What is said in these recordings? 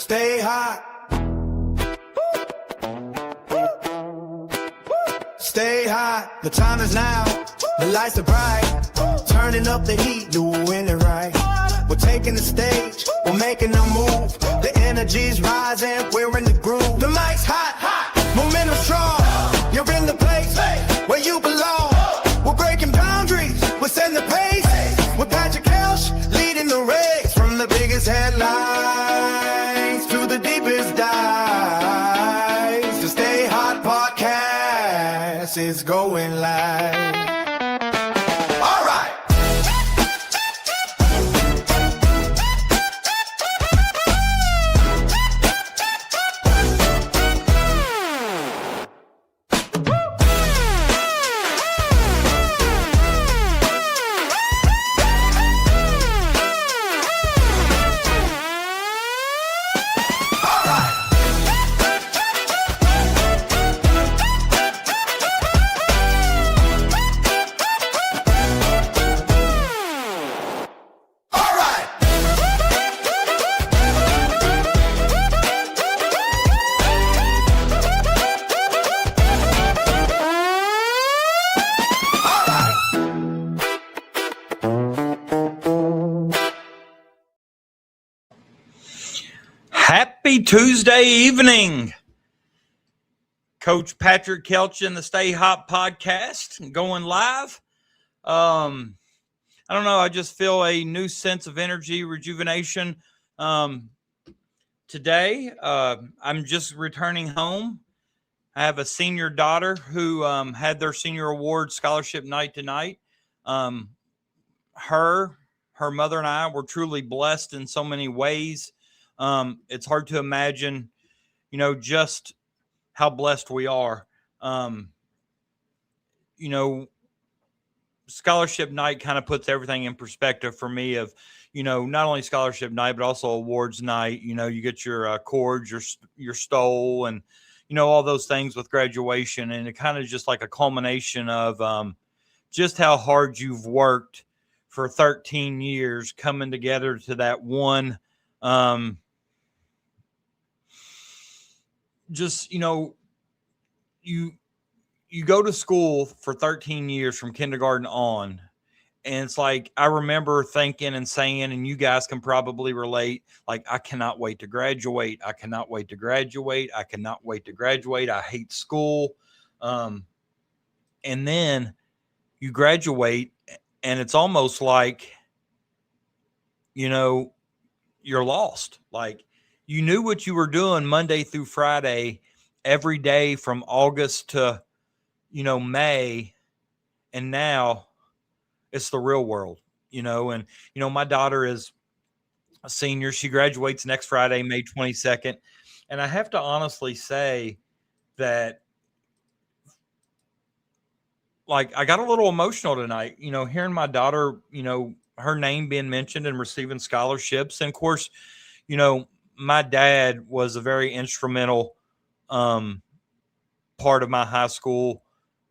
Stay hot. Stay hot. The time is now. The lights are bright. Turning up the heat, doing it right. We're taking the stage. We're making a move. The energy's rising. We're in the groove. The mic's hot. Momentum strong. You're in the place where you belong. We're breaking boundaries. We're setting the pace. With Patrick Kelch leading the race. From the biggest headlines to the deepest dives. The Stay Hot podcast is going live. All right. Happy Tuesday evening. Coach Patrick Kelch and the Stay Hot podcast going live. I don't know. I just feel a new sense of energy, rejuvenation today. I'm just returning home. I have a senior daughter who had their senior award scholarship night tonight. Her mother and I were truly blessed in so many ways. It's hard to imagine, just how blessed we are. Scholarship night kind of puts everything in perspective for me of, not only scholarship night, but also awards night. You get your cords, your stole, and, all those things with graduation. And it kind of just like a culmination of just how hard you've worked for 13 years coming together to that one. You go to school for 13 years from kindergarten on. And it's like, I remember thinking and saying, and you guys can probably relate, like, I cannot wait to graduate. I cannot wait to graduate. I cannot wait to graduate. I hate school. And then you graduate and it's almost like, you're lost. Like, you knew what you were doing Monday through Friday, every day from August to, May. And now it's the real world, and, my daughter is a senior. She graduates next Friday, May 22nd. And I have to honestly say that, like, I got a little emotional tonight, hearing my daughter, her name being mentioned and receiving scholarships. And of course, my dad was a very instrumental part of my high school.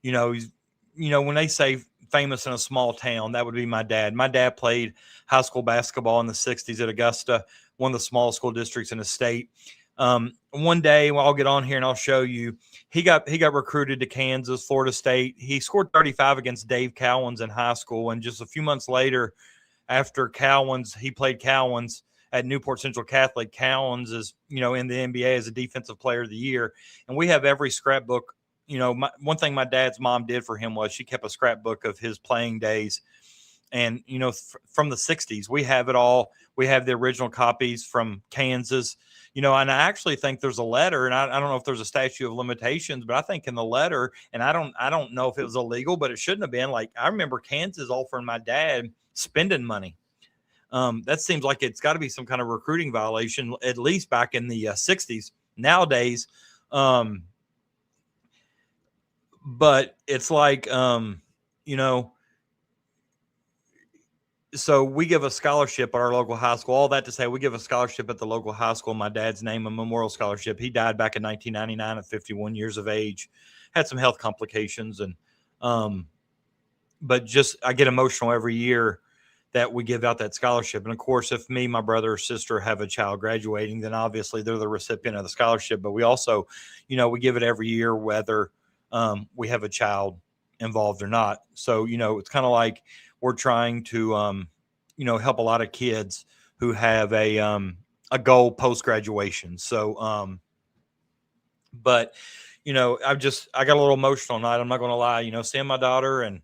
He's, when they say famous in a small town, that would be my dad. My dad played high school basketball in the 60s at Augusta, one of the smallest school districts in the state. One day, I'll get on here and I'll show you, he got recruited to Kansas, Florida State. He scored 35 against Dave Cowens in high school. And just a few months later, after Cowens, he played Cowens at Newport Central Catholic. Cowens is, in the NBA as a defensive player of the year. And we have every scrapbook. One thing my dad's mom did for him was she kept a scrapbook of his playing days. And, from the 60s, we have it all. We have the original copies from Kansas, and I actually think there's a letter, and I don't know if there's a statute of limitations, but I think in the letter, and I don't know if it was illegal, but it shouldn't have been. Like, I remember Kansas offering my dad spending money. That seems like it's got to be some kind of recruiting violation, at least back in the 60s. Nowadays, but it's like, so we give a scholarship at our local high school. All that to say, we give a scholarship at the local high school. My dad's name, a memorial scholarship. He died back in 1999 at 51 years of age. Had some health complications, and but just I get emotional every year that we give out that scholarship. And of course, if me, my brother or sister have a child graduating, then obviously they're the recipient of the scholarship. But we also, we give it every year, whether we have a child involved or not. So, it's kind of like we're trying to, help a lot of kids who have a goal post graduation. So, but I got a little emotional tonight. I'm not going to lie. Seeing my daughter and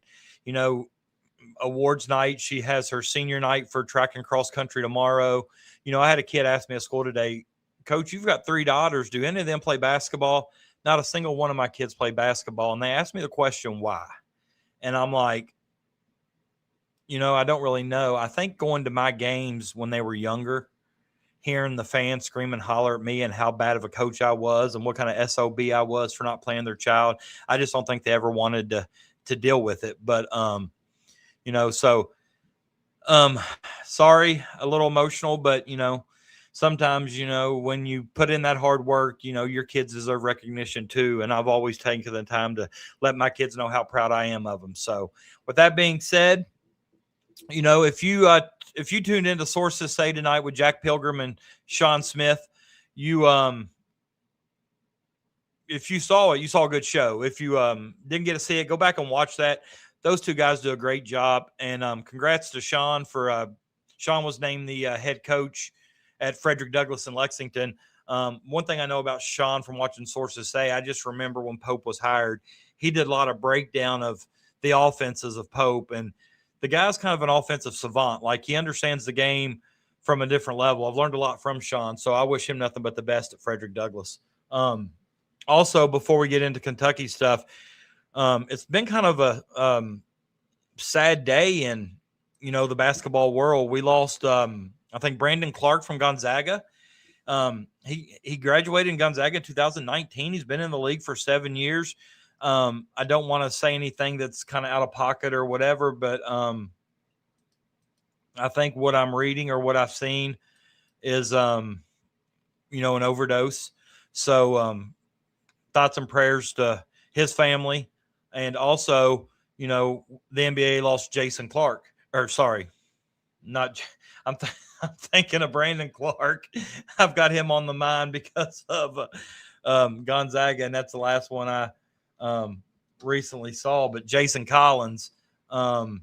awards night. She has her senior night for track and cross country tomorrow. I had a kid ask me at school today, Coach, you've got 3 daughters. Do any of them play basketball? Not a single one of my kids play basketball. And they asked me the question, why? And I'm like, I don't really know. I think going to my games when they were younger, hearing the fans scream and holler at me and how bad of a coach I was and what kind of SOB I was for not playing their child, I just don't think they ever wanted to deal with it. But, sorry, a little emotional, but, sometimes, when you put in that hard work, your kids deserve recognition too. And I've always taken the time to let my kids know how proud I am of them. So with that being said, if you tuned into Sources Say tonight with Jack Pilgrim and Sean Smith, if you saw it, you saw a good show. If you didn't get to see it, go back and watch that. Those 2 guys do a great job. And congrats to Sean for Sean was named the head coach at Frederick Douglass in Lexington. One thing I know about Sean from watching Sources Say, I just remember when Pope was hired, he did a lot of breakdown of the offenses of Pope. And the guy's kind of an offensive savant. Like, he understands the game from a different level. I've learned a lot from Sean, so I wish him nothing but the best at Frederick Douglass. Also, before we get into Kentucky stuff, it's been kind of a sad day in, the basketball world. We lost, I think, Brandon Clark from Gonzaga. He graduated in Gonzaga in 2019. He's been in the league for 7 years. I don't want to say anything that's kind of out of pocket or whatever, but I think what I'm reading or what I've seen is, an overdose. So thoughts and prayers to his family. And also, the NBA lost Jason Clark. Or sorry, not – I'm thinking of Brandon Clark. I've got him on the mind because of Gonzaga, and that's the last one I recently saw. But Jason Collins, and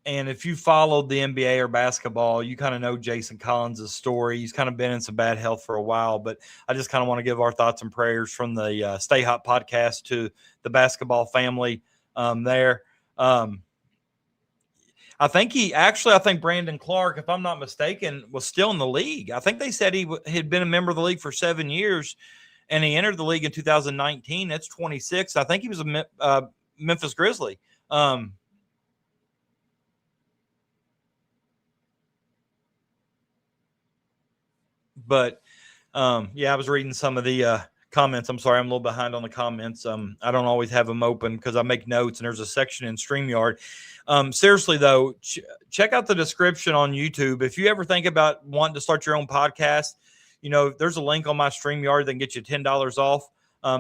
if you followed the NBA or basketball, you kind of know Jason Collins' story. He's kind of been in some bad health for a while, but I just kind of want to give our thoughts and prayers from the Stay Hot podcast to the basketball family there. I think Brandon Clark, if I'm not mistaken, was still in the league. I think they said he had been a member of the league for 7 years, and he entered the league in 2019. That's 26. I think he was a Memphis Grizzly. But I was reading some of the comments. I'm sorry, I'm a little behind on the comments. I don't always have them open because I make notes, and there's a section in StreamYard. Seriously, though, check out the description on YouTube. If you ever think about wanting to start your own podcast, there's a link on my StreamYard that can get you $10 off.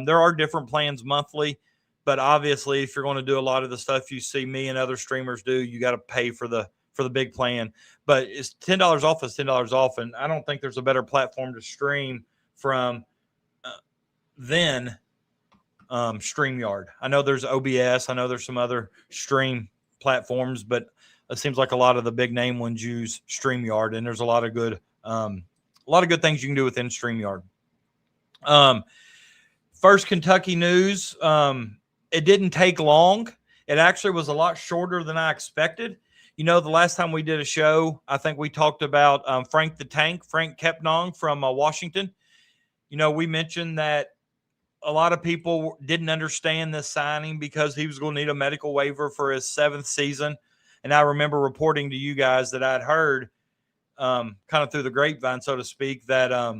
There are different plans monthly, but obviously, if you're going to do a lot of the stuff you see me and other streamers do, you got to pay for the big plan. But it's $10 off is $10 off, and I don't think there's a better platform to stream from than StreamYard. I know there's OBS. I know there's some other stream platforms, but it seems like a lot of the big name ones use StreamYard, and there's a lot of good things you can do within StreamYard. First Kentucky news. It didn't take long. It actually was a lot shorter than I expected. The last time we did a show, I think we talked about Frank Kepnong from Washington. We mentioned that a lot of people didn't understand this signing because he was going to need a medical waiver for his 7th season. And I remember reporting to you guys that I'd heard kind of through the grapevine, so to speak, that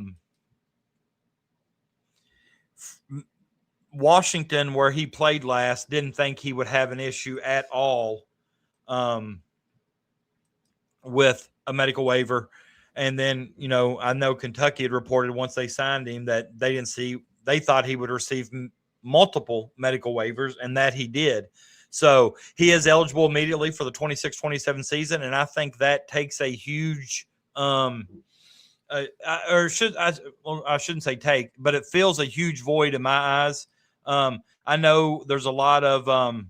Washington, where he played last, didn't think he would have an issue at all with a medical waiver. And then, I know Kentucky had reported once they signed him that they thought he would receive multiple medical waivers, and that he did. So he is eligible immediately for the 26-27 season, and I think that takes a huge I shouldn't say take, but it fills a huge void in my eyes. I know there's a lot of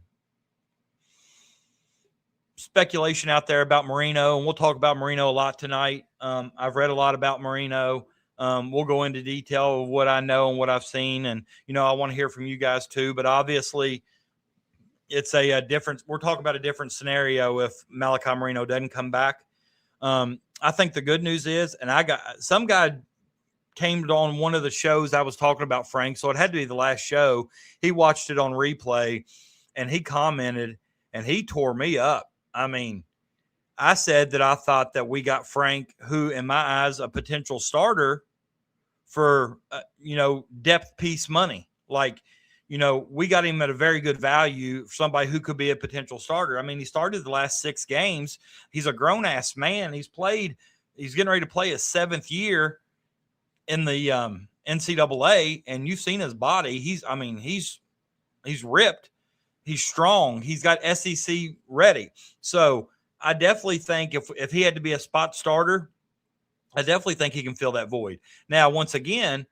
speculation out there about Marino, and we'll talk about Marino a lot tonight. I've read a lot about Marino. We'll go into detail of what I know and what I've seen, and I want to hear from you guys too. But obviously, it's a different. We're talking about a different scenario if Malachi Marino doesn't come back. I think the good news is, and I got some guy came on one of the shows I was talking about Frank, so it had to be the last show. He watched it on replay, and he commented, and he tore me up. I mean, I said that I thought that we got Frank, who in my eyes a potential starter for depth piece money. Like, we got him at a very good value for somebody who could be a potential starter. I mean, he started the last 6 games. He's a grown ass man. He's getting ready to play his 7th year in the NCAA, and you've seen his body. He's ripped. He's strong. He's got SEC ready. So I definitely think if he had to be a spot starter, I definitely think he can fill that void. Now, once again,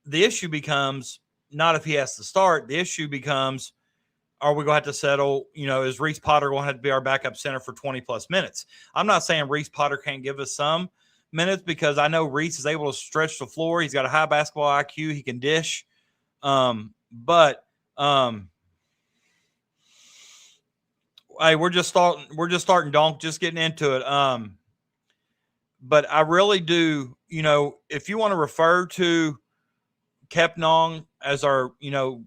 the issue becomes not if he has to start. The issue becomes, are we going to have to settle, is Reese Potter going to have to be our backup center for 20-plus minutes? I'm not saying Reese Potter can't give us some minutes, because I know Reese is able to stretch the floor. He's got a high basketball IQ. He can dish. Hey, we're just starting, Donk, just getting into it. But I really do, if you want to refer to Kepnong as our,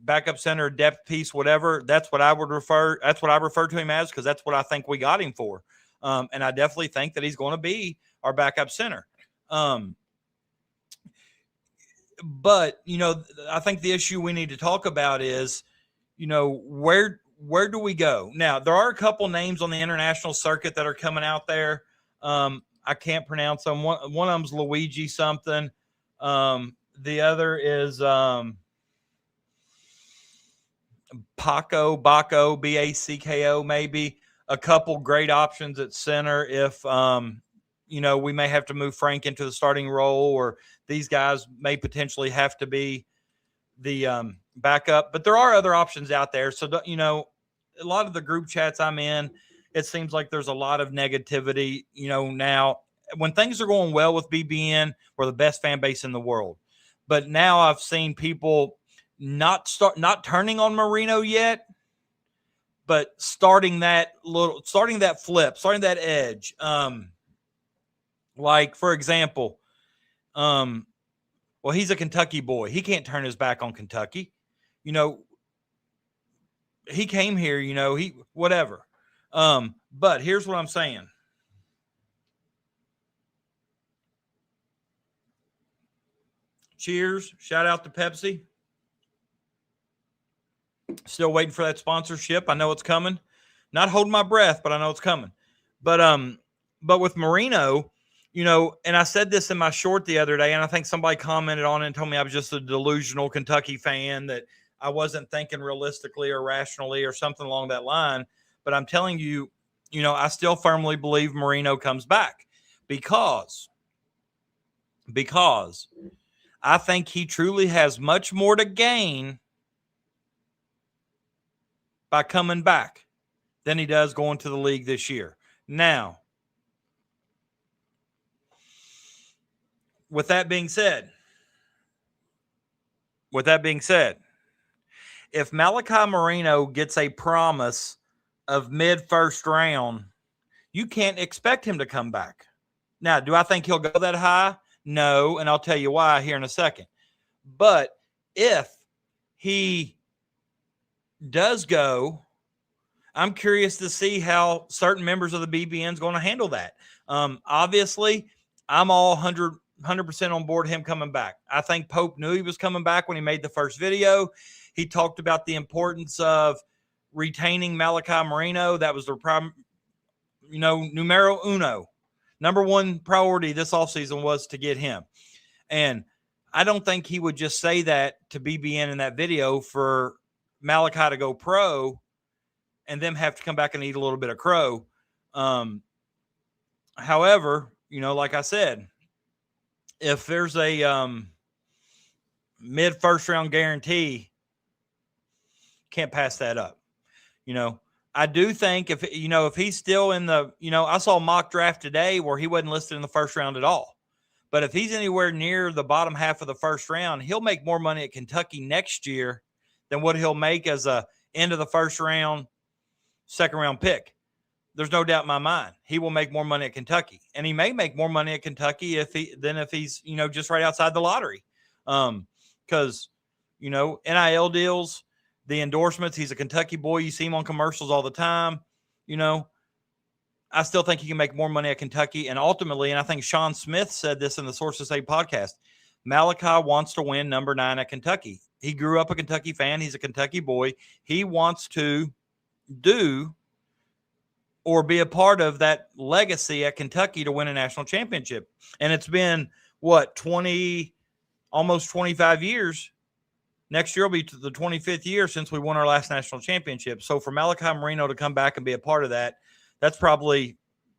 backup center, depth piece, whatever, that's what I refer to him as, because that's what I think we got him for. And I definitely think that he's going to be our backup center. But, I think the issue we need to talk about is, where do we go? Now, there are a couple names on the international circuit that are coming out there. I can't pronounce them. One of them's Luigi something. The other is Bacco, Bacco, maybe. A couple great options at center if, we may have to move Frank into the starting role, or these guys may potentially have to be the backup. But there are other options out there. So, a lot of the group chats I'm in, it seems like there's a lot of negativity, now. When things are going well with BBN, we're the best fan base in the world. But now I've seen people not turning on Marino yet, but starting that flip, starting that edge. Like, for example, well, he's a Kentucky boy. He can't turn his back on Kentucky. He came here, whatever. But here's what I'm saying. Cheers. Shout out to Pepsi. Still waiting for that sponsorship. I know it's coming. Not holding my breath, but I know it's coming. But with Marino, and I said this in my short the other day, and I think somebody commented on it and told me I was just a delusional Kentucky fan, that I wasn't thinking realistically or rationally or something along that line. But I'm telling you, I still firmly believe Marino comes back because I think he truly has much more to gain by coming back than he does going to the league this year. Now, with that being said, if Malachi Marino gets a promise of mid-first round, you can't expect him to come back. Now, do I think he'll go that high? No, and I'll tell you why here in a second. But if he does go, I'm curious to see how certain members of the BBN is going to handle that. Obviously, I'm all 100% on board him coming back. I think Pope knew he was coming back when he made the first video. He talked about the importance of retaining Malachi Marino. That was the numero uno. Number one priority this offseason was to get him. And I don't think he would just say that to BBN in that video for Malachi to go pro and them have to come back and eat a little bit of crow. However, like I said, if there's a mid first round guarantee, can't pass that up. I do think if he's still in the, I saw a mock draft today where he wasn't listed in the first round at all. But if he's anywhere near the bottom half of the first round, he'll make more money at Kentucky next year than what he'll make as a end of the first round, second round pick. There's no doubt in my mind. He will make more money at Kentucky, and he may make more money at Kentucky than if he's, just right outside the lottery. Because, NIL deals, the endorsements, he's a Kentucky boy. You see him on commercials all the time. I still think he can make more money at Kentucky. And ultimately, and I think Sean Smith said this in the Sources Say podcast, Malachi wants to win number 9 at Kentucky. He grew up a Kentucky fan. He's a Kentucky boy. He wants to do or be a part of that legacy at Kentucky to win a national championship. And it's been, almost 25 years. Next year will be the 25th year since we won our last national championship. So for Malachi Marino to come back and be a part of that, that's probably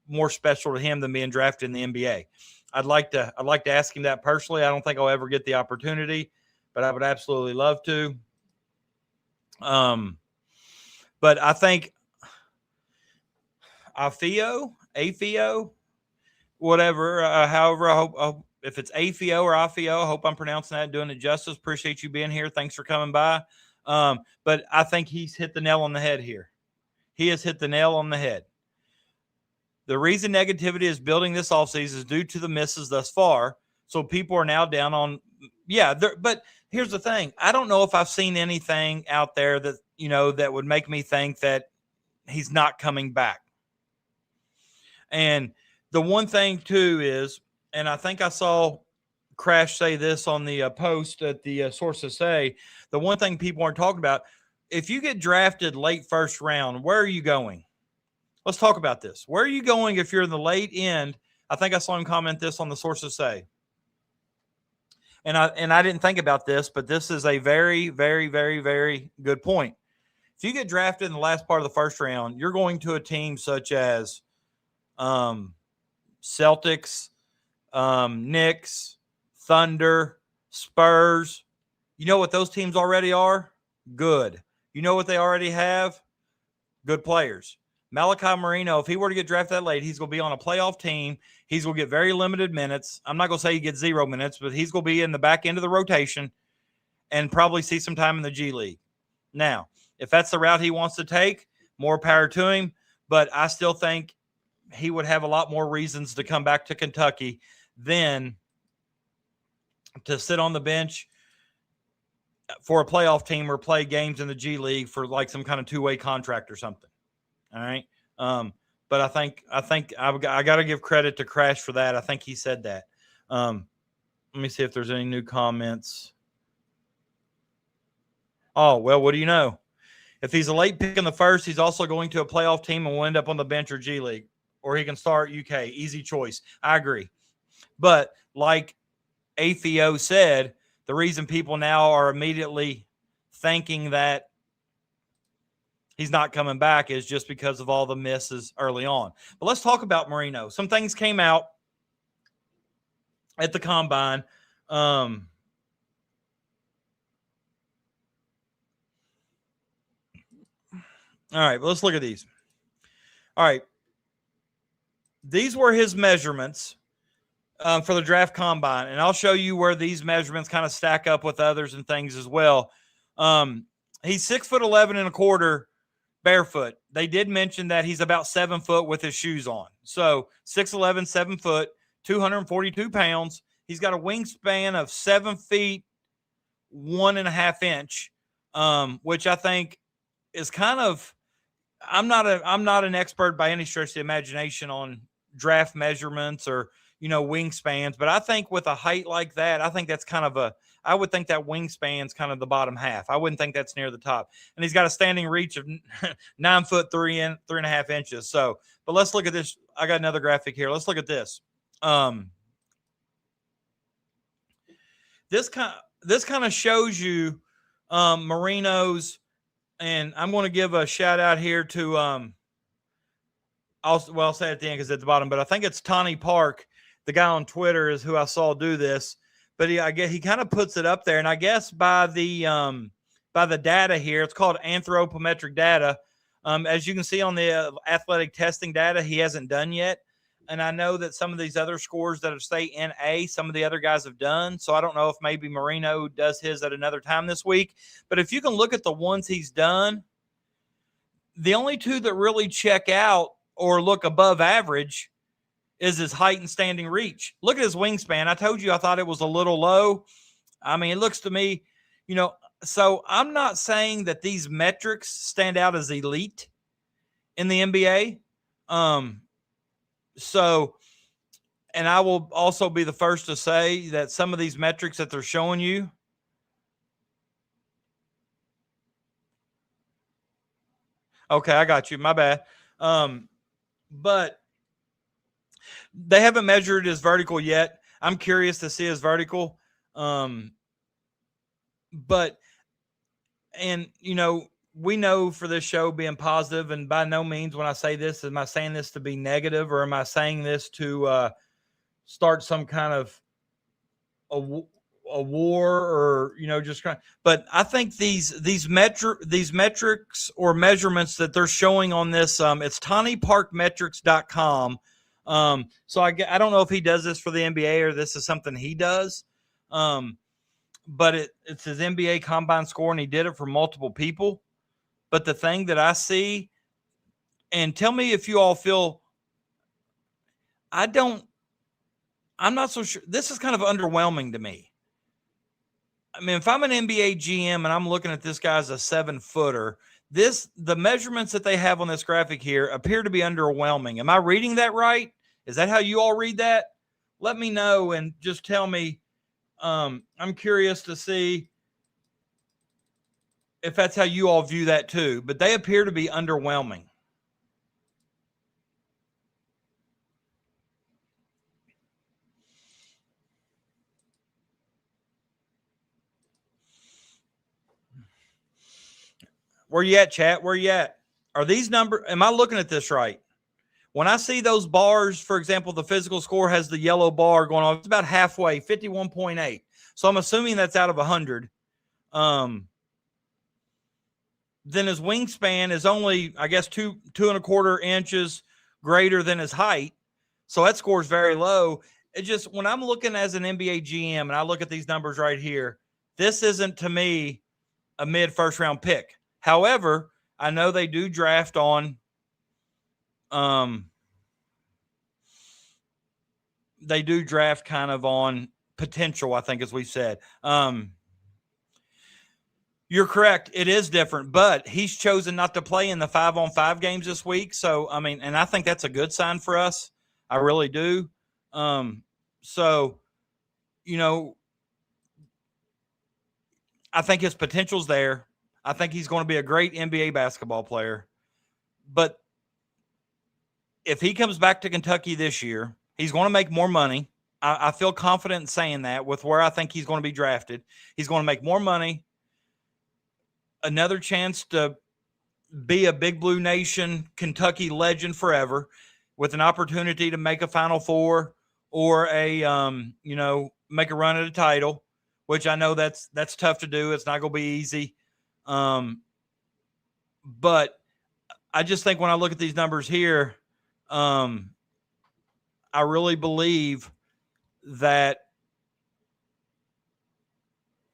more special to him than being drafted in the NBA. I'd like to ask him that personally. I don't think I'll ever get the opportunity, but I would absolutely love to. But I think Afio, whatever, however, I hope if it's Afio or Afio, I hope I'm pronouncing that and doing it justice. Appreciate you being here. Thanks for coming by. But I think he's hit the nail on the head here. He has hit the nail on the head. The reason negativity is building this offseason is due to the misses thus far. So people are now down on, but here's the thing. I don't know if I've seen anything out there that, that would make me think that he's not coming back. And the one thing too is, and I think I saw Crash say this on the post at the Sources Say, the one thing people aren't talking about, if you get drafted late first round, where are you going? Let's talk about this. Where are you going if you're in the late end? I think I saw him comment this on the Sources Say. And I didn't think about this, but this is a very, very, very, very good point. If you get drafted in the last part of the first round, you're going to a team such as Celtics, Knicks, Thunder, Spurs. You know what those teams already are? Good. You know what they already have? Good players. Malachi Marino, if he were to get drafted that late, he's going to be on a playoff team. He's going to get very limited minutes. I'm not going to say he gets 0 minutes, but he's going to be in the back end of the rotation and probably see some time in the G League. Now, if that's the route he wants to take, more power to him. But I still think he would have a lot more reasons to come back to Kentucky than to sit on the bench for a playoff team or play games in the G League for like some kind of two-way contract or something. All right. But I think I got to give credit to Crash for that. I think he said that. Let me see if there's any new comments. Oh, well, what do you know? If he's a late pick in the first, he's also going to a playoff team and will end up on the bench or G League, or he can start UK. Easy choice. I agree. But like Afio said, the reason people now are immediately thinking that he's not coming back is just because of all the misses early on. But let's talk about Marino. Some things came out at the combine. All right, well, let's look at these. All right. These were his measurements for the draft combine, and I'll show you where these measurements kind of stack up with others and things as well. He's 6'11" and a quarter barefoot. They did mention that he's about 7 foot with his shoes on. So 6'11", 7 foot, 242 pounds. He's got a wingspan of 7 feet, 1.5 inch, which I think is kind of, I'm not an expert by any stretch of the imagination on draft measurements or, wingspans, but I think with a height like that, I think that's kind of I would think that wingspan's kind of the bottom half. I wouldn't think that's near the top. And he's got a standing reach of 9 foot 3.5 inches. So, but let's look at this. I got another graphic here. Let's look at this. This kind of shows you Marino's And I'm going to give a shout out here to I'll say at the end because at the bottom, but I think it's Tawny Park. The guy on Twitter is who I saw do this, but I guess he kind of puts it up there, and I guess by the data here, it's called anthropometric data. As you can see on the athletic testing data, he hasn't done yet, and I know that some of these other scores that are say in A, some of the other guys have done. So I don't know if maybe Marino does his at another time this week, but if you can look at the ones he's done, the only two that really check out or look above average is his height and standing reach. Look at his wingspan. I told you I thought it was a little low. I mean, it looks to me, so I'm not saying that these metrics stand out as elite in the NBA. So, and I will also be the first to say that some of these metrics that they're showing you, okay, I got you. My bad. But they haven't measured his vertical yet. I'm curious to see his vertical. But we know for this show being positive, and by no means when I say this, am I saying this to be negative, or am I saying this to start some kind of a war, or just kind of, but I think these metrics or measurements that they're showing on this, it's tawnyparkmetrics.com. So I don't know if he does this for the NBA or this is something he does. But it's his NBA combine score, and he did it for multiple people. But the thing that I see, and tell me if you all feel, I'm not so sure. This is kind of underwhelming to me. I mean, if I'm an NBA GM and I'm looking at this guy as a 7-footer, the measurements that they have on this graphic here appear to be underwhelming. Am I reading that right? Is that how you all read that? Let me know and just tell me. I'm curious to see if that's how you all view that too, but they appear to be underwhelming. Where you at, chat? Where you at? Are these numbers? Am I looking at this right? When I see those bars, for example, the physical score has the yellow bar going on. It's about halfway, 51.8. So I'm assuming that's out of 100. Then his wingspan is only, I guess, 2.25 inches greater than his height. So that score is very low. It just, when I'm looking as an NBA GM and I look at these numbers right here, this isn't to me a mid first round pick. However, I know they do draft on, they do draft kind of on potential, I think, as we said. You're correct. It is different, but he's chosen not to play in the 5-on-5 games this week. So, I mean, and I think that's a good sign for us. I really do. So, I think his potential's there. I think he's going to be a great NBA basketball player. But if he comes back to Kentucky this year, he's going to make more money. I feel confident in saying that with where I think he's going to be drafted. He's going to make more money. Another chance to be a Big Blue Nation Kentucky legend forever, with an opportunity to make a Final Four or make a run at a title, which I know that's tough to do. It's not going to be easy. But I just think when I look at these numbers here, I really believe that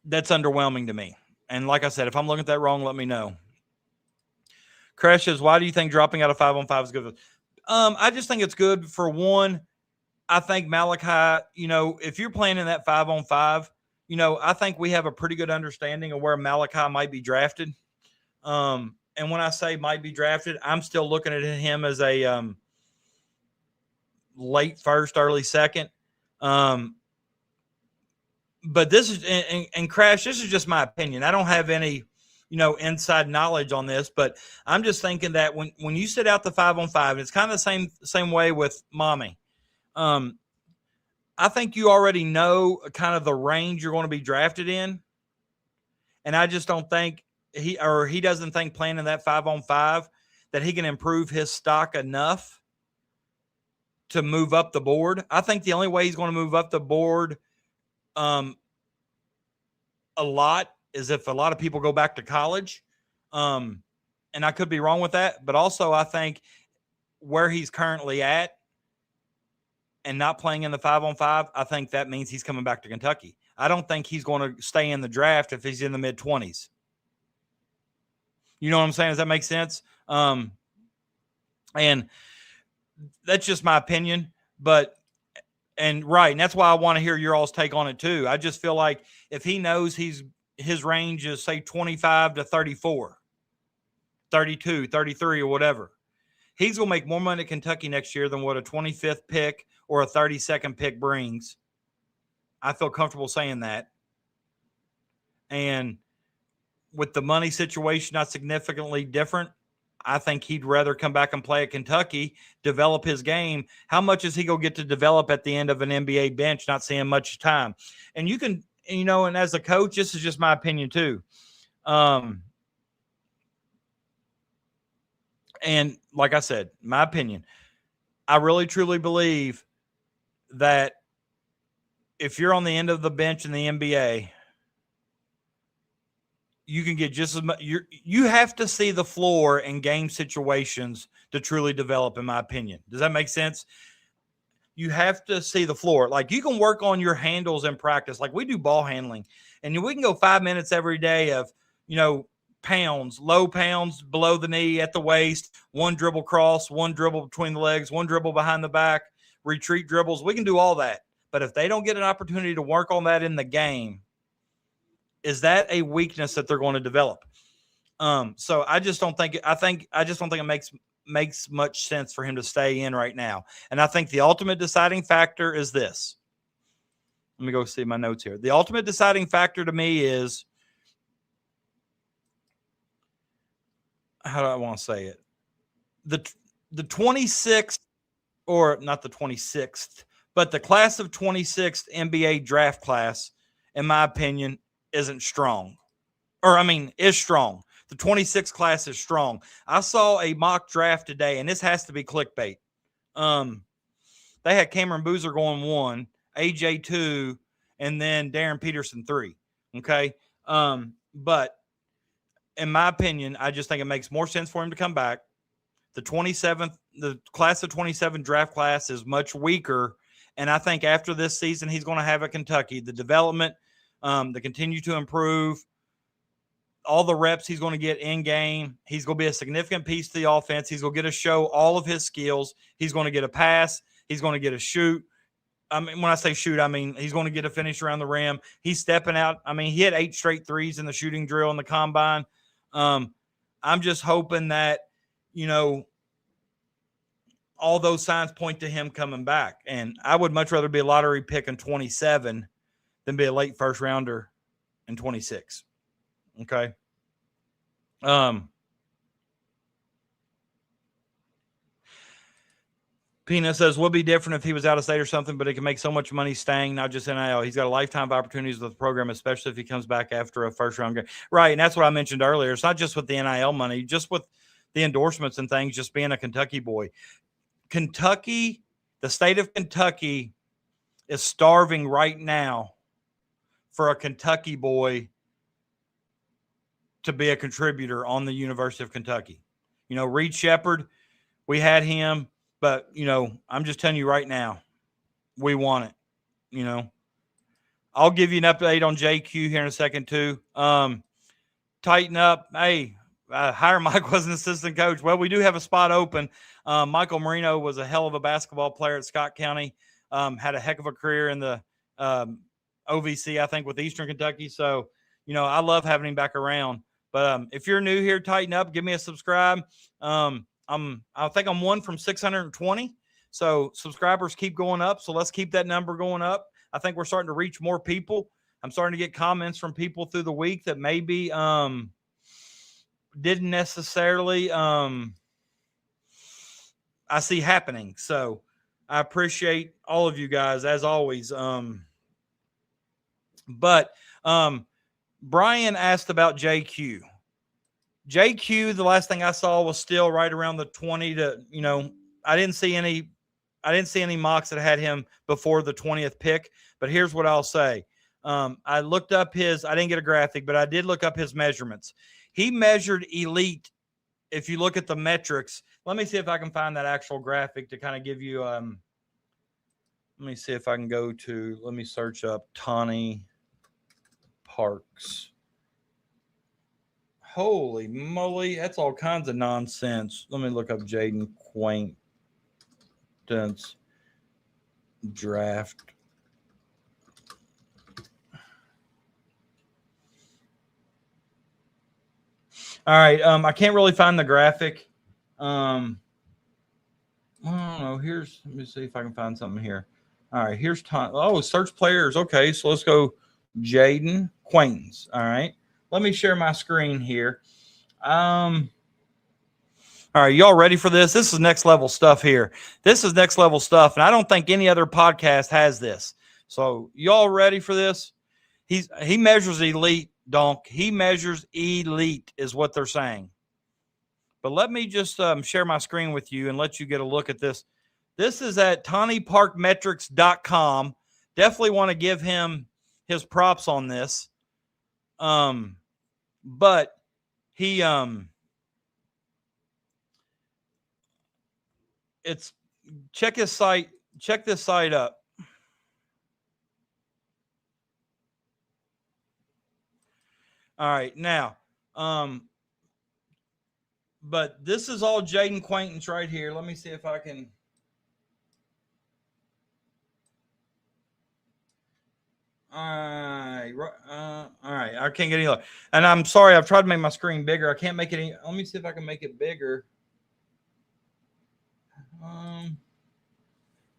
that's underwhelming to me. And like I said, if I'm looking at that wrong, let me know. Crash says, why do you think dropping out of 5-on-5 is good? I just think it's good for one. I think Malachi, if you're playing in that 5-on-5, I think we have a pretty good understanding of where Malachi might be drafted. And when I say might be drafted, I'm still looking at him as a late first, early second. But this is, and Crash, this is just my opinion. I don't have any, inside knowledge on this, but I'm just thinking that when you sit out the 5-on-5, it's kind of the same way with Mommy. I think you already know kind of the range you're going to be drafted in. And I just don't think he doesn't think playing in that 5-on-5 that he can improve his stock enough to move up the board. I think the only way he's going to move up the board a lot is if a lot of people go back to college. And I could be wrong with that, but also I think where he's currently at and not playing in the 5-on-5, I think that means he's coming back to Kentucky. I don't think he's going to stay in the draft if he's in the mid-20s. You know what I'm saying? Does that make sense? And that's just my opinion. And that's why I want to hear your all's take on it too. I just feel like if he knows his range is, say, 25 to 34, 32, 33, or whatever, he's going to make more money at Kentucky next year than what a 25th pick or a 32nd pick brings. I feel comfortable saying that. And with the money situation not significantly different, I think he'd rather come back and play at Kentucky, develop his game. How much is he going to get to develop at the end of an NBA bench, not seeing much time? And you can, and as a coach, this is just my opinion too. And like I said, my opinion, I really truly believe that if you're on the end of the bench in the NBA, you can get just as much. You have to see the floor in game situations to truly develop, in my opinion. Does that make sense? You have to see the floor. Like, you can work on your handles in practice. Like, we do ball handling, and we can go 5 minutes every day of, pounds, low pounds, below the knee, at the waist, one dribble cross, one dribble between the legs, one dribble behind the back, retreat dribbles. We can do all that. But if they don't get an opportunity to work on that in the game, is that a weakness that they're going to develop? So I just don't think it makes much sense for him to stay in right now. And I think the ultimate deciding factor is this. Let me go see my notes here. The ultimate deciding factor to me is, how do I want to say it? The 26th, or not the 26th, but the class of 26th NBA draft class, in my opinion, isn't strong. Is strong. The 26th class is strong. I saw a mock draft today, and this has to be clickbait. They had Cameron Boozer going 1, AJ 2, and then Darren Peterson 3. Okay. But in my opinion, I just think it makes more sense for him to come back. The class of 27 draft class is much weaker. And I think after this season, he's going to have at Kentucky, the development, to continue to improve, all the reps he's going to get in game. He's going to be a significant piece to the offense. He's going to get to show all of his skills. He's going to get a pass. He's going to get a shoot. When I say shoot, he's going to get a finish around the rim. He's stepping out. He hit 8 straight threes in the shooting drill in the combine. I'm just hoping that, all those signs point to him coming back. And I would much rather be a lottery pick in 27 than be a late first rounder in 26. Okay. Pina says, would be different if he was out of state or something, but he can make so much money staying, not just NIL. He's got a lifetime of opportunities with the program, especially if he comes back after a first round game. Right. And that's what I mentioned earlier. It's not just with the NIL money, just with the endorsements and things, just being a Kentucky boy. Kentucky, the state of Kentucky, is starving right now for a Kentucky boy to be a contributor on the University of Kentucky. Reed Shepherd, we had him, but, I'm just telling you right now, we want it. I'll give you an update on JQ here in a second too. Tighten up. Hey, hire Mike was an assistant coach. Well, we do have a spot open. Michael Marino was a hell of a basketball player at Scott County. Had a heck of a career in the OVC, I think, with Eastern Kentucky. So, I love having him back around. But if you're new here, tighten up. Give me a subscribe. I think I'm 1 from 620. So subscribers keep going up. So let's keep that number going up. I think we're starting to reach more people. I'm starting to get comments from people through the week that maybe didn't necessarily I see happening. So I appreciate all of you guys as always. But Brian asked about JQ. JQ, the last thing I saw was still right around the 20 to, I didn't see any mocks that had him before the 20th pick. But here's what I'll say. I looked up I didn't get a graphic, but I did look up his measurements. He measured elite. If you look at the metrics, let me see if I can find that actual graphic to kind of give you, let me see if I can let me search up Tawny Parks. Holy moly, that's all kinds of nonsense. Let me look up Jaden Quaintance draft. All right, I can't really find the graphic. I don't know. Let me see if I can find something here. All right, here's search players. Okay, so let's go Jaden Quaintance. All right, let me share my screen here. All right, y'all ready for this? This is next level stuff here. This is next level stuff, and I don't think any other podcast has this. So y'all ready for this? He measures elite, donk. He measures elite is what they're saying. But let me just share my screen with you and let you get a look at this. This is at TawnyParkMetrics.com. Definitely want to give him his props on this. But he check this site up. All right, now, but this is all Jaden Quaintance right here. Let me see if I can. All right, I can't get any. And I'm sorry, I've tried to make my screen bigger. I can't make it any. Let me see if I can make it bigger.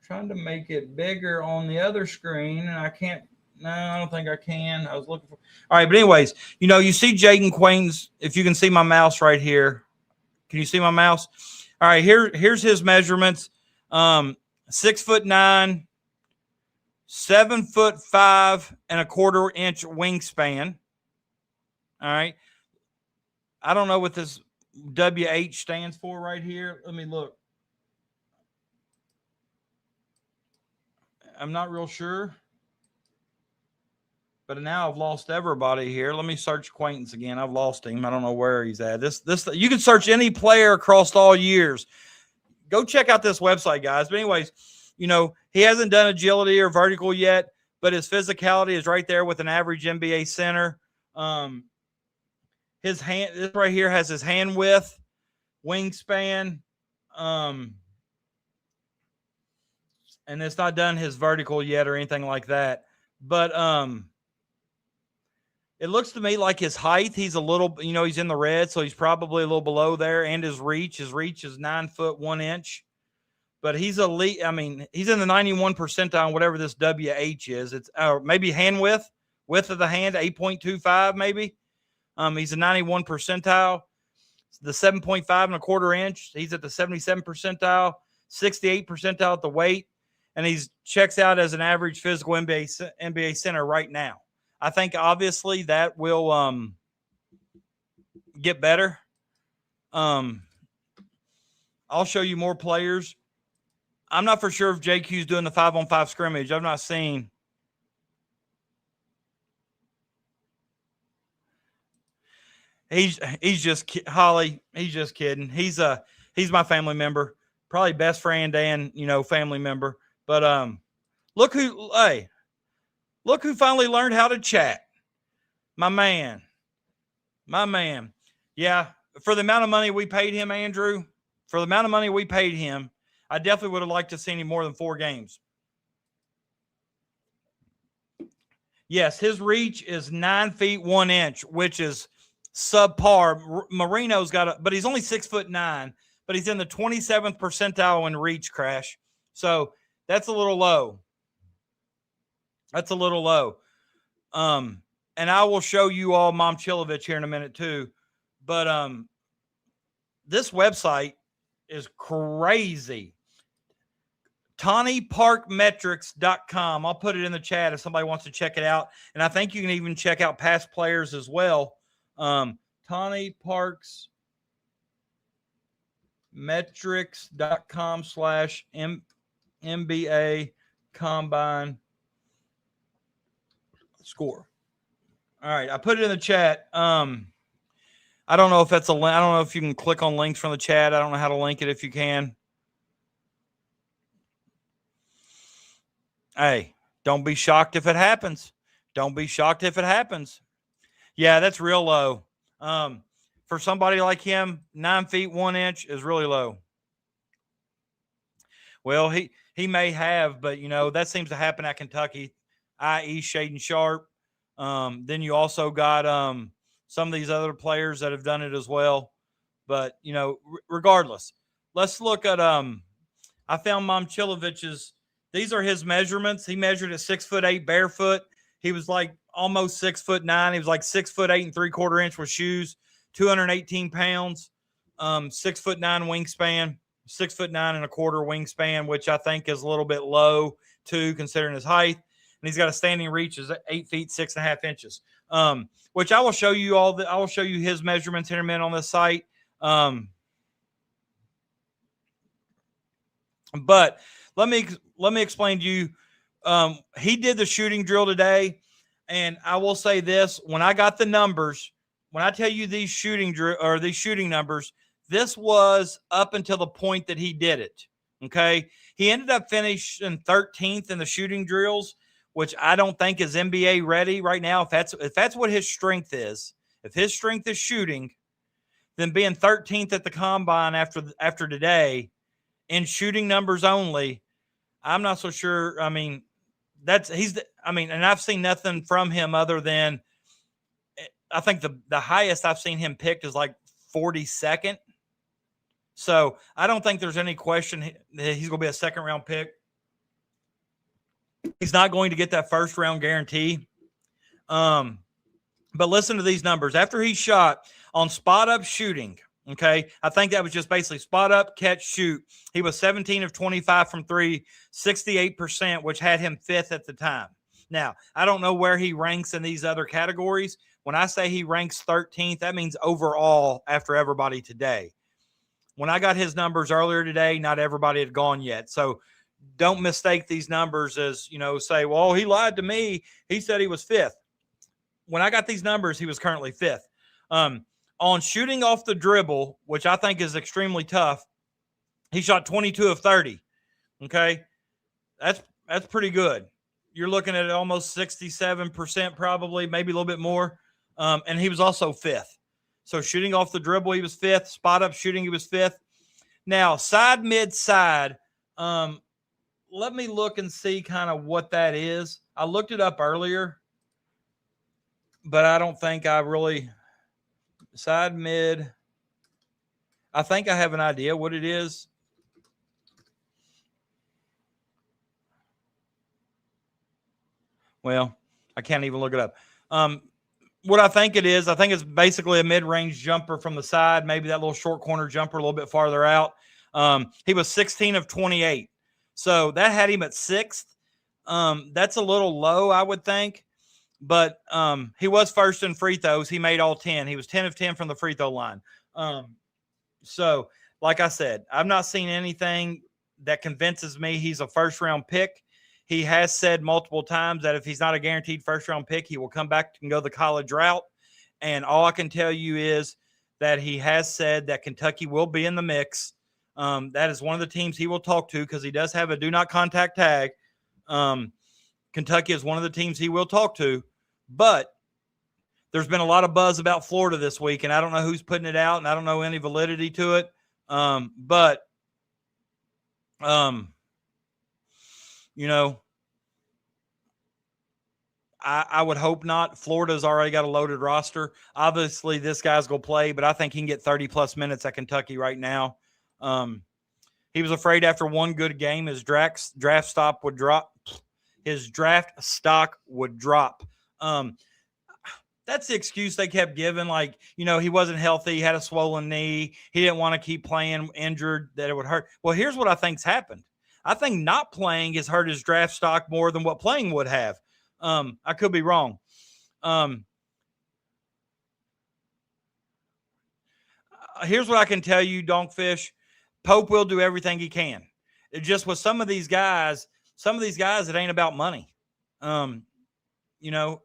Trying to make it bigger on the other screen, and I can't. No, I don't think I can. I was looking for. All right, but anyways, you see Jaden Quaintance. If you can see my mouse right here, can you see my mouse? All right, here's his measurements. 6'9", 7'5.25" wingspan. All right. I don't know what this WH stands for right here. Let me look. I'm not real sure. But now I've lost everybody here. Let me search Quaintance again. I've lost him. I don't know where he's at. This you can search any player across all years. Go check out this website, guys. But anyways, he hasn't done agility or vertical yet, but his physicality is right there with an average NBA center. His hand, this right here has his hand width, wingspan, and it's not done his vertical yet or anything like that. But it looks to me like his height, he's a little, he's in the red, so he's probably a little below there. And his reach is 9 foot 1 inch. But he's elite. I mean, he's in the 91 percentile, whatever this WH is. It's maybe hand width of the hand, 8.25 maybe. He's a 91 percentile. The 7.5¼ inch, he's at the 77 percentile, 68 percentile at the weight. And he checks out as an average physical NBA center right now. I think obviously that will get better. I'll show you more players. I'm not for sure if JQ's doing the 5-on-5 scrimmage. I've not seen. He's just Holly. He's just kidding. He's my family member, probably best friend and family member. But look who finally learned how to chat. My man. Yeah, for the amount of money we paid him, Andrew, I definitely would have liked to see him more than 4 games. Yes, his reach is 9 feet 1 inch, which is subpar. Marino's but he's only 6'9", but he's in the 27th percentile in reach, Crash. So that's a little low. And I will show you all Momcilovic here in a minute too. But this website is crazy. TawnyParkMetrics.com. I'll put it in the chat if somebody wants to check it out. And I think you can even check out past players as well. Tawny Parks metrics.com/MBA combine score. All right, I put it in the chat. I don't know if that's a link. I don't know if you can click on links from the chat. I don't know how to link it if you can. Hey, don't be shocked if it happens. Don't be shocked if it happens. Yeah, that's real low. For somebody like him, 9 feet 1 inch is really low. Well, he may have, but that seems to happen at Kentucky, i.e. Shaden Sharp. Then you also got some of these other players that have done it as well. But regardless, let's look at I found Momcilovic's. These are his measurements. He measured at 6'8" barefoot. He was like almost 6'9". He was like 6'8" 3/4 inch with shoes, 218 pounds, 6'9" wingspan, 6'9" 1/4 wingspan, which I think is a little bit low too, considering his height. And he's got a standing reach is 8 feet 6.5 inches. Which I will show you I will show you his measurements in a minute on this site. But let me explain to you. He did the shooting drill today, and I will say this: when I got the numbers, when I tell you these shooting numbers, this was up until the point that he did it. Okay, he ended up finishing 13th in the shooting drills, which I don't think is NBA ready right now. If that's what his strength is, if his strength is shooting, then being 13th at the combine after today in shooting numbers only, I'm not so sure. I mean, and I've seen nothing from him other than I think the highest I've seen him picked is like 42nd. So I don't think there's any question that he's going to be a second round pick. He's not going to get that first round guarantee. But listen to these numbers. After he shot on spot up shooting, okay, I think that was just basically spot up, catch, shoot. He was 17 of 25 from three, 68%, which had him 5th at the time. Now, I don't know where he ranks in these other categories. When I say he ranks 13th, that means overall after everybody today. When I got his numbers earlier today, not everybody had gone yet. So don't mistake these numbers as, say, well, he lied to me. He said he was 5th. When I got these numbers, he was currently 5th. On shooting off the dribble, which I think is extremely tough, he shot 22 of 30. Okay, that's pretty good. You're looking at almost 67% probably, maybe a little bit more. And he was also 5th. So shooting off the dribble, he was 5th. Spot up shooting, he was 5th. Now, side, mid, side, let me look and see kind of what that is. I looked it up earlier, but I don't think I really – side, mid. I think I have an idea what it is. Well, I can't even look it up. What I think it is, I think it's basically a mid-range jumper from the side, maybe that little short corner jumper a little bit farther out. He was 16 of 28. So that had him at 6th. That's a little low, I would think. But he was first in free throws. He made all 10. He was 10 of 10 from the free throw line. So, like I said, I've not seen anything that convinces me he's a first-round pick. He has said multiple times that if he's not a guaranteed first-round pick, he will come back and go the college route. And all I can tell you is that he has said that Kentucky will be in the mix. That is one of the teams he will talk to because he does have a do not contact tag. Kentucky is one of the teams he will talk to. But there's been a lot of buzz about Florida this week, and I don't know who's putting it out, and I don't know any validity to it. I would hope not. Florida's already got a loaded roster. Obviously, this guy's going to play, but I think he can get 30-plus minutes at Kentucky right now. He was afraid after one good game his draft stock would drop. His draft stock would drop. That's the excuse they kept giving. Like, he wasn't healthy. He had a swollen knee. He didn't want to keep playing injured, that it would hurt. Well, here's what I think's happened. I think not playing has hurt his draft stock more than what playing would have. I could be wrong. here's what I can tell you, Donkfish. Pope will do everything he can. It just with some of these guys, it ain't about money. You know,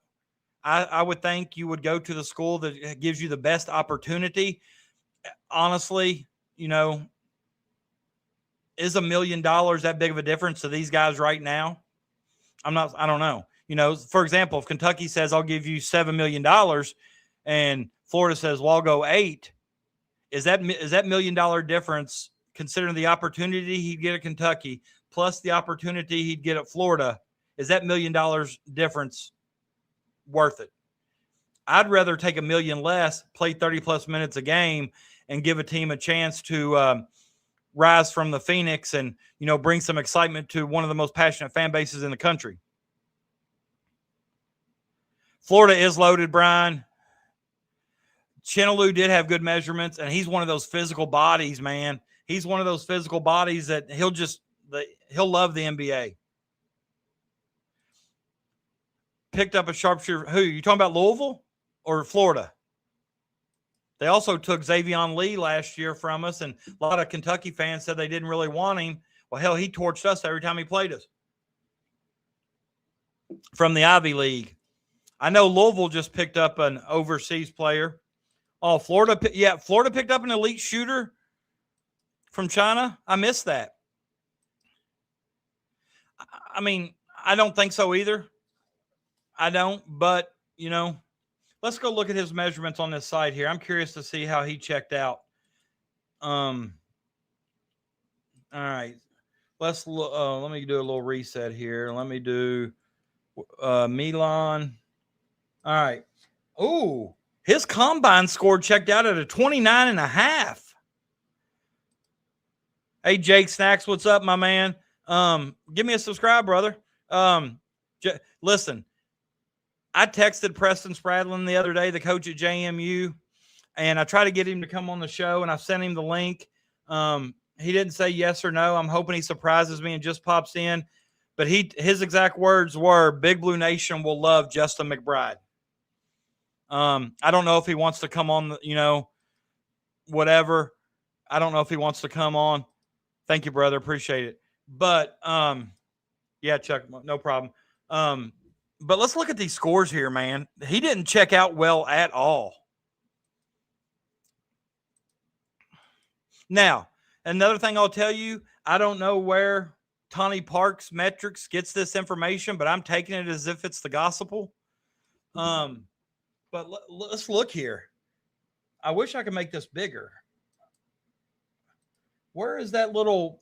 I would think you would go to the school that gives you the best opportunity. Honestly, you know, is $1 million that big of a difference to these guys right now? I don't know. You know, for example, if Kentucky says, I'll give you $7 million and Florida says, well, I'll go 8, is that $1 million difference, considering the opportunity he'd get at Kentucky plus the opportunity he'd get at Florida, is that $1 million difference worth it? I'd rather take $1 million less, play 30+ minutes a game, and give a team a chance to rise from the Phoenix and, you know, bring some excitement to one of the most passionate fan bases in the country. Florida is loaded, Brian. Chinaloo did have good measurements, and he's one of those physical bodies, man. He's one of those physical bodies that he'll love the NBA. Picked up a sharpshooter. Who? You talking about Louisville or Florida? They also took Xavion Lee last year from us, and a lot of Kentucky fans said they didn't really want him. Well, hell, he torched us every time he played us. From the Ivy League. I know Louisville just picked up an overseas player. Oh, Florida. Yeah, Florida picked up an elite shooter from China. I missed that. I mean, I don't think so either. I don't, but, you know, let's go look at his measurements on this site here. I'm curious to see how he checked out. All right. Let's look. Let me do a little reset here. Let me do Milan. All right. Ooh, his combine score checked out at a 29.5. Hey, Jake Snacks, what's up, my man? Give me a subscribe, brother. Listen, I texted Preston Spradlin the other day, the coach at JMU, and I tried to get him to come on the show, and I sent him the link. He didn't say yes or no. I'm hoping he surprises me and just pops in. But his exact words were, Big Blue Nation will love Justin McBride. I don't know if he wants to come on, you know, whatever. I don't know if he wants to come on. Thank you, brother. Appreciate it. But, yeah, Chuck, no problem. But let's look at these scores here, man. He didn't check out well at all. Now, another thing I'll tell you, I don't know where Tawny Parks Metrics gets this information, but I'm taking it as if it's the gospel. But let's look here. I wish I could make this bigger. Where is that little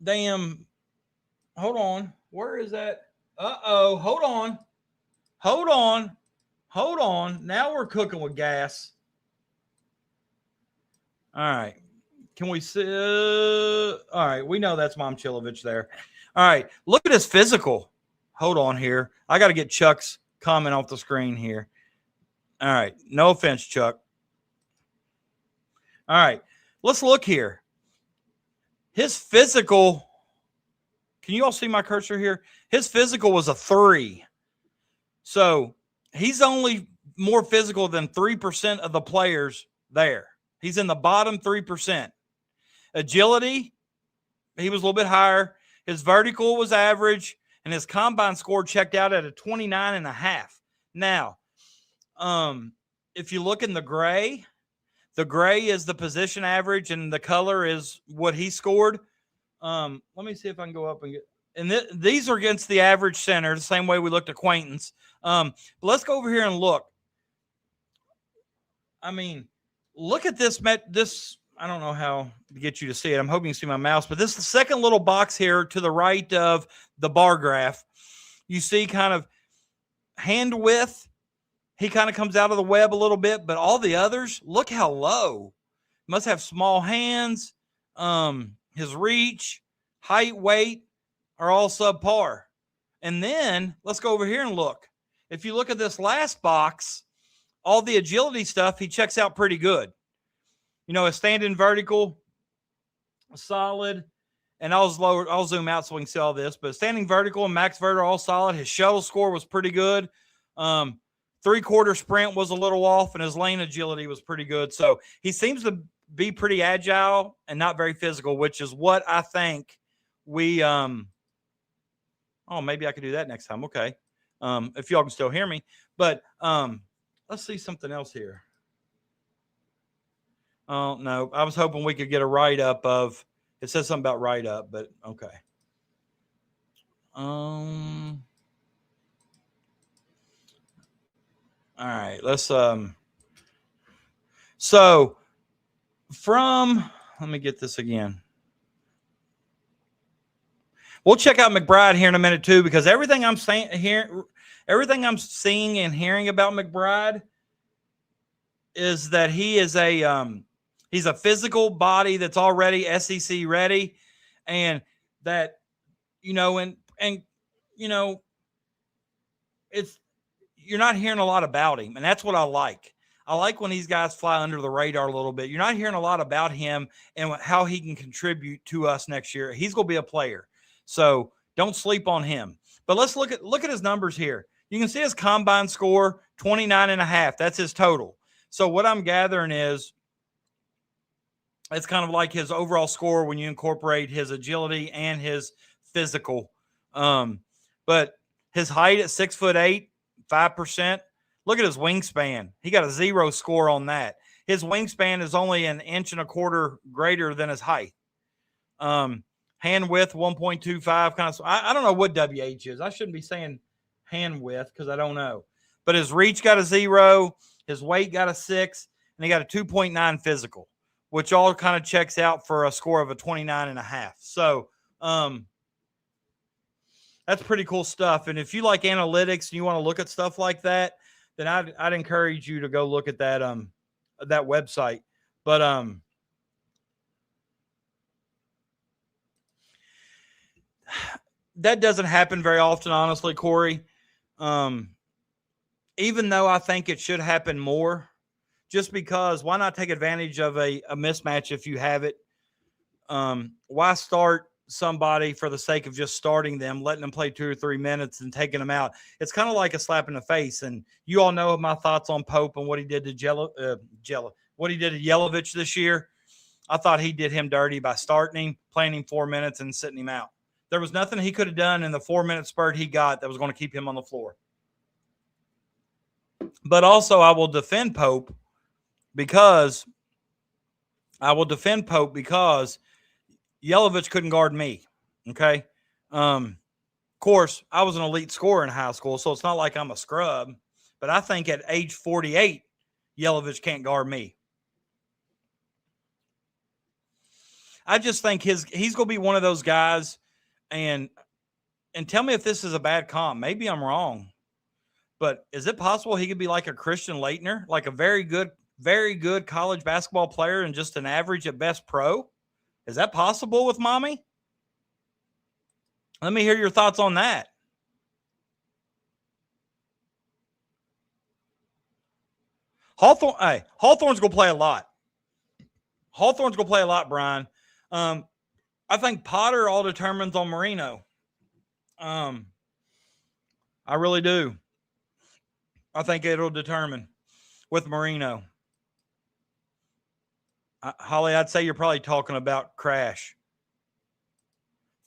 damn – hold on. Where is that? Uh-oh. Hold on. Hold on. Hold on. Now we're cooking with gas. All right. Can we see? All right. We know that's Momcilovic there. All right. Look at his physical. Hold on here. I got to get Chuck's comment off the screen here. All right. No offense, Chuck. All right. Let's look here. His physical. Can you all see my cursor here? His physical was a 3. So he's only more physical than 3% of the players there. He's in the bottom 3%. Agility, he was a little bit higher. His vertical was average, and his combine score checked out at a 29.5. Now, if you look in the gray is the position average, and the color is what he scored. Let me see if I can go up and get. And these are against the average center, the same way we looked at Quaintance. But let's go over here and look. I mean, look at this. I don't know how to get you to see it. I'm hoping you see my mouse. But this is the second little box here to the right of the bar graph. You see kind of hand width. He kind of comes out of the web a little bit. But all the others, look how low. Must have small hands. His reach, height, weight are all subpar. And then let's go over here and look. If you look at this last box, all the agility stuff, he checks out pretty good. You know, his standing vertical, solid. And I'll zoom out so we can see all this. But standing vertical and max vert are all solid. His shuttle score was pretty good. 3/4 sprint was a little off, and his lane agility was pretty good. So he seems to be pretty agile and not very physical, which is what I think we oh, maybe I could do that next time. Okay. If y'all can still hear me. But let's see something else here. Oh, no. I was hoping we could get a write-up of it says something about write-up, but okay. All right, let's so let me get this again. We'll check out McBride here in a minute too, because everything I'm saying here, everything I'm seeing and hearing about McBride is that he is he's a physical body that's already SEC ready, and that and it's you're not hearing a lot about him, and that's what I like. I like when these guys fly under the radar a little bit. You're not hearing a lot about him and how he can contribute to us next year. He's going to be a player, so don't sleep on him. But let's look at his numbers here. You can see his combine score, 29.5. That's his total. So what I'm gathering is it's kind of like his overall score when you incorporate his agility and his physical. But his height at 6'8", 5%. Look at his wingspan. He got a 0 score on that. His wingspan is only 1.25 inches greater than his height. Hand width 1.25. Kind of. I don't know what WH is. I shouldn't be saying hand width because I don't know. But his reach got a 0. His weight got a 6, and he got a 2.9 physical, which all kind of checks out for a score of a 29.5. So that's pretty cool stuff. And if you like analytics and you want to look at stuff like that, then I'd encourage you to go look at that that website. But that doesn't happen very often, honestly, Corey. Even though I think it should happen more, just because why not take advantage of a mismatch if you have it? Why start somebody for the sake of just starting them, letting them play 2 or 3 minutes and taking them out? It's kind of like a slap in the face. And you all know my thoughts on Pope and what he did to what he did to Yelovich this year. I thought he did him dirty by starting him, playing him 4 minutes, and sitting him out. There was nothing he could have done in the 4-minute spurt he got that was going to keep him on the floor. But also, I will defend Pope because Yelovich couldn't guard me. Okay. Of course, I was an elite scorer in high school, so it's not like I'm a scrub. But I think at age 48, Yelovich can't guard me. I just think he's going to be one of those guys. And tell me if this is a bad comp. Maybe I'm wrong. But is it possible he could be like a Christian Laettner, like a very good college basketball player and just an average at best pro? Is that possible with Mommy? Let me hear your thoughts on that. Hawthorne's going to play a lot. Hawthorne's going to play a lot, Brian. I think Potter all determines on Marino. I really do. I think it'll determine with Marino. Holly, I'd say you're probably talking about Crash.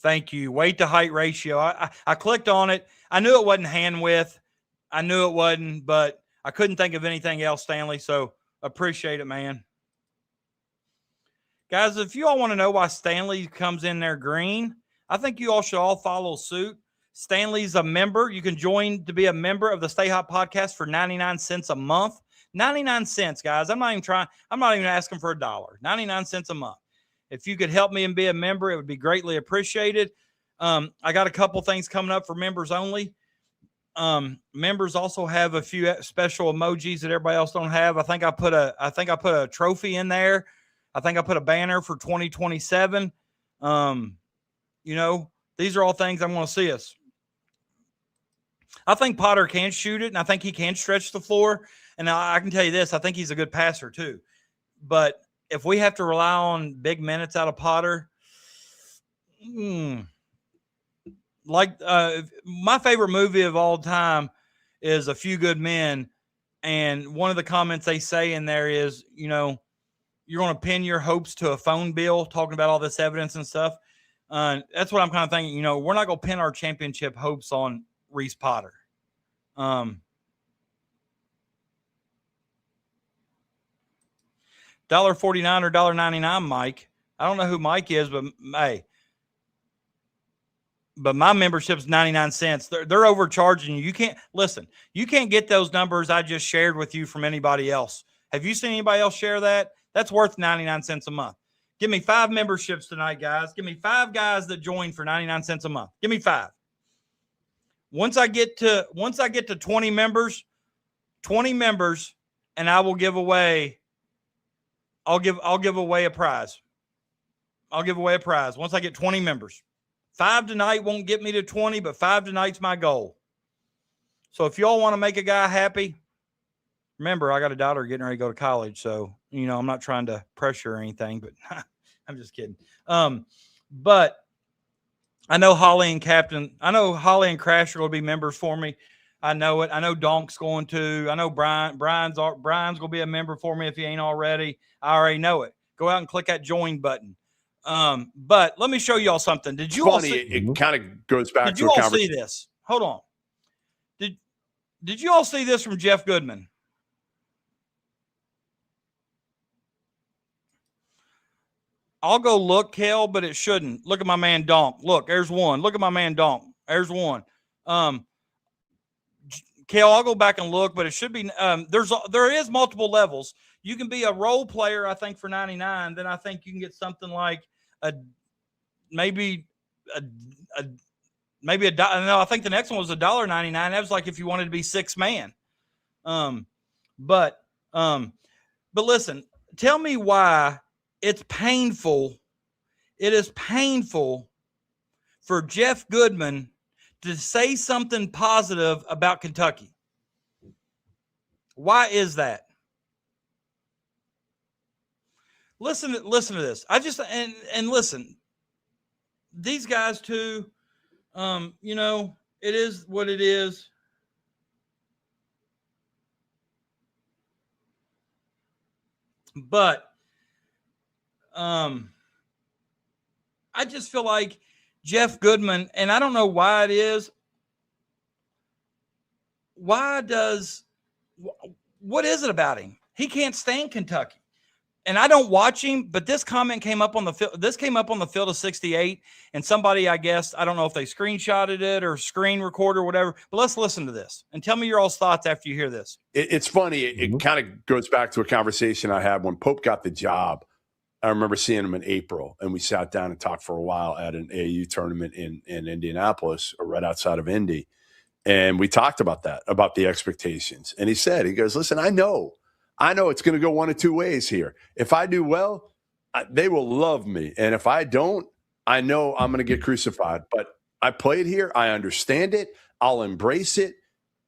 Thank you. Weight to height ratio. I clicked on it. I knew it wasn't hand width. I knew it wasn't, but I couldn't think of anything else, Stanley. So appreciate it, man. Guys, if you all want to know why Stanley comes in there green, I think you all should all follow suit. Stanley's a member. You can join to be a member of the Stay Hot podcast for 99 cents a month. 99 cents, guys. I'm not even asking for $1. 99 cents a month. If you could help me and be a member, it would be greatly appreciated. I got a couple things coming up for members only. Members also have a few special emojis that everybody else don't have. I think I put a trophy in there. I think I put a banner for 2027. These are all things I want to see us. I think Potter can shoot it, and I think he can stretch the floor. And I can tell you this, I think he's a good passer too. But if we have to rely on big minutes out of Potter, my favorite movie of all time is A Few Good Men. And one of the comments they say in there is, you're to pin your hopes to a phone bill talking about all this evidence and stuff. That's what I'm kind of thinking. You know, we're not going to pin our championship hopes on Reese Potter. $1.49 or $1.99, Mike. I don't know who Mike is, but hey, but my membership's 99 cents. They're overcharging you. You can't listen. You can't get those numbers I just shared with you from anybody else. Have you seen anybody else share that? That's worth 99 cents a month. Give me 5 memberships tonight, guys. Give me 5 guys that join for 99 cents a month. Give me 5. Once I get to 20 members, and I will give away. I'll give away a prize. I'll give away a prize once I get 20 members. 5 tonight won't get me to 20, but 5 tonight's my goal. So if y'all want to make a guy happy, remember, I got a daughter getting ready to go to college. So, you know, I'm not trying to pressure or anything, but I'm just kidding. But I know Holly and Crasher will be members for me. I know it. I know Donk's going to. I know Brian's going to be a member for me if he ain't already. I already know it. Go out and click that join button. But let me show y'all something. Did you all see? It kind of goes back Did to you a all conversation. see this? Hold on. Did you all see this from Jeff Goodman? I'll go look, Kel, but it shouldn't. Look at my man Donk. Look, there's one. Look at my man Donk. There's one. Kel, I'll go back and look, but it should be. There is multiple levels. You can be a role player, I think, for 99. Then I think you can get something like maybe a dollar. No, I think the next one was $1.99. That was like if you wanted to be 6 man. But listen, tell me why it's painful. It is painful for Jeff Goodman to say something positive about Kentucky. Why is that? Listen to this. I just and listen. These guys too. You know, it is what it is. But I just feel like Jeff Goodman, and I don't know why it is. What is it about him? He can't stand Kentucky. And I don't watch him, but this comment came up on the field. This came up on the field of 68, and somebody, I guess, I don't know if they screenshotted it or screen recorded or whatever, but let's listen to this and tell me your all's thoughts after you hear this. It's funny. It kind of goes back to a conversation I had when Pope got the job. I remember seeing him in April, and we sat down and talked for a while at an AAU tournament in Indianapolis, or right outside of Indy. And we talked about that, about the expectations. And he goes, listen, I know it's going to go one of two ways here. If I do well, they will love me. And if I don't, I know I'm going to get crucified. But I played here. I understand it. I'll embrace it.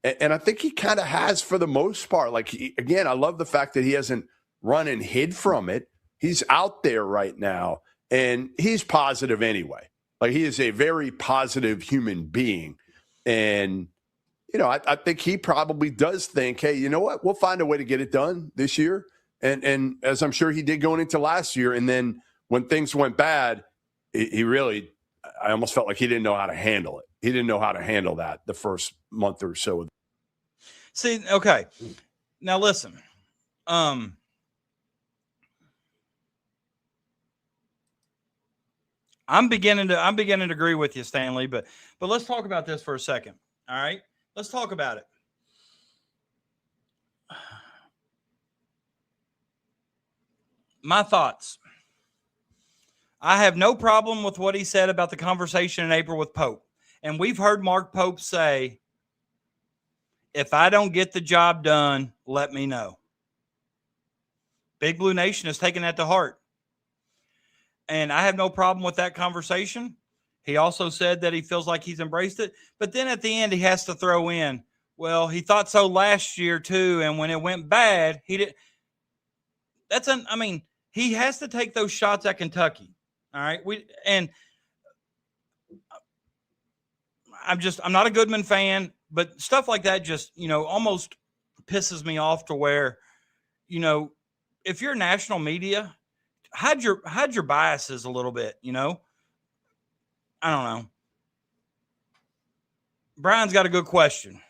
And I think he kind of has for the most part. Like, again, I love the fact that he hasn't run and hid from it. He's out there right now, and he's positive anyway. Like, he is a very positive human being. And you know, I think he probably does think, hey, you know what? We'll find a way to get it done this year. And as I'm sure he did going into last year. And then when things went bad, I almost felt like he didn't know how to handle it. He didn't know how to handle that the first month or so. See, okay. Now listen. I'm beginning to agree with you, Stanley, but let's talk about this for a second. All right. Let's talk about it. My thoughts. I have no problem with what he said about the conversation in April with Pope. And we've heard Mark Pope say, if I don't get the job done, let me know. Big Blue Nation has taken that to heart. And I have no problem with that conversation. He also said that he feels like he's embraced it. But then at the end, he has to throw in, well, he thought so last year too. And when it went bad, he didn't. He has to take those shots at Kentucky. All right. I'm not a Goodman fan, but stuff like that just, almost pisses me off to where, if you're national media, hide your biases a little bit, you know? I don't know. Brian's got a good question.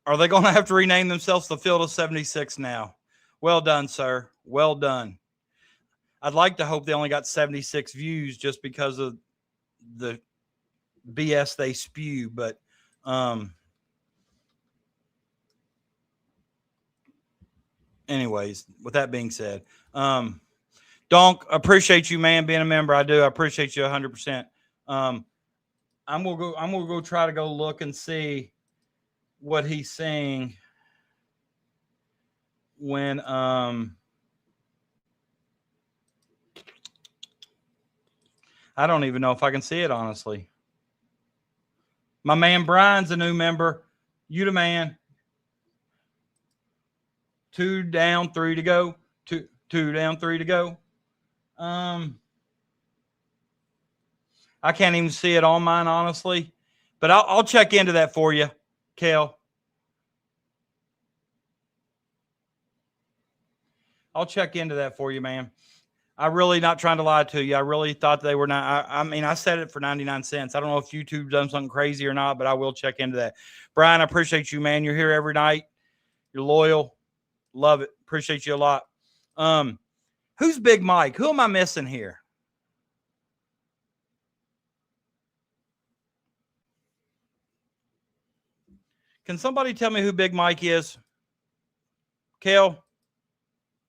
Are they going to have to rename themselves the Field of 76 now? Well done, sir. Well done. I'd like to hope they only got 76 views just because of the BS they spew, but anyways, with that being said, Donk, appreciate you, man, being a member. I do. I appreciate you 100%. I'm gonna go try to go look and see what he's saying when I don't even know if I can see it, honestly. My man Brian's a new member. You the man. 2 down, 3 to go. Two down, 3 to go. I can't even see it on mine, honestly. But I'll check into that for you, Kel. I'll check into that for you, man. I'm really not trying to lie to you. I really thought they were not. I mean, I said it for 99 cents. I don't know if YouTube done something crazy or not, but I will check into that. Brian, I appreciate you, man. You're here every night. You're loyal. Love it. Appreciate you a lot. Who's Big Mike? Who am I missing here? Can somebody tell me who Big Mike is? Kel,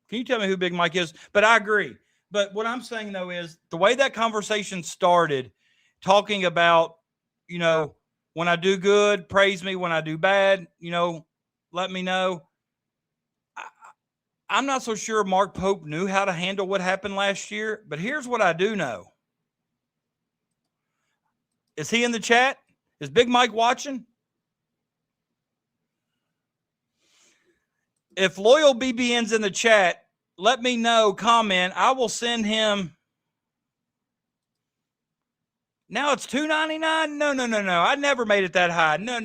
can you tell me who Big Mike is? But I agree. But what I'm saying, though, is the way that conversation started, talking about, you know, when I do good, praise me. When I do bad, you know, let me know. I'm not so sure Mark Pope knew how to handle what happened last year, but here's what I do know. Is he in the chat? Is Big Mike watching? If Loyal BBN's in the chat, let me know, comment. I will send him. Now it's $2.99? No. I never made it that high. No.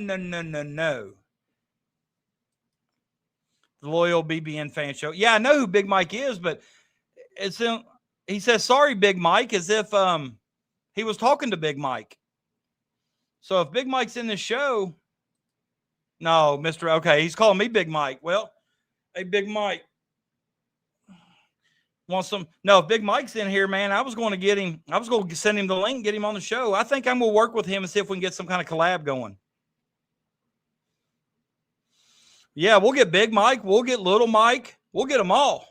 The Loyal BBN fan show. Yeah, I know who Big Mike is, but it's him. He says, sorry, Big Mike, as if he was talking to Big Mike. So if Big Mike's in the show, no, Mr. Okay, he's calling me Big Mike. Well, hey, Big Mike. Want some? No, if Big Mike's in here, man, I was going to get him. I was going to send him the link, get him on the show. I think I'm going to work with him and see if we can get some kind of collab going. Yeah, we'll get Big Mike. We'll get Little Mike. We'll get them all.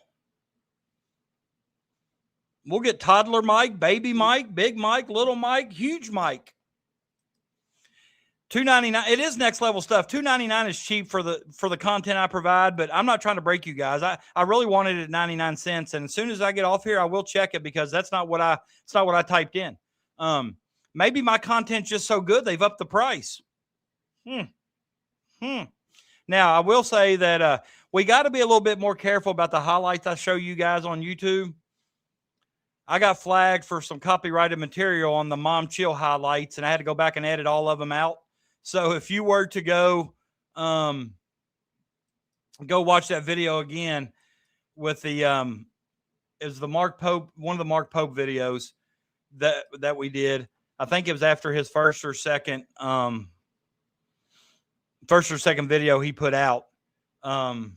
We'll get Toddler Mike, Baby Mike, Big Mike, Little Mike, Huge Mike. $2.99. It is next level stuff. $2.99 is cheap for the content I provide, but I'm not trying to break you guys. I really wanted it at 99 cents, and as soon as I get off here, I will check it because that's not what I typed in. Maybe my content's just so good they've upped the price. Now I will say that we got to be a little bit more careful about the highlights I show you guys on YouTube. I got flagged for some copyrighted material on the Mom Chill highlights, and I had to go back and edit all of them out. So if you were to go watch that video again with the is the Mark Pope, one of the Mark Pope videos that we did. I think it was after his first or second video he put out. I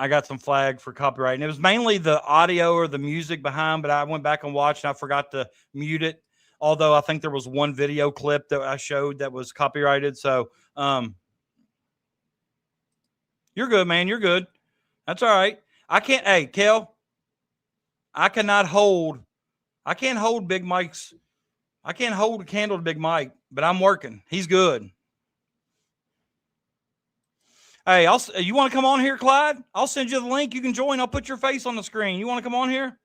got some flag for copyright, and it was mainly the audio or the music behind, but I went back and watched and I forgot to mute it. Although I think there was one video clip that I showed that was copyrighted. So you're good, man. You're good. That's all right. Hey, Kel, I can't hold Big Mike's. I can't hold a candle to Big Mike, but I'm working. He's good. Hey, you want to come on here, Clyde? I'll send you the link. You can join. I'll put your face on the screen. You want to come on here?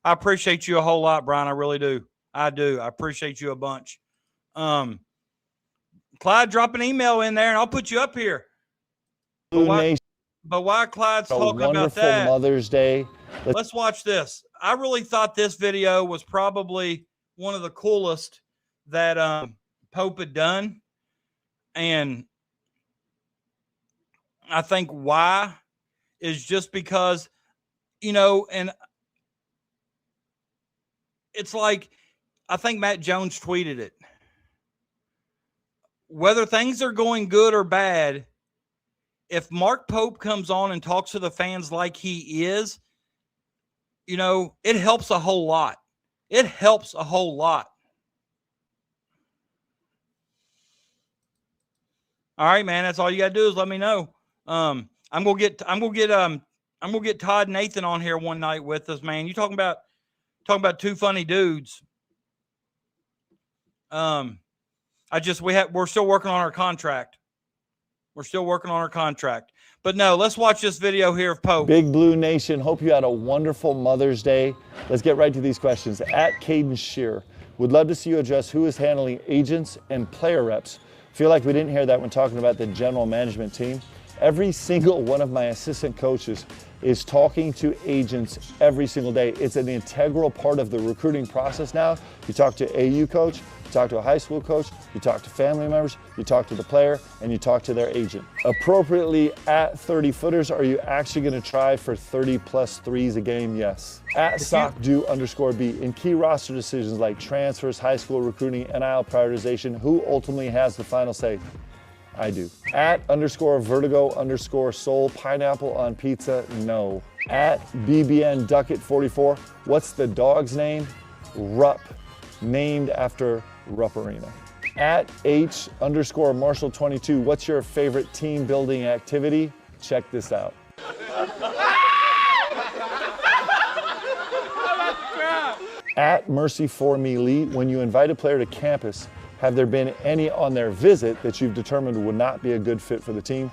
I appreciate you a whole lot, Brian. I really do. I do. I appreciate you a bunch. Clyde, drop an email in there, and I'll put you up here. But why Clyde's talking about that? Mother's Day. Let's watch this. I really thought this video was probably one of the coolest that Pope had done. And I think why is just because, and it's like, I think Matt Jones tweeted it. Whether things are going good or bad, if Mark Pope comes on and talks to the fans like he is, it helps a whole lot. It helps a whole lot. All right, man. That's all you got to do is let me know. I'm gonna get Todd Nathan on here one night with us, man. You talking about two funny dudes. We're still working on our contract. But no, let's watch this video here of Pope. Big Blue Nation, hope you had a wonderful Mother's Day. Let's get right to these questions. At Caden Shear, would love to see you address who is handling agents and player reps. Feel like we didn't hear that when talking about the general management team. Every single one of my assistant coaches is talking to agents every single day. It's an integral part of the recruiting process now. You talk to AU coach, you talk to a high school coach, you talk to family members, you talk to the player, and you talk to their agent. Appropriately at 30 footers, are you actually gonna try for 30 plus threes a game? Yes. At SockDo_B, in key roster decisions like transfers, high school recruiting, NIL prioritization, who ultimately has the final say? I do. At _Vertigo_Soul, pineapple on pizza, no. At BBN Ducket 44, what's the dog's name? Rupp, named after Rupp Arena. At H_Marshall 22, what's your favorite team building activity? Check this out. At Mercy for Me Lee, when you invite a player to campus, have there been any on their visit that you've determined would not be a good fit for the team?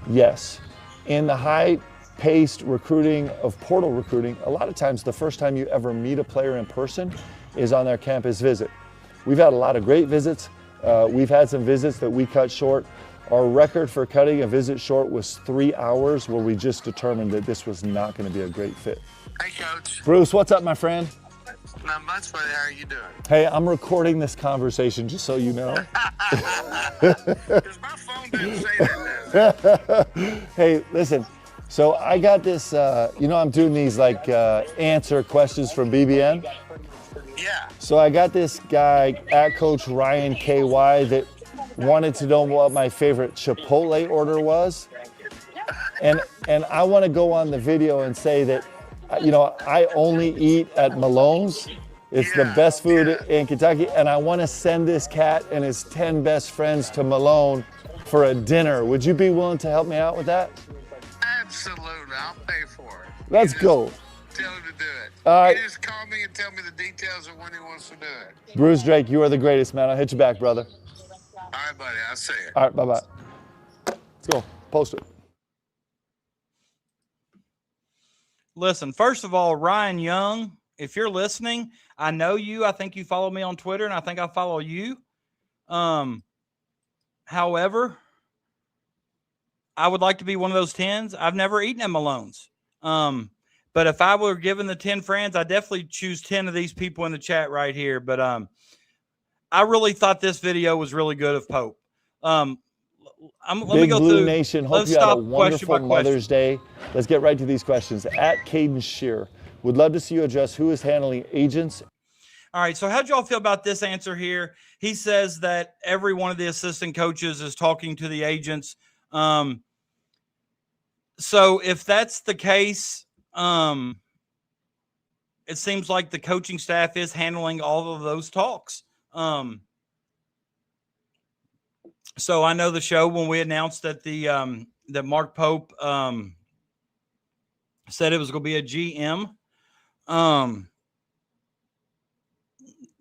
Yes. In the high-paced recruiting of portal recruiting, a lot of times the first time you ever meet a player in person is on their campus visit. We've had a lot of great visits. We've had some visits that we cut short. Our record for cutting a visit short was 3 hours, where we just determined that this was not going to be a great fit. Hey, Coach. Bruce, what's up, my friend? Not much, buddy. How are you doing? Hey, I'm recording this conversation, just so you know. Because my phone didn't say that. Hey, listen. So I got this, I'm doing these answer questions from BBN. Yeah. So I got this guy at Coach Ryan KY that wanted to know what my favorite Chipotle order was. And I want to go on the video and say that, I only eat at Malone's. It's the best food in Kentucky. And I want to send this cat and his 10 best friends to Malone for a dinner. Would you be willing to help me out with that? Absolutely. I'll pay for it. Let's go. Tell him to do it. All right. You just call me and tell me the details of when he wants to do it. Bruce Drake, you are the greatest, man. I'll hit you back, brother. All right, buddy. I'll see you. All right, bye-bye. Let's go. Post it. Listen, first of all, Ryan Young, if you're listening, I know you. I think you follow me on Twitter, and I think I follow you. However, I would like to be one of those 10s. I've never eaten at Malone's. But if I were given the 10 friends, I definitely choose 10 of these people in the chat right here. But I really thought this video was really good of Pope. Let me go Blue through. Nation, hope you had a wonderful Mother's Day. Let's get right to these questions. At Caden Shear, would love to see you address who is handling agents. All right, so how'd y'all feel about this answer here? He says that every one of the assistant coaches is talking to the agents. So if that's the case, it seems like the coaching staff is handling all of those talks. So I know the show when we announced that that Mark Pope said it was going to be a GM,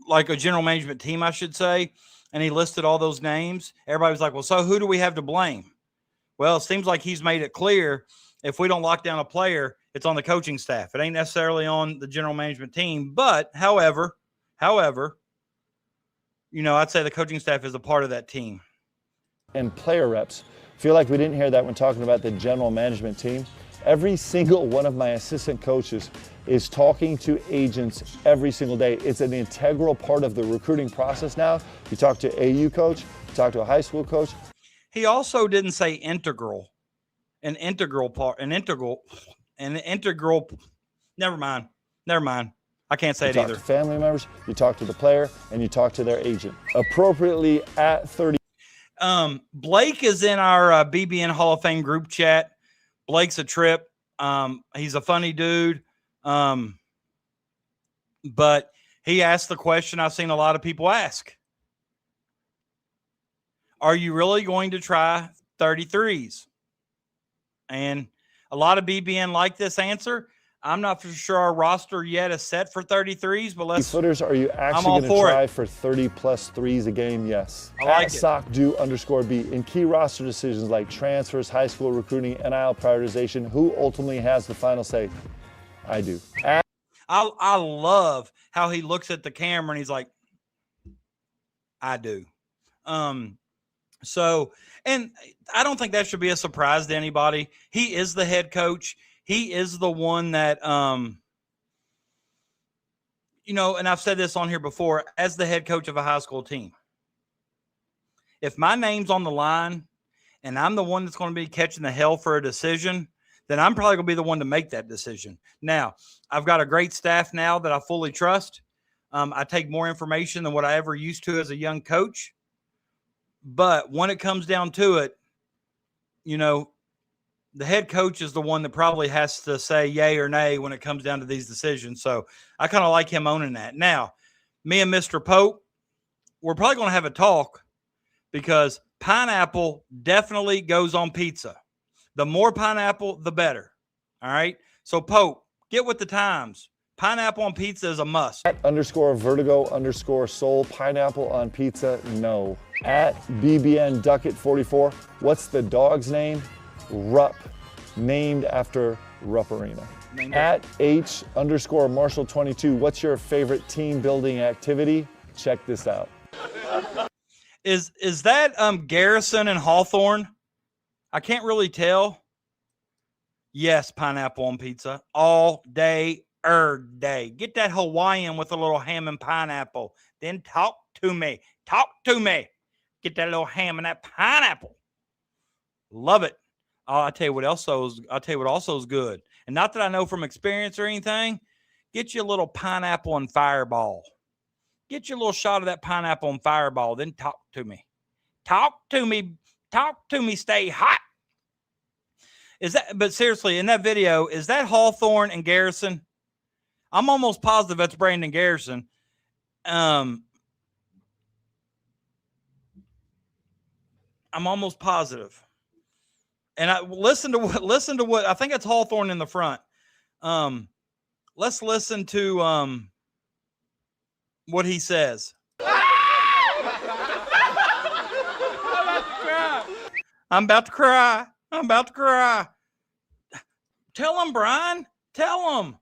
like a general management team, I should say, and he listed all those names. Everybody was like, well, so who do we have to blame? Well, it seems like he's made it clear if we don't lock down a player, it's on the coaching staff. It ain't necessarily on the general management team. But, however, I'd say the coaching staff is a part of that team. And player reps. Feel like we didn't hear that when talking about the general management team. Every single one of my assistant coaches is talking to agents every single day. It's an integral part of the recruiting process now. You talk to AU coach, you talk to a high school coach. He also didn't say integral. an integral part, never mind. I can't say You it talk either. to family members, you talk to the player, and you talk to their agent. Appropriately at 30. Blake is in our BBN Hall of Fame group chat. Blake's a trip. He's a funny dude. But he asked the question I've seen a lot of people ask. Are you really going to try 33s? And a lot of BBN like this answer. I'm not for sure our roster yet is set for 33s, but let's. Footers, are you actually going to try for 30+ threes a game? Yes. I like at it. SockDo_B. In key roster decisions like transfers, high school recruiting, NIL prioritization, who ultimately has the final say? I do. I love how he looks at the camera and he's like, I do. So, and I don't think that should be a surprise to anybody. He is the head coach. He is the one that, you know, and I've said this on here before, as the head coach of a high school team, if my name's on the line and I'm the one that's going to be catching the hell for a decision, then I'm probably going to be the one to make that decision. Now, I've got a great staff now that I fully trust. I take more information than what I ever used to as a young coach. But when it comes down to it, you know, the head coach is the one that probably has to say yay or nay when it comes down to these decisions. So I kind of like him owning that. Now, me and Mr. Pope, we're probably going to have a talk because pineapple definitely goes on pizza. The more pineapple, the better. All right. So Pope, get with the times. Pineapple on pizza is a must. @_Vertigo_Soul, pineapple on pizza, no. At BBN Ducket 44, what's the dog's name? Rupp, named after Rupp Arena. At H_Marshall 22, what's your favorite team building activity? Check this out. Is that Garrison and Hawthorne? I can't really tell. Yes, pineapple on pizza all day, day. Get that Hawaiian with a little ham and pineapple. Then talk to me. Talk to me. Get that little ham and that pineapple. Love it. Oh, I'll tell you what also is good. And not that I know from experience or anything. Get you a little pineapple and fireball. Get you a little shot of that pineapple and fireball. Then talk to me. Talk to me. Talk to me. Stay hot. But seriously, in that video, is that Hawthorne and Garrison? I'm almost positive that's Brandon Garrison. I'm almost positive. And I listen to what I think it's Hawthorne in the front. Let's listen to what he says. I'm about to cry. I'm about to cry. Tell him, Brian. Tell him.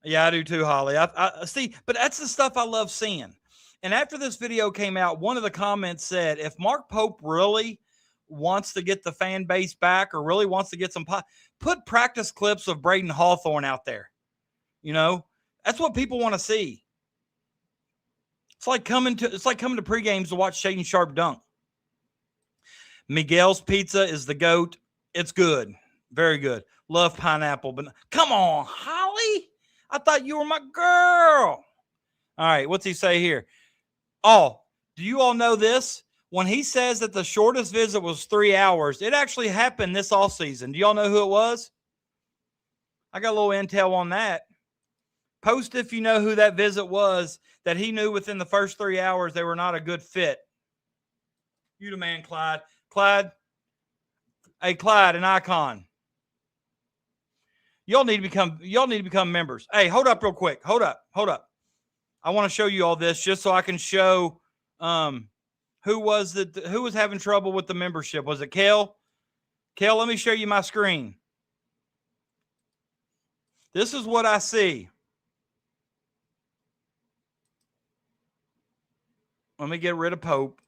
Yeah, I do too, Holly. I see, but that's the stuff I love seeing. And after this video came out, one of the comments said, if Mark Pope really wants to get the fan base back or really wants to get some put practice clips of Braden Hawthorne out there. You know, that's what people want to see. It's like coming to pregames to watch Shaden Sharp dunk. Miguel's Pizza is the GOAT. It's good. Very good. Love pineapple, but come on, Holly. I thought you were my girl. All right, what's he say here? Oh, do you all know this? When he says that the shortest visit was 3 hours, it actually happened this offseason. Do y'all know who it was? I got a little intel on that. Post if you know who that visit was that he knew within the first 3 hours they were not a good fit. You the man, Clyde. Clyde. Hey, Clyde, an icon. Y'all need to become members. Hey, hold up real quick. Hold up. I want to show you all this just so I can show who was having trouble with the membership. Was it Kel? Kel, let me show you my screen. This is what I see. Let me get rid of Pope.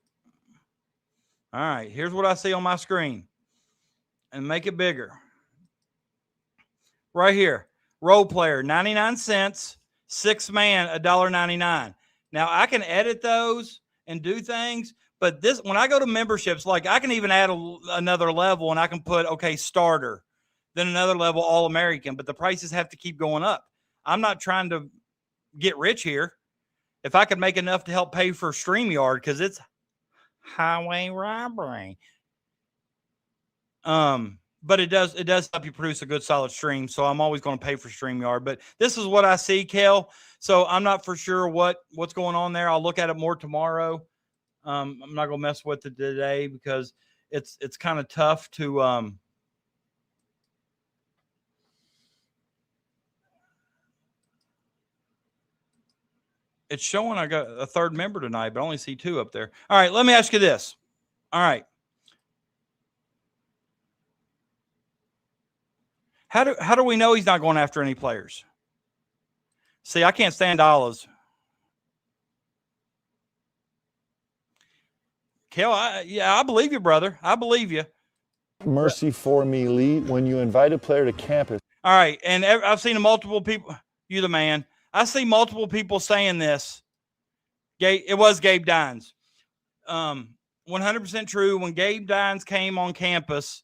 All right, here's what I see on my screen. And make it bigger. Right here. Role player, 99 cents. 6 man, $1.99. Now, I can edit those and do things. But this, when I go to memberships, like I can even add another level and I can put, okay, starter, then another level, All-American, but the prices have to keep going up. I'm not trying to get rich here. If I could make enough to help pay for StreamYard, because it's highway robbery. But it does help you produce a good solid stream. So I'm always going to pay for StreamYard. But this is what I see, Kel. So I'm not for sure what's going on there. I'll look at it more tomorrow. I'm not going to mess with it today because it's kind of tough to it's showing I got a third member tonight, but I only see 2 up there. All right, let me ask you this. All right. How do we know he's not going after any players? See, I can't stand olives. Kel, I believe you, brother. I believe you. Mercy for me, Lee. When you invite a player to campus. All right, and I've seen multiple people. You the man. I see multiple people saying this. It was Gabe Dines. 100% true. When Gabe Dines came on campus,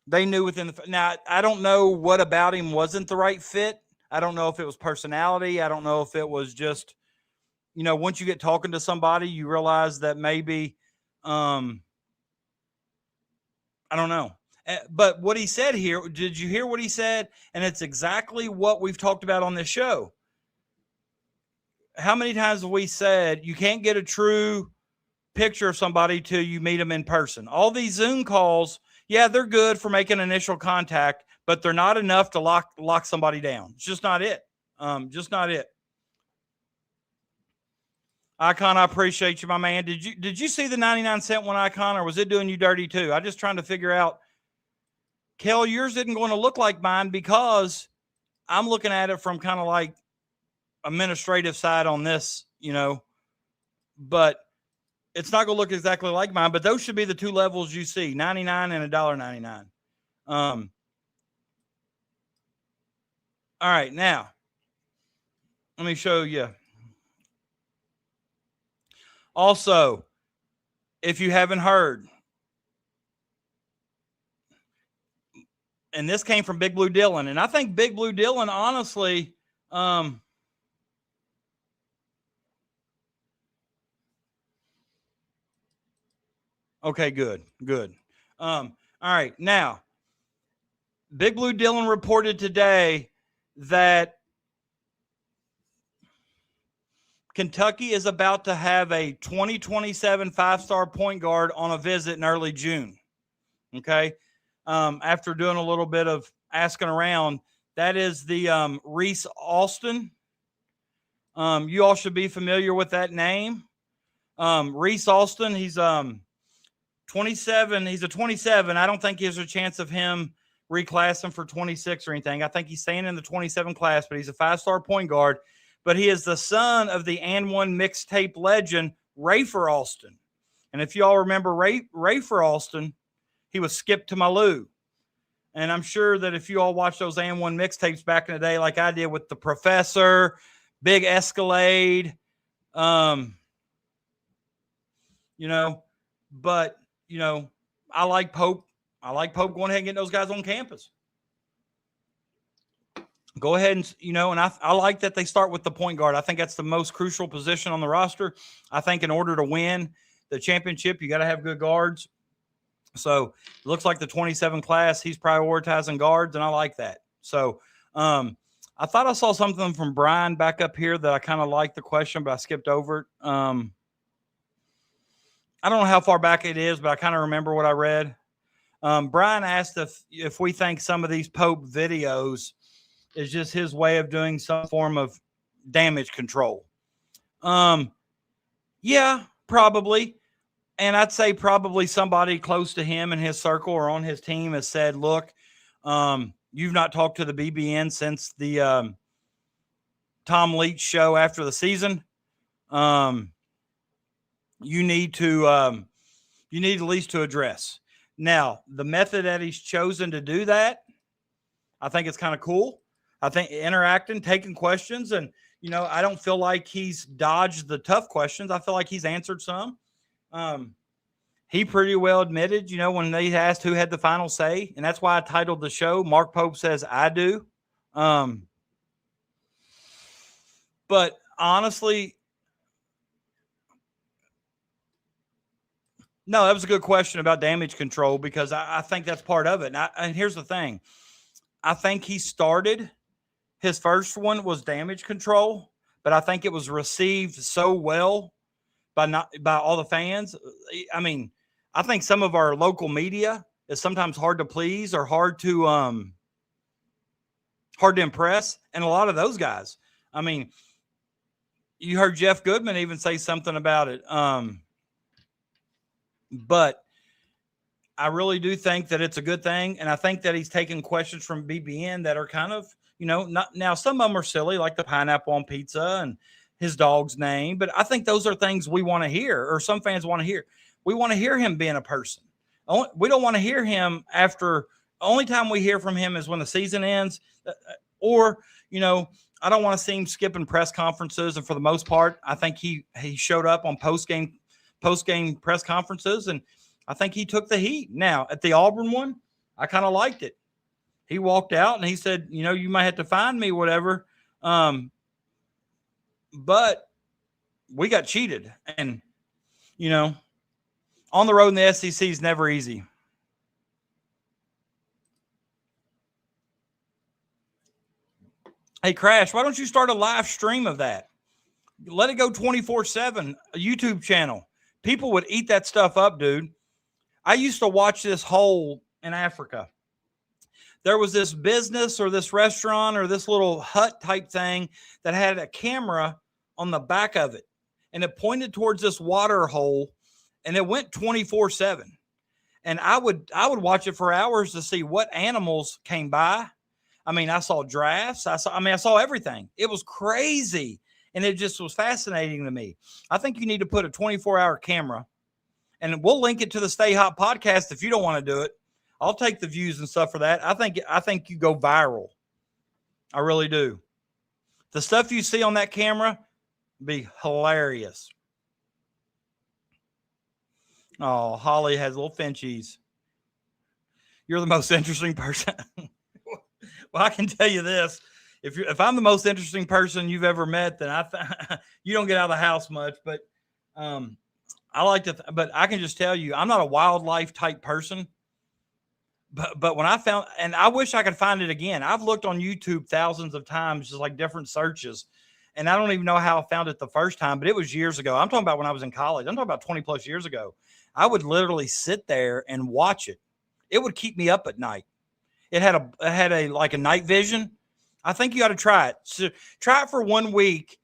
they knew within the – now, I don't know what about him wasn't the right fit. I don't know if it was personality. I don't know if it was just, once you get talking to somebody, you realize that maybe I don't know. But what he said here, did you hear what he said? And it's exactly what we've talked about on this show. How many times have we said you can't get a true picture of somebody till you meet them in person? All these Zoom calls – yeah, they're good for making initial contact, but they're not enough to lock somebody down. It's just not it. Just not it. Icon, I appreciate you, my man. Did you see the 99-cent one, Icon, or was it doing you dirty too? I'm just trying to figure out. Kel, yours isn't going to look like mine because I'm looking at it from kind of like administrative side on this, but it's not going to look exactly like mine, but those should be the 2 levels you see, 99 and $1.99. All right, now let me show you. Also, if you haven't heard, and this came from Big Blue Dylan, and I think Big Blue Dylan, honestly, okay, good. All right, now, Big Blue Dylan reported today that Kentucky is about to have a 2027 5-star point guard on a visit in early June. Okay, after doing a little bit of asking around, that is the Reese Alston. You all should be familiar with that name. Reese Alston, he's 27. He's a 27. I don't think there's a chance of him reclassing for 26 or anything. I think he's staying in the 27 class, but he's a 5-star point guard. But he is the son of the And One mixtape legend, Rafer Alston. And if you all remember Rafer Alston, he was Skip to Malou. And I'm sure that if you all watched those And One mixtapes back in the day, like I did with The Professor, Big Escalade, but I like Pope. I like Pope going ahead and getting those guys on campus. Go ahead and, and I like that they start with the point guard. I think that's the most crucial position on the roster. I think in order to win the championship, you got to have good guards. So it looks like the 27 class, he's prioritizing guards, and I like that. So I thought I saw something from Brian back up here that I kind of liked the question, but I skipped over it. I don't know how far back it is, but I kind of remember what I read. Brian asked if we think some of these Pope videos is just his way of doing some form of damage control. Yeah, probably. And I'd say probably somebody close to him in his circle or on his team has said, look, you've not talked to the BBN since the Tom Leach show after the season. You need at least to address. Now, the method that he's chosen to do that, I think it's kind of cool. I think interacting, taking questions, and I don't feel like he's dodged the tough questions. I feel like he's answered some. He pretty well admitted, when they asked who had the final say, and that's why I titled the show "Mark Pope Says I Do." But honestly, no, that was a good question about damage control, because I think that's part of it. And here's the thing. I think he started, his first one was damage control, but I think it was received so well by all the fans. I mean, I think some of our local media is sometimes hard to please or hard to impress. And a lot of those guys, I mean, you heard Jeff Goodman even say something about it. But I really do think that it's a good thing. And I think that he's taking questions from BBN that are kind of, not now, some of them are silly, like the pineapple on pizza and his dog's name. But I think those are things we want to hear, or some fans want to hear. We want to hear him being a person. We don't want to hear him after. Only time we hear from him is when the season ends, or, I don't want to see him skipping press conferences. And for the most part, I think he showed up on post-game press conferences, and I think he took the heat. Now, at the Auburn one, I kind of liked it. He walked out and he said, you might have to find me, whatever. But we got cheated. And, on the road in the SEC is never easy. Hey, Crash, why don't you start a live stream of that? Let it go 24/7, a YouTube channel. People would eat that stuff up, dude. I used to watch this hole in Africa. There was this business or this restaurant or this little hut type thing that had a camera on the back of it, and it pointed towards this water hole, and it went 24/7. And I would watch it for hours to see what animals came by. I mean, I saw giraffes. I saw everything. It was crazy. And it just was fascinating to me. I think you need to put a 24-hour camera, and we'll link it to the Stay Hot podcast if you don't want to do it. I'll take the views and stuff for that. I think you go viral. I really do. The stuff you see on that camera be hilarious. Oh, Holly has little Finchies. You're the most interesting person. Well, I can tell you this. If I'm the most interesting person you've ever met, then you don't get out of the house much. But I like to, but I can just tell you, I'm not a wildlife type person. But when I found, and I wish I could find it again. I've looked on YouTube thousands of times, just like different searches, and I don't even know how I found it the first time. But it was years ago. I'm talking about when I was in college. I'm talking about 20 plus years ago. I would literally sit there and watch it. It would keep me up at night. It had a like a night vision. I think you got to try it. So try it for 1 week.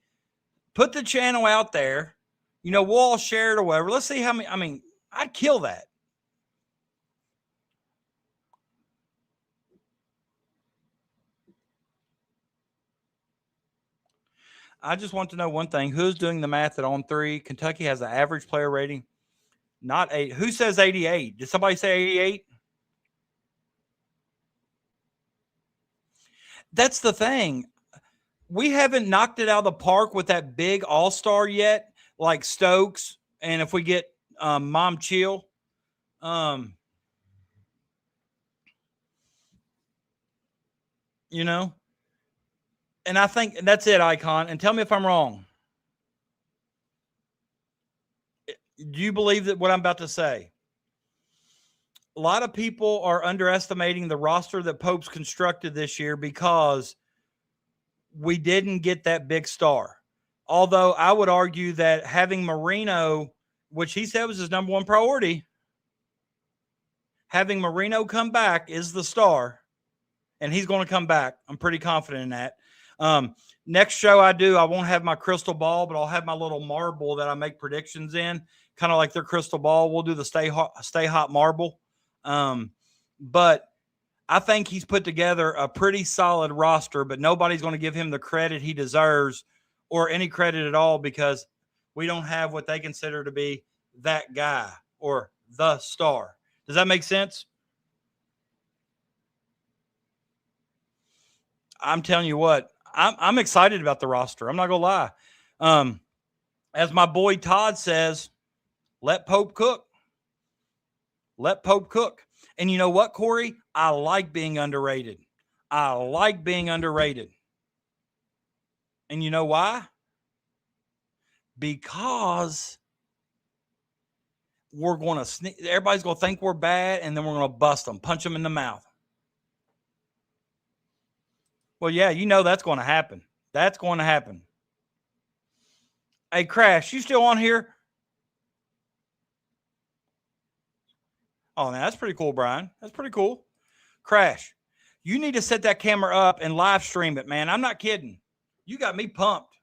Put the channel out there. We'll all share it or whatever. Let's see how many. I mean, I'd kill that. I just want to know one thing. Who's doing the math at On 3? Kentucky has an average player rating, not 8. Who says 88? Did somebody say 88? That's the thing. We haven't knocked it out of the park with that big all-star yet, like Stokes. And if we get Momcilovic, and I think that's it, Icon. And tell me if I'm wrong. Do you believe that what I'm about to say? A lot of people are underestimating the roster that Pope's constructed this year because we didn't get that big star. Although I would argue that having Marino, which he said was his number one priority, having Marino come back is the star, and he's going to come back. I'm pretty confident in that. Next show I won't have my crystal ball, but I'll have my little marble that I make predictions in, kind of like their crystal ball. We'll do the Stay Hot marble. But I think he's put together a pretty solid roster, but nobody's going to give him the credit he deserves or any credit at all because we don't have what they consider to be that guy or the star. Does that make sense? I'm telling you what, I'm excited about the roster. I'm not gonna lie. As my boy Todd says, let Pope cook. Let Pope cook. And you know what, Corey? I like being underrated. I like being underrated. And you know why? Because we're going to everybody's going to think we're bad, and then we're going to bust them, punch them in the mouth. Well, yeah, you know that's going to happen. That's going to happen. Hey, Crash, you still on here? Oh, man, that's pretty cool, Brian. That's pretty cool. Crash, you need to set that camera up and live stream it, man. I'm not kidding. You got me pumped.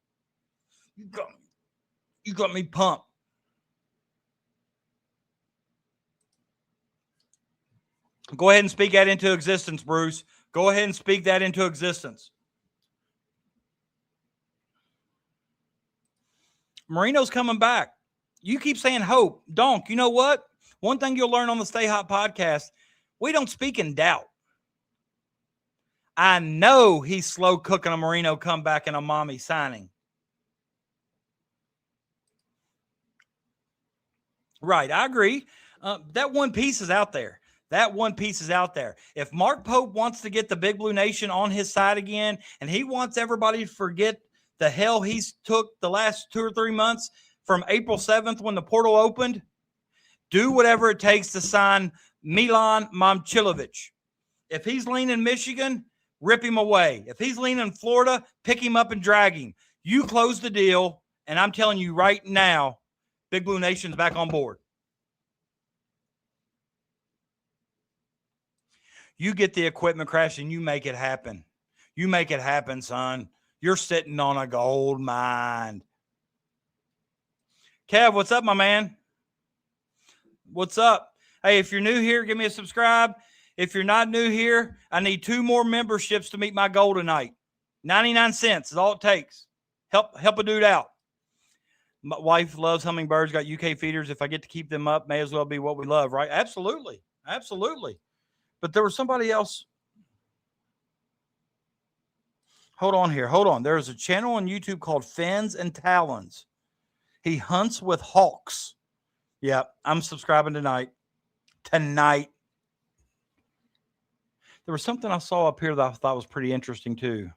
You got me pumped. Go ahead and speak that into existence, Bruce. Go ahead and speak that into existence. Marino's coming back. You keep saying hope. Donk, you know what? One thing you'll learn on the Stay Hot podcast, we don't speak in doubt. I know he's slow cooking a Marino comeback and a mommy signing. Right, I agree. That one piece is out there. That one piece is out there. If Mark Pope wants to get the Big Blue Nation on his side again, and he wants everybody to forget the hell he's took the last 2 or 3 months from April 7th when the portal opened, do whatever it takes to sign Milan Momcilovic. If he's leaning Michigan, rip him away. If he's leaning Florida, pick him up and drag him. You close the deal, and I'm telling you right now, Big Blue Nation's back on board. You get the equipment crash and you make it happen. You make it happen, son. You're sitting on a gold mine. Kev, what's up, my man? What's up? Hey, if you're new here, give me a subscribe. If you're not new here, I need 2 more memberships to meet my goal tonight. 99 cents is all it takes. Help a dude out. My wife loves hummingbirds, got UK feeders. If I get to keep them up, may as well be what we love, right? Absolutely. Absolutely. But there was somebody else. Hold on here. Hold on. There's a channel on YouTube called Fins and Talons. He hunts with hawks. Yeah, I'm subscribing tonight. Tonight. There was something I saw up here that I thought was pretty interesting too.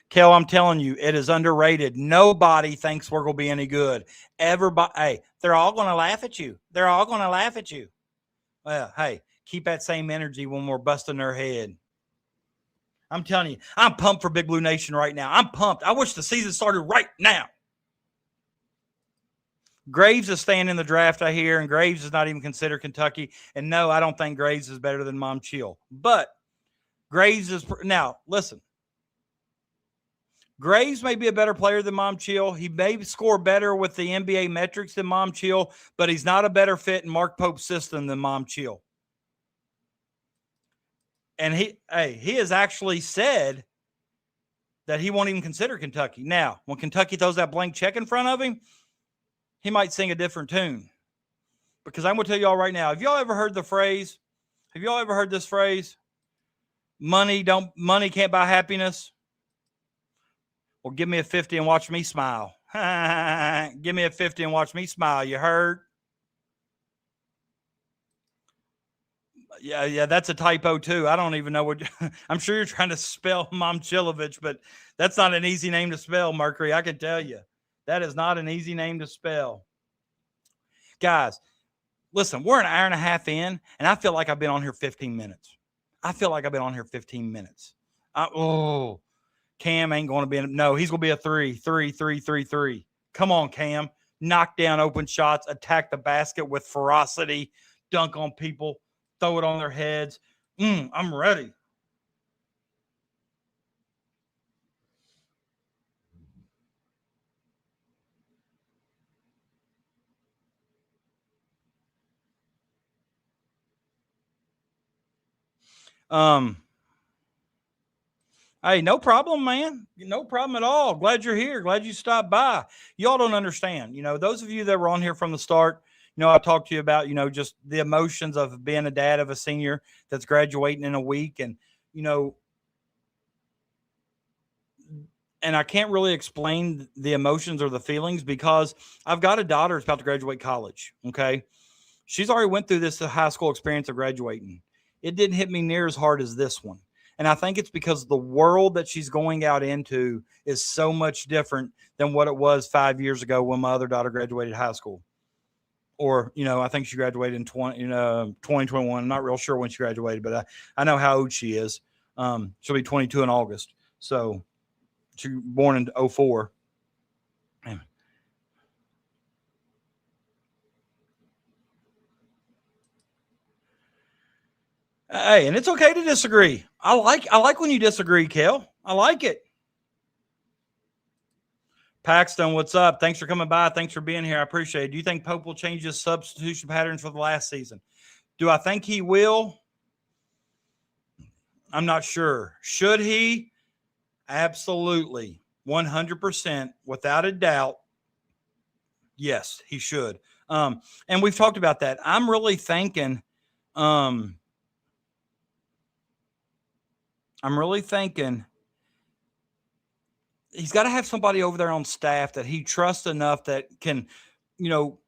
Kel, I'm telling you, it is underrated. Nobody thinks we're going to be any good. Everybody, hey, they're all going to laugh at you. They're all going to laugh at you. Well, hey, keep that same energy when we're busting their head. I'm telling you, I'm pumped for Big Blue Nation right now. I'm pumped. I wish the season started right now. Graves is staying in the draft, I hear, and Graves is not even considered Kentucky. And no, I don't think Graves is better than Momcil. But Graves is – now, listen. Graves may be a better player than Momcil. He may score better with the NBA metrics than Momcil, but he's not a better fit in Mark Pope's system than Momcil. And he has actually said that he won't even consider Kentucky. Now, when Kentucky throws that blank check in front of him, he might sing a different tune. Because I'm going to tell y'all right now, have y'all ever heard the phrase? Have y'all ever heard this phrase? Money can't buy happiness. Well, give me a 50 and watch me smile. Give me a 50 and watch me smile. You heard? Yeah, that's a typo too. I don't even know what I'm sure you're trying to spell Momcilovic, but that's not an easy name to spell, Mercury. I can tell you. That is not an easy name to spell. Guys, listen, we're an hour and a half in, and I feel like I've been on here 15 minutes. Cam ain't going to be – no, he's going to be a 3. Come on, Cam. Knock down open shots, attack the basket with ferocity, dunk on people, throw it on their heads. I'm ready. Hey, no problem, man. No problem at all. Glad you're here. Glad you stopped by. Y'all don't understand. You know, those of you that were on here from the start, you know, I talked to you about, you know, just the emotions of being a dad of a senior that's graduating in a week. And, you know, and I can't really explain the emotions or the feelings because I've got a daughter that's about to graduate college. Okay. She's already went through this high school experience of graduating. It didn't hit me near as hard as this one. And I think it's because the world that she's going out into is so much different than what it was 5 years ago when my other daughter graduated high school. Or, I think she graduated in 2021. I'm not real sure when she graduated, but I know how old she is. She'll be 22 in August. So she was born in 04. Hey, and it's okay to disagree. I like when you disagree, Kel. I like it. Paxton, what's up? Thanks for coming by. Thanks for being here. I appreciate it. Do you think Pope will change his substitution patterns for the last season? Do I think he will? I'm not sure. Should he? Absolutely. 100%. Without a doubt. Yes, he should. And we've talked about that. I'm really thinking he's got to have somebody over there on staff that he trusts enough that can, go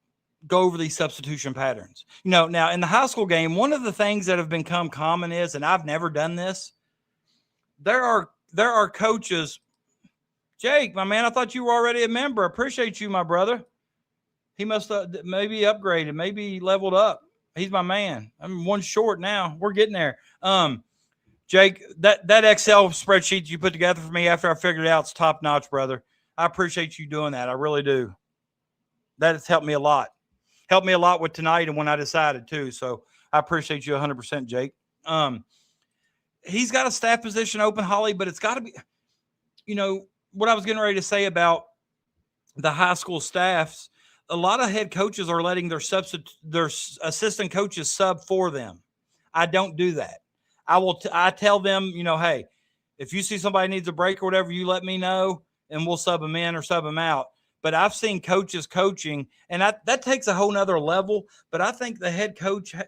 over these substitution patterns. Now in the high school game, one of the things that have become common is, and I've never done this, there are coaches. Jake, my man, I thought you were already a member. Appreciate you, my brother. He must have maybe upgraded, maybe leveled up. He's my man. I'm one short now. We're getting there. Jake, that Excel spreadsheet you put together for me after I figured it out is top notch, brother. I appreciate you doing that. I really do. That has helped me a lot. Helped me a lot with tonight and when I decided too. So I appreciate you 100%, Jake. He's got a staff position open, Holly, but it's got to be, what I was getting ready to say about the high school staffs. A lot of head coaches are letting their assistant coaches sub for them. I don't do that. I tell them, hey, if you see somebody needs a break or whatever, you let me know and we'll sub them in or sub them out. But I've seen coaches coaching, and that takes a whole nother level. But I think the head coach, and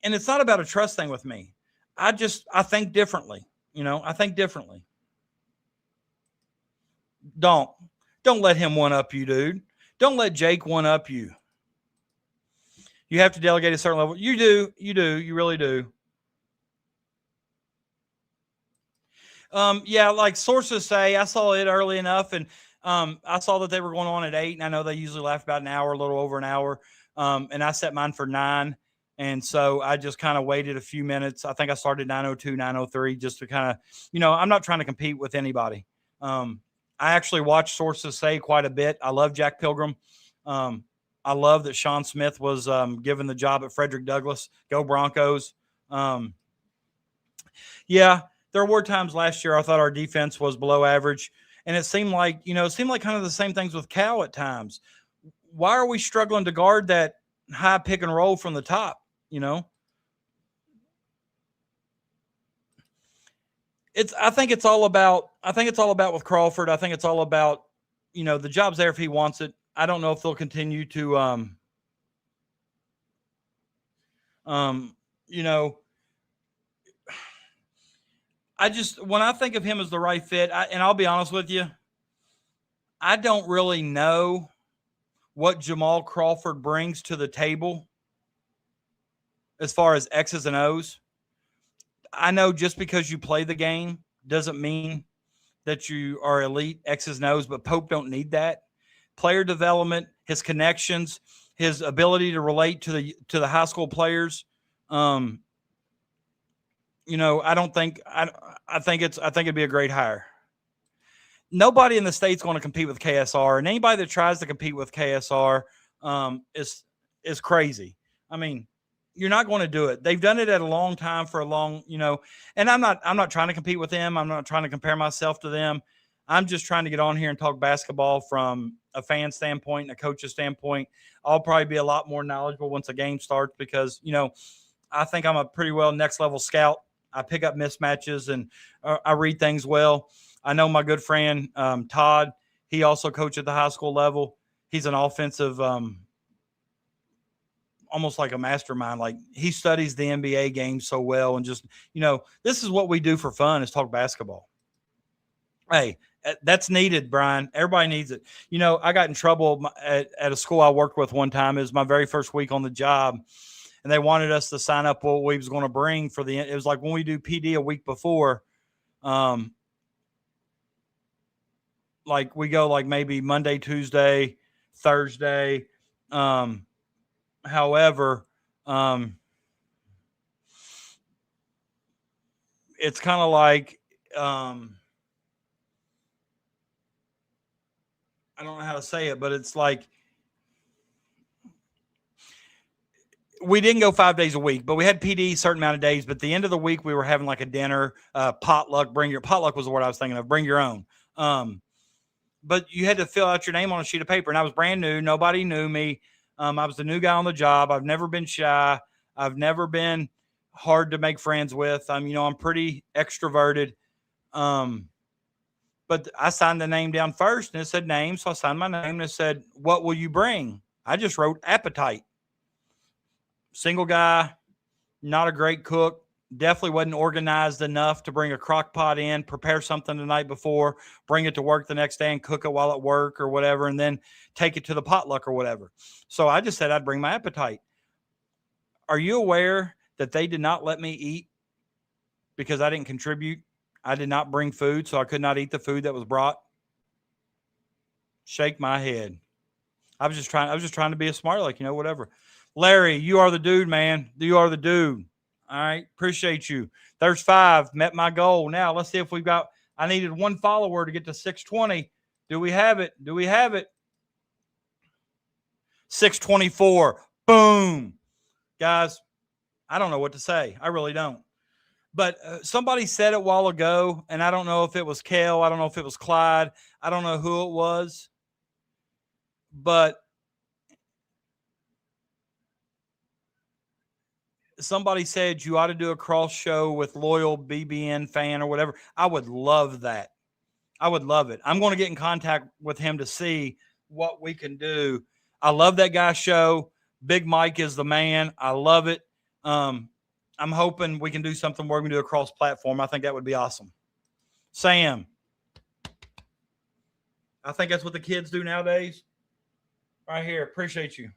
it's not about a trust thing with me. I think differently. I think differently. Don't let him one up you, dude. Don't let Jake one up you. You have to delegate a certain level. You do. You really do. Yeah, like sources say, I saw it early enough, and I saw that they were going on at 8, and I know they usually last about an hour, a little over an hour, and I set mine for 9, and so I just kind of waited a few minutes. I think I started 9:02, 9:03, just to kind of, I'm not trying to compete with anybody. I actually watch sources say quite a bit. I love Jack Pilgrim. I love that Sean Smith was given the job at Frederick Douglass. Go Broncos. Yeah. There were times last year I thought our defense was below average, and it seemed like kind of the same things with Cal at times. Why are we struggling to guard that high pick and roll from the top? I think it's all about with Crawford. I think it's all about, the job's there if he wants it. I don't know if they'll continue to, when I think of him as the right fit, and I'll be honest with you, I don't really know what Jamal Crawford brings to the table as far as X's and O's. I know just because you play the game doesn't mean that you are elite X's and O's, but Pope don't need that. Player development, his connections, his ability to relate to the high school players. I think it'd be a great hire. Nobody in the state's going to compete with KSR, and anybody that tries to compete with KSR is crazy. You're not going to do it. They've done it at a long time for a long, and I'm not trying to compete with them. I'm not trying to compare myself to them. I'm just trying to get on here and talk basketball from a fan standpoint and a coach's standpoint. I'll probably be a lot more knowledgeable once the game starts because, I think I'm a pretty well next level scout. I pick up mismatches and I read things well. I know my good friend, Todd, he also coached at the high school level. He's an offensive, almost like a mastermind. Like he studies the NBA game so well and just, this is what we do for fun is talk basketball. Hey, that's needed, Brian. Everybody needs it. You know, I got in trouble at a school I worked with one time. It was my very first week on the job, and they wanted us to sign up what we was going to bring for the. It was like when we do PD a week before, like we go like maybe Monday, Tuesday, Thursday. However, it's kind of like I don't know how to say it, but it's like we didn't go 5 days a week, but we had PD a certain amount of days. But at the end of the week, we were having like a dinner, potluck. Potluck was the word I was thinking of. Bring your own. But you had to fill out your name on a sheet of paper, and I was brand new. Nobody knew me. I was the new guy on the job. I've never been shy. I've never been hard to make friends with. I'm pretty extroverted. But I signed the name down first, and it said name. So I signed my name, and it said, "What will you bring?" I just wrote appetite. Single guy, not a great cook. Definitely wasn't organized enough to bring a crock pot in, prepare something the night before, bring it to work the next day and cook it while at work or whatever, and then take it to the potluck or whatever. So I just said I'd bring my appetite. Are you aware that they did not let me eat because I didn't contribute? I did not bring food, so I could not eat the food that was brought. Shake my head. I was just trying to be a smart, like, whatever. Larry, you are the dude, man. You are the dude. All right. Appreciate you. There's 5. Met my goal. Now let's see if we've got, I needed 1 follower to get to 620. Do we have it? 624. Boom. Guys, I don't know what to say. I really don't. But somebody said it a while ago, and I don't know if it was Kale. I don't know if it was Clyde. I don't know who it was. But somebody said you ought to do a cross show with loyal BBN fan or whatever. I would love that. I would love it. I'm going to get in contact with him to see what we can do. I love that guy's show. Big Mike is the man. I love it. I'm hoping we can do something where we can do a cross platform. I think that would be awesome. Sam, I think that's what the kids do nowadays. Right here. Appreciate you.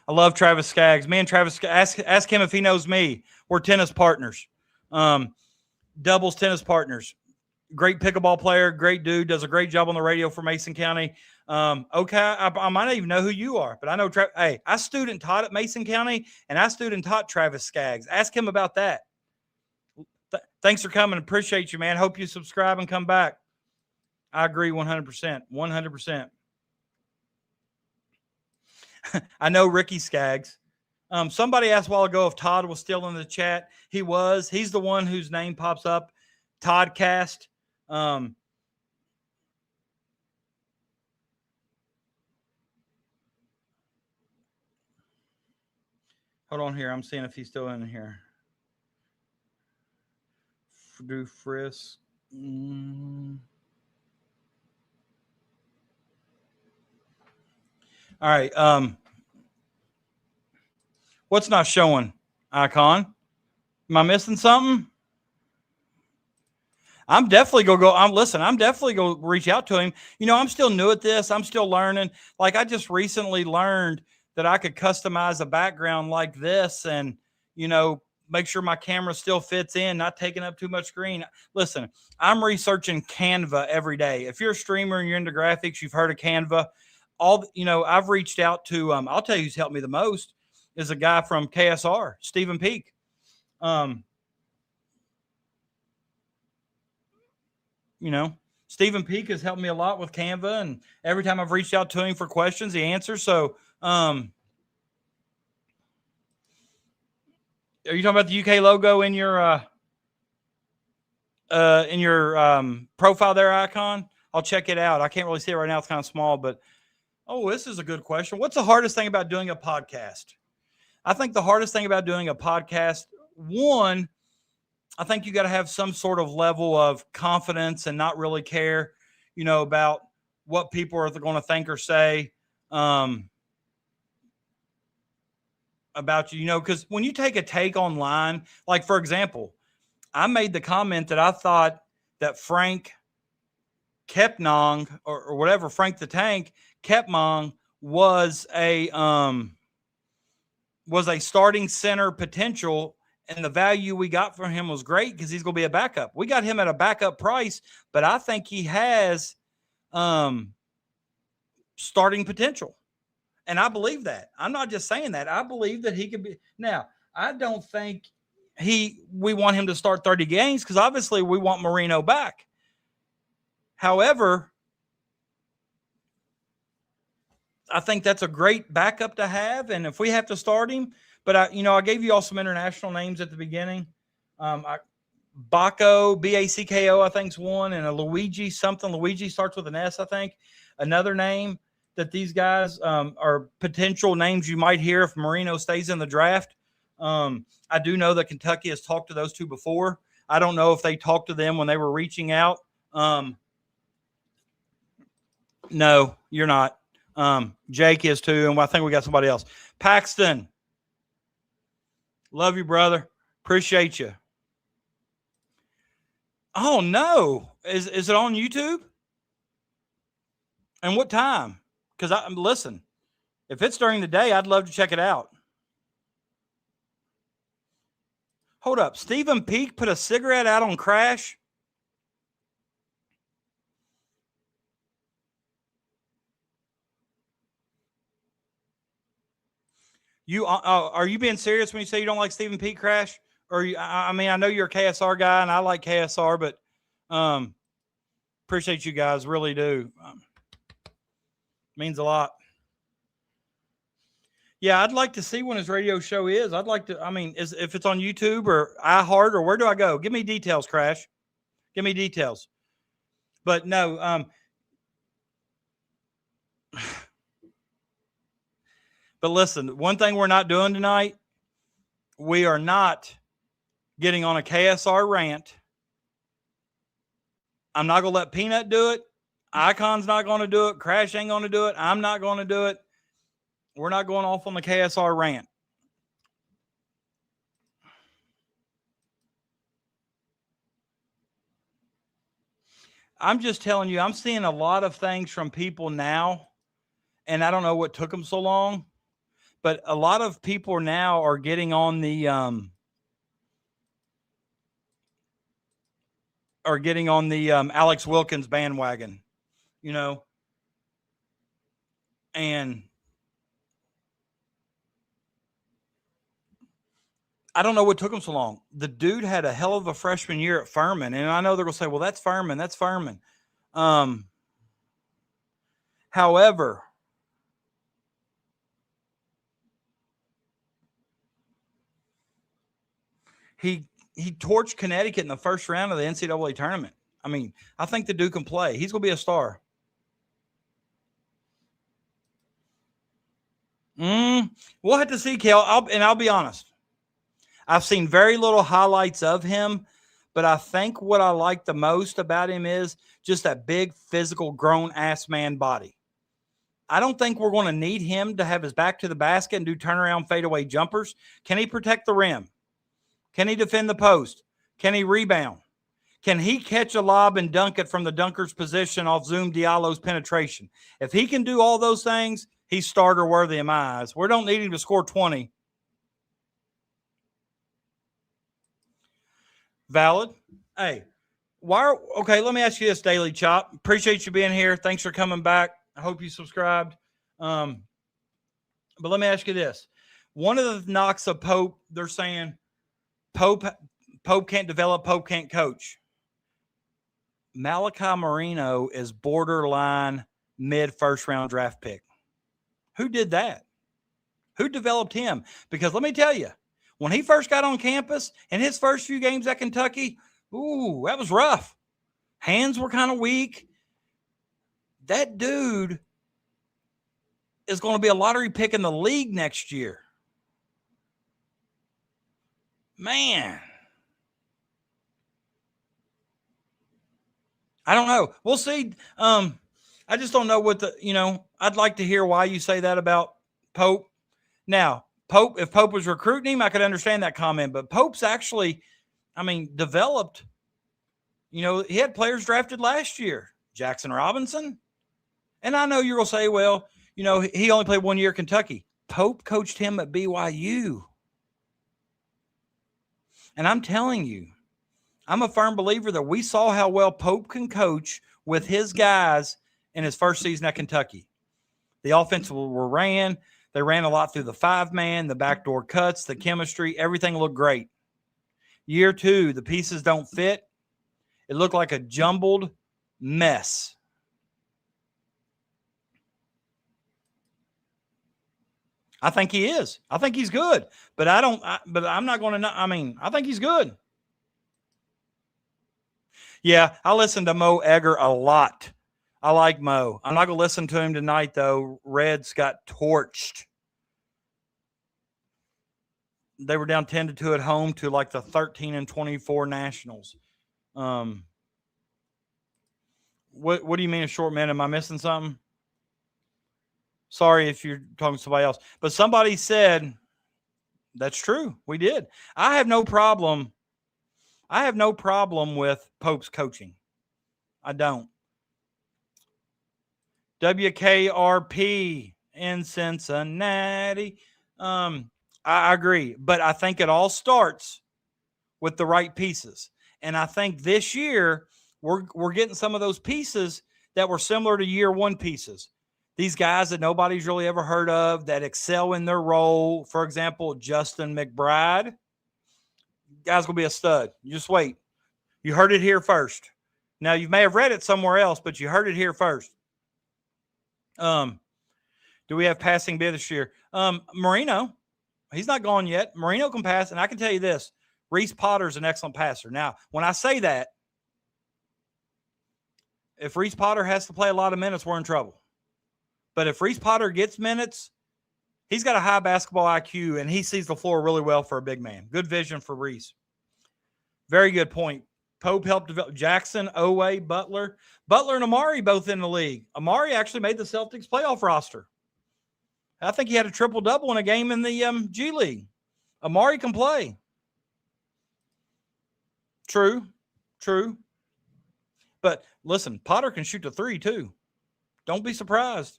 I love Travis Skaggs. Me and Travis, ask him if he knows me. We're tennis partners. Doubles tennis partners. Great pickleball player, great dude, does a great job on the radio for Mason County. Okay, I might not even know who you are, but I know. Hey, I student taught at Mason County, and I student taught Travis Skaggs. Ask him about that. Thanks for coming. Appreciate you, man. Hope you subscribe and come back. I agree 100%. 100%. I know Ricky Skaggs. Somebody asked a while ago if Todd was still in the chat. He was. He's the one whose name pops up. Toddcast. Hold on here. I'm seeing if he's still in here. Do Frisk. All right. What's not showing, Icon? Am I missing something? I'm definitely going to go. I'm definitely going to reach out to him. I'm still new at this. I'm still learning. Like, I just recently learned that I could customize a background like this and, make sure my camera still fits in, not taking up too much screen. Listen, I'm researching Canva every day. If you're a streamer and you're into graphics, you've heard of Canva. I've reached out to, I'll tell you who's helped me the most is a guy from KSR, Stephen Peak. Stephen Peak has helped me a lot with Canva, and every time I've reached out to him for questions, he answers. So, are you talking about the UK logo in your profile there, Icon? I'll check it out. I can't really see it right now. It's kind of small, but this is a good question. What's the hardest thing about doing a podcast? I think the hardest thing about doing a podcast, one, I think you got to have some sort of level of confidence and not really care, about what people are going to think or say about you, because when you take a take online, like, for example, I made the comment that I thought that Frank Kepnong or whatever, Frank the Tank Kepmong was a starting center potential, and the value we got from him was great because he's going to be a backup. We got him at a backup price, but I think he has starting potential. And I believe that. I'm not just saying that. I believe that he could be. Now, I don't think we want him to start 30 games because obviously we want Marino back. However, I think that's a great backup to have. And if we have to start him, but I gave you all some international names at the beginning. Bacco, Backo, I think is one, and a Luigi something. Luigi starts with an S, I think. Another name that these guys are potential names you might hear if Marino stays in the draft. I do know that Kentucky has talked to those two before. I don't know if they talked to them when they were reaching out. No, you're not. Jake is too, and I think we got somebody else. Paxton. Love you, brother. Appreciate you. Oh, no. Is it on YouTube? And what time? Because listen, if it's during the day, I'd love to check it out. Hold up. Stephen Peake put a cigarette out on Crash. Are you being serious when you say you don't like Stephen Peake, Crash? Or I know you're a KSR guy, and I like KSR, but appreciate you guys, really do. Means a lot. Yeah, I'd like to see when his radio show is. I'd like to. If it's on YouTube or iHeart or where do I go? Give me details, Crash. Give me details. But no. But listen, one thing we're not doing tonight, we are not getting on a KSR rant. I'm not going to let Peanut do it. Icon's not going to do it. Crash ain't going to do it. I'm not going to do it. We're not going off on the KSR rant. I'm just telling you, I'm seeing a lot of things from people now, and I don't know what took them so long. But a lot of people now are getting on the Alex Wilkins bandwagon, and I don't know what took him so long. The dude had a hell of a freshman year at Furman, and I know they're going to say, "Well, that's Furman. That's Furman." However. He torched Connecticut in the first round of the NCAA tournament. I think the dude can play. He's going to be a star. We'll have to see, Kel. I'll be honest. I've seen very little highlights of him, but I think what I like the most about him is just that big, physical, grown-ass man body. I don't think we're going to need him to have his back to the basket and do turnaround fadeaway jumpers. Can he protect the rim? Can he defend the post? Can he rebound? Can he catch a lob and dunk it from the dunker's position off Zoom Diallo's penetration? If he can do all those things, he's starter worthy in my eyes. We don't need him to score 20. Valid. Hey, okay, let me ask you this, Daily Chop. Appreciate you being here. Thanks for coming back. I hope you subscribed. But let me ask you this. One of the knocks of Pope, they're saying, Pope can't develop, Pope can't coach. Malachi Marino is borderline mid-first round draft pick. Who did that? Who developed him? Because let me tell you, when he first got on campus in his first few games at Kentucky, that was rough. Hands were kind of weak. That dude is going to be a lottery pick in the league next year. Man. I don't know. We'll see. I just don't know what I'd like to hear why you say that about Pope. Now, if Pope was recruiting him, I could understand that comment, but Pope's actually, developed You know, he had players drafted last year, Jackson Robinson. And I know you're going to say, well, you know, he only played 1 year at Kentucky. Pope coached him at BYU. And I'm telling you, I'm a firm believer that we saw how well Pope can coach with his guys in his first season at Kentucky. The offense were ran. They ran a lot through the 5-man, the backdoor cuts, the chemistry. Everything looked great. Year 2, the pieces don't fit. It looked like a jumbled mess. I think he is. I think he's good. But I'm not going to – I think he's good. Yeah, I listen to Mo Egger a lot. I like Mo. I'm not going to listen to him tonight, though. Reds got torched. They were down 10-2 at home to like the 13-24 Nationals. What do you mean a short minute? Am I missing something? Sorry if you're talking to somebody else. But somebody said, that's true. We did. I have no problem with Pope's coaching. I don't. WKRP in Cincinnati. I agree. But I think it all starts with the right pieces. And I think this year we're getting some of those pieces that were similar to year 1 pieces. These guys that nobody's really ever heard of that excel in their role. For example, Justin McBride. Guy's going to be a stud. You just wait. You heard it here first. Now, you may have read it somewhere else, but you heard it here first. Do we have passing bid this year? Marino, he's not gone yet. Marino can pass, and I can tell you this. Reese Potter's an excellent passer. Now, when I say that, if Reese Potter has to play a lot of minutes, we're in trouble. But if Reese Potter gets minutes, he's got a high basketball IQ, and he sees the floor really well for a big man. Good vision for Reese. Very good point. Pope helped develop Jackson, Owe, Butler. Butler and Amari both in the league. Amari actually made the Celtics playoff roster. I think he had a triple-double in a game in the G League. Amari can play. True. But listen, Potter can shoot the 3 too. Don't be surprised.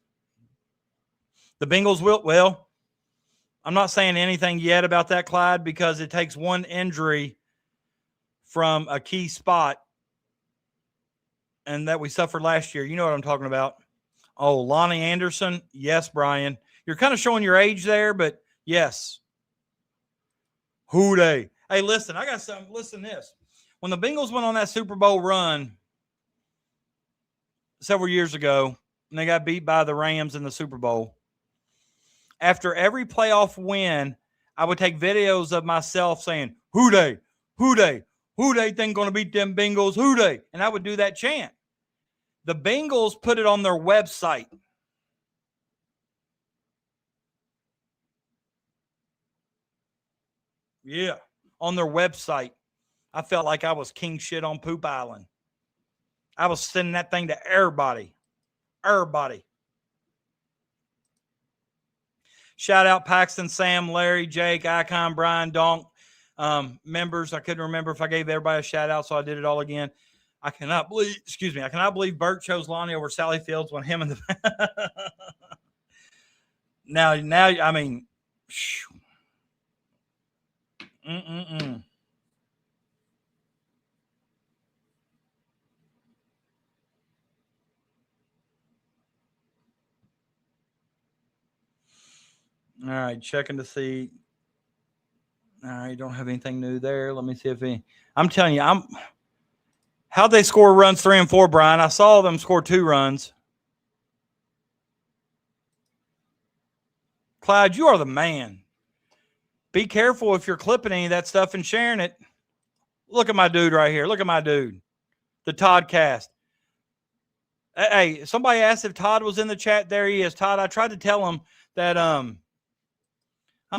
The Bengals will, well, I'm not saying anything yet about that, Clyde, because it takes one injury from a key spot and that we suffered last year. You know what I'm talking about. Oh, Lonnie Anderson. Yes, Brian. You're kind of showing your age there, but yes. Who they? Hey, listen, I got something. Listen to this. When the Bengals went on that Super Bowl run several years ago, and they got beat by the Rams in the Super Bowl, after every playoff win, I would take videos of myself saying, who they think going to beat them Bengals, who they? And I would do that chant. The Bengals put it on their website. Yeah, on their website. I felt like I was king shit on Poop Island. I was sending that thing to everybody. Everybody. Shout out Paxton, Sam, Larry, Jake, Icon, Brian, Donk. Members, I couldn't remember if I gave everybody a shout out, so I did it all again. I cannot believe Bert chose Lonnie over Sally Fields when him and the now, I mean, All right, checking to see. All right, don't have anything new there. Let me see if I'm telling you, how'd they score runs 3 and 4, Brian? I saw them score 2 runs. Clyde, you are the man. Be careful if you're clipping any of that stuff and sharing it. Look at my dude right here. Look at my dude. The Todd cast. Hey, somebody asked if Todd was in the chat. There he is. Todd, I tried to tell him that I'm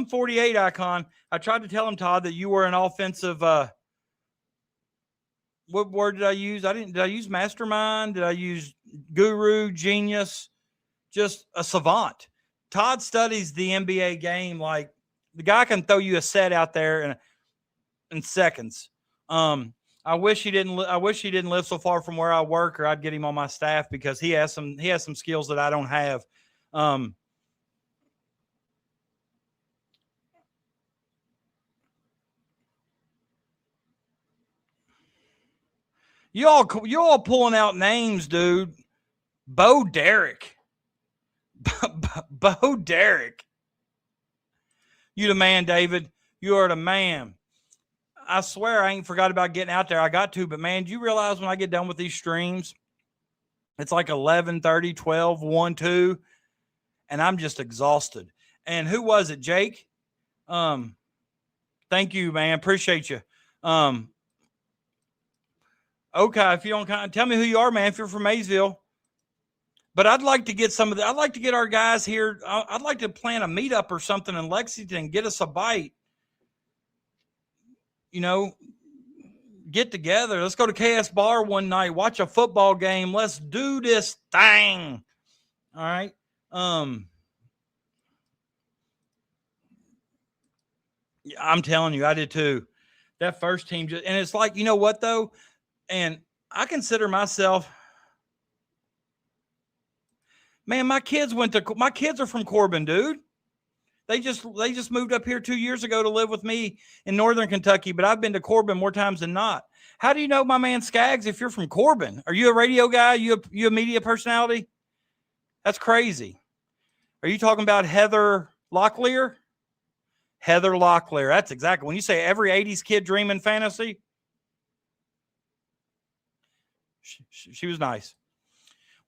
48, Icon. I tried to tell him, Todd, that you were an offensive what word did I use? Did I use mastermind? Did I use guru, genius? Just a savant. Todd studies the NBA game like the guy can throw you a set out there in seconds. I wish he didn't. I wish he didn't live so far from where I work, or I'd get him on my staff because he has some skills that I don't have. You all pulling out names, dude. Bo Derek. Bo Derek. You the man, David. You are the man. I swear I ain't forgot about getting out there. I got to, but man, do you realize when I get done with these streams, it's like 11:30, 12, 1, 2, and I'm just exhausted. And who was it, Jake? Thank you, man. Appreciate you. Okay, if you don't tell me who you are, man, if you're from Maysville. But I'd like to get I'd like to get our guys here. I'd like to plan a meetup or something in Lexington, get us a bite. You know, get together. Let's go to KS Bar one night, watch a football game. Let's do this thing. All right. I'm telling you, I did too. That first team and it's like, you know what though? And I consider myself, man, my kids are from Corbin, dude. They just moved up here 2 years ago to live with me in Northern Kentucky, but I've been to Corbin more times than not. How do you know my man Skaggs if you're from Corbin? Are you a radio guy? You a media personality? That's crazy. Are you talking about Heather Locklear? Heather Locklear. That's exactly. When you say every 80s kid dream in fantasy, she was nice.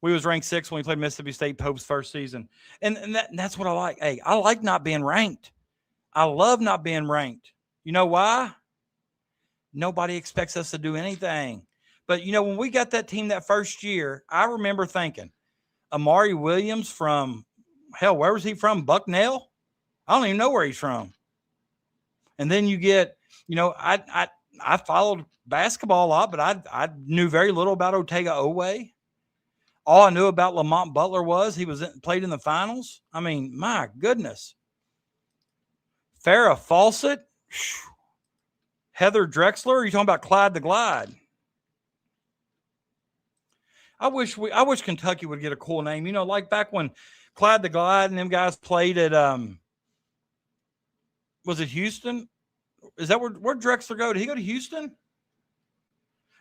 We was ranked 6th when we played Mississippi State Pope's first season. And that's what I like. Hey, I like not being ranked. I love not being ranked. You know why? Nobody expects us to do anything. But, you know, when we got that team that first year, I remember thinking, Amari Williams from, hell, where was he from? Bucknell? I don't even know where he's from. And then you get, you know, I followed basketball a lot, but I knew very little about Otega Owe. All I knew about Lamont Butler was he played in the finals. I mean, my goodness. Farrah Fawcett, Heather Drexler. Are you talking about Clyde the Glide? I wish Kentucky would get a cool name. You know, like back when Clyde the Glide and them guys played at was it Houston? Is that where Drexler go? Did he go to Houston?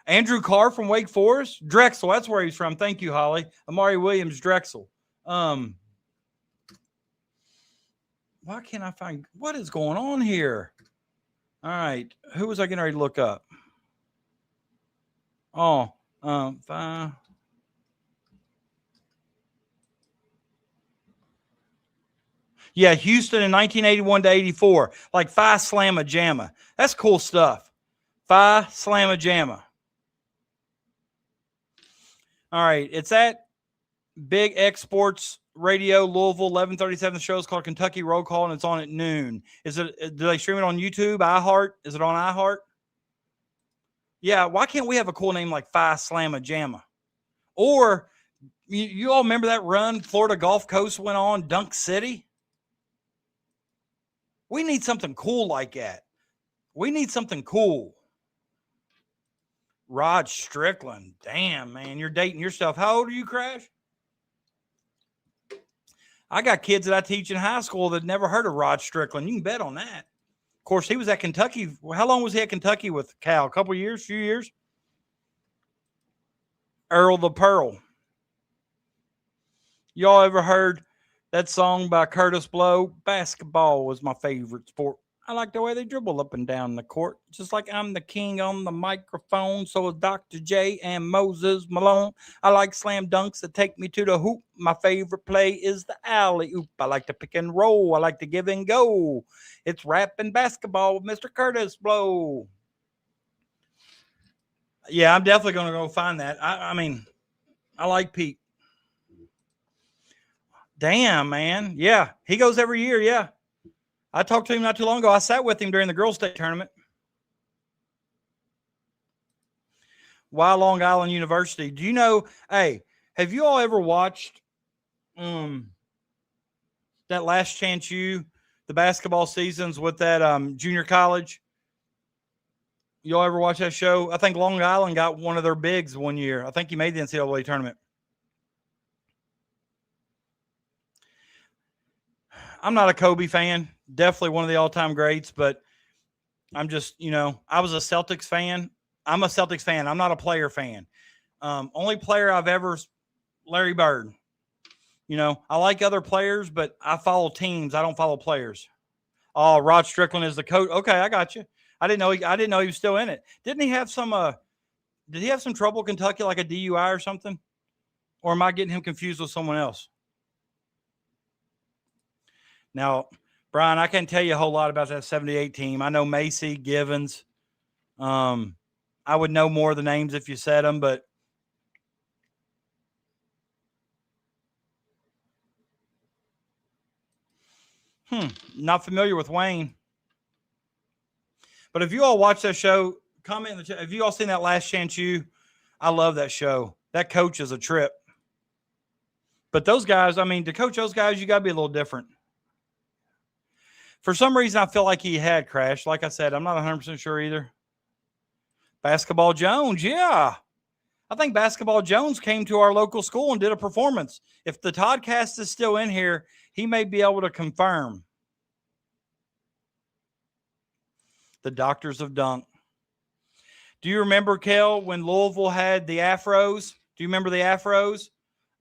Andrew Carr from Wake Forest. Drexel, that's where he's from. Thank you, Holly. Amari Williams, Drexel. Why can't I find what is going on here? All right. Who was I getting ready to look up? Oh, fine. Yeah, Houston in 1981 to 84. Like Phi Slamma Jamma. That's cool stuff. Phi Slamma Jamma. All right, it's at Big X Sports Radio, Louisville, 1137. The show is called Kentucky Roll Call, and it's on at noon. Do they stream it on YouTube, iHeart? Is it on iHeart? Yeah, why can't we have a cool name like Phi Slamma Jamma? Or, you all remember that run Florida Gulf Coast went on, Dunk City? We need something cool like that. We need something cool. Rod Strickland. Damn, man. You're dating yourself. How old are you, Crash? I got kids that I teach in high school that never heard of Rod Strickland. You can bet on that. Of course, he was at Kentucky. How long was he at Kentucky with Cal? A couple years? Few years? Earl the Pearl. Y'all ever heard that song by Curtis Blow? Basketball was my favorite sport. I like the way they dribble up and down the court. Just like I'm the king on the microphone. So is Dr. J and Moses Malone. I like slam dunks that take me to the hoop. My favorite play is the alley-oop. I like to pick and roll. I like to give and go. It's rap and basketball with Mr. Curtis Blow. Yeah, I'm definitely going to go find that. I mean, I like Pete. Damn, man. Yeah, he goes every year, yeah. I talked to him not too long ago. I sat with him during the girls' state tournament. Why Long Island University? Do you know, hey, have you all ever watched that Last Chance U, the basketball seasons with that junior college? Y'all ever watch that show? I think Long Island got one of their bigs one year. I think he made the NCAA tournament. I'm not a Kobe fan. Definitely one of the all-time greats, but I'm just, I was a Celtics fan. I'm a Celtics fan. I'm not a player fan. Only player I've ever, Larry Bird. I like other players, but I follow teams. I don't follow players. Oh, Rod Strickland is the coach. Okay, I got you. I didn't know he was still in it. Didn't he have some? Did he have some trouble in Kentucky, like a DUI or something? Or am I getting him confused with someone else? Now, Brian, I can't tell you a whole lot about that 78 team. I know Macy, Givens. I would know more of the names if you said them, but not familiar with Wayne. But if you all watch that show, comment in the chat. Have you all seen that Last Chance U? I love that show. That coach is a trip. But those guys, to coach those guys, you got to be a little different. For some reason, I feel like he had crashed. Like I said, I'm not 100% sure either. Basketball Jones, yeah. I think Basketball Jones came to our local school and did a performance. If the Toddcast is still in here, he may be able to confirm. The Doctors of Dunk. Do you remember, Kel, when Louisville had the Afros? Do you remember the Afros?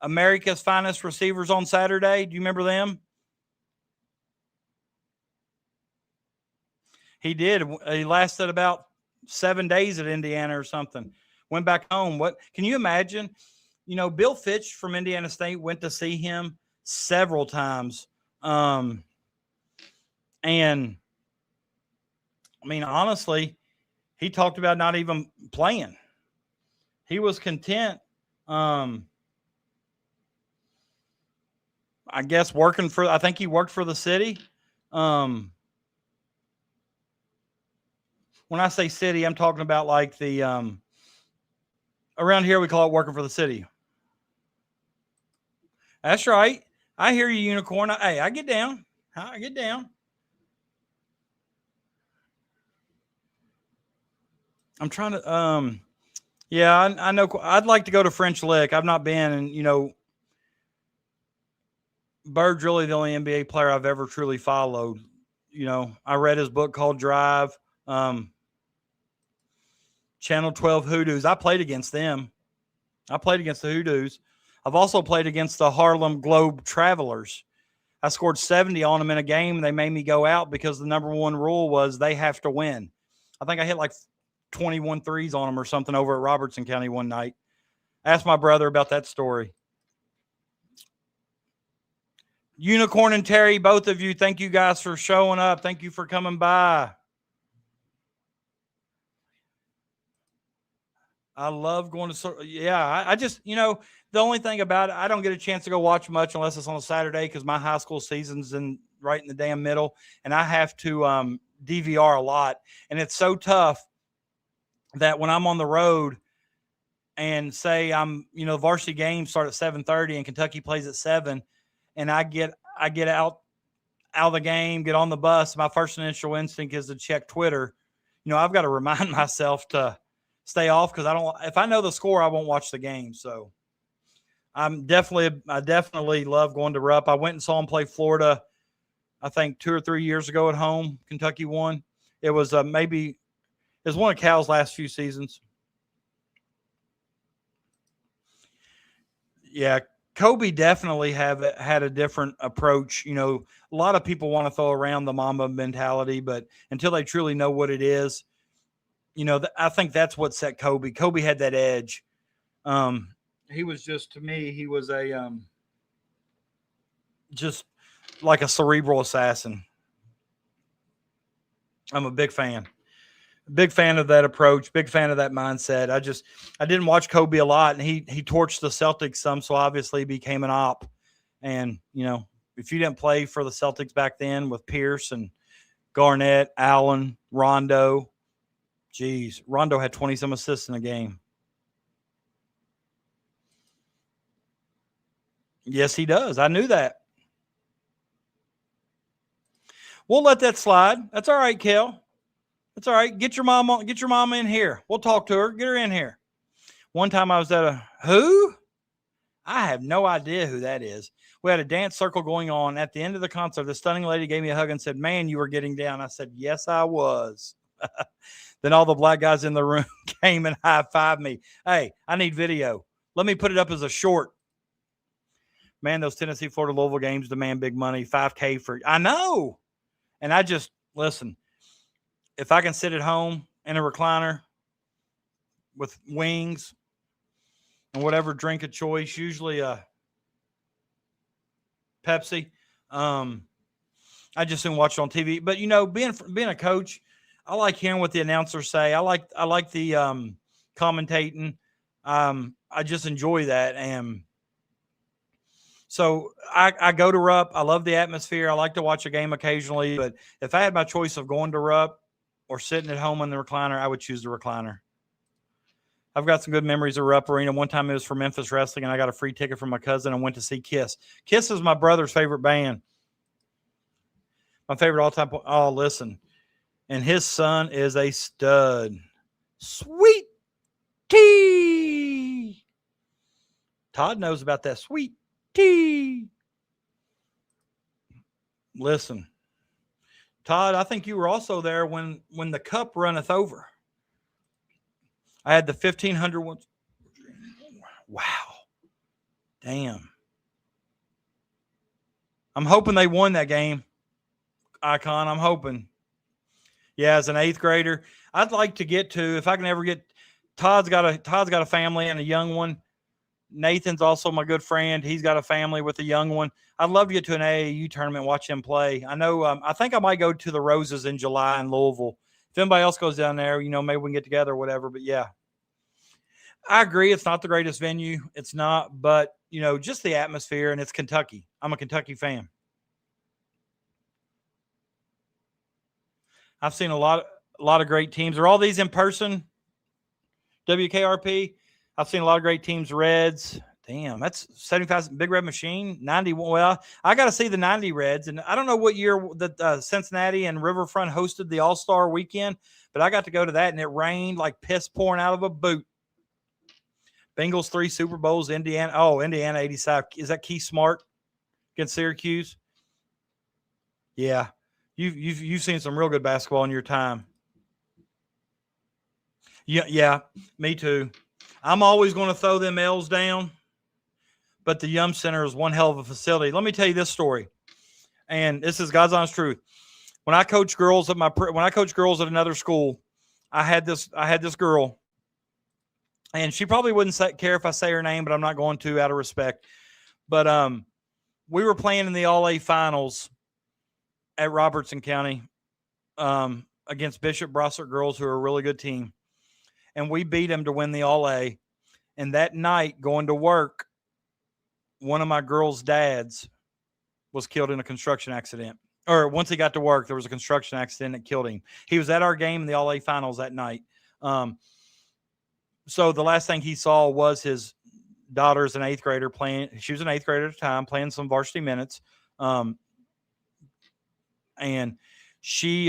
America's Finest Receivers on Saturday. Do you remember them? He did. He lasted about 7 days at Indiana or something. Went back home. What can you imagine? Bill Fitch from Indiana State went to see him several times. And honestly, he talked about not even playing. He was content. I guess I think he worked for the city. When I say city, I'm talking about like the, around here we call it working for the city. That's right. I hear you, Unicorn. Hey, I get down. I'm trying to, I know. I'd like to go to French Lick. I've not been, and Bird's really the only NBA player I've ever truly followed. I read his book called Drive. Channel 12 Hoodoos. I played against them. I played against the Hoodoos. I've also played against the Harlem Globe Travelers. I scored 70 on them in a game, and they made me go out because the number one rule was they have to win. I think I hit like 21 threes on them or something over at Robertson County one night. Ask my brother about that story. Unicorn and Terry, both of you, thank you guys for showing up. Thank you for coming by. I love going to, I just, the only thing about it, I don't get a chance to go watch much unless it's on a Saturday because my high school season's right in the damn middle, and I have to DVR a lot. And it's so tough that when I'm on the road and say I'm, varsity games start at 7:30 and Kentucky plays at 7, and I get out of the game, get on the bus, my first initial instinct is to check Twitter. I've got to remind myself to stay off because if I know the score, I won't watch the game. So I definitely love going to Rupp. I went and saw him play Florida, I think 2 or 3 years ago at home. Kentucky won. It was one of Cal's last few seasons. Yeah, Kobe definitely had a different approach. A lot of people want to throw around the Mamba mentality, but until they truly know what it is, I think that's what set Kobe. Kobe had that edge. He was just, to me, he was just like a cerebral assassin. I'm a big fan. Big fan of that approach. Big fan of that mindset. I didn't watch Kobe a lot, and he torched the Celtics some, so obviously he became an op. And, if you didn't play for the Celtics back then with Pierce and Garnett, Allen, Rondo, Rondo had 20-some assists in a game. Yes, he does. I knew that. We'll let that slide. That's all right, Kel. It's all right. Get your mom in here. We'll talk to her. Get her in here. One time I was at who? I have no idea who that is. We had a dance circle going on. At the end of the concert, the stunning lady gave me a hug and said, "Man, you were getting down." I said, "Yes, I was." Then all the black guys in the room came and high-fived me. Hey, I need video. Let me put it up as a short. Man, those Tennessee, Florida, Louisville games demand big money. $5K for – I know. And I just – listen, if I can sit at home in a recliner with wings and whatever drink of choice, usually a Pepsi, I just soon watch it on TV. But, you know, being a coach, I like hearing what the announcers say. I like the commentating. I just enjoy that. And so I go to Rupp. I love the atmosphere. I like to watch a game occasionally. But if I had my choice of going to Rupp or sitting at home in the recliner, I would choose the recliner. I've got some good memories of Rupp Arena. One time it was for Memphis Wrestling, and I got a free ticket from my cousin and went to see Kiss. Kiss is my brother's favorite band. My favorite all-time. Oh, listen. And his son is a stud. Sweet tea. Todd knows about that sweet tea. Listen, Todd, I think you were also there when the cup runneth over. I had the 1,500 ones. Wow. Damn. I'm hoping they won that game, Icon. I'm hoping. Yeah, as an 8th grader, I'd like to get to, if I can ever get, Todd's got a family and a young one. Nathan's also my good friend. He's got a family with a young one. I'd love to get to an AAU tournament and watch him play. I know, I think I might go to the Roses in July in Louisville. If anybody else goes down there, you know, maybe we can get together or whatever. But yeah, I agree. It's not the greatest venue. It's not, but you know, just the atmosphere, and it's Kentucky. I'm a Kentucky fan. I've seen a lot of great teams. Are all these in person? WKRP. I've seen a lot of great teams. Reds. Damn, that's 75 Big Red Machine. 90. Well, I got to see the 90 Reds, and I don't know what year that Cincinnati and Riverfront hosted the All-Star Weekend, but I got to go to that, and it rained like piss pouring out of a boot. Bengals 3 Super Bowls. Indiana. Oh, Indiana 85. Is that Keith Smart against Syracuse? Yeah. You've seen some real good basketball in your time. Yeah, me too. I'm always going to throw them L's down, but the Yum Center is one hell of a facility. Let me tell you this story, and this is God's honest truth. When I coached girls at another school, I had this girl, and she probably wouldn't care if I say her name, but I'm not going to out of respect. But we were playing in the All-A finals at Robertson County against Bishop Brossart girls, who are a really good team. And we beat them to win the All-A. And that night, going to work, one of my girls' dads was killed in a construction accident. Or once he got to work, there was a construction accident that killed him. He was at our game in the All-A finals that night. So the last thing he saw was his daughter's an 8th grader playing. She was an 8th grader at the time, playing some varsity minutes. And she,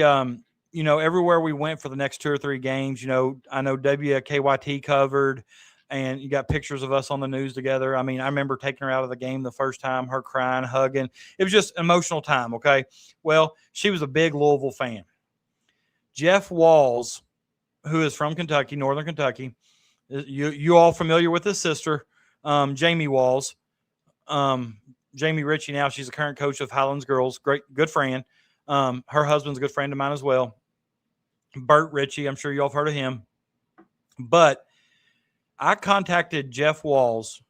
you know, everywhere we went for the next 2 or 3 games, you know, I know WKYT covered, and you got pictures of us on the news together. I mean, I remember taking her out of the game the first time, her crying, hugging. It was just an emotional time, okay? Well, she was a big Louisville fan. Jeff Walls, who is from Kentucky, Northern Kentucky, you all familiar with his sister, Jamie Walls. Jamie Ritchie now, she's the current coach of Highlands Girls, good friend. Her husband's a good friend of mine as well. Bert Ritchie, I'm sure you all have heard of him. But I contacted Jeff Walls.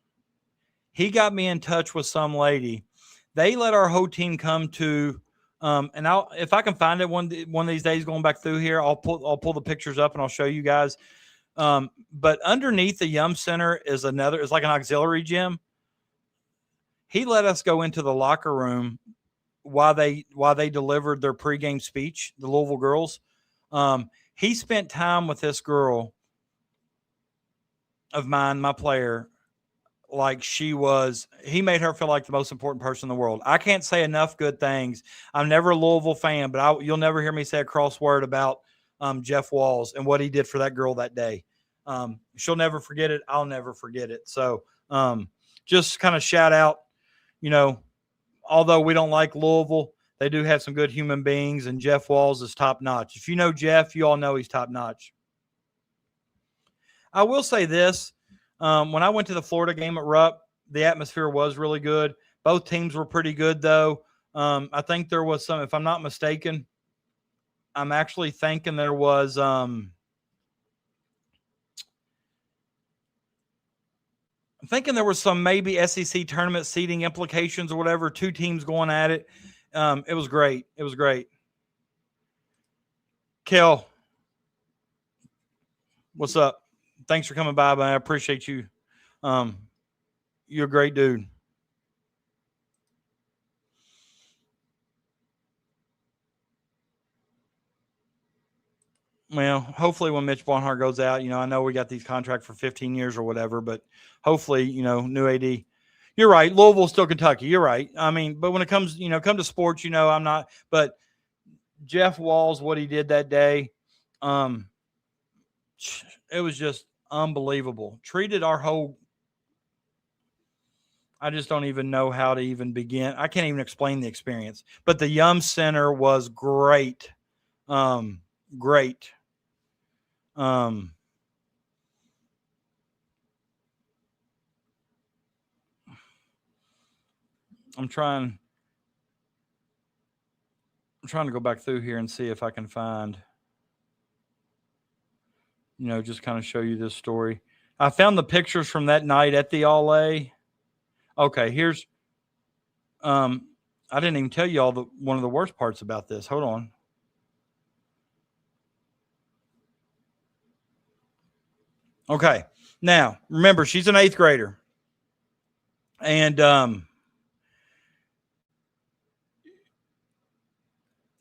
He got me in touch with some lady. They let our whole team come to, and if I can find it one of these days going back through here, I'll pull the pictures up and I'll show you guys. But underneath the Yum Center is like an auxiliary gym. He let us go into the locker room while they delivered their pregame speech, the Louisville girls. He spent time with this girl of mine, my player, like he made her feel like the most important person in the world. I can't say enough good things. I'm never a Louisville fan, but you'll never hear me say a cross word about Jeff Walls and what he did for that girl that day. She'll never forget it. I'll never forget it. So just kind of shout out, although we don't like Louisville, they do have some good human beings, and Jeff Walls is top notch. If you know Jeff, you all know he's top notch. I will say this. When I went to the Florida game at Rupp, the atmosphere was really good. Both teams were pretty good, though. I think there was some, if I'm not mistaken, I'm actually thinking there was I'm thinking there was some maybe SEC tournament seeding implications or whatever, two teams going at it. It was great. It was great. Kel, what's up? Thanks for coming by, man. I appreciate you. You're a great dude. Well, hopefully when Mitch Barnhart goes out, I know we got these contracts for 15 years or whatever, but hopefully, new AD. You're right. Louisville's still Kentucky. You're right. I mean, but when it comes, come to sports, I'm not. But Jeff Walls, what he did that day, it was just unbelievable. Treated our whole. I just don't even know how to even begin. I can't even explain the experience. But the Yum Center was great. Great. I'm trying to go back through here and see if I can find, just kind of show you this story. I found the pictures from that night at the All A. Okay, here's I didn't even tell you one of the worst parts about this. Hold on. Okay. Now, remember, she's an 8th grader. And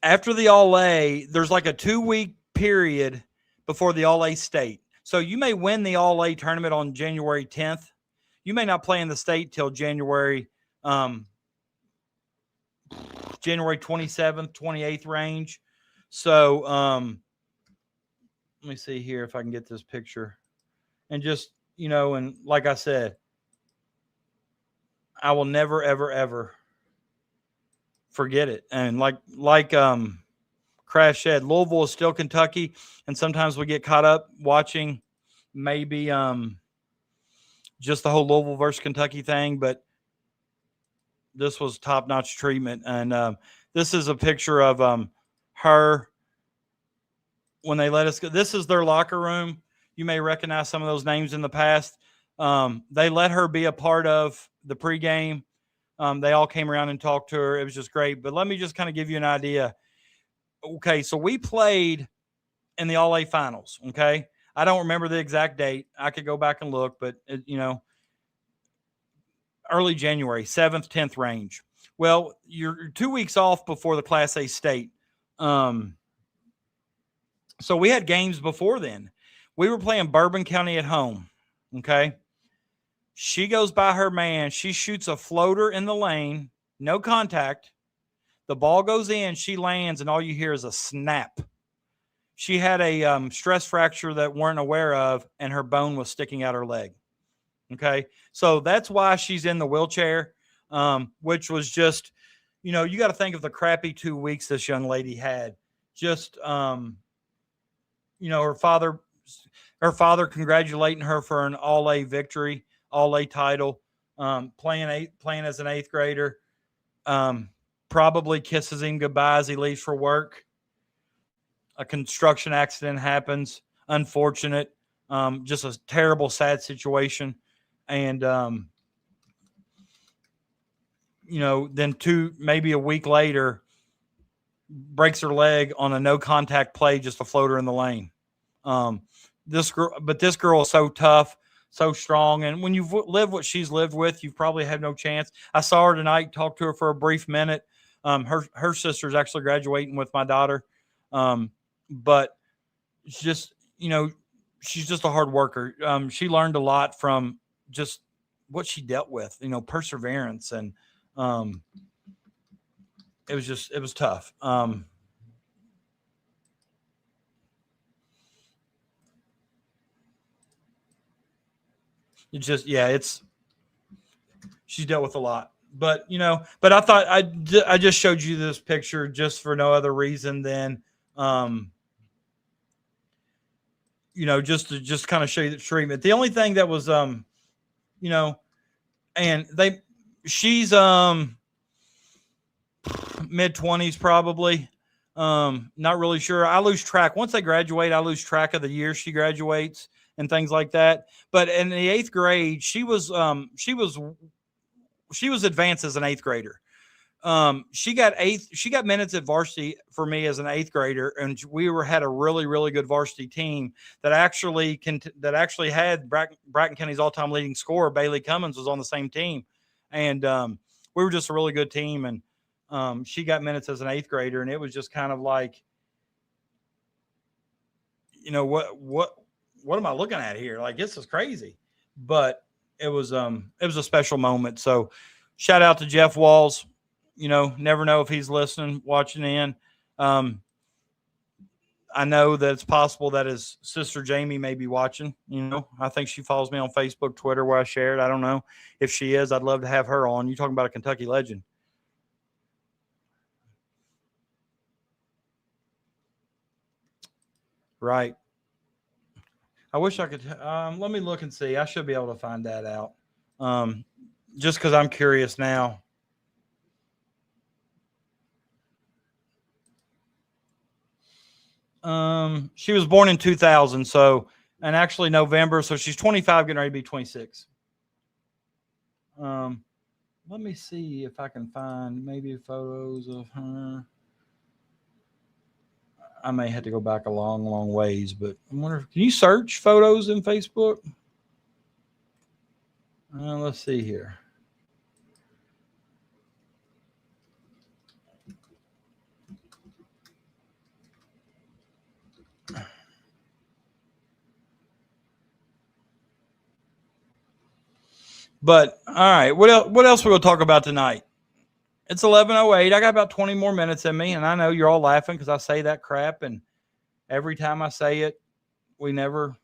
after the All A, there's like a 2-week period before the All A state. So you may win the All A tournament on January 10th. You may not play in the state till January 27th, 28th range. So let me see here if I can get this picture. And just, and like I said, I will never, ever, ever forget it. And like Crash said, Louisville is still Kentucky, and sometimes we get caught up watching maybe just the whole Louisville versus Kentucky thing, but this was top-notch treatment. And this is a picture of her when they let us go. This is their locker room. You may recognize some of those names in the past. They let her be a part of the pregame. They all came around and talked to her. It was just great. But let me just kind of give you an idea. Okay, so we played in the All-A finals, okay? I don't remember the exact date. I could go back and look, but, early January, 7th, 10th range. Well, you're 2 weeks off before the Class A state. So we had games before then. We were playing Bourbon County at home, okay? She goes by her man. She shoots a floater in the lane, no contact. The ball goes in, she lands, and all you hear is a snap. She had a stress fracture that weren't aware of, and her bone was sticking out her leg, okay? So that's why she's in the wheelchair, which was just, you got to think of the crappy 2 weeks this young lady had. Just, her father congratulating her for an All-A victory, All-A title, playing as an 8th grader, probably kisses him goodbye as he leaves for work. A construction accident happens, unfortunate, just a terrible, sad situation. And, then maybe a week later, breaks her leg on a no contact play, just a floater in the lane. This girl is so tough, so strong. And when you've lived what she's lived with, you probably have no chance. I saw her tonight, talked to her for a brief minute. Her sister's actually graduating with my daughter. But it's just, she's just a hard worker. She learned a lot from just what she dealt with, perseverance. And it was tough. It's just, she's dealt with a lot. But, but I thought I just showed you this picture just for no other reason than, just to kind of show you the treatment. The only thing that was, and she's mid-20s probably. Not really sure. I lose track. Once they graduate, I lose track of the year she graduates and things like that. But in the 8th grade, she was advanced as an 8th grader. She got minutes at varsity for me as an 8th grader, and we had a really, really good varsity team that actually had Bratton County's all-time leading scorer, Bailey Cummins, was on the same team. And we were just a really good team. And she got minutes as an 8th grader, and it was just kind of like, what am I looking at here? Like, this is crazy. But it was a special moment. So shout out to Jeff Walls. Never know if he's listening, watching in. I know that it's possible that his sister Jamie may be watching. I think she follows me on Facebook, Twitter, where I shared. I don't know if she is. I'd love to have her on. You're talking about a Kentucky legend. Right. I wish I could. Let me look and see. I should be able to find that out. Just because I'm curious now. She was born in 2000, and actually November, so she's 25, getting ready to be 26. Let me see if I can find maybe photos of her. I may have to go back a long, long ways, but I wonder, can you search photos in Facebook? Let's see here. But all right, what else we're gonna talk about tonight? It's 11:08. I got about 20 more minutes in me, and I know you're all laughing because I say that crap, and every time I say it, I never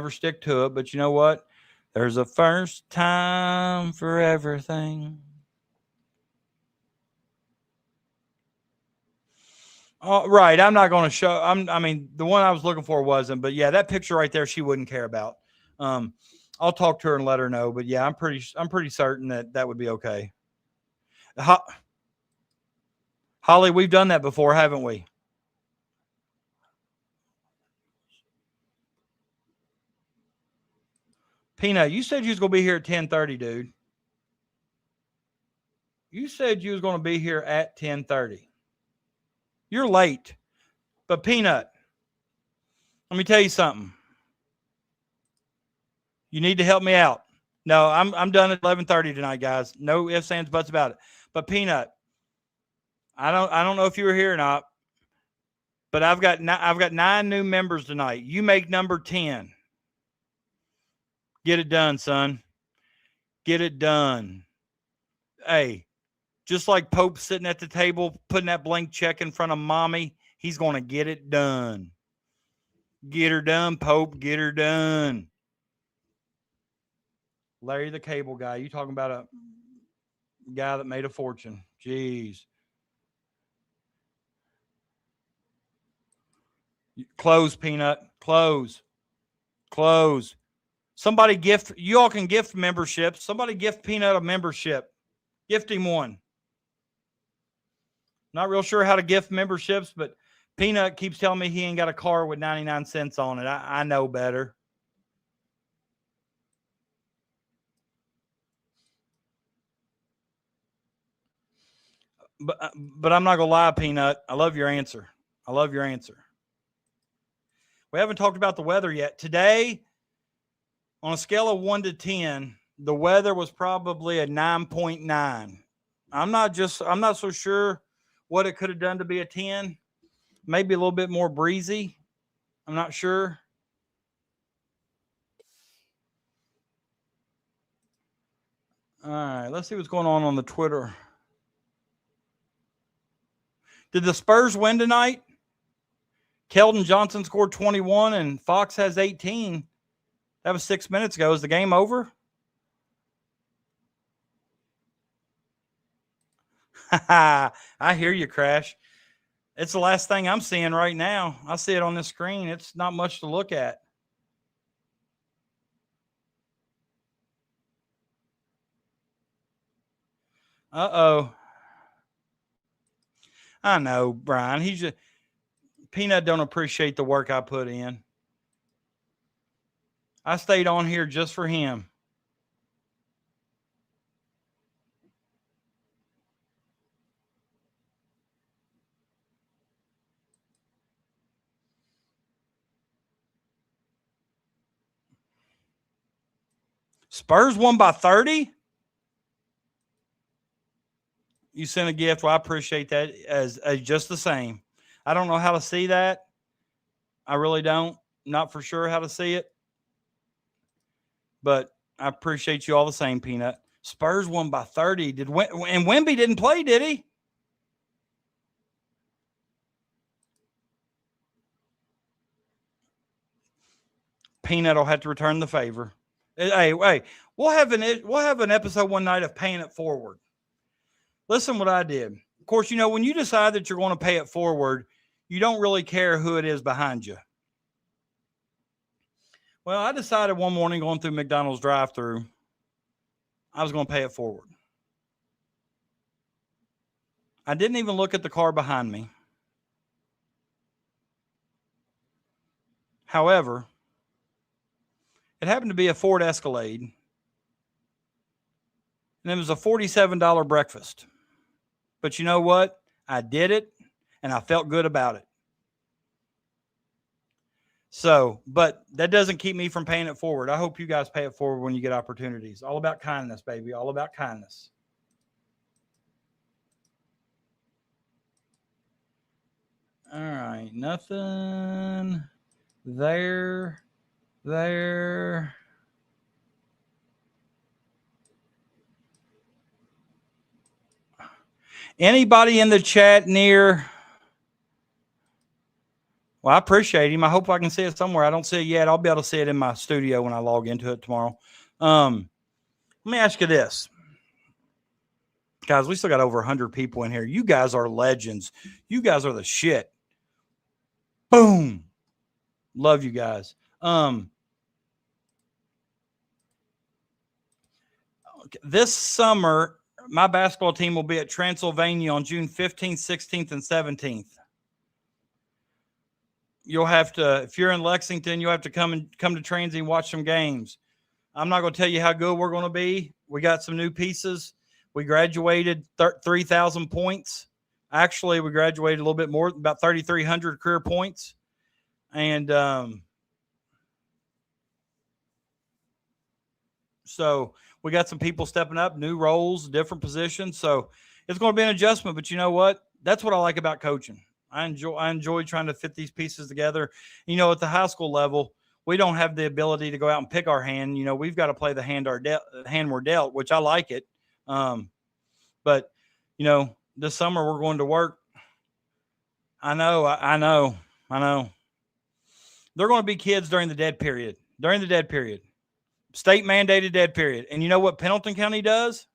stick to it. But you know what? There's a first time for everything. Oh, right. I'm not going to show. The one I was looking for wasn't, but yeah, that picture right there, she wouldn't care about. I'll talk to her and let her know. But yeah, I'm pretty certain that would be okay. Holly, we've done that before, haven't we? Peanut, you said you was going to be here at 10:30, dude. You said you was going to be here at 10:30. You're late. But Peanut, let me tell you something. You need to help me out. No, I'm done at 11:30 tonight, guys. No ifs, ands, buts about it. But Peanut, I don't know if you were here or not, but I've got 9 new members tonight. You make number 10. Get it done, son. Get it done. Hey, just like Pope sitting at the table, putting that blank check in front of mommy, he's going to get it done. Get her done, Pope. Get her done. Larry the Cable Guy. You talking about a guy that made a fortune. Jeez. Close, Peanut. Close. Somebody gift. You all can gift memberships. Somebody gift Peanut a membership. Gift him one. Not real sure how to gift memberships, but Peanut keeps telling me he ain't got a car with 99 cents on it. I know better. But I'm not going to lie, Peanut. I love your answer. We haven't talked about the weather yet. Today, on a scale of 1 to 10, the weather was probably a 9.9. I'm not so sure what it could have done to be a 10. Maybe a little bit more breezy. I'm not sure. All right, let's see what's going on the Twitter. Did the Spurs win tonight? Keldon Johnson scored 21 and Fox has 18. That was 6 minutes ago. Is the game over? I hear you, Crash. It's the last thing I'm seeing right now. I see it on the screen. It's not much to look at. Uh-oh. I know, Brian. He's just Peanut don't appreciate the work I put in. I stayed on here just for him. Spurs won by 30? You sent a gift. Well, I appreciate that as just the same. I don't know how to see that. I really don't. Not for sure how to see it. But I appreciate you all the same, Peanut. Spurs won by 30. And Wemby didn't play, did he? Peanut will have to return the favor. Hey, we'll have an episode one night of paying it forward. Listen what I did. Of course, when you decide that you're going to pay it forward, you don't really care who it is behind you. Well, I decided one morning going through McDonald's drive-thru, I was going to pay it forward. I didn't even look at the car behind me. However, it happened to be a Ford Escalade, and it was a $47 breakfast. But you know what? I did it, and I felt good about it. So, but that doesn't keep me from paying it forward. I hope you guys pay it forward when you get opportunities. All about kindness, baby. All about kindness. All right. Nothing there. Anybody in the chat near? Well, I appreciate him. I hope I can see it somewhere. I don't see it yet. I'll be able to see it in my studio when I log into it tomorrow. Let me ask you this. Guys, we still got over 100 people in here. You guys are legends. You guys are the shit. Boom. Love you guys. This summer, my basketball team will be at Transylvania on June 15th, 16th, and 17th. You'll have to, if you're in Lexington, you'll have to come to Transy and watch some games. I'm not going to tell you how good we're going to be. We got some new pieces. We graduated 3,000 points. Actually, we graduated a little bit more, about 3,300 career points. And so we got some people stepping up, new roles, different positions. So it's going to be an adjustment. But you know what? That's what I like about coaching. I enjoy trying to fit these pieces together. At the high school level, we don't have the ability to go out and pick our hand. We've got to play the hand we're dealt, which I like it. But this summer we're going to work. I know. They're going to be kids during the dead period. State mandated dead period. And you know what Pendleton County does?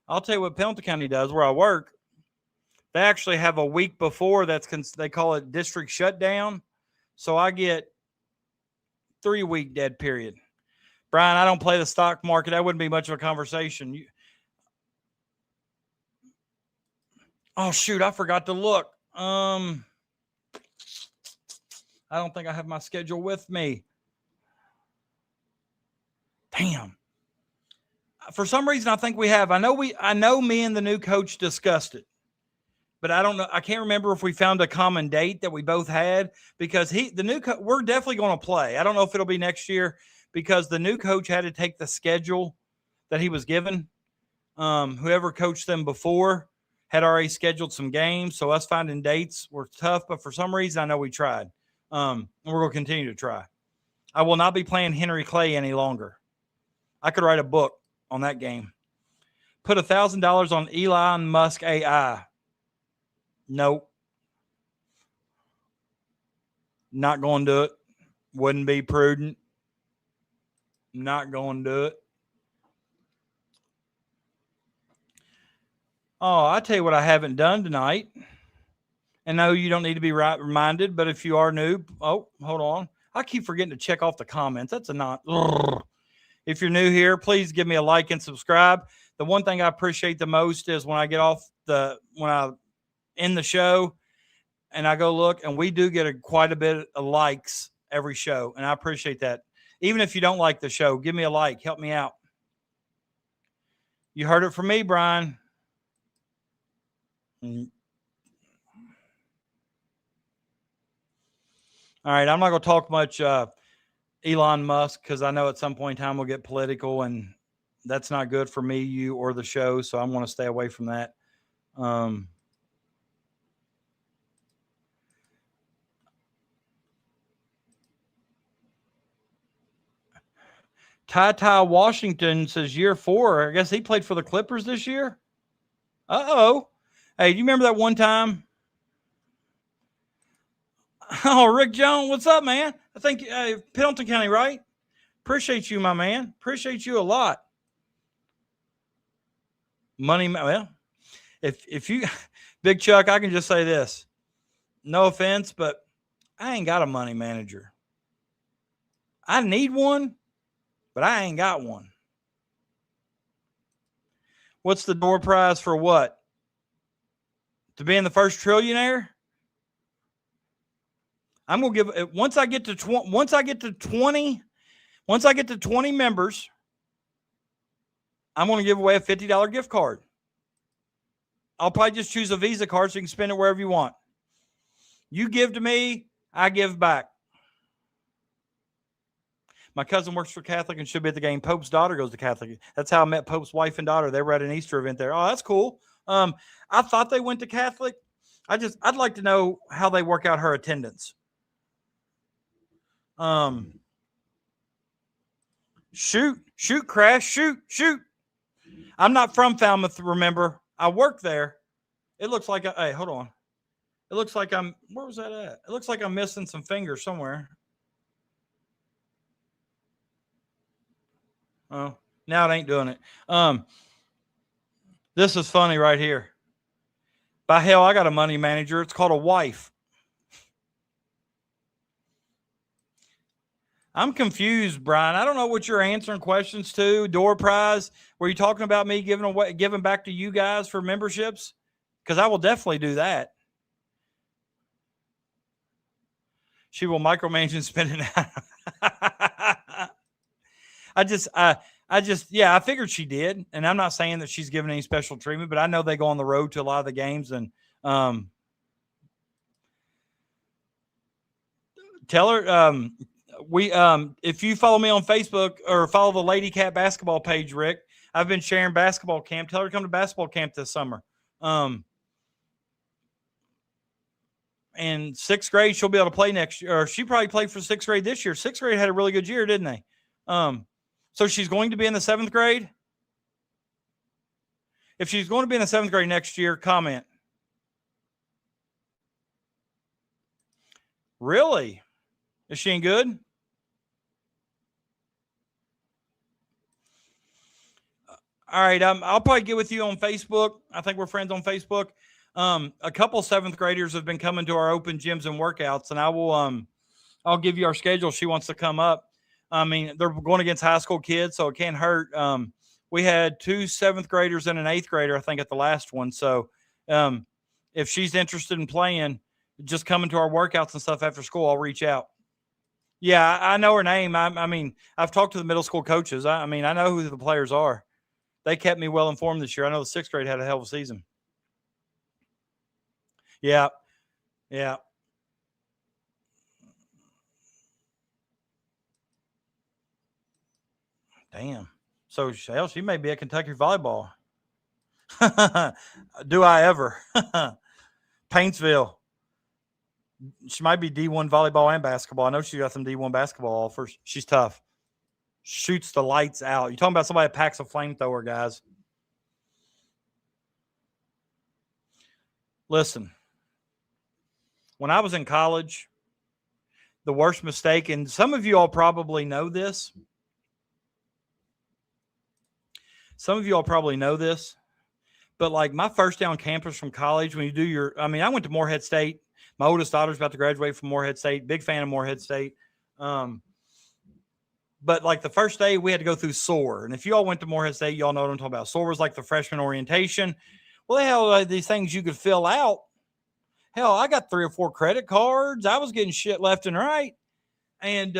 I'll tell you what Pendleton County does where I work. They actually have a week before they call it district shutdown. So I get 3-week dead period. Brian, I don't play the stock market. That wouldn't be much of a conversation. Oh, shoot. I forgot to look. I don't think I have my schedule with me. Damn. For some reason, I think we have. I know me and the new coach discussed it. But I don't know. I can't remember if we found a common date that we both had because we're definitely going to play. I don't know if it'll be next year because the new coach had to take the schedule that he was given. Whoever coached them before had already scheduled some games. So us finding dates were tough, but for some reason, I know we tried. And we're going to continue to try. I will not be playing Henry Clay any longer. I could write a book on that game. Put $1,000 on Elon Musk AI. Nope. Not going to do it. Wouldn't be prudent. Not going to do it. Oh, I tell you what I haven't done tonight. And no, you don't need to be reminded, but if you are new, hold on. I keep forgetting to check off the comments. That's a not. Ugh. If you're new here, please give me a like and subscribe. The one thing I appreciate the most is when I get off when I end the show and I go look, and we do get quite a bit of likes every show. And I appreciate that. Even if you don't like the show, give me a like. Help me out. You heard it from me, Brian. All right, I'm not going to talk much Elon Musk because I know at some point in time we'll get political, and that's not good for me, you, or the show, so I'm going to stay away from that. Ty Washington says year 4. I guess he played for the Clippers this year. Uh-oh. Hey, do you remember that one time? Oh, Rick Jones, what's up, man? I think Pendleton County, right? Appreciate you, my man. Appreciate you a lot. Money, well, if you, Big Chuck, I can just say this. No offense, but I ain't got a money manager. I need one, but I ain't got one. What's the door prize for what? To be in the first trillionaire? I'm going to give once I get to 20 members, I'm going to give away a $50 gift card. I'll probably just choose a Visa card so you can spend it wherever you want. You give to me, I give back. My cousin works for Catholic and should be at the game. Pope's daughter goes to Catholic. That's how I met Pope's wife and daughter. They were at an Easter event there. Oh, that's cool. I thought they went to Catholic. I'd like to know how they work out her attendance. Shoot, Crash, shoot. I'm not from Falmouth, remember. I work there. It looks like, hey, hold on. It looks like where was that at? It looks like I'm missing some fingers somewhere. Oh, now it ain't doing it. This is funny right here. By hell, I got a money manager. It's called a wife. I'm confused, Brian. I don't know what you're answering questions to. Door prize. Were you talking about me giving back to you guys for memberships? Because I will definitely do that. She will micromanage and spend it out. I figured she did. And I'm not saying that she's given any special treatment, but I know they go on the road to a lot of the games. And tell her, if you follow me on Facebook or follow the Lady Cat basketball page, Rick, I've been sharing basketball camp. Tell her to come to basketball camp this summer. And 6th grade, she'll be able to play next year. Or she probably played for 6th grade this year. 6th grade had a really good year, didn't they? So she's going to be in the 7th grade. If she's going to be in the 7th grade next year, comment. Really? Is she any good? All right. I'll probably get with you on Facebook. I think we're friends on Facebook. A couple 7th graders have been coming to our open gyms and workouts, and I'll give you our schedule. She wants to come up. I mean, they're going against high school kids, so it can't hurt. We had 2 7th graders and an 8th grader, I think, at the last one. So if she's interested in playing, just coming to our workouts and stuff after school, I'll reach out. Yeah, I know her name. I mean, I've talked to the middle school coaches. I mean, I know who the players are. They kept me well informed this year. I know the 6th grade had a hell of a season. Yeah. Damn. So she may be at Kentucky volleyball. Do I ever? Paintsville. She might be D1 volleyball and basketball. I know she got some D1 basketball offers. She's tough. Shoots the lights out. You're talking about somebody that packs a flamethrower, guys. Listen. When I was in college, the worst mistake, and some of you all probably know this, some of you all probably know this, but like my first day on campus from college, when you do I went to Morehead State. My oldest daughter's about to graduate from Morehead State. Big fan of Morehead State. But like the first day we had to go through SOAR. And if you all went to Morehead State, y'all know what I'm talking about. SOAR was like the freshman orientation. Well, they had these things you could fill out. Hell, I got 3 or 4 credit cards. I was getting shit left and right. And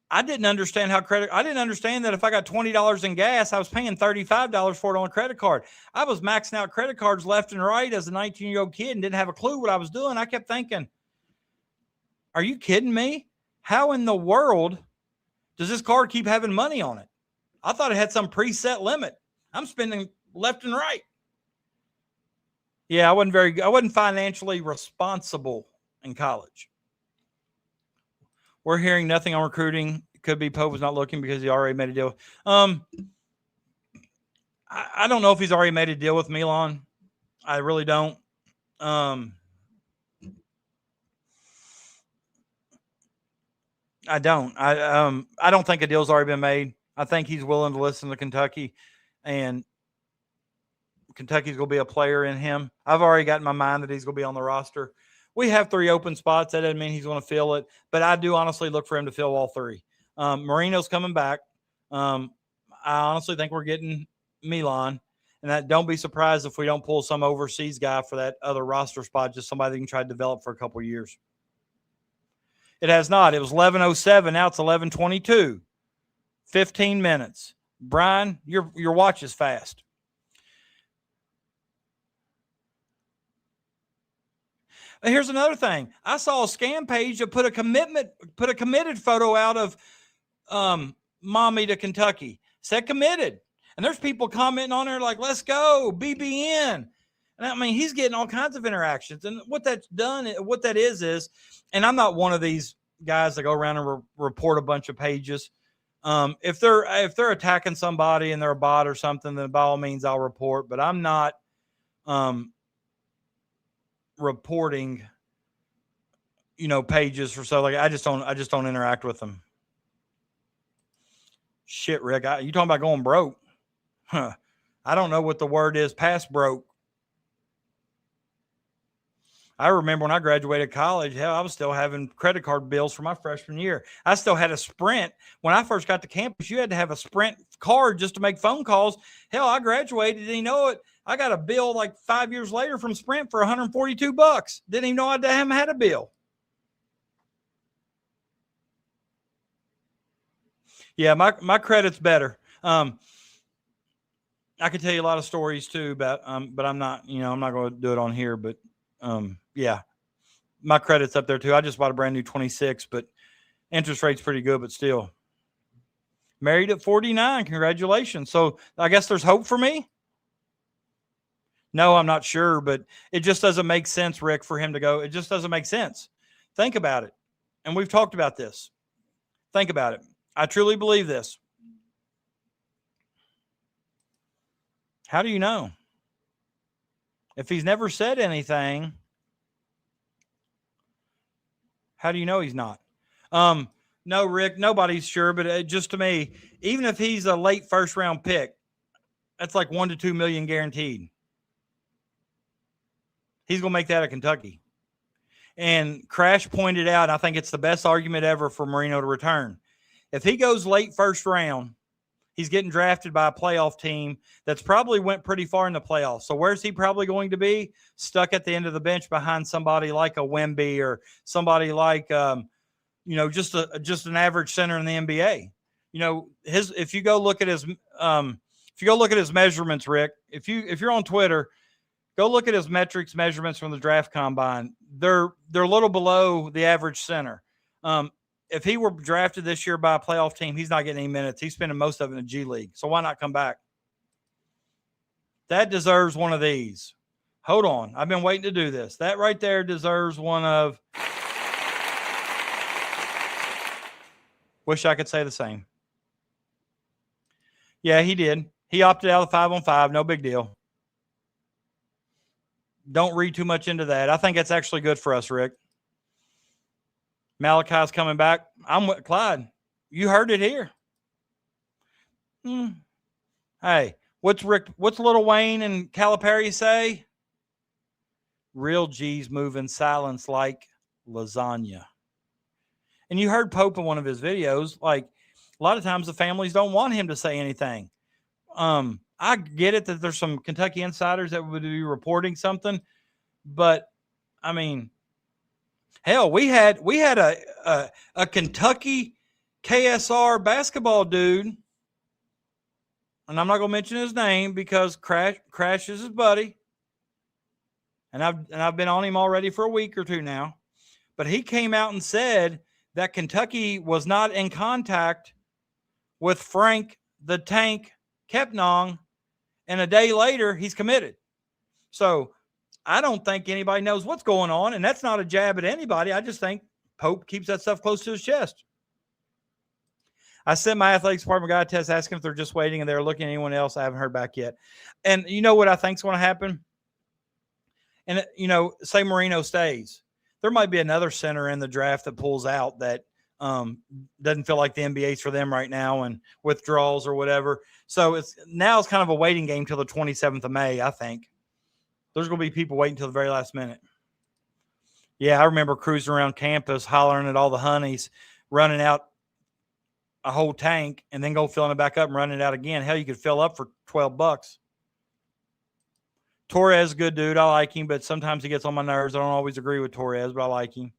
I didn't understand I didn't understand that if I got $20 in gas, I was paying $35 for it on a credit card. I was maxing out credit cards left and right as a 19-year-old kid and didn't have a clue what I was doing. I kept thinking, are you kidding me? How in the world does this card keep having money on it? I thought it had some preset limit. I'm spending left and right. Yeah, I wasn't financially responsible in college. We're hearing nothing on recruiting. It could be Pope was not looking because he already made a deal. I don't know if he's already made a deal with Milan. I really don't. I don't. I don't think a deal's already been made. I think he's willing to listen to Kentucky, and Kentucky's going to be a player in him. I've already got in my mind that he's going to be on the roster. We have 3 open spots. That doesn't mean he's going to fill it, but I do honestly look for him to fill all 3. Marino's coming back. I honestly think we're getting Milan, and that don't be surprised if we don't pull some overseas guy for that other roster spot, just somebody that can try to develop for a couple of years. It has not. It was 11:07. Now it's 11:22. 15 minutes. Brian, your watch is fast. And here's another thing. I saw a scam page that put a committed photo out of mommy to Kentucky. Said committed. And there's people commenting on there like, let's go, BBN. And I mean, he's getting all kinds of interactions. And what that is, and I'm not one of these guys that go around and report a bunch of pages. If they're attacking somebody and they're a bot or something, then by all means I'll report. But I'm not reporting, pages for so like I just don't interact with them. Shit, Rick, you talking about going broke? Huh. I don't know what the word is. Past broke. I remember when I graduated college, hell, I was still having credit card bills for my freshman year. I still had a Sprint. When I first got to campus, you had to have a Sprint card just to make phone calls. Hell, I graduated, didn't even know it. I got a bill like 5 years later from Sprint for $142. Didn't even know I damn had a bill. Yeah, my credit's better. I could tell you a lot of stories too about, but I'm not going to do it on here, but yeah, my credit's up there too. I just bought a brand new 26, but interest rate's pretty good, but still. Married at 49. Congratulations. So I guess there's hope for me. No, I'm not sure, but it just doesn't make sense, Rick, for him to go. It just doesn't make sense. Think about it. And we've talked about this. Think about it. I truly believe this. How do you know? If he's never said anything, how do you know he's not? No, Rick, nobody's sure, but just to me, even if he's a late first round pick, that's like $1 to $2 million guaranteed. He's going to make that at Kentucky. And Crash pointed out, I think it's the best argument ever for Marino to return. If he goes late first round, he's getting drafted by a playoff team that's probably went pretty far in the playoffs. So where's he probably going to be? Stuck at the end of the bench behind somebody like a Wemby or somebody like, just an average center in the NBA. If you go look at his measurements, Rick, if you're on Twitter, go look at his measurements from the draft combine. They're a little below the average center. If he were drafted this year by a playoff team, he's not getting any minutes. He's spending most of it in the G League. So why not come back? That deserves one of these. Hold on. I've been waiting to do this. That right there deserves one of. Wish I could say the same. Yeah, he did. He opted out of the 5-on-5. No big deal. Don't read too much into that. I think that's actually good for us, Rick. Malachi's coming back. I'm with Clyde. You heard it here. Hey, what's Little Wayne and Calipari say? Real G's move in silence like lasagna. And you heard Pope in one of his videos, like a lot of times the families don't want him to say anything. I get it that there's some Kentucky insiders that would be reporting something, but I mean, hell, we had a Kentucky KSR basketball dude, and I'm not gonna mention his name because Crash is his buddy, and I've been on him already for a week or two now, but he came out and said that Kentucky was not in contact with Frank the Tank Kepnong, and a day later he's committed. So I don't think anybody knows what's going on, and that's not a jab at anybody. I just think Pope keeps that stuff close to his chest. I sent my athletics department guy a test asking if they're just waiting and they're looking at anyone else. I haven't heard back yet. And you know what I think's going to happen? And, say Marino stays. There might be another center in the draft that pulls out that doesn't feel like the NBA's for them right now and withdrawals or whatever. So it's kind of a waiting game till the 27th of May, I think. There's going to be people waiting until the very last minute. Yeah, I remember cruising around campus, hollering at all the honeys, running out a whole tank, and then go filling it back up and running it out again. Hell, you could fill up for $12. Torres, good dude. I like him, but sometimes he gets on my nerves. I don't always agree with Torres, but I like him.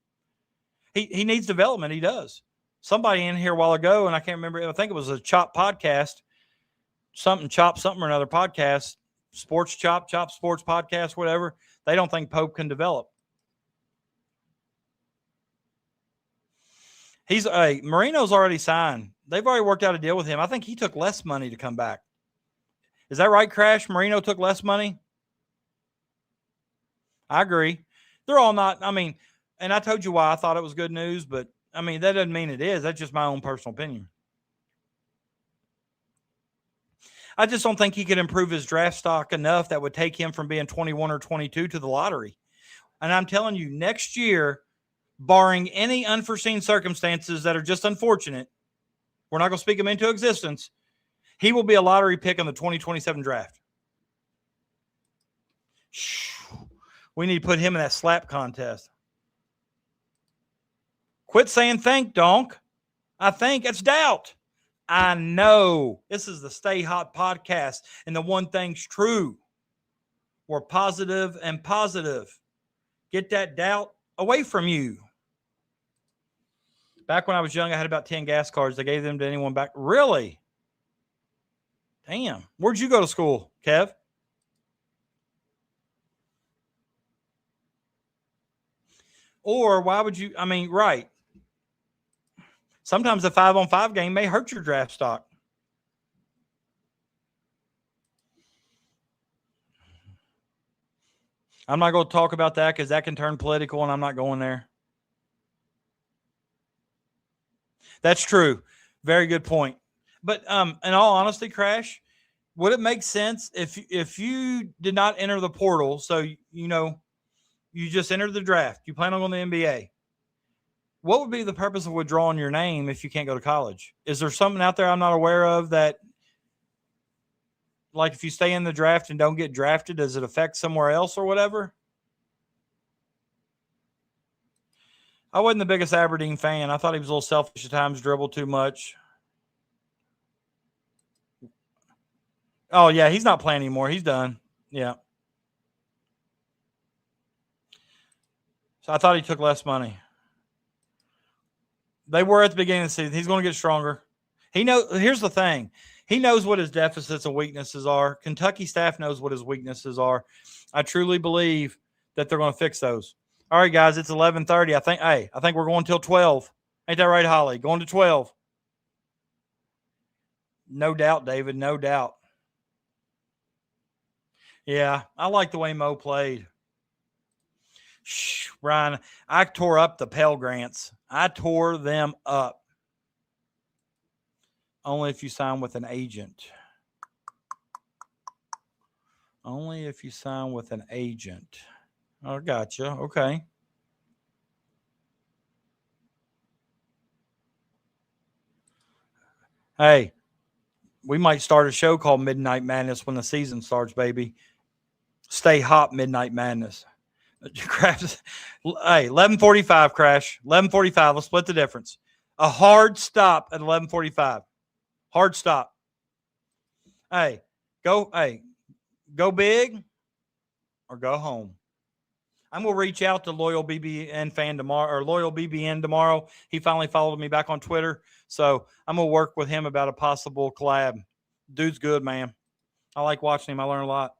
He needs development. He does. Somebody in here a while ago, and I can't remember. I think it was a Chop podcast, something or another podcast, Sports Chop Sports Podcast, whatever. They don't think Pope can develop. Marino's already signed. They've already worked out a deal with him. I think he took less money to come back. Is that right, Crash? Marino took less money? I agree. They're all not, and I told you why I thought it was good news, but that doesn't mean it is. That's just my own personal opinion. I just don't think he could improve his draft stock enough that would take him from being 21 or 22 to the lottery. And I'm telling you, next year, barring any unforeseen circumstances that are just unfortunate, we're not going to speak them into existence, he will be a lottery pick in the 2027 draft. We need to put him in that slap contest. Quit saying think, donk. I think it's doubt. I know. This is the Stay Hot podcast, and the one thing's true. We're positive and positive. Get that doubt away from you. Back when I was young, I had about 10 gas cards. They gave them to anyone back. Really? Damn. Where'd you go to school, Kev? Or why would you, right. Sometimes a 5-on-5 game may hurt your draft stock. I'm not going to talk about that because that can turn political, and I'm not going there. That's true. Very good point. But in all honesty, Crash, would it make sense if you did not enter the portal, so you just entered the draft, you plan on going to the NBA, what would be the purpose of withdrawing your name if you can't go to college? Is there something out there I'm not aware of that, like if you stay in the draft and don't get drafted, does it affect somewhere else or whatever? I wasn't the biggest Aberdeen fan. I thought he was a little selfish at times, dribbled too much. Oh, yeah, he's not playing anymore. He's done. Yeah. So I thought he took less money. They were at the beginning of the season. He's going to get stronger. Here's the thing. He knows what his deficits and weaknesses are. Kentucky staff knows what his weaknesses are. I truly believe that they're going to fix those. All right, guys, it's 11:30. I think we're going till 12. Ain't that right, Holly? Going to 12. No doubt, David. No doubt. Yeah, I like the way Mo played. Ryan, I tore up the Pell Grants. I tore them up. Only if you sign with an agent. Only if you sign with an agent. I gotcha. Okay. Hey, We might start a show called Midnight Madness when the season starts, baby. Stay hot, Midnight Madness. Hey, 11:45 crash. 11:45. Let's split the difference. A hard stop at 11:45. Hard stop. Hey, go big or go home. I'm gonna reach out to loyal BBN fan tomorrow, or loyal BBN tomorrow. He finally followed me back on Twitter, so I'm gonna work with him about a possible collab. Dude's good, man. I like watching him. I learn a lot.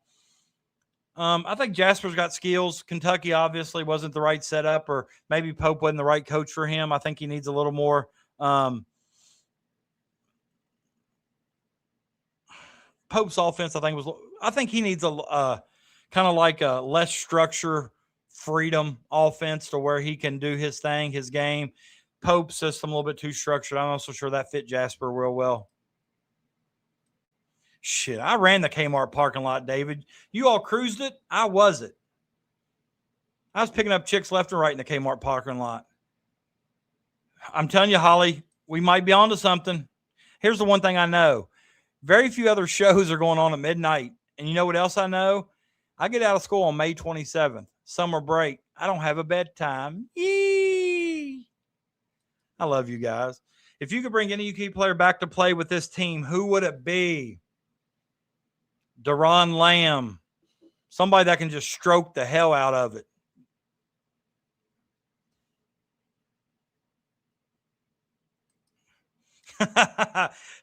I think Jasper's got skills. Kentucky obviously wasn't the right setup, or maybe Pope wasn't the right coach for him. I think he needs a little more. Pope's offense, I think he needs a kind of like a less structure, freedom offense to where he can do his thing, his game. Pope's system a little bit too structured. I'm also sure that fit Jasper real well. Shit, I ran the Kmart parking lot, David. You all cruised it. I was it. I was picking up chicks left and right in the Kmart parking lot. I'm telling you, Holly, we might be onto something. Here's the one thing I know. Very few other shows are going on at midnight. And you know what else I know? I get out of school on May 27th, summer break. I don't have a bedtime. Yee! I love you guys. If you could bring any UK player back to play with this team, who would it be? Deron Lamb. Somebody that can just stroke the hell out of it.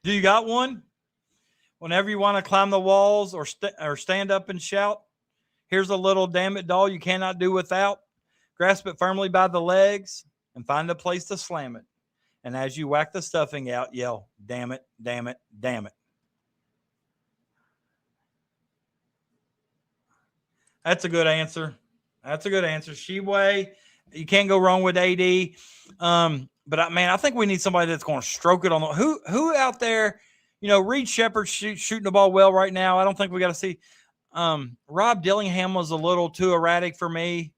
Do you got one? Whenever you want to climb the walls or stand up and shout, here's a little damn it doll you cannot do without. Grasp it firmly by the legs and find a place to slam it. And as you whack the stuffing out, yell, damn it, damn it, damn it. That's a good answer. That's a good answer. Sheway, you can't go wrong with AD. But I think we need somebody that's going to stroke it on the who out there. You know, Reed Shepard's shooting the ball well right now. I don't think we got to see. Rob Dillingham was a little too erratic for me.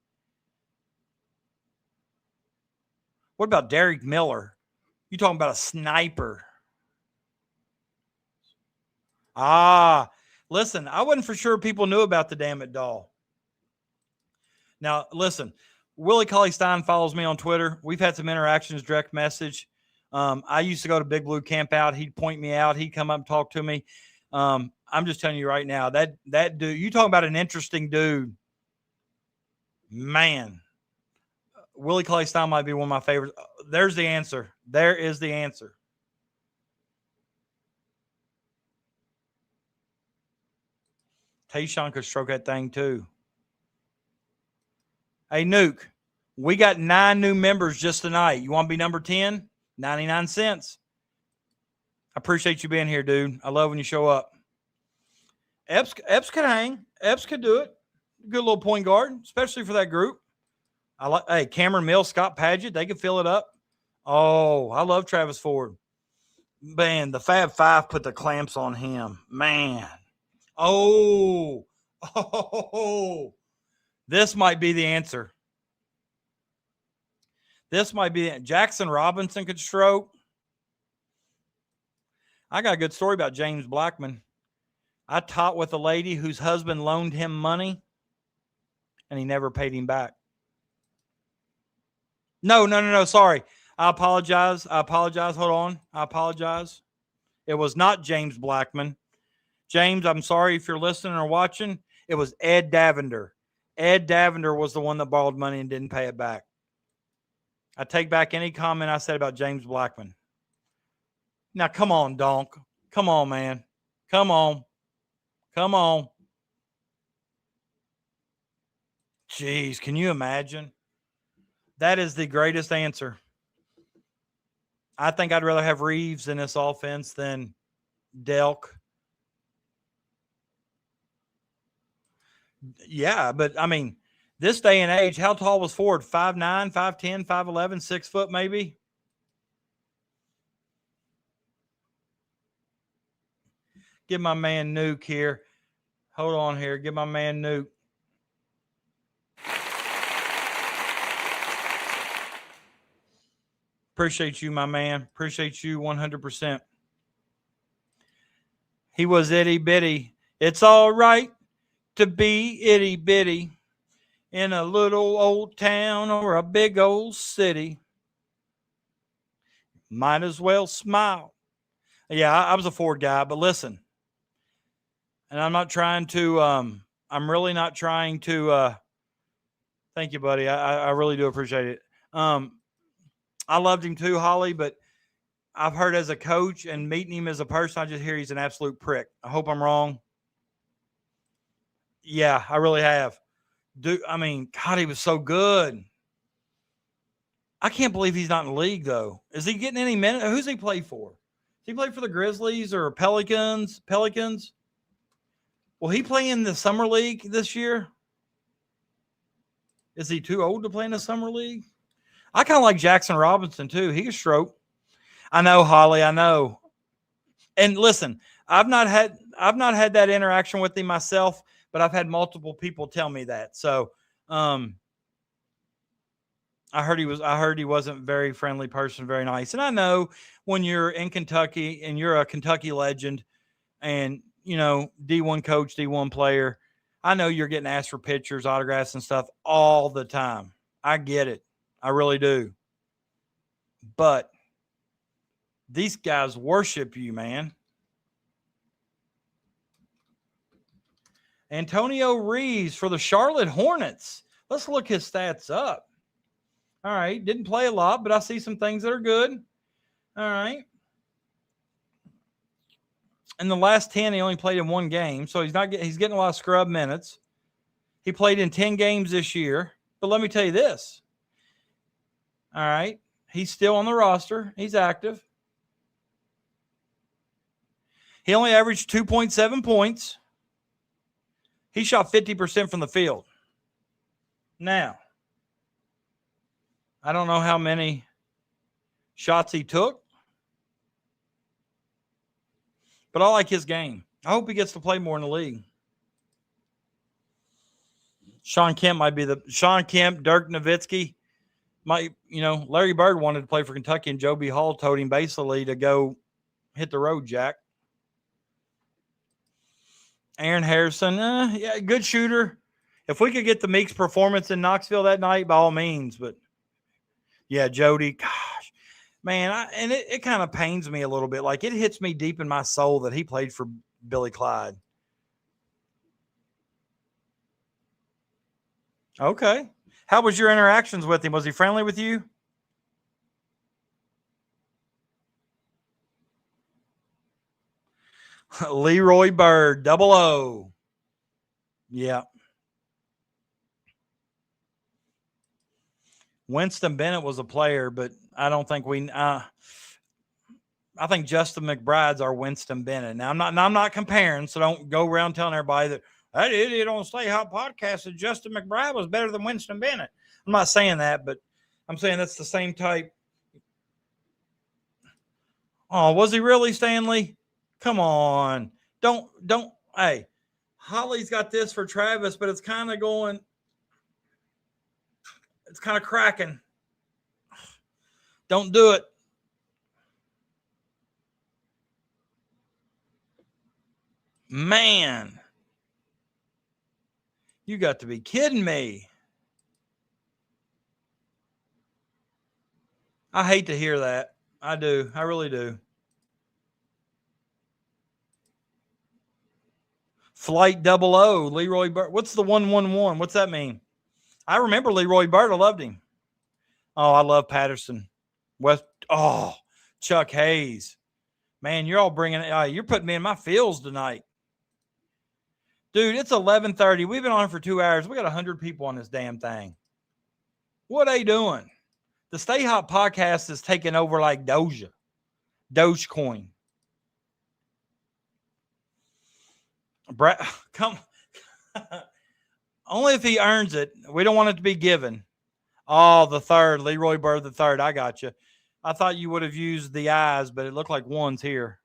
What about Derek Miller? You talking about a sniper? Listen, I wasn't for sure people knew about the damn it doll. Now, listen, Willie Cauley-Stein follows me on Twitter. We've had some interactions, direct message. I used to go to Big Blue Camp Out. He'd point me out. He'd come up and talk to me. I'm just telling you right now, that dude, you talking about an interesting dude. Man, Willie Cauley-Stein might be one of my favorites. There's the answer. There is the answer. Tayshaun could stroke that thing too. Hey, Nuke, we got 9 new members just tonight. You want to be number 10? 99 cents. I appreciate you being here, dude. I love when you show up. Epps could hang. Epps could do it. Good little point guard, especially for that group. Hey, Cameron Mills, Scott Padgett, they could fill it up. Oh, I love Travis Ford. Man, the Fab Five put the clamps on him. Man. Oh. This might be the answer. This might be Jackson Robinson could stroke. I got a good story about James Blackman. I taught with a lady whose husband loaned him money, and he never paid him back. No. Sorry. I apologize. Hold on. I apologize. It was not James Blackman. James, I'm sorry if you're listening or watching. It was Ed Davender. Ed Davender was the one that borrowed money and didn't pay it back. I take back any comment I said about James Blackman. Now, come on, Donk. Come on, man. Come on. Jeez, can you imagine? That is the greatest answer. I think I'd rather have Reeves in this offense than Delk. Yeah, but this day and age, how tall was Ford? 5'9", 5'10", 5'11", 6 foot maybe? Give my man Nuke here. Hold on here. Give my man Nuke. Appreciate you, my man. Appreciate you 100%. He was itty bitty. It's all right to be itty bitty in a little old town or a big old city. Might as well smile. Yeah, I was a Ford guy, but listen, and I'm not trying to, I'm really not trying to, thank you, buddy. I really do appreciate it. I loved him too, Holly, but I've heard as a coach and meeting him as a person, I just hear he's an absolute prick. I hope I'm wrong. Yeah, I really have. God, he was so good. I can't believe he's not in the league, though. Is he getting any minutes? Who's he play for? Does he play for the Grizzlies or Pelicans? Will he play in the summer league this year? Is he too old to play in the summer league? I kind of like Jackson Robinson, too. He can stroke. I know, Holly, I know. And listen, I've not had that interaction with him myself, but I've had multiple people tell me that. So I heard he wasn't a very friendly person, very nice. And I know when you're in Kentucky and you're a Kentucky legend and, D1 coach, D1 player, I know you're getting asked for pictures, autographs, and stuff all the time. I get it. I really do. But these guys worship you, man. Antonio Reeves for the Charlotte Hornets. Let's look his stats up. All right. Didn't play a lot, but I see some things that are good. All right. In the last 10, he only played in one game, so he's getting a lot of scrub minutes. He played in 10 games this year. But let me tell you this. All right. He's still on the roster. He's active. He only averaged 2.7 points. He shot 50% from the field. Now, I don't know how many shots he took, but I like his game. I hope he gets to play more in the league. Sean Kemp, Dirk Nowitzki. Larry Bird wanted to play for Kentucky, and Joby Hall told him basically to go hit the road, Jack. Aaron Harrison, good shooter. If we could get the Meeks performance in Knoxville that night, by all means. But, yeah, Jody, gosh, man, it kind of pains me a little bit. Like, it hits me deep in my soul that he played for Billy Clyde. Okay. How was your interactions with him? Was he friendly with you? Leroy Bird, 00. Yeah. Winston Bennett was a player, but I don't think I think Justin McBride's our Winston Bennett. Now I'm not comparing, so don't go around telling everybody that idiot on Stay Hot podcast said Justin McBride was better than Winston Bennett. I'm not saying that, but I'm saying that's the same type. Oh, was he really, Stanley? Come on. Don't. Hey, Holly's got this for Travis, but it's kind of going. It's kind of cracking. Don't do it. Man. You got to be kidding me. I hate to hear that. I do. I really do. Flight 00, Leroy Bird. What's the 111? What's that mean? I remember Leroy Bird. I loved him. Oh, I love Patterson. Chuck Hayes. Man, you're all bringing it. You're putting me in my feels tonight. Dude, it's 11:30. We've been on for 2 hours. We got 100 people on this damn thing. What are they doing? The Stay Hot podcast is taking over like Dogecoin. Come. Only if he earns it. We don't want it to be given. Oh, the third, Leroy Bird the third. I got you. I thought you would have used the eyes, but it looked like one's here.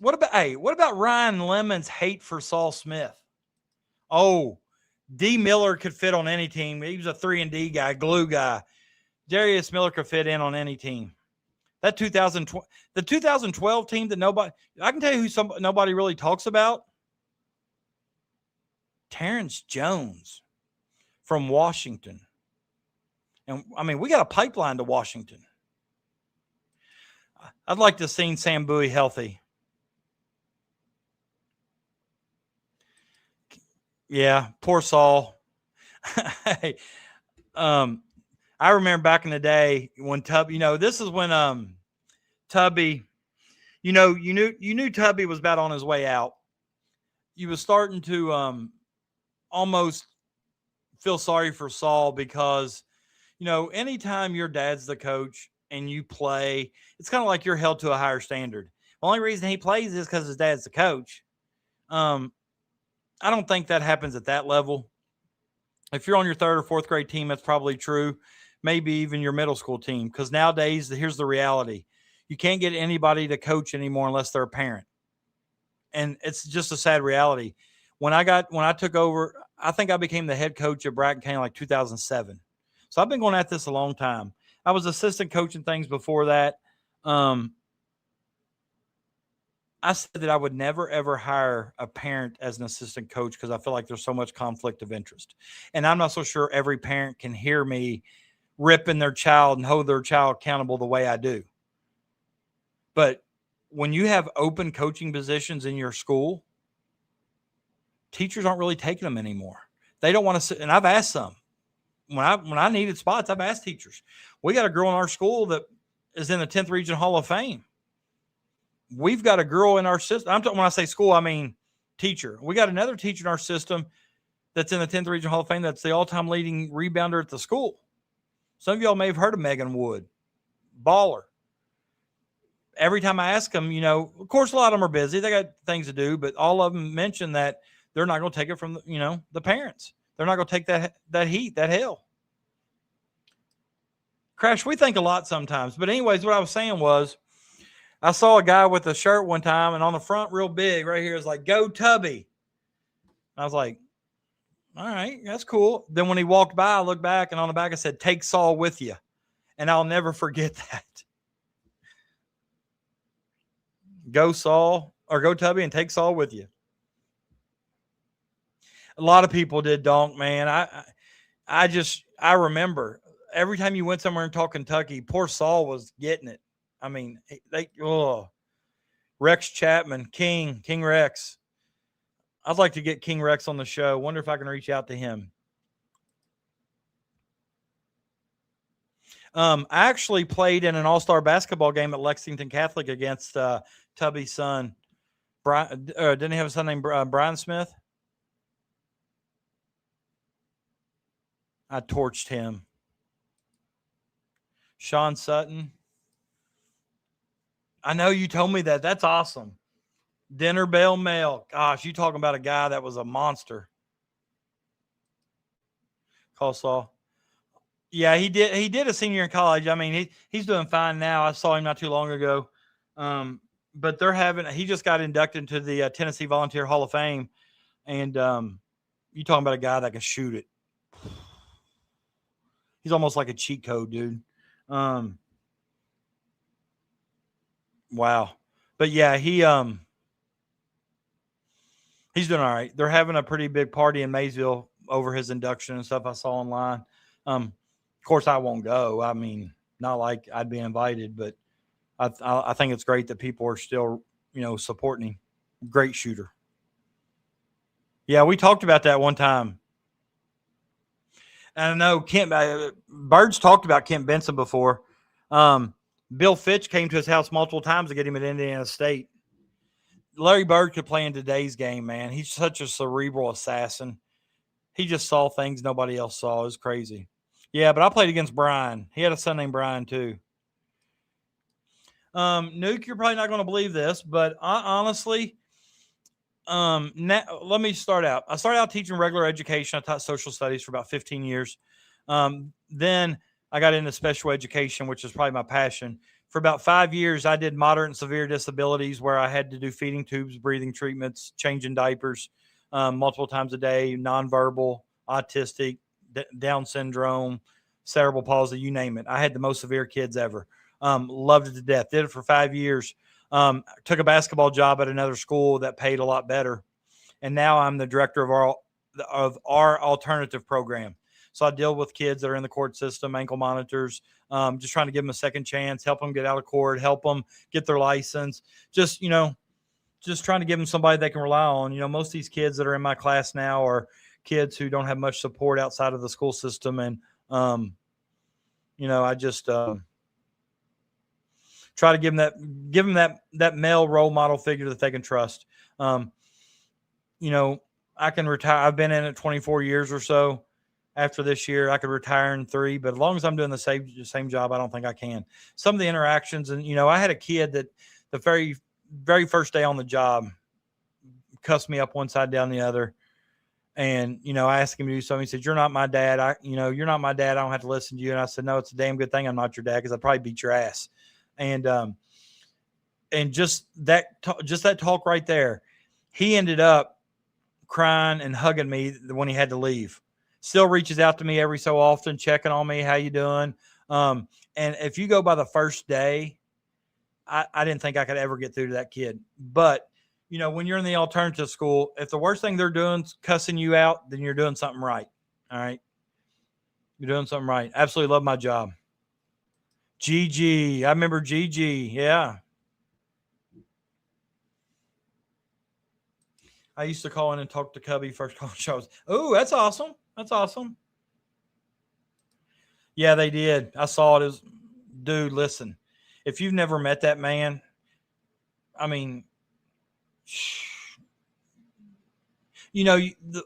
What about Ryan Lemon's hate for Saul Smith? Oh, D Miller could fit on any team. He was a 3-and-D guy, glue guy. Darius Miller could fit in on any team. That 2012 team that I can tell you who nobody really talks about. Terrence Jones from Washington. And I mean, we got a pipeline to Washington. I'd like to have seen Sam Bowie healthy. Yeah, poor Saul. Hey, I remember back in the day when Tubby, this is when Tubby, you knew Tubby was about on his way out. You was starting to almost feel sorry for Saul because, anytime your dad's the coach and you play, it's kind of like you're held to a higher standard. The only reason he plays is because his dad's the coach. I don't think that happens at that level. If you're on your third or fourth grade team, that's probably true. Maybe even your middle school team. Because nowadays, here's the reality. You can't get anybody to coach anymore unless they're a parent. And it's just a sad reality. When I took over, I think I became the head coach at Bracken County like 2007. So I've been going at this a long time. I was assistant coaching things before that. I said that I would never, ever hire a parent as an assistant coach because I feel like there's so much conflict of interest. And I'm not so sure every parent can hear me ripping their child and hold their child accountable the way I do. But when you have open coaching positions in your school, teachers aren't really taking them anymore. They don't want to sit. And I've asked some. When I needed spots, I've asked teachers. We got a girl in our school that is in the 10th Region Hall of Fame. We've got a girl in our system. I'm talking when I say school, I mean teacher. We got another teacher in our system that's in the 10th Region Hall of Fame that's the all-time leading rebounder at the school. Some of y'all may have heard of Megan Wood. Baller. Every time I ask them, of course, a lot of them are busy. They got things to do, but all of them mention that they're not going to take it from, the parents. They're not going to take that heat, that hell. Crash, we think a lot sometimes. But anyways, what I was saying was I saw a guy with a shirt one time, and on the front real big right here is like, "Go Tubby." I was like, all right, that's cool. Then when he walked by, I looked back, and on the back it said, "Take Saul with you." And I'll never forget that. Go Saul, or go Tubby and take Saul with you. A lot of people did, Donk, man. I remember every time you went somewhere and talked Kentucky, poor Saul was getting it. I mean, Rex Chapman, King Rex. I'd like to get King Rex on the show. Wonder if I can reach out to him. I actually played in an all-star basketball game at Lexington Catholic against Tubby's son. Didn't he have a son named Brian Smith? I torched him. Sean Sutton. I know you told me that. That's awesome. Dinner Bell Male. Gosh, you talking about a guy that was a monster. Call Saul. Yeah, he did a senior in college. I mean, he's doing fine now. I saw him not too long ago. But he just got inducted into the Tennessee Volunteer Hall of Fame. And you talking about a guy that can shoot it. He's almost like a cheat code, dude. Wow. But yeah, he's doing all right. They're having a pretty big party in Maysville over his induction and stuff I saw online. Of course, I won't go. I mean, not like I'd be invited, but I think it's great that people are still, supporting him. Great shooter. Yeah, we talked about that one time. And I know Bird's talked about Kent Benson before. Bill Fitch came to his house multiple times to get him at Indiana State. Larry Bird could play in today's game, man. He's such a cerebral assassin. He just saw things nobody else saw. It was crazy. Yeah, but I played against Brian. He had a son named Brian, too. Nuke, you're probably not going to believe this, but honestly, let me start out. I started out teaching regular education. I taught social studies for about 15 years. Then I got into special education, which is probably my passion. For about 5 years, I did moderate and severe disabilities where I had to do feeding tubes, breathing treatments, changing diapers multiple times a day, nonverbal, autistic, Down syndrome, cerebral palsy, you name it. I had the most severe kids ever. Loved it to death. Did it for 5 years. Took a basketball job at another school that paid a lot better. And now I'm the director of our alternative program. So I deal with kids that are in the court system, ankle monitors, just trying to give them a second chance, help them get out of court, help them get their license. Just trying to give them somebody they can rely on. Most of these kids that are in my class now are kids who don't have much support outside of the school system. And, I just try to give them that male role model figure that they can trust. I can retire. I've been in it 24 years or so. After this year, I could retire in 3, but as long as I'm doing the same job, I don't think I can. Some of the interactions, and I had a kid that the very, very first day on the job cussed me up one side down the other. And, I asked him to do something. He said, "You're not my dad. You're not my dad. I don't have to listen to you." And I said, "No, it's a damn good thing I'm not your dad, because I'd probably beat your ass." And just that talk right there, he ended up crying and hugging me when he had to leave. Still reaches out to me every so often, checking on me. "How you doing?" And if you go by the first day, I didn't think I could ever get through to that kid. But, when you're in the alternative school, if the worst thing they're doing is cussing you out, then you're doing something right. All right. You're doing something right. Absolutely love my job. Gigi. I remember Gigi. Yeah. I used to call in and talk to Cubby first call shows. Oh, that's awesome. That's awesome. Yeah, they did. I saw it. Dude, listen, if you've never met that man, I mean,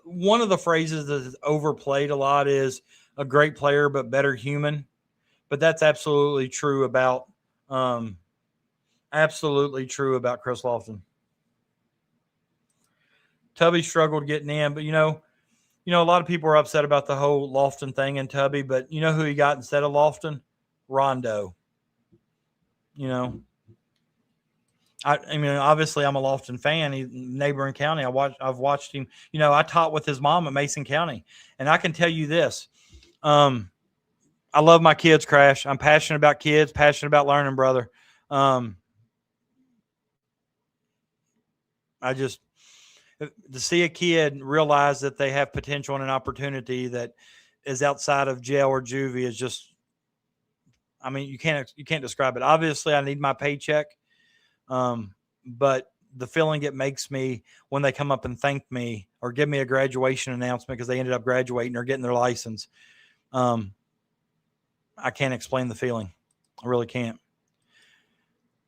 one of the phrases that is overplayed a lot is a great player, but better human. But that's absolutely true about Chris Lofton. Tubby struggled getting in, but a lot of people are upset about the whole Lofton thing in Tubby, but you know who he got instead of Lofton? Rondo. Obviously I'm a Lofton fan. He's neighboring county. I've watched him. I taught with his mom at Mason County, and I can tell you this. I love my kids, Crash. I'm passionate about kids, passionate about learning, brother. To see a kid realize that they have potential and an opportunity that is outside of jail or juvie is just, you can't describe it. Obviously I need my paycheck. But the feeling it makes me when they come up and thank me or give me a graduation announcement because they ended up graduating or getting their license. I can't explain the feeling. I really can't.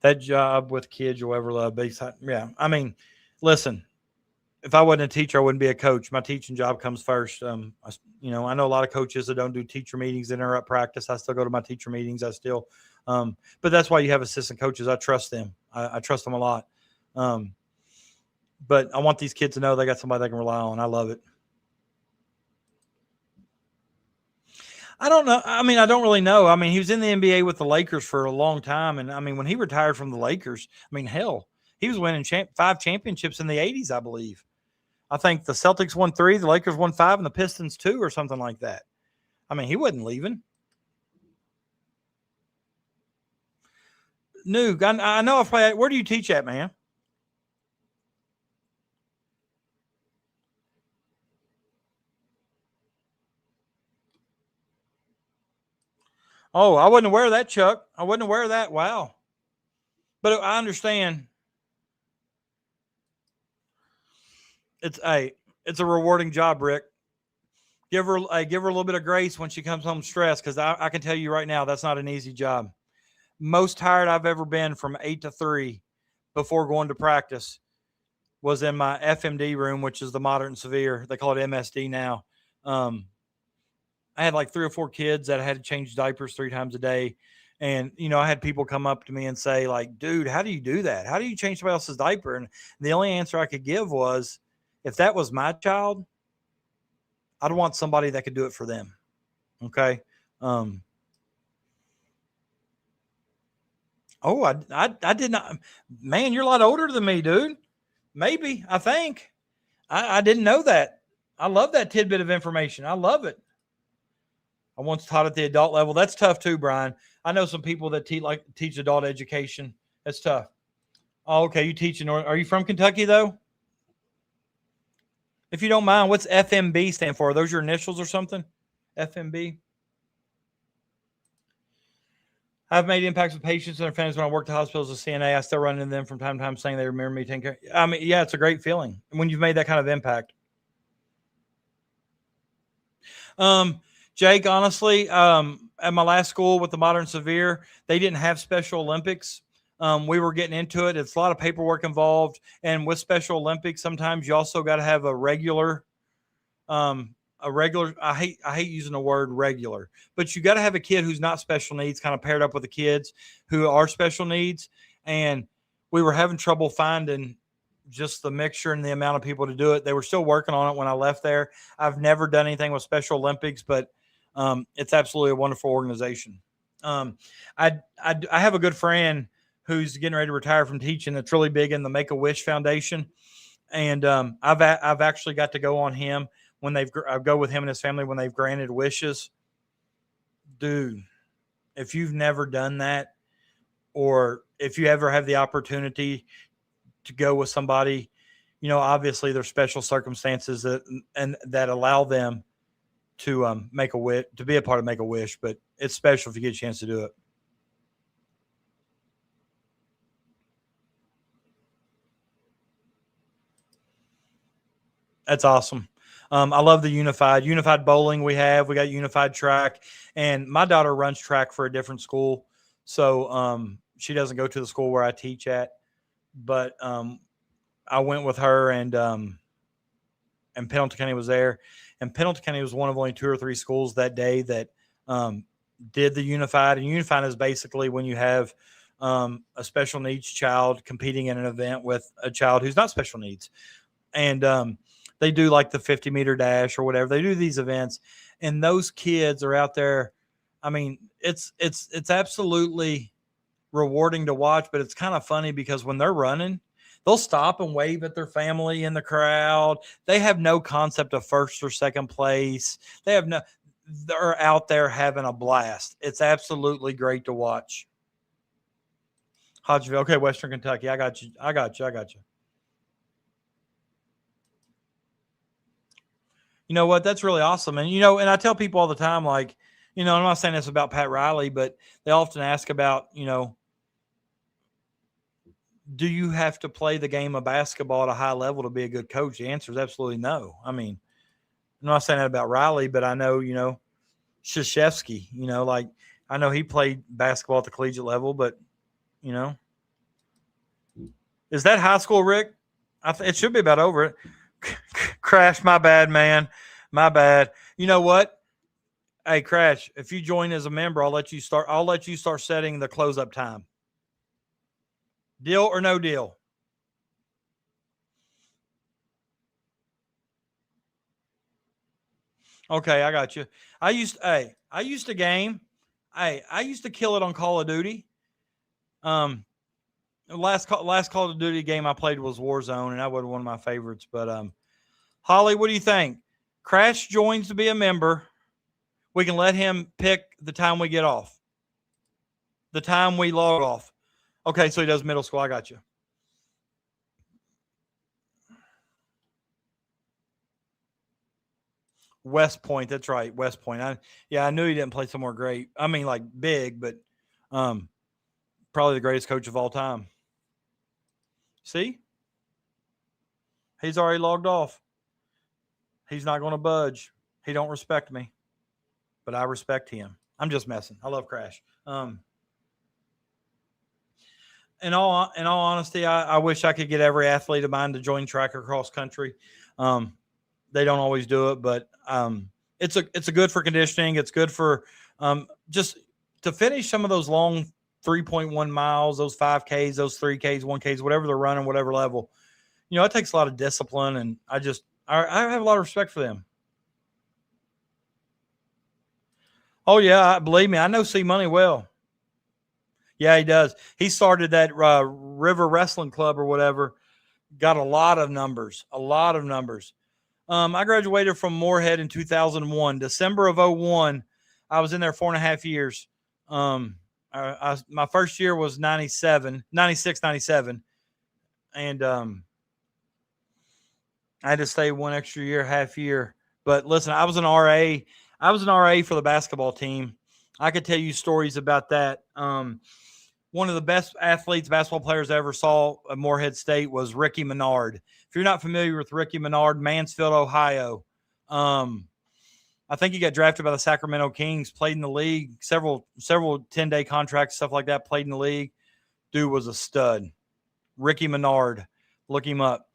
That job with kids you'll ever love. Yeah. Listen, if I wasn't a teacher, I wouldn't be a coach. My teaching job comes first. I know a lot of coaches that don't do teacher meetings, interrupt practice. I still go to my teacher meetings. But that's why you have assistant coaches. I trust them. I trust them a lot. But I want these kids to know they got somebody they can rely on. I love it. I don't know. I don't really know. He was in the NBA with the Lakers for a long time. And when he retired from the Lakers, hell, he was winning 5 championships in the 80s, I believe. I think the Celtics won 3, the Lakers won 5, and the Pistons 2 or something like that. He wasn't leaving. Noog, I know if where do you teach at, man? Oh, I wasn't aware of that, Chuck. I wasn't aware of that. Wow. But I understand. It's a rewarding job, Rick. Give her a little bit of grace when she comes home stressed, because I can tell you right now that's not an easy job. Most tired I've ever been from 8 to 3 before going to practice was in my FMD room, which is the moderate and severe. They call it MSD now. I had like 3 or 4 kids that I had to change diapers 3 times a day. And, I had people come up to me and say, like, "Dude, how do you do that? How do you change somebody else's diaper?" And the only answer I could give was, if that was my child, I'd want somebody that could do it for them. Okay. I did not, man, you're a lot older than me, dude. Maybe, I think. I didn't know that. I love that tidbit of information. I love it. I once taught at the adult level. That's tough too, Brian. I know some people that teach adult education. That's tough. Oh, okay. You teach in Are you from Kentucky though? If you don't mind, what's FMB stand for? Are those your initials or something? FMB. I've made impacts with patients and their families when I worked at hospitals as a CNA. I still run into them from time to time saying they remember me taking care. I mean, yeah, it's a great feeling when you've made that kind of impact. Jake, honestly, at my last school with the Modern Severe, they didn't have Special Olympics. We were getting into it. It's a lot of paperwork involved. And with Special Olympics, sometimes you also got to have a regular, I hate using the word regular, but you got to have a kid who's not special needs kind of paired up with the kids who are special needs. And we were having trouble finding just the mixture and the amount of people to do it. They were still working on it when I left there. I've never done anything with Special Olympics, but it's absolutely a wonderful organization. I have a good friend who's getting ready to retire from teaching that's really big in the Make-A-Wish Foundation. And I've actually got to go on him when I go with him and his family when they've granted wishes. Dude, if you've never done that, or if you ever have the opportunity to go with somebody, you know, obviously there's special circumstances that allow them to make a wish, to be a part of Make-A-Wish, but it's special if you get a chance to do it. That's awesome. I love the unified bowling we have. We got unified track, and my daughter runs track for a different school. So she doesn't go to the school where I teach at, but I went with her and Pendleton County was there, and Pendleton County was one of only 2 or 3 schools that day that did the unified. And unified is basically when you have a special needs child competing in an event with a child who's not special needs. And they do like the 50-meter dash or whatever. They do these events, and those kids are out there. I mean, it's absolutely rewarding to watch, but it's kind of funny because when they're running, they'll stop and wave at their family in the crowd. They have no concept of first or second place. They're out there having a blast. It's absolutely great to watch. Hodgeville. Okay, Western Kentucky. I got you. You know what? That's really awesome. And, you know, and I tell people all the time, like, you know, I'm not saying this about Pat Riley, but they often ask about, you know, do you have to play the game of basketball at a high level to be a good coach? The answer is absolutely no. I mean, I'm not saying that about Riley, but I know, you know, Krzyzewski, you know, like I know he played basketball at the collegiate level, but, you know, is that high school, Rick? It should be about over it. Crash, my bad, man. My bad. You know what? Hey, Crash, if you join as a member, I'll let you start setting the close-up time. Deal or no deal? Okay, I got you. I used to game. I used to kill it on Call of Duty. Last Call of Duty game I played was Warzone, and that was one of my favorites. But Holly, what do you think? Crash joins to be a member. We can let him pick the time we get off. The time we log off. Okay, so he does middle school. I got you. West Point. That's right. West Point. I knew he didn't play somewhere great. I mean, like big, but probably the greatest coach of all time. See? He's already logged off. He's not going to budge. He don't respect me, but I respect him. I'm just messing. I love Crash. In all honesty, I wish I could get every athlete of mine to join track or cross country. They don't always do it, but it's a good for conditioning. It's good for just to finish some of those long 3.1 miles, those 5Ks, those 3Ks, 1Ks, whatever they're running, whatever level. You know, it takes a lot of discipline, and I have a lot of respect for them. Oh, yeah, believe me, I know C Money well. Yeah, he does. He started that River Wrestling Club or whatever. Got a lot of numbers. I graduated from Moorhead in 2001. December of 2001, I was in there 4.5 years. My first year was 96, 97. And I had to stay one extra year, half year. But listen, I was an RA. I was an RA for the basketball team. I could tell you stories about that. One of the best athletes, basketball players I ever saw at Morehead State was Ricky Menard. If you're not familiar with Ricky Menard, Mansfield, Ohio. I think he got drafted by the Sacramento Kings, played in the league, several 10-day contracts, stuff like that, played in the league. Dude was a stud. Ricky Menard. Look him up.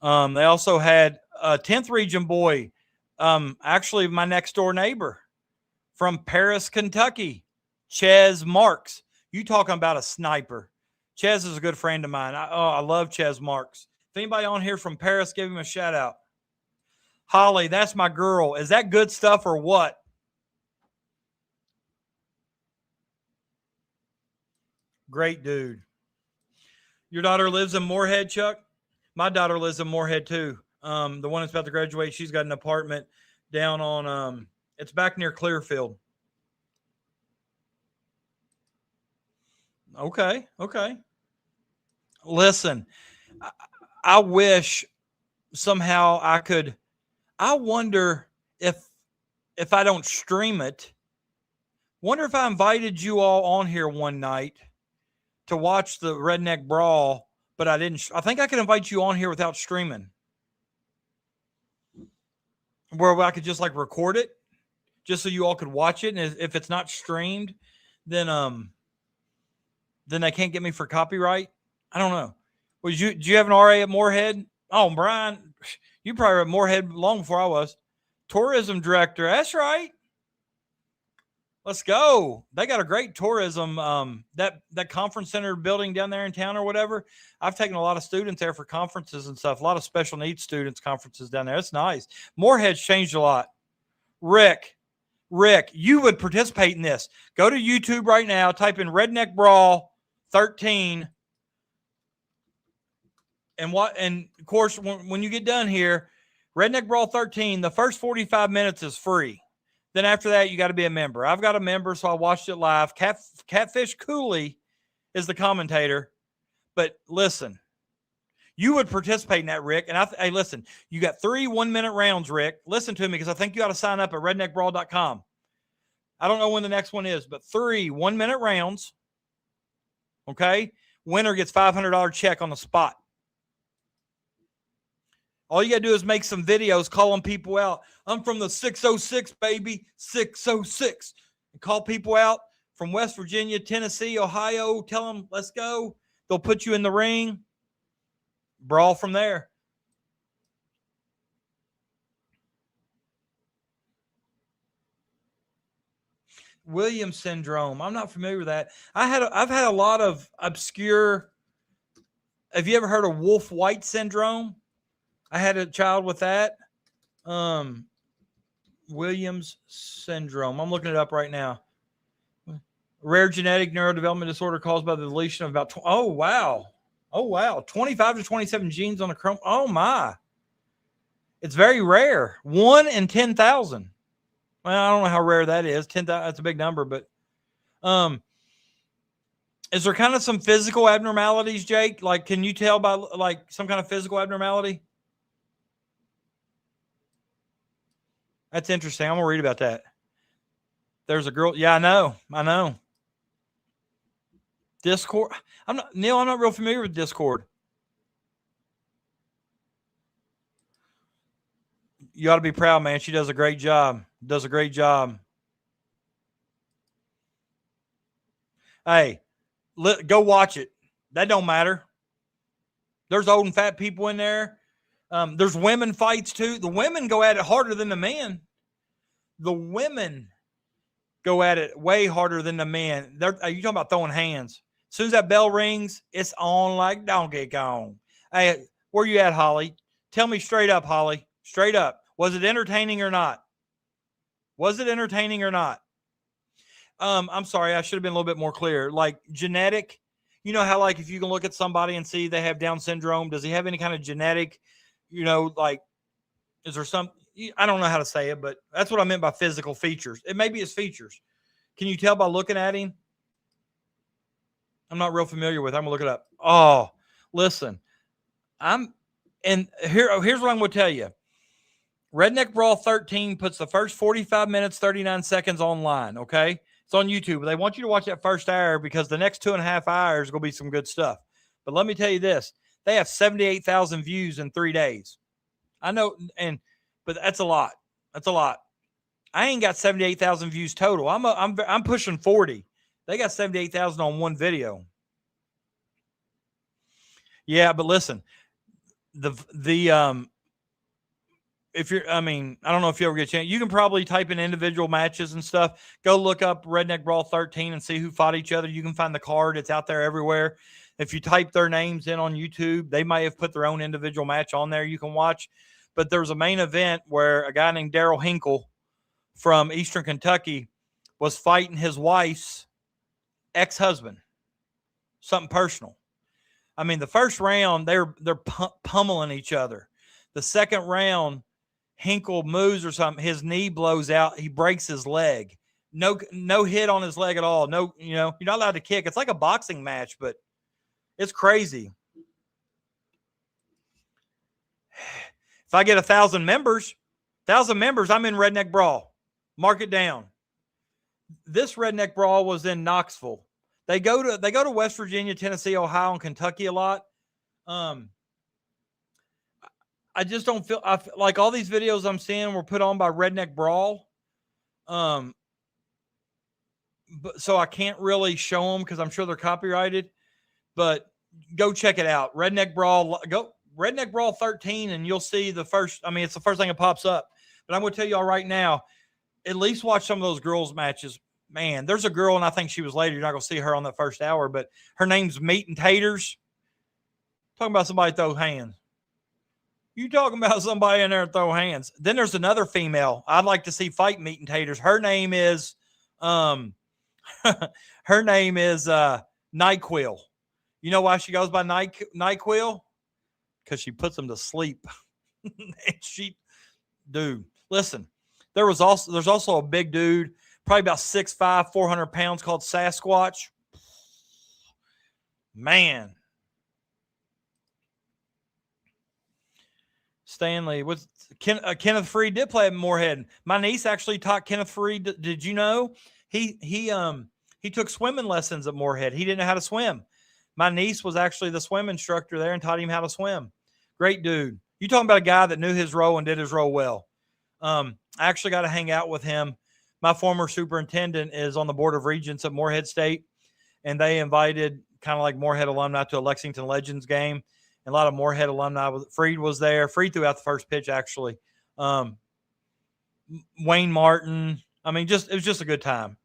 They also had a 10th region boy, actually my next door neighbor from Paris, Kentucky, Ches Marks. You talking about a sniper. Ches is a good friend of mine. I love Ches Marks. If anybody on here from Paris, give him a shout out. Holly, that's my girl. Is that good stuff or what? Great dude. Your daughter lives in Morehead, Chuck? My daughter lives in Morehead too. The one that's about to graduate, she's got an apartment down on it's back near Clearfield. Okay. Listen, I wish somehow I could. I wonder if I don't stream it. Wonder if I invited you all on here one night to watch the Redneck Brawl, but I didn't. I think I could invite you on here without streaming, where I could just like record it, just so you all could watch it. And if it's not streamed, then they can't get me for copyright. I don't know. Do you have an RA at Morehead? Oh, Brian, you probably were at Morehead long before I was. Tourism director. That's right. Let's go. They got a great tourism, that conference center building down there in town or whatever. I've taken a lot of students there for conferences and stuff. A lot of special needs students conferences down there. It's nice. Morehead's changed a lot. Rick, you would participate in this. Go to YouTube right now. Type in Redneck Brawl 13. And of course, when you get done here, Redneck Brawl 13, the first 45 minutes is free. Then after that, you got to be a member. I've got a member, so I watched it live. Catfish Cooley is the commentator. But listen, you would participate in that, Rick. And hey, listen, you got 3 1-minute rounds, Rick. Listen to me, because I think you ought to sign up at redneckbrawl.com. I don't know when the next one is, but 3 1-minute rounds. Okay? Winner gets $500 check on the spot. All you got to do is make some videos calling people out. I'm from the 606, baby, 606. And call people out from West Virginia, Tennessee, Ohio. Tell them, let's go. They'll put you in the ring. Brawl from there. Williams syndrome. I'm not familiar with that. I've had a lot of obscure. Have you ever heard of Wolf White syndrome? I had a child with that. Williams syndrome. I'm looking it up right now. Rare genetic neurodevelopment disorder caused by the deletion of about 25 to 27 genes on the chromosome. Oh my. It's very rare. 1 in 10,000. Well, I don't know how rare that is. 10,000, that's a big number, but is there kind of some physical abnormalities, Jake? Like, can you tell by like some kind of physical abnormality? That's interesting. I'm going to read about that. There's a girl. Yeah, I know. Discord. I'm not real familiar with Discord. You ought to be proud, man. She does a great job. Hey, go watch it. That don't matter. There's old and fat people in there. There's women fights too. The women go at it harder than the men. The women go at it way harder than the men. You talking about throwing hands. As soon as that bell rings, it's on like Donkey Kong. Hey, where you at, Holly? Tell me straight up, Holly. Straight up. Was it entertaining or not? I'm sorry. I should have been a little bit more clear. Like genetic, you know how like if you can look at somebody and see they have Down syndrome, does he have any kind of genetic, like, is there some, I don't know how to say it, but that's what I meant by physical features. It may be his features. Can you tell by looking at him? I'm not real familiar with. I'm gonna look it up. Oh, listen, here's what I'm gonna tell you. Redneck Brawl 13 puts the first 45 minutes, 39 seconds online. Okay, it's on YouTube. They want you to watch that first hour because the next 2.5 hours is gonna be some good stuff. But let me tell you this: they have 78,000 views in 3 days. I know, but that's a lot. That's a lot. I ain't got 78,000 views total. I'm pushing 40. They got 78,000 on one video. Yeah, but listen, if you're, I don't know if you ever get a chance. You can probably type in individual matches and stuff. Go look up Redneck Brawl 13 and see who fought each other. You can find the card. It's out there everywhere. If you type their names in on YouTube, they may have put their own individual match on there you can watch. But there's a main event where a guy named Daryl Hinkle from Eastern Kentucky was fighting his wife's ex-husband. Something personal. The first round, they're pummeling each other. The second round, Hinkle moves or something. His knee blows out. He breaks his leg. No hit on his leg at all. No, you're not allowed to kick. It's like a boxing match, but it's crazy. If I get 1,000 members, I'm in Redneck Brawl. Mark it down. This Redneck Brawl was in Knoxville. They go to West Virginia, Tennessee, Ohio, and Kentucky a lot. I just don't feel like all these videos I'm seeing were put on by Redneck Brawl. But so I can't really show them because I'm sure they're copyrighted. But go check it out. Redneck Brawl. Go Redneck Brawl 13, and you'll see the first. It's the first thing that pops up. But I'm going to tell y'all right now, at least watch some of those girls' matches. Man, there's a girl, and I think she was later. You're not going to see her on that first hour, but her name's Meat and Taters. Talking about somebody throw hands. You talking about somebody in there throw hands. Then there's another female I'd like to see fight Meat and Taters. Her name is NyQuil. You know why she goes by NyQuil? Because she puts them to sleep. And dude, listen, there's also a big dude, probably about 6'5", 400 pounds, called Sasquatch. Man. Stanley, Kenneth Freed did play at Moorhead. My niece actually taught Kenneth Freed. Did you know he took swimming lessons at Moorhead? He didn't know how to swim. My niece was actually the swim instructor there and taught him how to swim. Great dude. You talking about a guy that knew his role and did his role well. I actually got to hang out with him. My former superintendent is on the board of regents at Moorhead State, and they invited kind of like Moorhead alumni to a Lexington Legends game. And a lot of Moorhead alumni. Freed was there. Freed threw out the first pitch, actually. Wayne Martin. It was just a good time.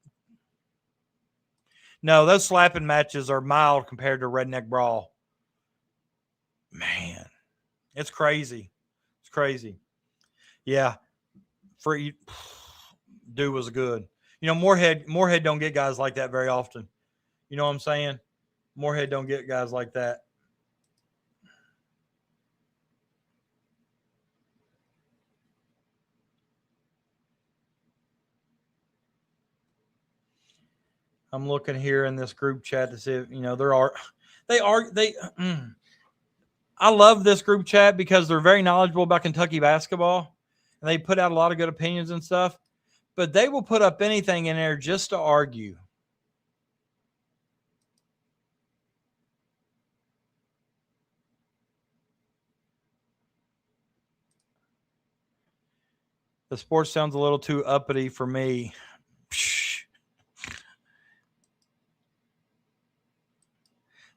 No, those slapping matches are mild compared to Redneck Brawl. Man, it's crazy. It's crazy. Yeah. Freed, dude was good. Moorhead don't get guys like that very often. You know what I'm saying? Moorhead don't get guys like that. I'm looking here in this group chat to see if, I love this group chat because they're very knowledgeable about Kentucky basketball and they put out a lot of good opinions and stuff, but they will put up anything in there just to argue. The sports sounds a little too uppity for me.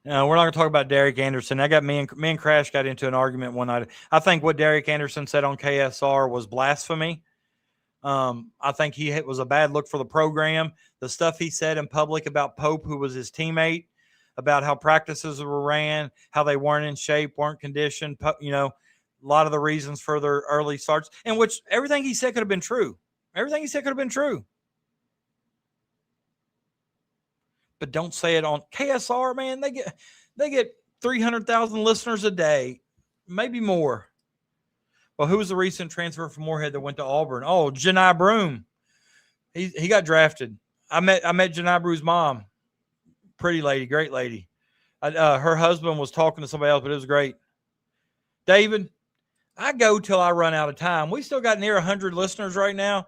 No, we're not going to talk about Derek Anderson. Me and Crash got into an argument one night. I think what Derek Anderson said on KSR was blasphemy. I think it was a bad look for the program. The stuff he said in public about Pope, who was his teammate, about how practices were ran, how they weren't in shape, weren't conditioned, a lot of the reasons for their early starts, in which everything he said could have been true. Everything he said could have been true. But don't say it on KSR, man. They get 300,000 listeners a day, maybe more. Well, who was the recent transfer from Moorhead that went to Auburn? Oh, Janai Broom. He got drafted. I met Janai Broom's mom. Pretty lady, great lady. Her husband was talking to somebody else, but it was great. David, I go till I run out of time. We still got near 100 listeners right now.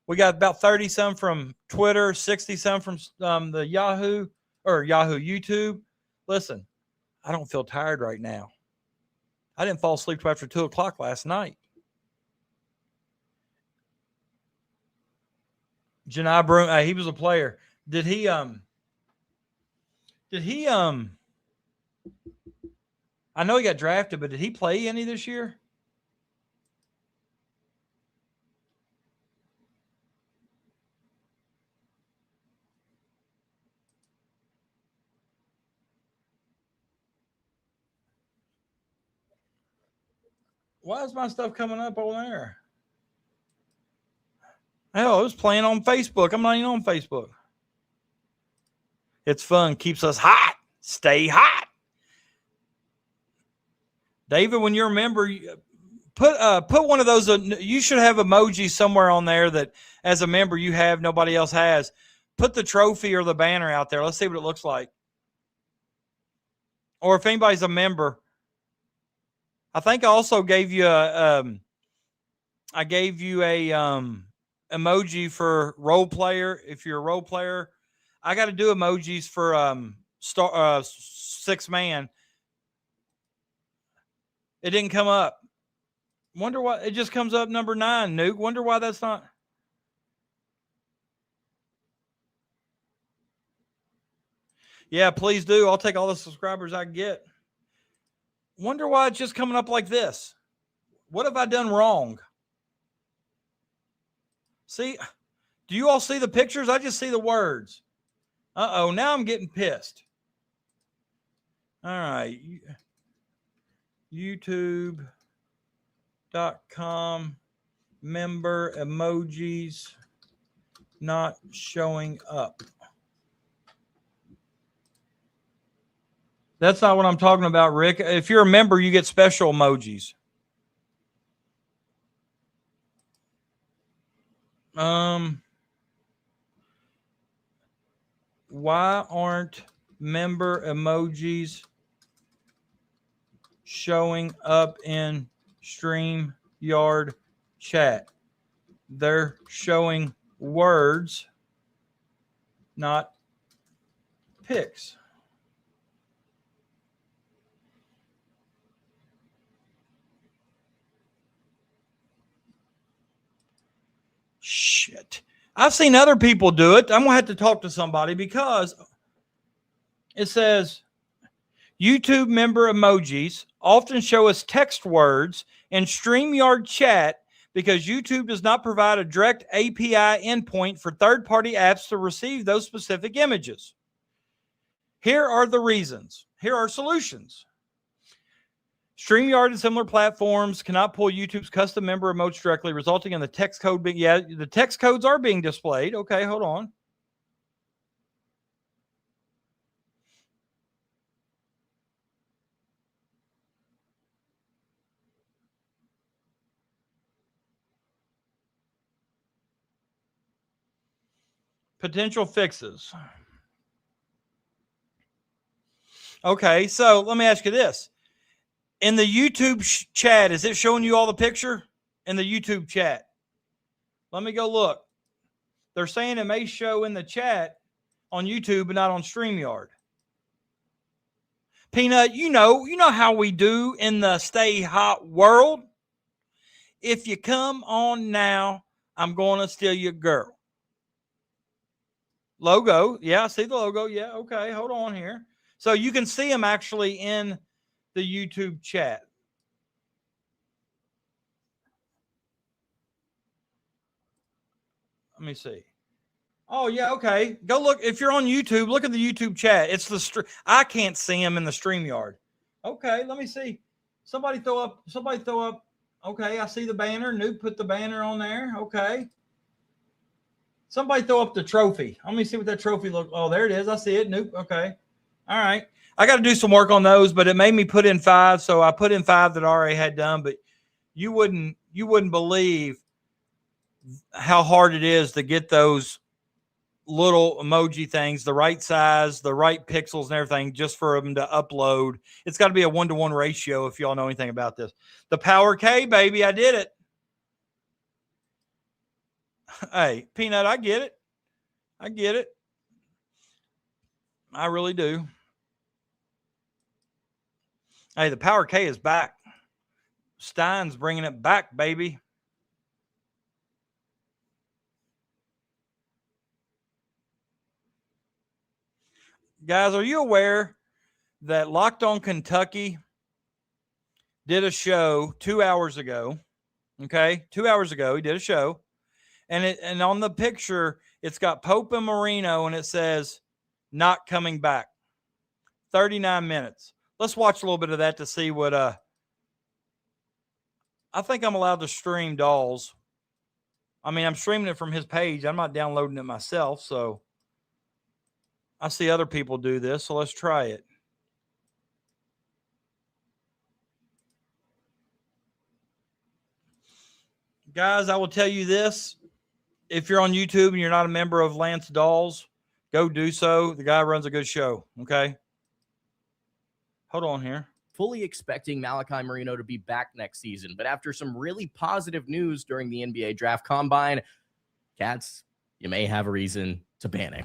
We got about 30 some from Twitter, 60 some from the Yahoo YouTube. Listen, I don't feel tired right now. I didn't fall asleep till after 2 o'clock last night. Janai Broom, he was a player. Did he I know he got drafted, but did he play any this year? Why is my stuff coming up on there? Hell, it was playing on Facebook. I'm not even on Facebook. It's fun. Keeps us hot. Stay hot. David, when you're a member, put one of those. You should have emojis somewhere on there that as a member you have, nobody else has. Put the trophy or the banner out there. Let's see what it looks like. Or if anybody's a member, I think I also gave you a emoji for role player. If you're a role player, I got to do emojis for 6-man. It didn't come up. Wonder why it just comes up number 9. Nuke. Wonder why that's not. Yeah, please do. I'll take all the subscribers I can get. Wonder why it's just coming up like this. What have I done wrong? See, do you all see the pictures? I just see the words. Uh-oh, now I'm getting pissed. All right. YouTube.com member emojis not showing up. That's not what I'm talking about, Rick. If you're a member, you get special emojis. Why aren't member emojis showing up in StreamYard chat? They're showing words, not pics. Shit. I've seen other people do it. I'm going to have to talk to somebody because it says YouTube member emojis often show us text words in StreamYard chat because YouTube does not provide a direct API endpoint for third-party apps to receive those specific images. Here are the reasons. Here are solutions. StreamYard and similar platforms cannot pull YouTube's custom member emotes directly, resulting in the text code being, the text codes are being displayed. Okay, hold on. Potential fixes. Okay, so let me ask you this. In the YouTube chat, is it showing you all the picture in the YouTube chat? Let me go look. They're saying it may show in the chat on YouTube, but not on StreamYard. Peanut, you know how we do in the stay hot world. If you come on now, I'm going to steal your girl. Logo. Yeah, I see the logo. Yeah, okay, hold on here. So you can see them actually in the YouTube chat. Let me see. Oh, yeah, okay. Go look. If you're on YouTube, look at the YouTube chat. It's the I can't see them in the StreamYard. Okay, let me see. Somebody throw up. Okay, I see the banner. Nuke put the banner on there. Okay. Somebody throw up the trophy. Let me see what that trophy looks. Oh, there it is. I see it. Nuke. Okay. All right. I got to do some work on those, but it made me put in 5. So I put in 5 that I already had done. But you wouldn't believe how hard it is to get those little emoji things, the right size, the right pixels and everything, just for them to upload. It's got to be a 1-to-1 ratio if y'all know anything about this. The Power K, baby, I did it. Hey, Peanut, I get it. I get it. I really do. Hey, the Power K is back. Stein's bringing it back, baby. Guys, are you aware that Locked On Kentucky did a show 2 hours ago? Okay, 2 hours ago, he did a show. And on the picture, it's got Pope and Marino, and it says, not coming back. 39 minutes. Let's watch a little bit of that to see what I think I'm allowed to stream Dolls. I mean, I'm streaming it from his page. I'm not downloading it myself, so I see other people do this, so let's try it. Guys, I will tell you this. If you're on YouTube and you're not a member of Lance Dolls, go do so. The guy runs a good show, okay? Hold on here. Fully expecting Malachi Marino to be back next season. But after some really positive news during the NBA Draft Combine, Cats, you may have a reason to panic.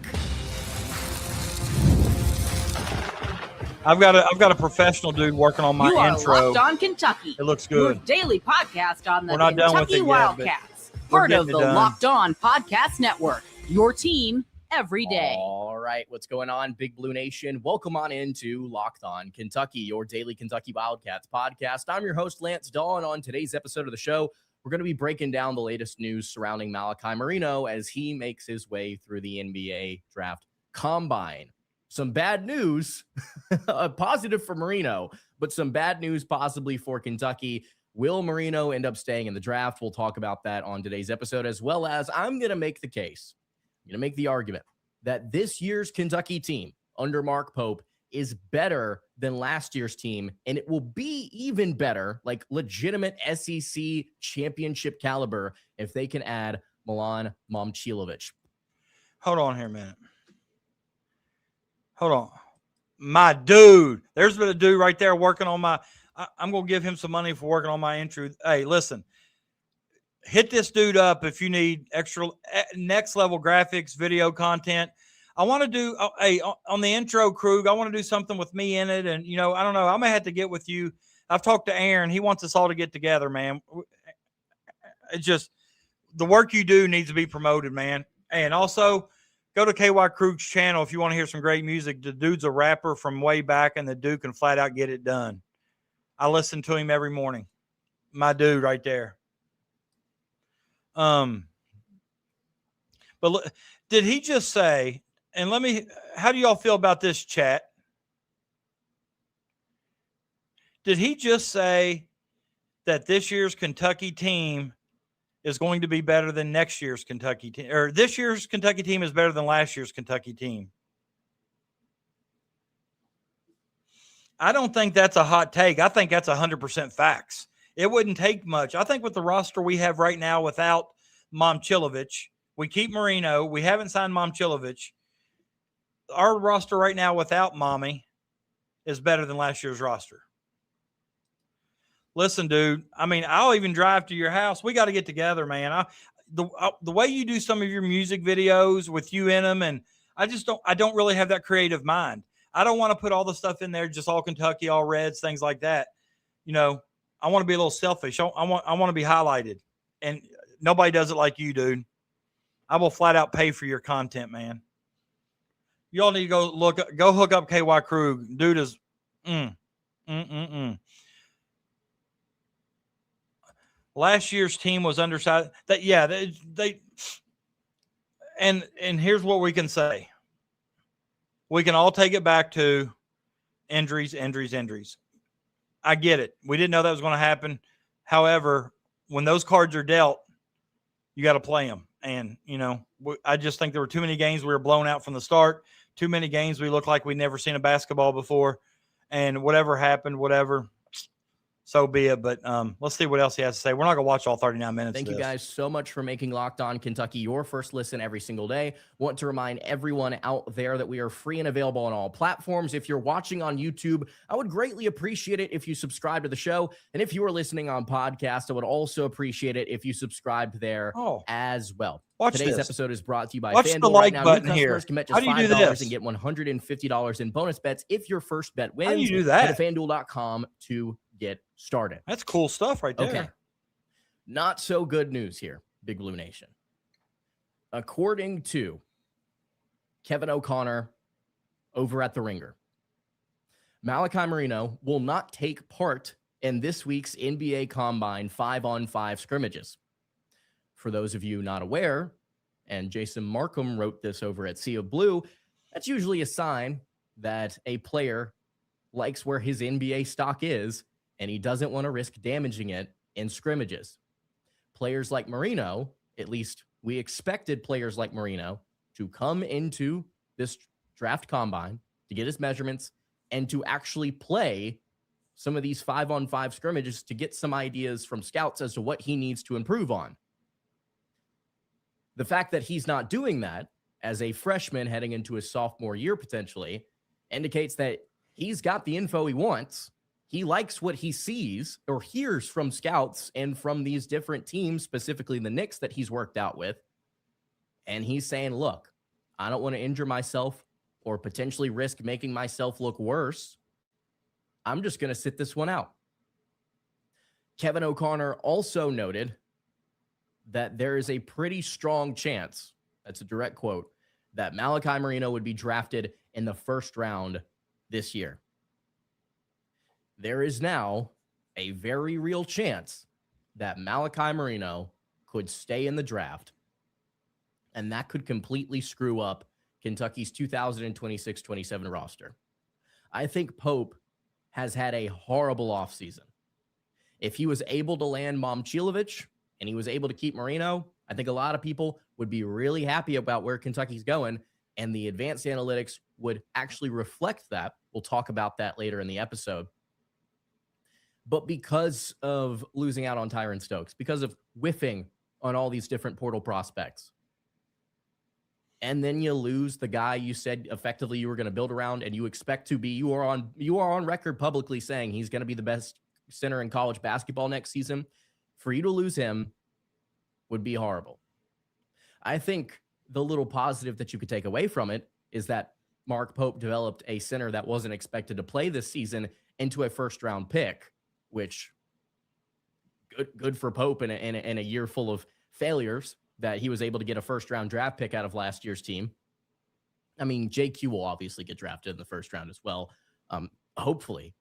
I've got a professional dude working on my intro. You are Locked On Kentucky. It looks Your good. daily podcast on the We're not done with Kentucky it yet, Wildcats. we're Part of getting the it done. Locked On Podcast Network. Your team every day. All right, what's going on, Big Blue Nation? Welcome on into Locked On Kentucky, your daily Kentucky Wildcats podcast. I'm your host, Lance Dahl, and on today's episode of the show, we're going to be breaking down the latest news surrounding Malachi Marino as he makes his way through the NBA Draft Combine. Some bad news, positive for Marino, but some bad news possibly for Kentucky. Will Marino end up staying in the draft? We'll talk about that on today's episode, as well as I'm going to make the case. I'm going to make the argument that this year's Kentucky team under Mark Pope is better than last year's team, and it will be even better, like legitimate SEC championship caliber, if they can add Milan Momcilovic. Hold on here a minute. Hold on. My dude. There's been a dude right there working on my I'm going to give him some money for working on my intro. Hey, listen. Hit this dude up if you need extra next level graphics, video content. I want to do on the intro, Krug, I want to do something with me in it. And, you know, I don't know. I may have to get with you. I've talked to Aaron. He wants us all to get together, man. It's just the work you do needs to be promoted, man. And also, go to KY Krug's channel if you want to hear some great music. The dude's a rapper from way back, and the dude can flat out get it done. I listen to him every morning. My dude right there. But look, did he just say, and how do y'all feel about this, chat? Did he just say that this year's Kentucky team is going to be better than next year's Kentucky team, or this year's Kentucky team is better than last year's Kentucky team? I don't think that's a hot take. I think that's 100% facts. It wouldn't take much. I think with the roster we have right now without Momcilovic, we keep Marino. We haven't signed Momcilovic. Our roster right now without Mommy is better than last year's roster. Listen, dude, I mean, I'll even drive to your house. We got to get together, man. The way you do some of your music videos with you in them, and I don't really have that creative mind. I don't want to put all the stuff in there, just all Kentucky, all Reds, things like that. You know, I want to be a little selfish. I want to be highlighted, and nobody does it like you, dude. I will flat out pay for your content, man. You all need to go hook up KY Krug. Dude is, Last year's team was undersized. And here's what we can say. We can all take it back to injuries. I get it. We didn't know that was going to happen. However, when those cards are dealt, you got to play them. And, you know, I just think there were too many games we were blown out from the start. Too many games we looked like we'd never seen a basketball before. And whatever happened, whatever. so be it. But let's see what else he has to say. We're not going to watch all 39 minutes. Thank of you this. guys so much for making Locked On Kentucky your first listen every single day. Want to remind everyone out there that we are free and available on all platforms. If you're watching on YouTube, I would greatly appreciate it if you subscribe to the show. And if you are listening on podcast, I would also appreciate it if you subscribed there as well. Watch Today's this. episode is brought to you by Watch FanDuel. the like right now, button new here. customers can bet How just do you do $5 this? and get $150 in bonus bets if your first bet wins. How do you do that? Head to FanDuel.com to get started. That's cool stuff right there. Okay. Not so good news here, Big Blue Nation. According to Kevin O'Connor over at The Ringer, Malachi Marino will not take part in this week's NBA Combine 5-on-5 scrimmages. For those of you not aware, and Jason Markham wrote this over at Sea of Blue, that's usually a sign that a player likes where his NBA stock is, and he doesn't want to risk damaging it in scrimmages. Players like Marino, at least we expected players like Marino to come into this draft combine to get his measurements and to actually play some of these 5-on-5 scrimmages to get some ideas from scouts as to what he needs to improve on. The fact that he's not doing that as a freshman heading into his sophomore year potentially indicates that he's got the info he wants. He likes what he sees or hears from scouts and from these different teams, specifically the Knicks that he's worked out with. And he's saying, look, I don't want to injure myself or potentially risk making myself look worse. I'm just going to sit this one out. Kevin O'Connor also noted that there is a pretty strong chance, that's a direct quote, that Malachi Marino would be drafted in the first round this year. There is now a very real chance that Malachi Marino could stay in the draft, and that could completely screw up Kentucky's 2026-27 roster. I think Pope has had a horrible offseason. If he was able to land Momcilovic and he was able to keep Marino, I think a lot of people would be really happy about where Kentucky's going, and the advanced analytics would actually reflect that. We'll talk about that later in the episode. But because of losing out on Tyron Stokes, because of whiffing on all these different portal prospects, and then you lose the guy you said effectively you were going to build around, and you expect to be, you are on record publicly saying he's going to be the best center in college basketball next season. For you to lose him would be horrible. I think the little positive that you could take away from it is that Mark Pope developed a center that wasn't expected to play this season into a first-round pick, which good for Pope in a year full of failures that he was able to get a first-round draft pick out of last year's team. I mean, JQ will obviously get drafted in the first round as well, hopefully.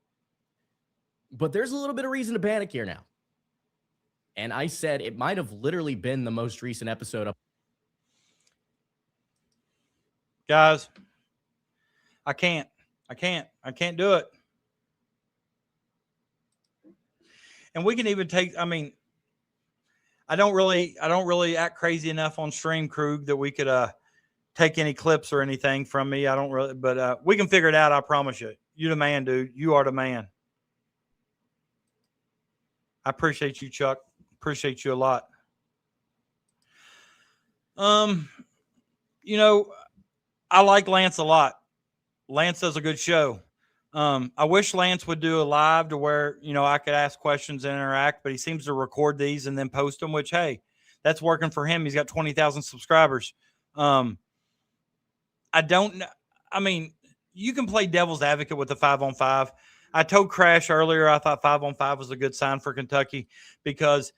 But there's a little bit of reason to panic here now. And I said it might have literally been the most recent episode of. Guys, I can't do it. And we can even take, I mean, I don't really act crazy enough on Stream Krug that we could take any clips or anything from me. I don't really, but we can figure it out. I promise you. You the man, dude. You are the man. I appreciate you, Chuck. Appreciate you a lot. You know, I like Lance a lot. Lance does a good show. I wish Lance would do a live to where, you know, I could ask questions and interact, but he seems to record these and then post them, which, hey, that's working for him. He's got 20,000 subscribers. I don't know. I mean, you can play devil's advocate with the 5-on-5. I told Crash earlier I thought 5-on-5 was a good sign for Kentucky because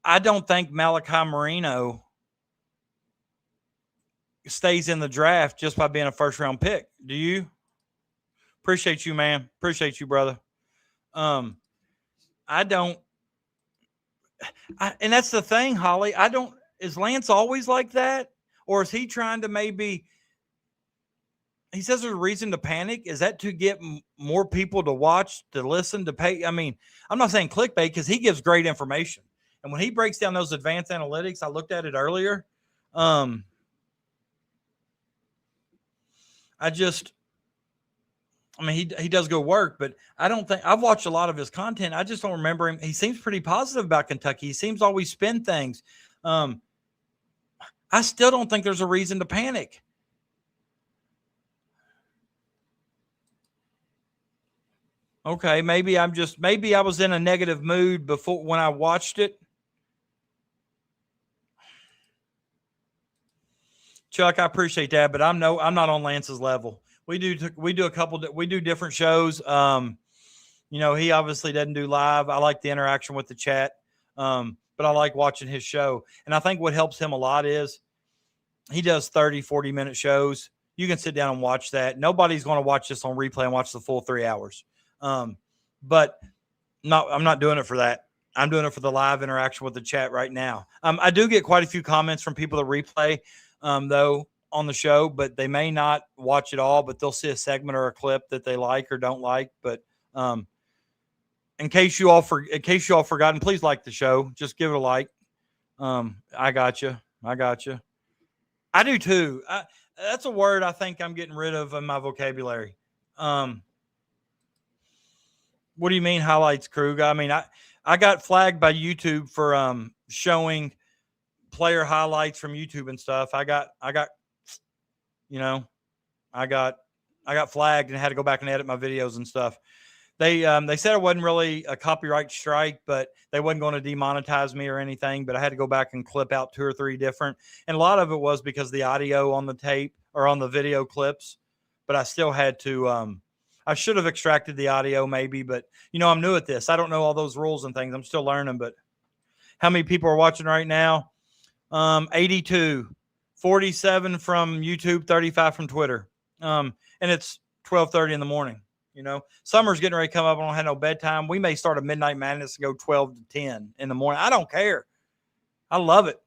I don't think Malachi Marino stays in the draft just by being a first-round pick. Do you? Appreciate you, man. Appreciate you, brother. I don't. And that's the thing, Holly. I don't. Is Lance always like that? Or is he trying to maybe – he says there's a reason to panic. Is that to get more people to watch, to listen, to pay? I mean, I'm not saying clickbait because he gives great information. And when he breaks down those advanced analytics, I looked at it earlier. I mean, he does good work, but I don't think I've watched a lot of his content. I just don't remember him. He seems pretty positive about Kentucky. He seems to always spin things. I still don't think there's a reason to panic. Okay, maybe I was in a negative mood before when I watched it. Chuck, I appreciate that, but I'm not on Lance's level. We do different shows. He obviously doesn't do live. I like the interaction with the chat. But I like watching his show. And I think what helps him a lot is he does 30, 40-minute shows. You can sit down and watch that. Nobody's going to watch this on replay and watch the full 3 hours. But I'm not doing it for that. I'm doing it for the live interaction with the chat right now. I do get quite a few comments from people that replay, though, on the show, but they may not watch it all, but they'll see a segment or a clip that they like or don't like. But in case you all forgotten, please like the show. Just give it a like. I got you. I do too. That's a word I think I'm getting rid of in my vocabulary. What do you mean highlights, Krug? I mean, I got flagged by YouTube for showing player highlights from YouTube and stuff. I got flagged and had to go back and edit my videos and stuff. They said it wasn't really a copyright strike, but they wasn't going to demonetize me or anything. But I had to go back and clip out 2 or 3 different, and a lot of it was because the audio on the tape or on the video clips. But I still had to. I should have extracted the audio maybe, but I'm new at this. I don't know all those rules and things. I'm still learning. But how many people are watching right now? 82, 47 from YouTube, 35 from Twitter. And it's 12:30 in the morning. Summer's getting ready to come up. I don't have no bedtime. We may start a Midnight Madness and go 12 to 10 in the morning. I don't care. I love it.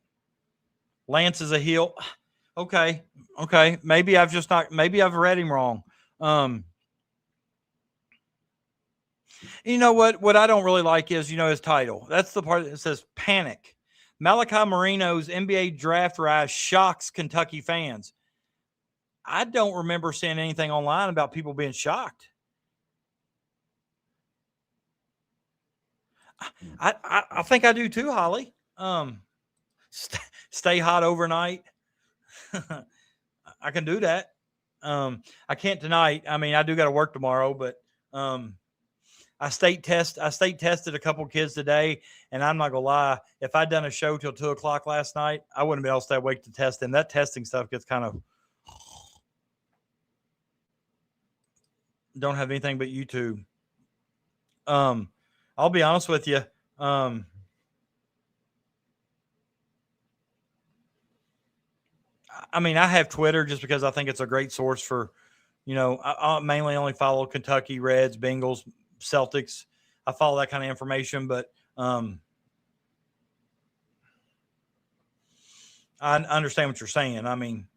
Lance is a heel. Okay. Maybe I've read him wrong. You know what I don't really like is, his title. That's the part that says panic. Malachi Marino's NBA draft rise shocks Kentucky fans. I don't remember seeing anything online about people being shocked. I think I do too, Holly. Stay hot overnight. I can do that. I can't tonight. I mean, I do got to work tomorrow, but I state tested a couple kids today, and I'm not gonna lie. If I'd done a show till 2:00 last night, I wouldn't be able to stay awake to test them. That testing stuff gets kind of don't have anything but YouTube. I'll be honest with you. I mean, I have Twitter just because I think it's a great source for, I mainly only follow Kentucky, Reds, Bengals, Celtics. I follow that kind of information, but I understand what you're saying. I mean,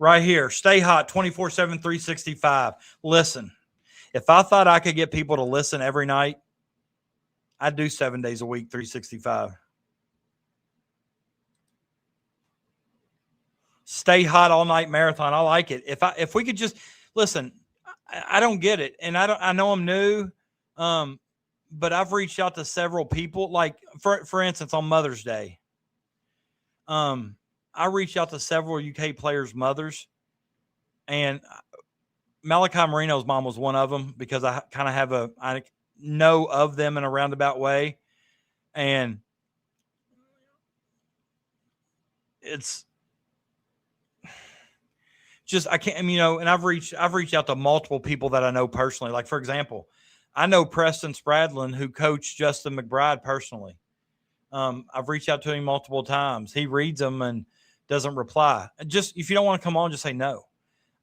right here, stay hot 24/7, 365. Listen, if I thought I could get people to listen every night, I'd do 7 days a week, 365. Stay hot all night marathon. I like it. If we could just listen, I don't get it. And I know I'm new. But I've reached out to several people, like for instance, on Mother's Day. I reached out to several UK players' mothers, and Malachi Marino's mom was one of them because I kind of I know of them in a roundabout way. And it's just, I can't, and I've reached out to multiple people that I know personally. Like, for example, I know Preston Spradlin, who coached Justin McBride personally. I've reached out to him multiple times. He reads them and doesn't reply. Just, if you don't want to come on, just say no.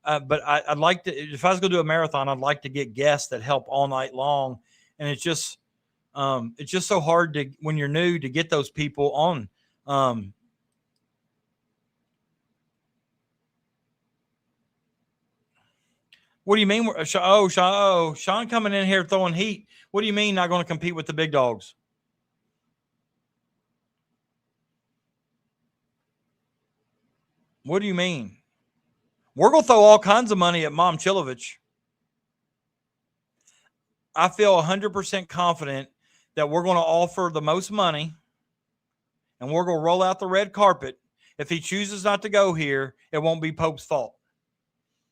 But I'd like to, if I was going to do a marathon, I'd like to get guests that help all night long. And it's just so hard to, when you're new, to get those people on. What do you mean? Sean coming in here throwing heat. What do you mean not going to compete with the big dogs? What do you mean? We're going to throw all kinds of money at Momcilovic. I feel 100% confident that we're going to offer the most money and we're going to roll out the red carpet. If he chooses not to go here, it won't be Pope's fault.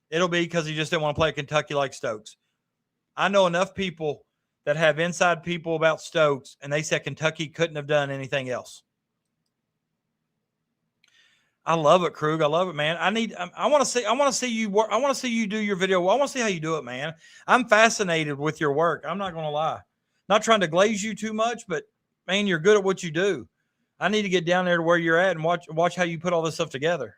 It'll be because he just didn't want to play at Kentucky like Stokes. I know enough people that have inside people about Stokes, and they said Kentucky couldn't have done anything else. I love it, Krug. I love it, man. I want to see you work. I want to see you do your video. I want to see how you do it, man. I'm fascinated with your work. I'm not going to lie. Not trying to glaze you too much, but man, you're good at what you do. I need to get down there to where you're at and watch how you put all this stuff together.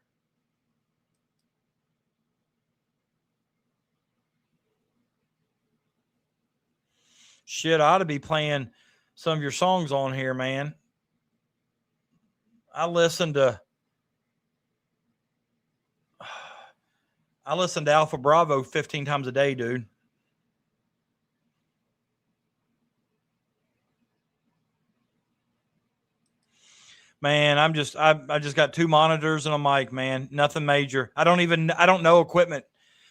Shit, I ought to be playing some of your songs on here, man. I listen to Alpha Bravo 15 times a day, dude. Man, I just got 2 monitors and a mic, man. Nothing major. I don't know equipment.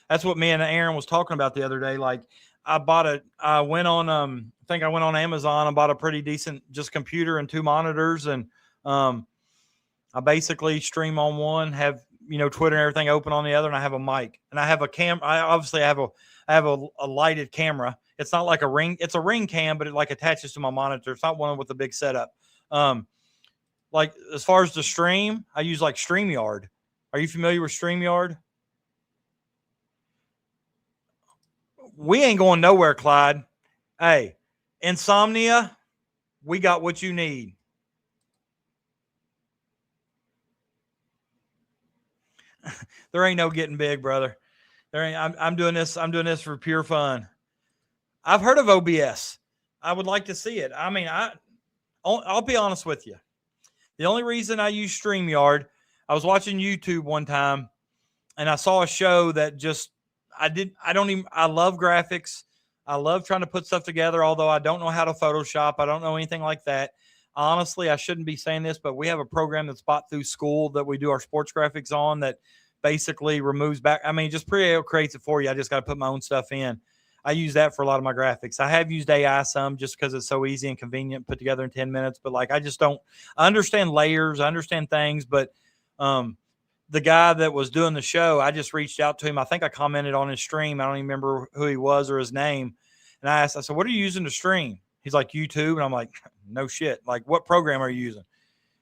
That's what me and Aaron was talking about the other day. Like I went on I think I went on Amazon and bought a pretty decent just computer and 2 monitors, and I basically stream on one, have Twitter and everything open on the other, and I have a mic and I have a cam. I have a lighted camera. It's not like a ring. It's a ring cam, but it like attaches to my monitor. It's not one with a big setup. Like as far as the stream, I use like StreamYard. Are you familiar with StreamYard? We ain't going nowhere, Clyde. Hey, Insomnia, we got what you need. There ain't no getting big, brother. I'm doing this. I'm doing this for pure fun. I've heard of OBS. I would like to see it. I mean, I'll be honest with you. The only reason I use StreamYard, I was watching YouTube one time and I saw a show that I love graphics. I love trying to put stuff together, although I don't know how to Photoshop. I don't know anything like that. Honestly, I shouldn't be saying this, but we have a program that's bought through school that we do our sports graphics on that basically removes back. I mean, just creates it for you. I just got to put my own stuff in. I use that for a lot of my graphics. I have used AI some just because it's so easy and convenient, put together in 10 minutes. But like, I understand layers, I understand things. But the guy that was doing the show, I just reached out to him. I think I commented on his stream. I don't even remember who he was or his name. And I said, what are you using to stream? He's like, YouTube. And I'm like, no shit. Like, what program are you using?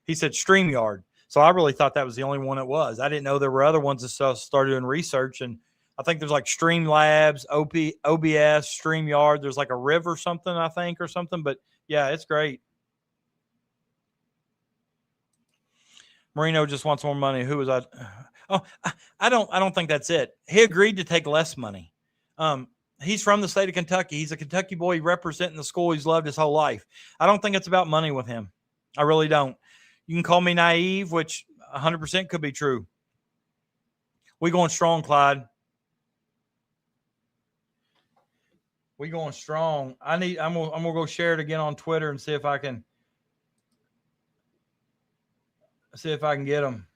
He said, StreamYard. So I really thought that was the only one it was. I didn't know there were other ones that started doing research. And I think there's like Streamlabs, OBS, StreamYard. There's like a Riv or something, I think, or something. But yeah, it's great. Marino just wants more money. Who was I? Oh, I don't think that's it. He agreed to take less money. He's from the state of Kentucky. He's a Kentucky boy representing the school he's loved his whole life. I don't think it's about money with him. I really don't. You can call me naive, which 100% could be true. We going strong, Clyde. We going strong. I'm gonna go share it again on Twitter and see if I can get them.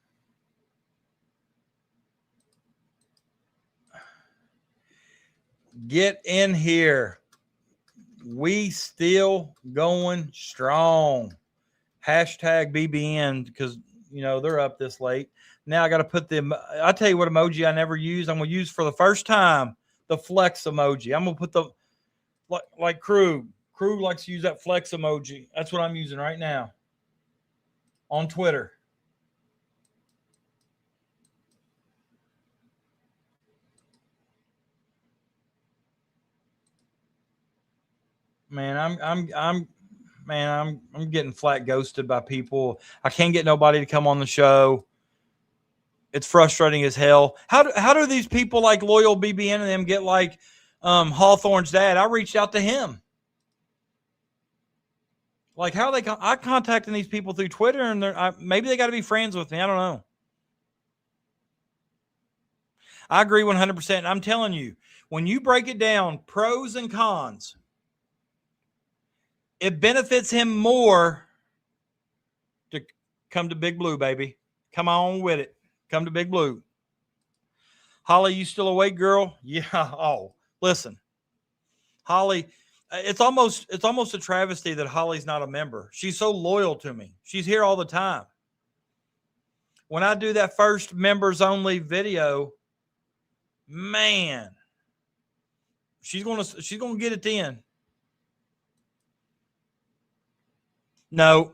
Get in here. We still going strong. Hashtag BBN, because they're up this late. Now I got to put I'll tell you what emoji I never use. I'm gonna use for the first time the flex emoji. I'm gonna put like Krug. Krug likes to use that flex emoji. That's what I'm using right now on Twitter. Man, I'm getting flat ghosted by people. I can't get nobody to come on the show. It's frustrating as hell. How do these people like Loyal BBN and them get like Hawthorne's dad? I reached out to him. Like, how are I contacting these people through Twitter, and maybe they got to be friends with me. I don't know. I agree 100%. I'm telling you, when you break it down, pros and cons, it benefits him more to come to Big Blue, baby. Come on with it. Come to Big Blue. Holly, you still awake, girl? Yeah. Oh, listen. Holly, It's almost a travesty that Holly's not a member. She's so loyal to me. She's here all the time. When I do that first members only video, man, she's gonna get it then. No.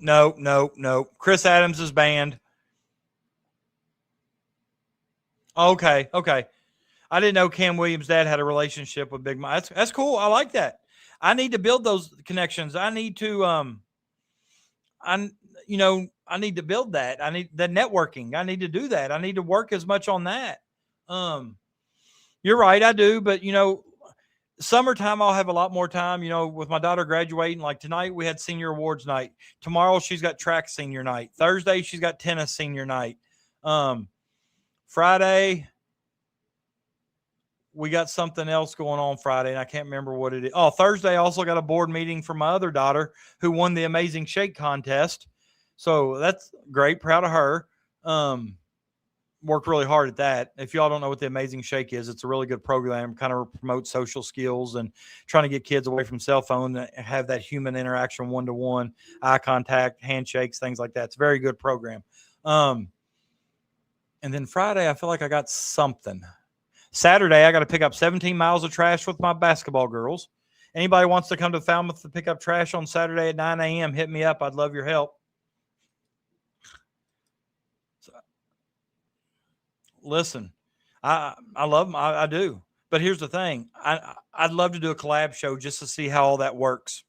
Chris Adams is banned. Okay. I didn't know Cam Williams' dad had a relationship with Big Mike. That's cool. I like that. I need to build those connections. I need to I need to build that. I need the networking. I need to do that. I need to work as much on that. You're right, I do, but summertime I'll have a lot more time, with my daughter graduating. Like tonight we had senior awards night. Tomorrow she's got track senior night. Thursday she's got tennis senior night. Friday we got something else going on Friday, and I can't remember what it is. Oh, Thursday I also got a board meeting for my other daughter who won the Amazing Shake contest. So that's great. Proud of her. Worked really hard at that. If y'all don't know what the Amazing Shake is, it's a really good program, kind of promotes social skills and trying to get kids away from cell phone and have that human interaction, one-to-one, eye contact, handshakes, things like that. It's a very good program. And then Friday, I feel like I got something. Saturday, I got to pick up 17 miles of trash with my basketball girls. Anybody wants to come to Falmouth to pick up trash on Saturday at 9 a.m., hit me up. I'd love your help. So, listen, I love them. I do. But here's the thing. I'd love to do a collab show just to see how all that works.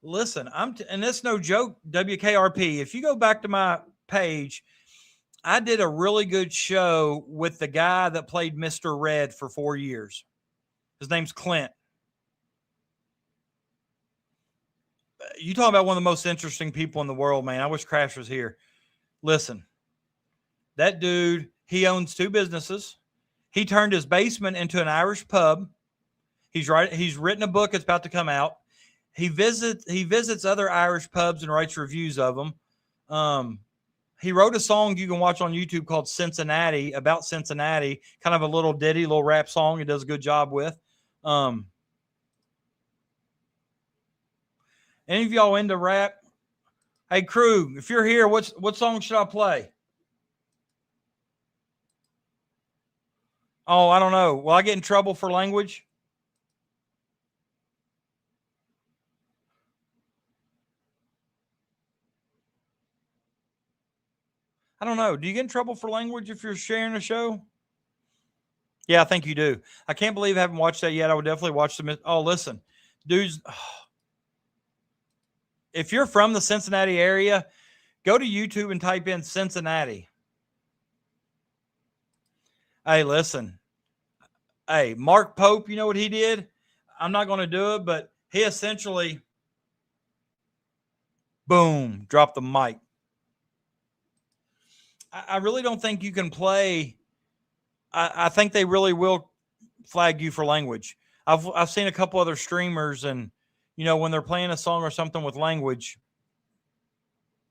Listen, and it's no joke, WKRP. If you go back to my page, I did a really good show with the guy that played Mr. Red for 4 years. His name's Clint. You talk about one of the most interesting people in the world, man. I wish Crash was here. Listen, that dude, he owns 2 businesses. He turned his basement into an Irish pub. He's written a book that's about to come out. He visits other Irish pubs and writes reviews of them. He wrote a song you can watch on YouTube called Cincinnati, about Cincinnati, kind of a little ditty, little rap song he does a good job with. Any of y'all into rap? Hey, Krug, if you're here, what song should I play? Oh, I don't know. Will I get in trouble for language? I don't know. Do you get in trouble for language if you're sharing a show? Yeah, I think you do. I can't believe I haven't watched that yet. I would definitely watch them. Oh, listen, dudes. If you're from the Cincinnati area, go to YouTube and type in Cincinnati. Hey, listen. Hey, Mark Pope, you know what he did? I'm not going to do it, but he essentially, boom, dropped the mic. I really don't think you can play. I think they really will flag you for language. I've seen a couple other streamers, and when they're playing a song or something with language,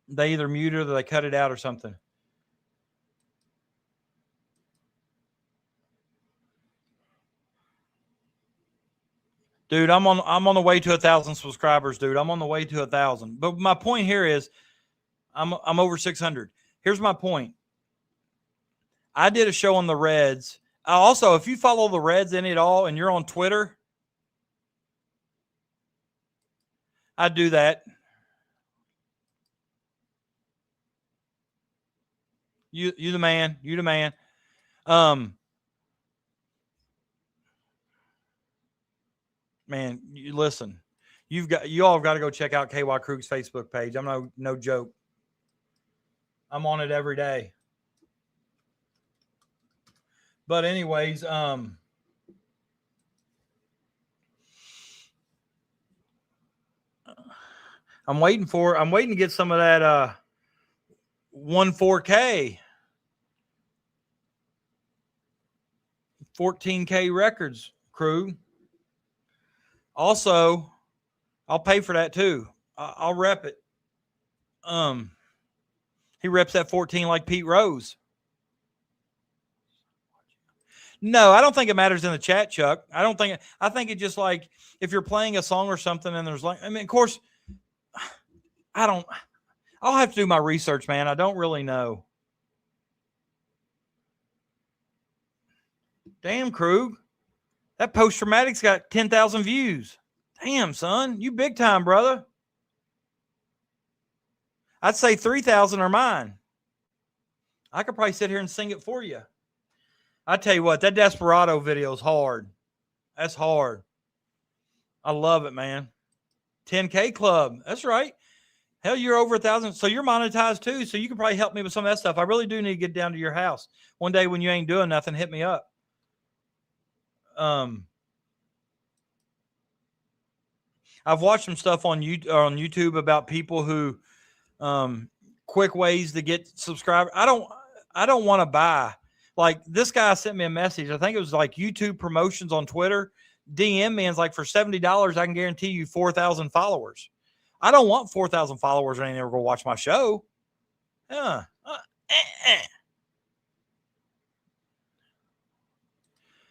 they either mute it or they cut it out or something. Dude, I'm on the way to 1,000 subscribers, dude. I'm on the way to 1,000. But my point here is, I'm over 600. Here's my point. I did a show on the Reds. Also, if you follow the Reds in it all and you're on Twitter, I'd do that. You the man. You the man. Man, you listen. You all have got to go check out KY Krug's Facebook page. I'm no joke. I'm on it every day. But anyways, I'm waiting to get some of that 14K 14K records, Krug. Also, I'll pay for that too. I'll rep it. He reps that 14 like Pete Rose. No, I don't think it matters in the chat, Chuck. I think it just like if you're playing a song or something and there's like, I mean, of course, I'll have to do my research, man. I don't really know. Damn, Krug. That post-traumatic's got 10,000 views. Damn, son. You big time, brother. I'd say 3,000 are mine. I could probably sit here and sing it for you. I tell you what, that Desperado video is hard. That's hard. I love it, man. 10K club. That's right. Hell, you're over 1,000. So you're monetized too. So you can probably help me with some of that stuff. I really do need to get down to your house. One day when you ain't doing nothing, hit me up. I've watched some stuff on YouTube about people who quick ways to get subscribers. I don't want to buy. Like this guy sent me a message. I think it was like YouTube promotions on Twitter. DM me and it's like for $70, I can guarantee you 4,000 followers. I don't want 4,000 followers and ain't never gonna watch my show.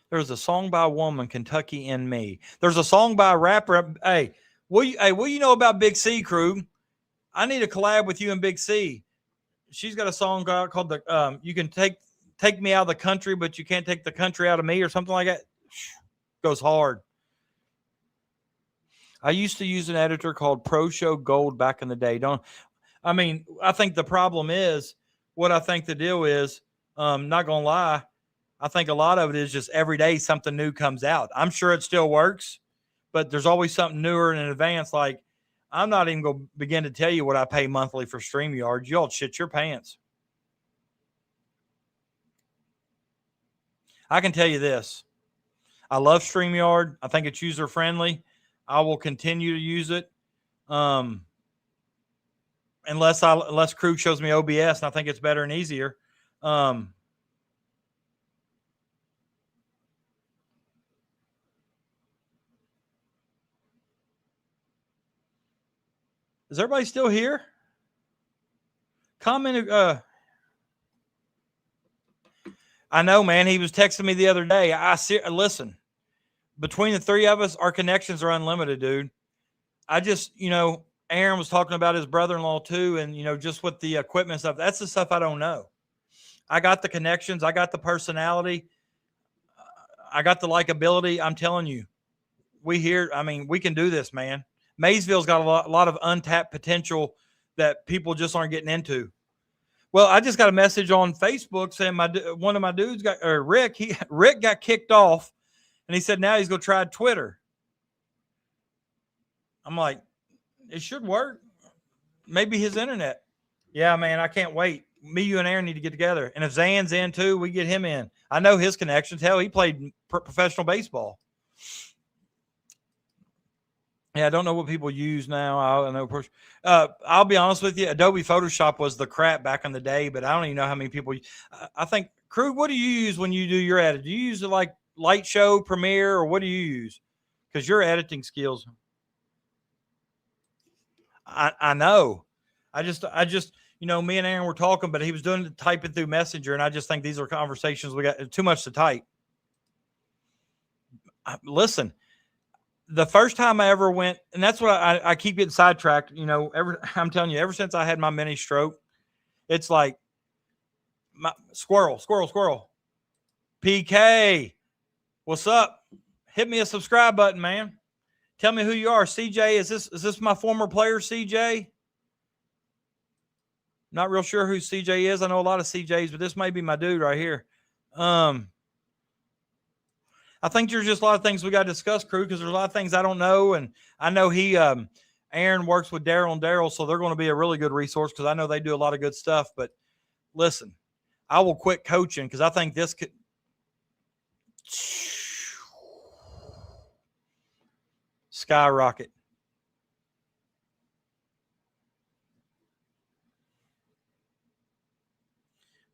There's a song by a woman, Kentucky in Me. There's a song by a rapper. Hey, what you know about Big C, Crew? I need a collab with you and Big C. She's got a song called the You Can Take Me Out of the Country, but You Can't Take the Country Out of Me or something like that. Goes hard. I used to use an editor called Pro Show Gold back in the day. I think the problem is what I think the deal is, not gonna lie, I think a lot of it is just every day something new comes out. I'm sure it still works, but there's always something newer and in advance. Like I'm not even going to begin to tell you what I pay monthly for StreamYard. You'll shit your pants. I can tell you this. I love StreamYard. I think it's user friendly. I will continue to use it. Unless Crew shows me OBS and I think it's better and easier. Is everybody still here? Comment. I know, man. He was texting me the other day. Listen. Between the three of us, our connections are unlimited, dude. I just, Aaron was talking about his brother-in-law too, and just with the equipment stuff. That's the stuff I don't know. I got the connections. I got the personality. I got the likability. I'm telling you, we can do this, man. Maysville's got a lot of untapped potential that people just aren't getting into. Well, I just got a message on Facebook saying one of my dudes Rick got kicked off, and he said now he's going to try Twitter. I'm like, it should work. Maybe his internet. Yeah, man, I can't wait. Me, you, and Aaron need to get together. And if Zan's in too, we get him in. I know his connections. Hell, he played professional baseball. Yeah, I don't know what people use now. I know. I'll be honest with you. Adobe Photoshop was the crap back in the day, but I don't even know how many people. I think, Crew, what do you use when you do your edit? Do you use like Light Show, Premiere, or what do you use? Because your editing skills. I know. I just, me and Aaron were talking, but he was doing it typing through Messenger, and I just think these are conversations we got too much to type. Listen. The first time I ever went, and that's what I keep getting sidetracked. I'm telling you, ever since I had my mini stroke, it's like squirrel. PK, what's up? Hit me a subscribe button, man. Tell me who you are. CJ, is this my former player, CJ? Not real sure who CJ is. I know a lot of CJs, but this may be my dude right here. I think there's just a lot of things we got to discuss, Crew, because there's a lot of things I don't know. And I know Aaron works with Daryl, so they're going to be a really good resource because I know they do a lot of good stuff. But listen, I will quit coaching because I think this could skyrocket.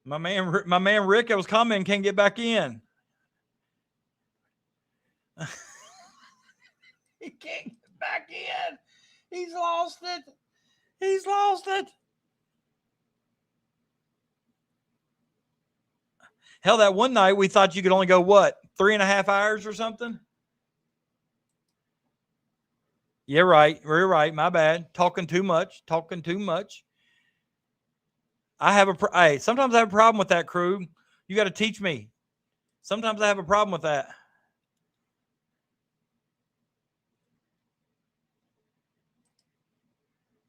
My man Rick, I was commenting, can't get back in. He can't get back in. He's lost it. Hell, that one night we thought you could only go, what, 3.5 hours or something? You're right. You're right. My bad. Talking too much. Hey, sometimes I have a problem with that, crew. You got to teach me. Sometimes I have a problem with that.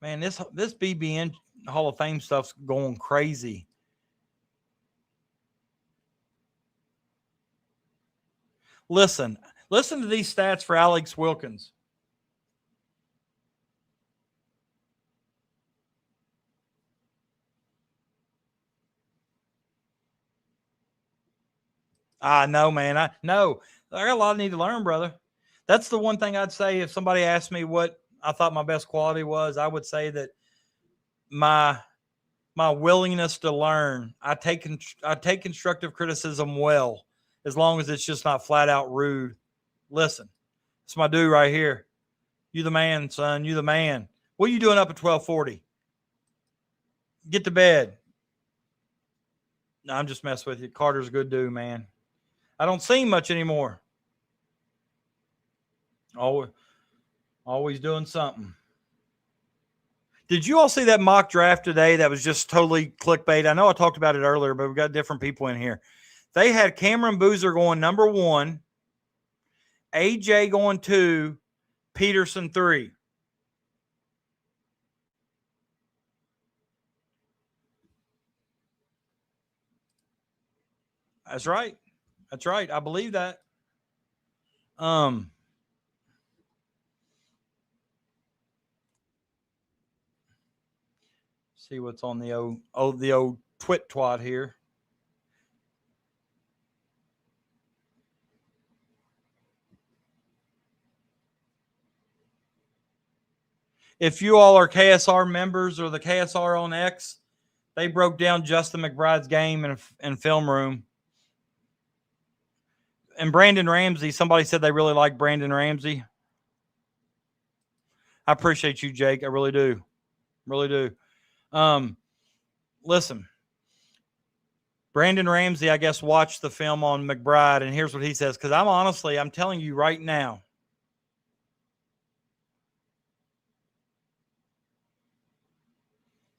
Man, this BBN Hall of Fame stuff's going crazy. Listen to these stats for Alex Wilkins. I know, man. I got a lot I need to learn, brother. That's the one thing I'd say if somebody asked me what I thought my best quality was, I would say that my willingness to learn. I take constructive criticism well, as long as it's just not flat out rude. Listen, it's my dude right here. You the man, son. You the man. What are you doing up at 12:40? Get to bed. No, I'm just messing with you. Carter's a good dude, man. I don't see him much anymore. Always doing something. Did you all see that mock draft today that was just totally clickbait? I know I talked about it earlier, but we've got different people in here. They had Cameron Boozer going number 1, AJ going 2, Peterson 3. That's right. That's right. I believe that. See what's on the old twit twat here. If you all are KSR members or the KSR on X, they broke down Justin McBride's game in film room. And Brandon Ramsey, somebody said they really like Brandon Ramsey. I appreciate you, Jake. I really do. Really do. Listen, Brandon Ramsey, I guess, watched the film on McBride, and here's what he says. Because I'm telling you right now,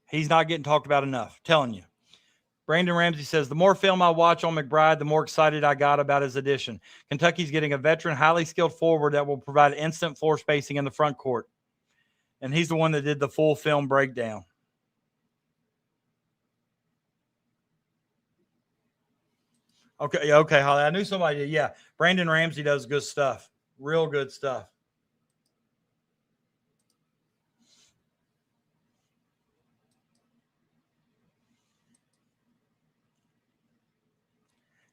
he's not getting talked about enough. I'm telling you. Brandon Ramsey says, the more film I watch on McBride, the more excited I got about his addition. Kentucky's getting a veteran, highly skilled forward that will provide instant floor spacing in the front court. And he's the one that did the full film breakdown. Okay, Holly. I knew somebody did. Yeah, Brandon Ramsey does good stuff. Real good stuff.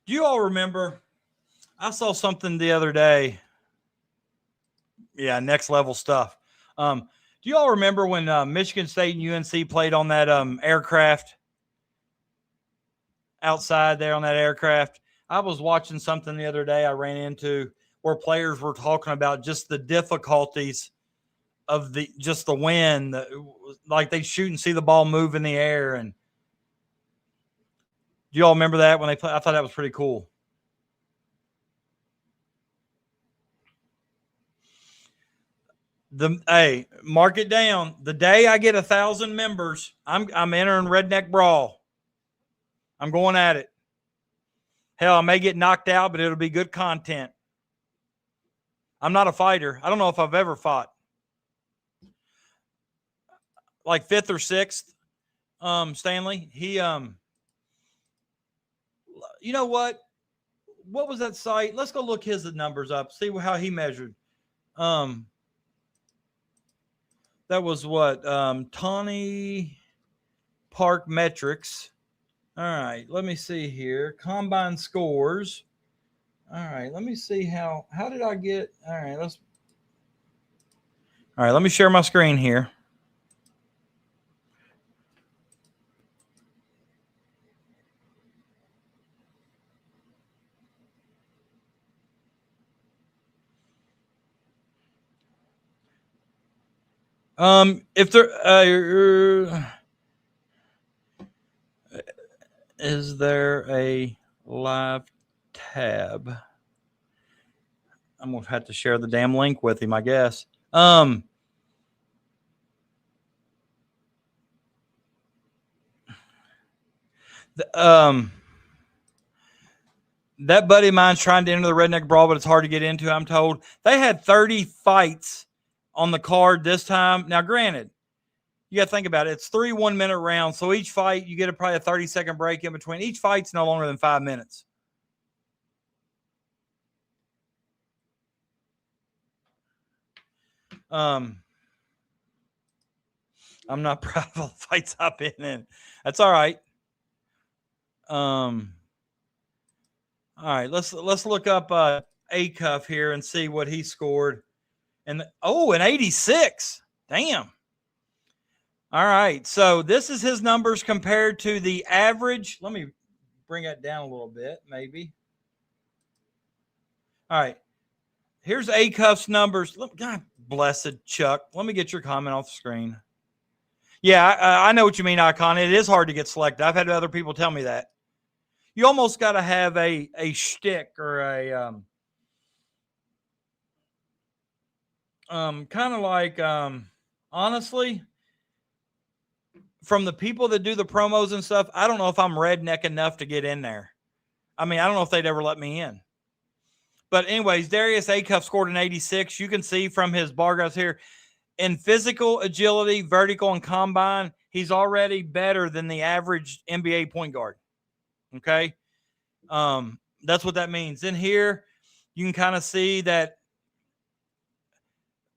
Do you all remember? I saw something the other day. Yeah, next level stuff. Do you all remember when Michigan State and UNC played on that aircraft outside there on that aircraft? I was watching something the other day I ran into where players were talking about just the difficulties of the wind, like they shoot and see the ball move in the air. And do you all remember that when they played? I thought that was pretty cool. Hey, mark it down. The day I get 1,000 members, I'm entering Redneck Brawl. I'm going at it. Hell, I may get knocked out, but it'll be good content. I'm not a fighter. I don't know if I've ever fought. Like 5th or 6th, Stanley. He, you know what? What was that site? Let's go look his numbers up. See how he measured. That was what? Tawny Park Metrics. All right, let me see here. Combine scores. All right, let me see how did I get? All right, let me share my screen here. If there is there a live tab. I'm going to have to share the damn link with him, I guess. That buddy of mine's trying to enter the Redneck Brawl, but it's hard to get into, I'm told. They had 30 fights on the card this time. Now, granted, you got to think about it. It's 3 1-minute rounds. So each fight, you get probably a 30-second break in between. Each fight's no longer than 5 minutes. I'm not proud of all the fights I've been in. That's all right. All right, let's look up A-Cuff here and see what he scored. And an 86. Damn. All right, so this is his numbers compared to the average. Let me bring that down a little bit, maybe. All right, here's A-Cuff's numbers. God blessed Chuck. Let me get your comment off the screen. Yeah, I know what you mean, Icon. It is hard to get selected. I've had other people tell me that. You almost got to have a shtick or a kind of like honestly, from the people that do the promos and stuff, I don't know if I'm redneck enough to get in there. I mean, I don't know if they'd ever let me in. But anyways, Darius A-Cuff scored an 86. You can see from his bar graphs here, in physical agility, vertical, and combine, he's already better than the average NBA point guard. Okay. That's what that means. In here, you can kind of see that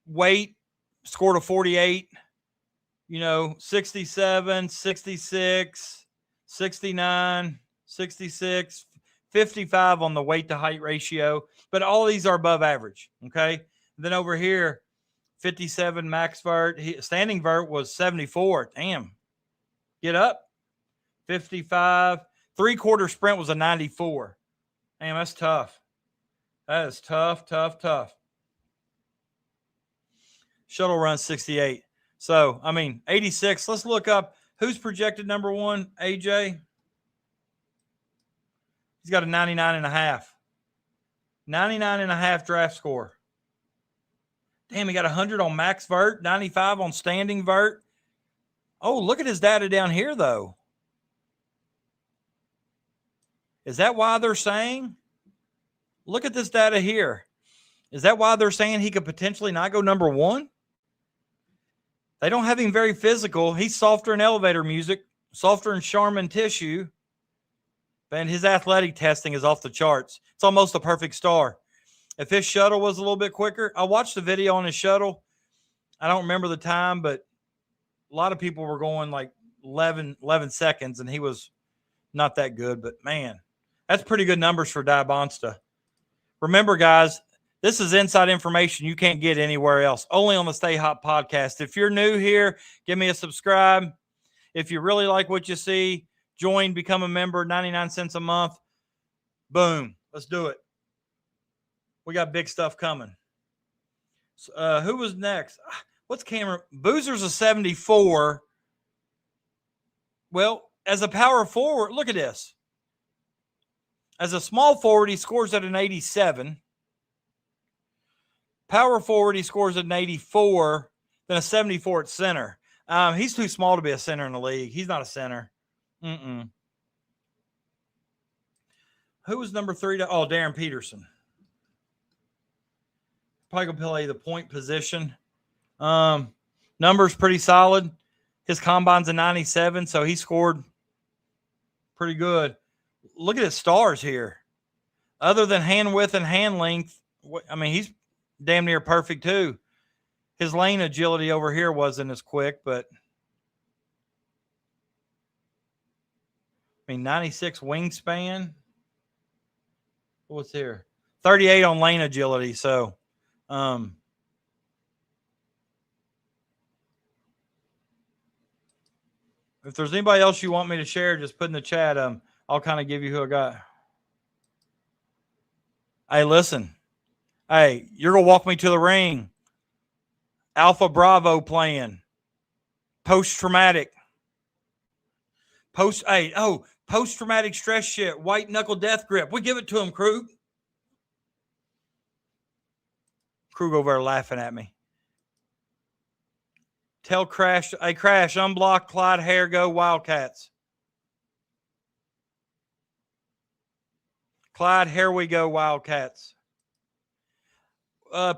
weight scored a 48, 67, 66, 69, 66, 55 on the weight to height ratio, but all these are above average. Okay. Then over here, 57 max vert, standing vert was 74. Damn. Get up. 55. 3/4 sprint was a 94. Damn, that's tough. That is tough. Shuttle run 68. So, 86. Let's look up who's projected number 1, AJ. He's got a 99.5. 99.5 draft score. Damn, he got 100 on max vert, 95 on standing vert. Oh, look at his data down here, though. Is that why they're saying? Look at this data here. Is that why they're saying he could potentially not go number 1? They don't have him very physical. He's softer in elevator music, softer in Charmin tissue. And his athletic testing is off the charts. It's almost a perfect star. If his shuttle was a little bit quicker, I watched the video on his shuttle. I don't remember the time, but a lot of people were going like 11 seconds, and he was not that good. But, man, that's pretty good numbers for Diabonsta. Remember, guys, this is inside information you can't get anywhere else, only on the Stay Hot podcast. If you're new here, give me a subscribe. If you really like what you see, join, become a member, 99 cents a month. Boom. Let's do it. We got big stuff coming. Who was next? What's Cameron? Boozer's a 74. Well, as a power forward, look at this. As a small forward, he scores at an 87. Power forward, he scores at an 84. Then a 74 at center. He's too small to be a center in the league. He's not a center. Who was number 3? Darren Peterson. Probably going to play the point position. Numbers pretty solid. His combine's a 97, so he scored pretty good. Look at his stars here. Other than hand width and hand length, he's damn near perfect too. His lane agility over here wasn't as quick, but 96 wingspan. What's here? 38 on lane agility. So, if there's anybody else you want me to share, just put in the chat. I'll kind of give you who I got. Hey, listen. Hey, you're going to walk me to the ring. Alpha Bravo playing. Post-traumatic. Post-traumatic stress shit, white knuckle death grip. We give it to him, Krug. Krug over there laughing at me. Tell Crash, hey, Crash, unblock Clyde Hare, go Wildcats. Clyde, here we go, Wildcats.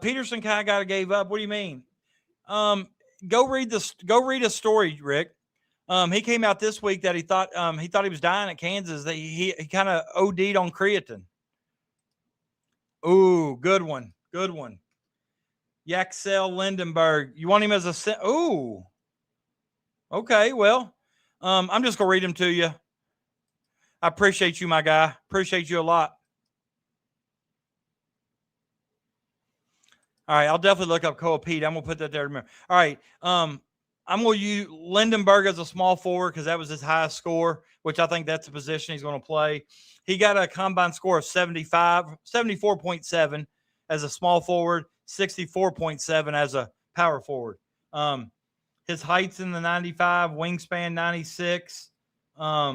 Peterson kind of got gave up. What do you mean? Go read a story, Rick. He came out this week that he thought he was dying at Kansas. That he kind of OD'd on creatine. Ooh, good one. Yaxel Lindenberg. You want him as a ooh. Okay, well, I'm just gonna read them to you. I appreciate you, my guy. Appreciate you a lot. All right, I'll definitely look up Koa Pete. I'm gonna put that there. All right, I'm gonna use Lindenberg as a small forward because that was his highest score, which I think that's the position he's gonna play. He got a combine score of 74.7 as a small forward, 64.7 as a power forward. His height's in the 95, wingspan 96. How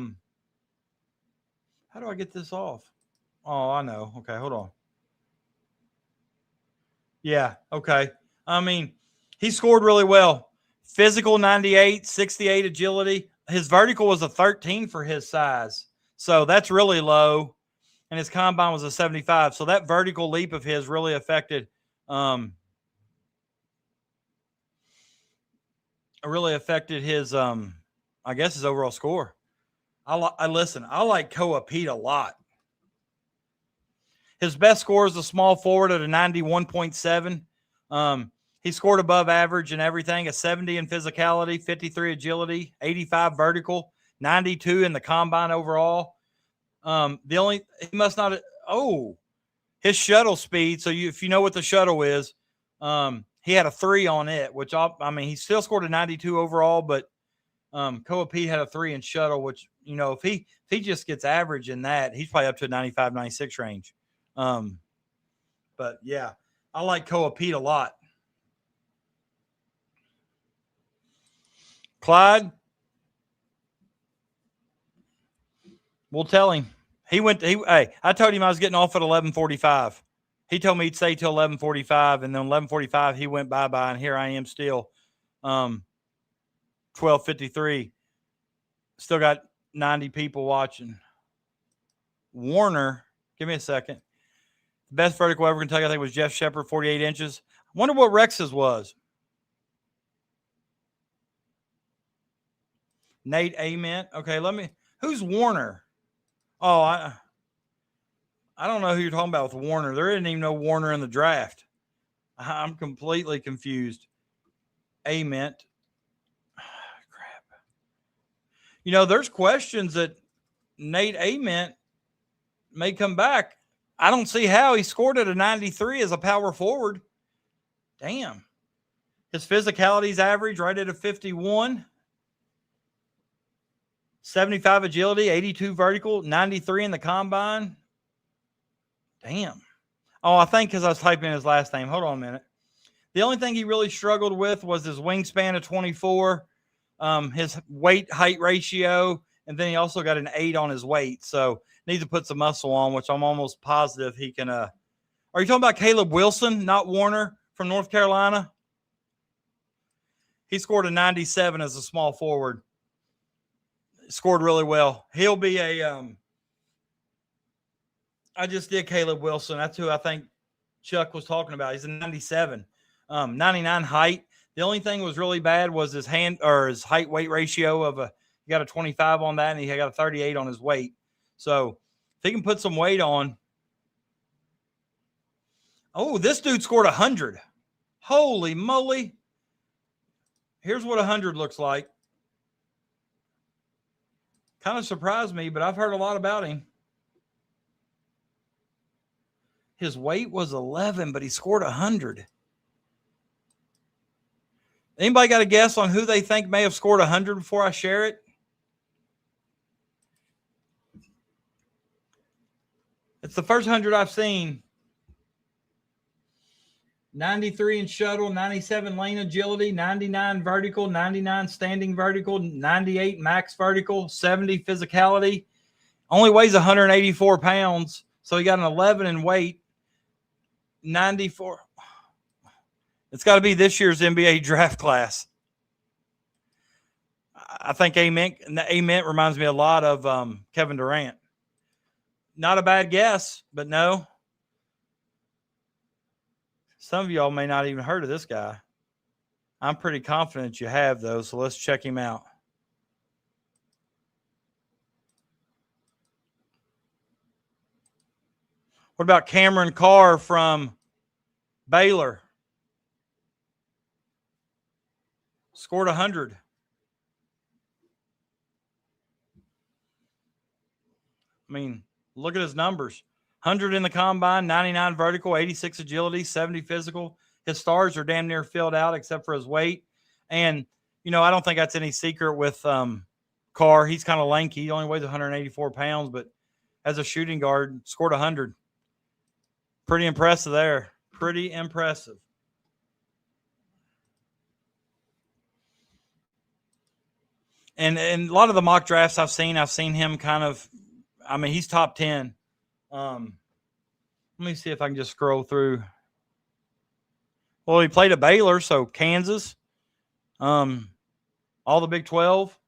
do I get this off? Oh, I know. Okay, hold on. Yeah, okay. I mean, he scored really well. Physical 98, 68 agility. His vertical was a 13 for his size. So that's really low. And his combine was a 75. So that vertical leap of his really affected his I guess his overall score. I like Koa Pete a lot. His best score is a small forward at a 91.7. He scored above average and everything, a 70 in physicality, 53 agility, 85 vertical, 92 in the combine overall. His shuttle speed. So if you know what the shuttle is, he had a 3 on it, which he still scored a 92 overall, but Koa Pete had a 3 in shuttle, which, if he just gets average in that, he's probably up to a 95, 96 range. But yeah, I like Koa Pete a lot. Clyde, we'll tell him. I told him I was getting off at 11:45. He told me he'd stay till 11:45, and then 11:45 he went bye-bye, and here I am still. 12:53. Still got 90 people watching. Warner, give me a second. The best vertical ever Kentucky, I think, was Jeff Shepard, 48 inches. I wonder what Rex's was. Nate Ament. Okay, who's Warner? Oh, I don't know who you're talking about with Warner. There isn't even no Warner in the draft. I'm completely confused. Ament. Crap. There's questions that Nate Ament may come back. I don't see how. He scored at a 93 as a power forward. Damn. His physicality's average right at a 51. 75 agility, 82 vertical, 93 in the combine. Damn. Oh, I think because I was typing in his last name. Hold on a minute. The only thing he really struggled with was his wingspan of 24, his weight-height ratio, and then he also got an 8 on his weight. So needs to put some muscle on, which I'm almost positive he can. Are you talking about Caleb Wilson, not Warner, from North Carolina? He scored a 97 as a small forward. Scored really well. He'll be I just did Caleb Wilson. That's who I think Chuck was talking about. He's a 97, 99 height. The only thing was really bad was his his height weight ratio he got a 25 on that, and he got a 38 on his weight. So if he can put some weight on. Oh, this dude scored 100. Holy moly. Here's what 100 looks like. Kind of surprised me, but I've heard a lot about him. His weight was 11, but he scored 100. Anybody got a guess on who they think may have scored 100 before I share it? It's the first 100 I've seen. 93 in shuttle, 97 lane agility, 99 vertical, 99 standing vertical, 98 max vertical, 70 physicality, Only weighs 184 pounds. So he got an 11 in weight. 94. It's got to be this year's NBA draft class. I think Ament reminds me a lot of Kevin Durant. Not a bad guess, but no. Some of y'all may not even heard of this guy. I'm pretty confident you have, though, so let's check him out. What about Cameron Carr from Baylor? Scored 100. I mean, look at his numbers. 100 in the combine, 99 vertical, 86 agility, 70 physical. His stars are damn near filled out except for his weight. And, you know, I don't think that's any secret with Carr. He's kind of lanky. He only weighs 184 pounds, but as a shooting guard, scored 100. Pretty impressive there. Pretty impressive. And a lot of the mock drafts I've seen him kind of, I mean, he's top 10. Let me see if I can just scroll through. Well, he played at Baylor, so Kansas, all the Big 12.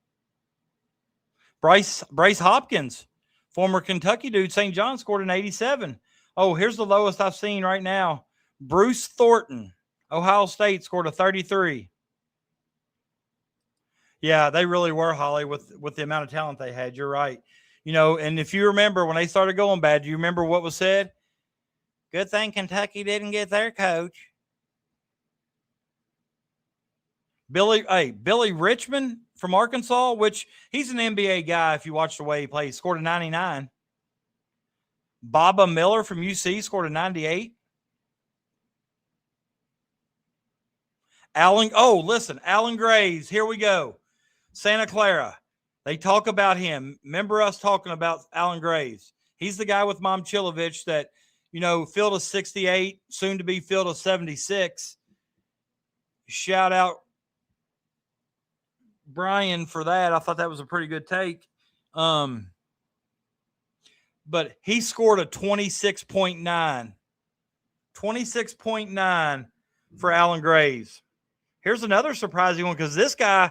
Bryce Hopkins, former Kentucky dude, St. John, scored an 87. Oh, here's the lowest I've seen right now. Bruce Thornton, Ohio State, scored a 33. Yeah, they really were, Holly, with the amount of talent they had. You're right. You know, and if you remember when they started going bad, do you remember what was said? Good thing Kentucky didn't get their coach. Billy Richmond from Arkansas, which he's an NBA guy if you watch the way he plays, scored a 99. Baba Miller from UC scored a 98. Alan Graves, here we go. Santa Clara. They talk about him. Remember us talking about Alan Graves. He's the guy with Momcilovic that, you know, filled a 68, soon to be filled a 76. Shout out Brian for that. I thought that was a pretty good take. But he scored a 26.9. 26.9 for Alan Graves. Here's another surprising one because this guy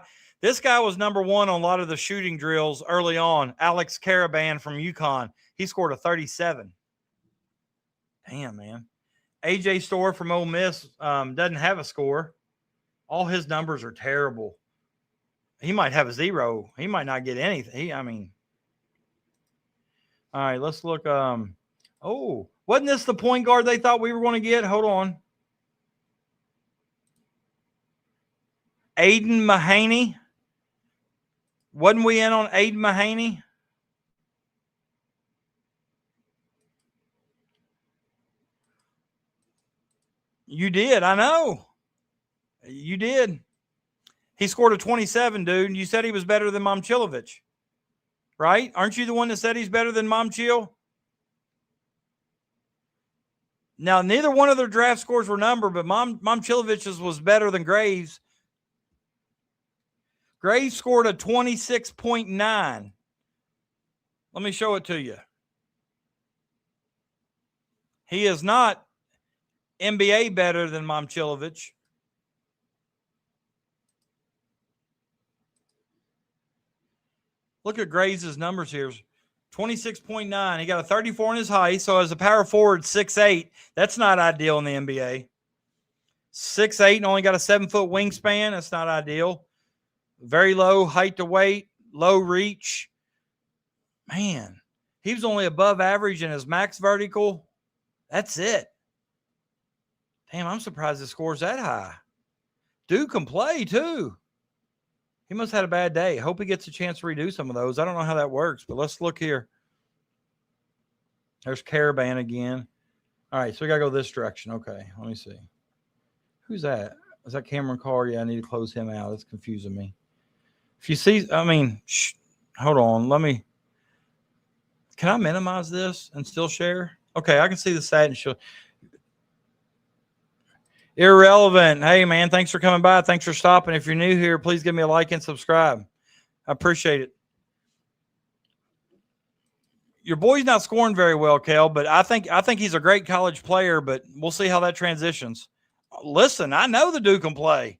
was number one on a lot of the shooting drills early on. Alex Caravan from UConn. He scored a 37. Damn, man. AJ Storr from Ole Miss doesn't have a score. All his numbers are terrible. He might have a 0. He might not get anything. All right, let's look. Wasn't this the point guard they thought we were going to get? Hold on. Aiden Mahaney. Wasn't we in on Aiden Mahaney? You did. I know. You did. He scored a 27, dude. You said he was better than Momcilovic, right? Aren't you the one that said he's better than Momcil? Now, neither one of their draft scores were numbered, but Momcilovic's was better than Graves. Graves scored a 26.9. Let me show it to you. He is not NBA better than Momcilovic. Look at Graves' numbers here. 26.9. He got a 34 in his height. So as a power forward, 6'8". That's not ideal in the NBA. 6'8" and only got a 7-foot wingspan. That's not ideal. Very low height to weight, low reach. Man, he was only above average in his max vertical. That's it. Damn, I'm surprised the score's that high. Dude can play too. He must have had a bad day. Hope he gets a chance to redo some of those. I don't know how that works, but let's look here. There's Caravan again. All right, so we got to go this direction. Okay, let me see. Who's that? Is that Cameron Carr? Yeah, I need to close him out. It's confusing me. If you see, hold on. Can I minimize this and still share? Okay, I can see the stat and show. Irrelevant. Hey, man, thanks for coming by. Thanks for stopping. If you're new here, please give me a like and subscribe. I appreciate it. your boy's not scoring very well, Kel, but I think he's a great college player, but we'll see how that transitions. Listen, I know the dude can play.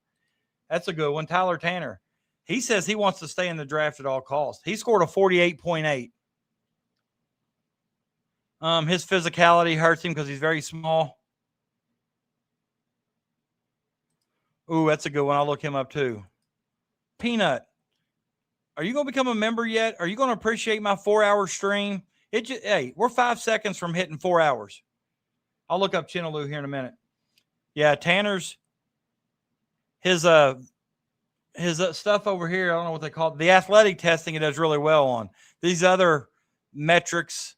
That's a good one. Tyler Tanner. He says he wants to stay in the draft at all costs. He scored a 48.8. His physicality hurts him because he's very small. Ooh, that's a good one. I'll look him up too. Peanut, are you going to become a member yet? Are you going to appreciate my 4-hour stream? Hey, we're 5 seconds from hitting 4 hours. I'll look up Chinaloo here in a minute. Yeah, Tanner's his stuff over here. I don't know what they call it. The athletic testing it does really well on. These other metrics,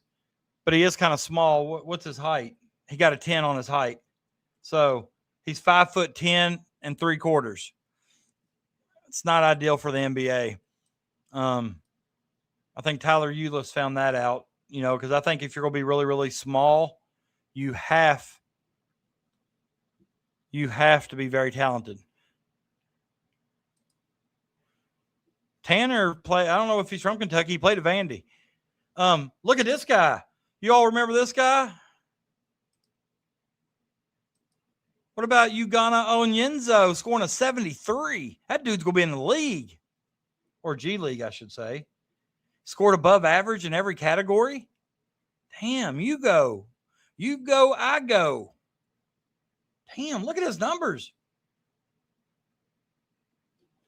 but he is kind of small. What's his height? He got a 10 on his height. So he's 5'10" and 3/4. It's not ideal for the NBA. I think Tyler Eulis found that out, because I think if you're going to be really, really small, you have to be very talented. Tanner I don't know if he's from Kentucky. He played at Vandy. Look at this guy. You all remember this guy? What about Ugana Onyenzo scoring a 73? That dude's going to be in the league, or G League, I should say. Scored above average in every category. Damn, you go, I go. Damn, look at his numbers.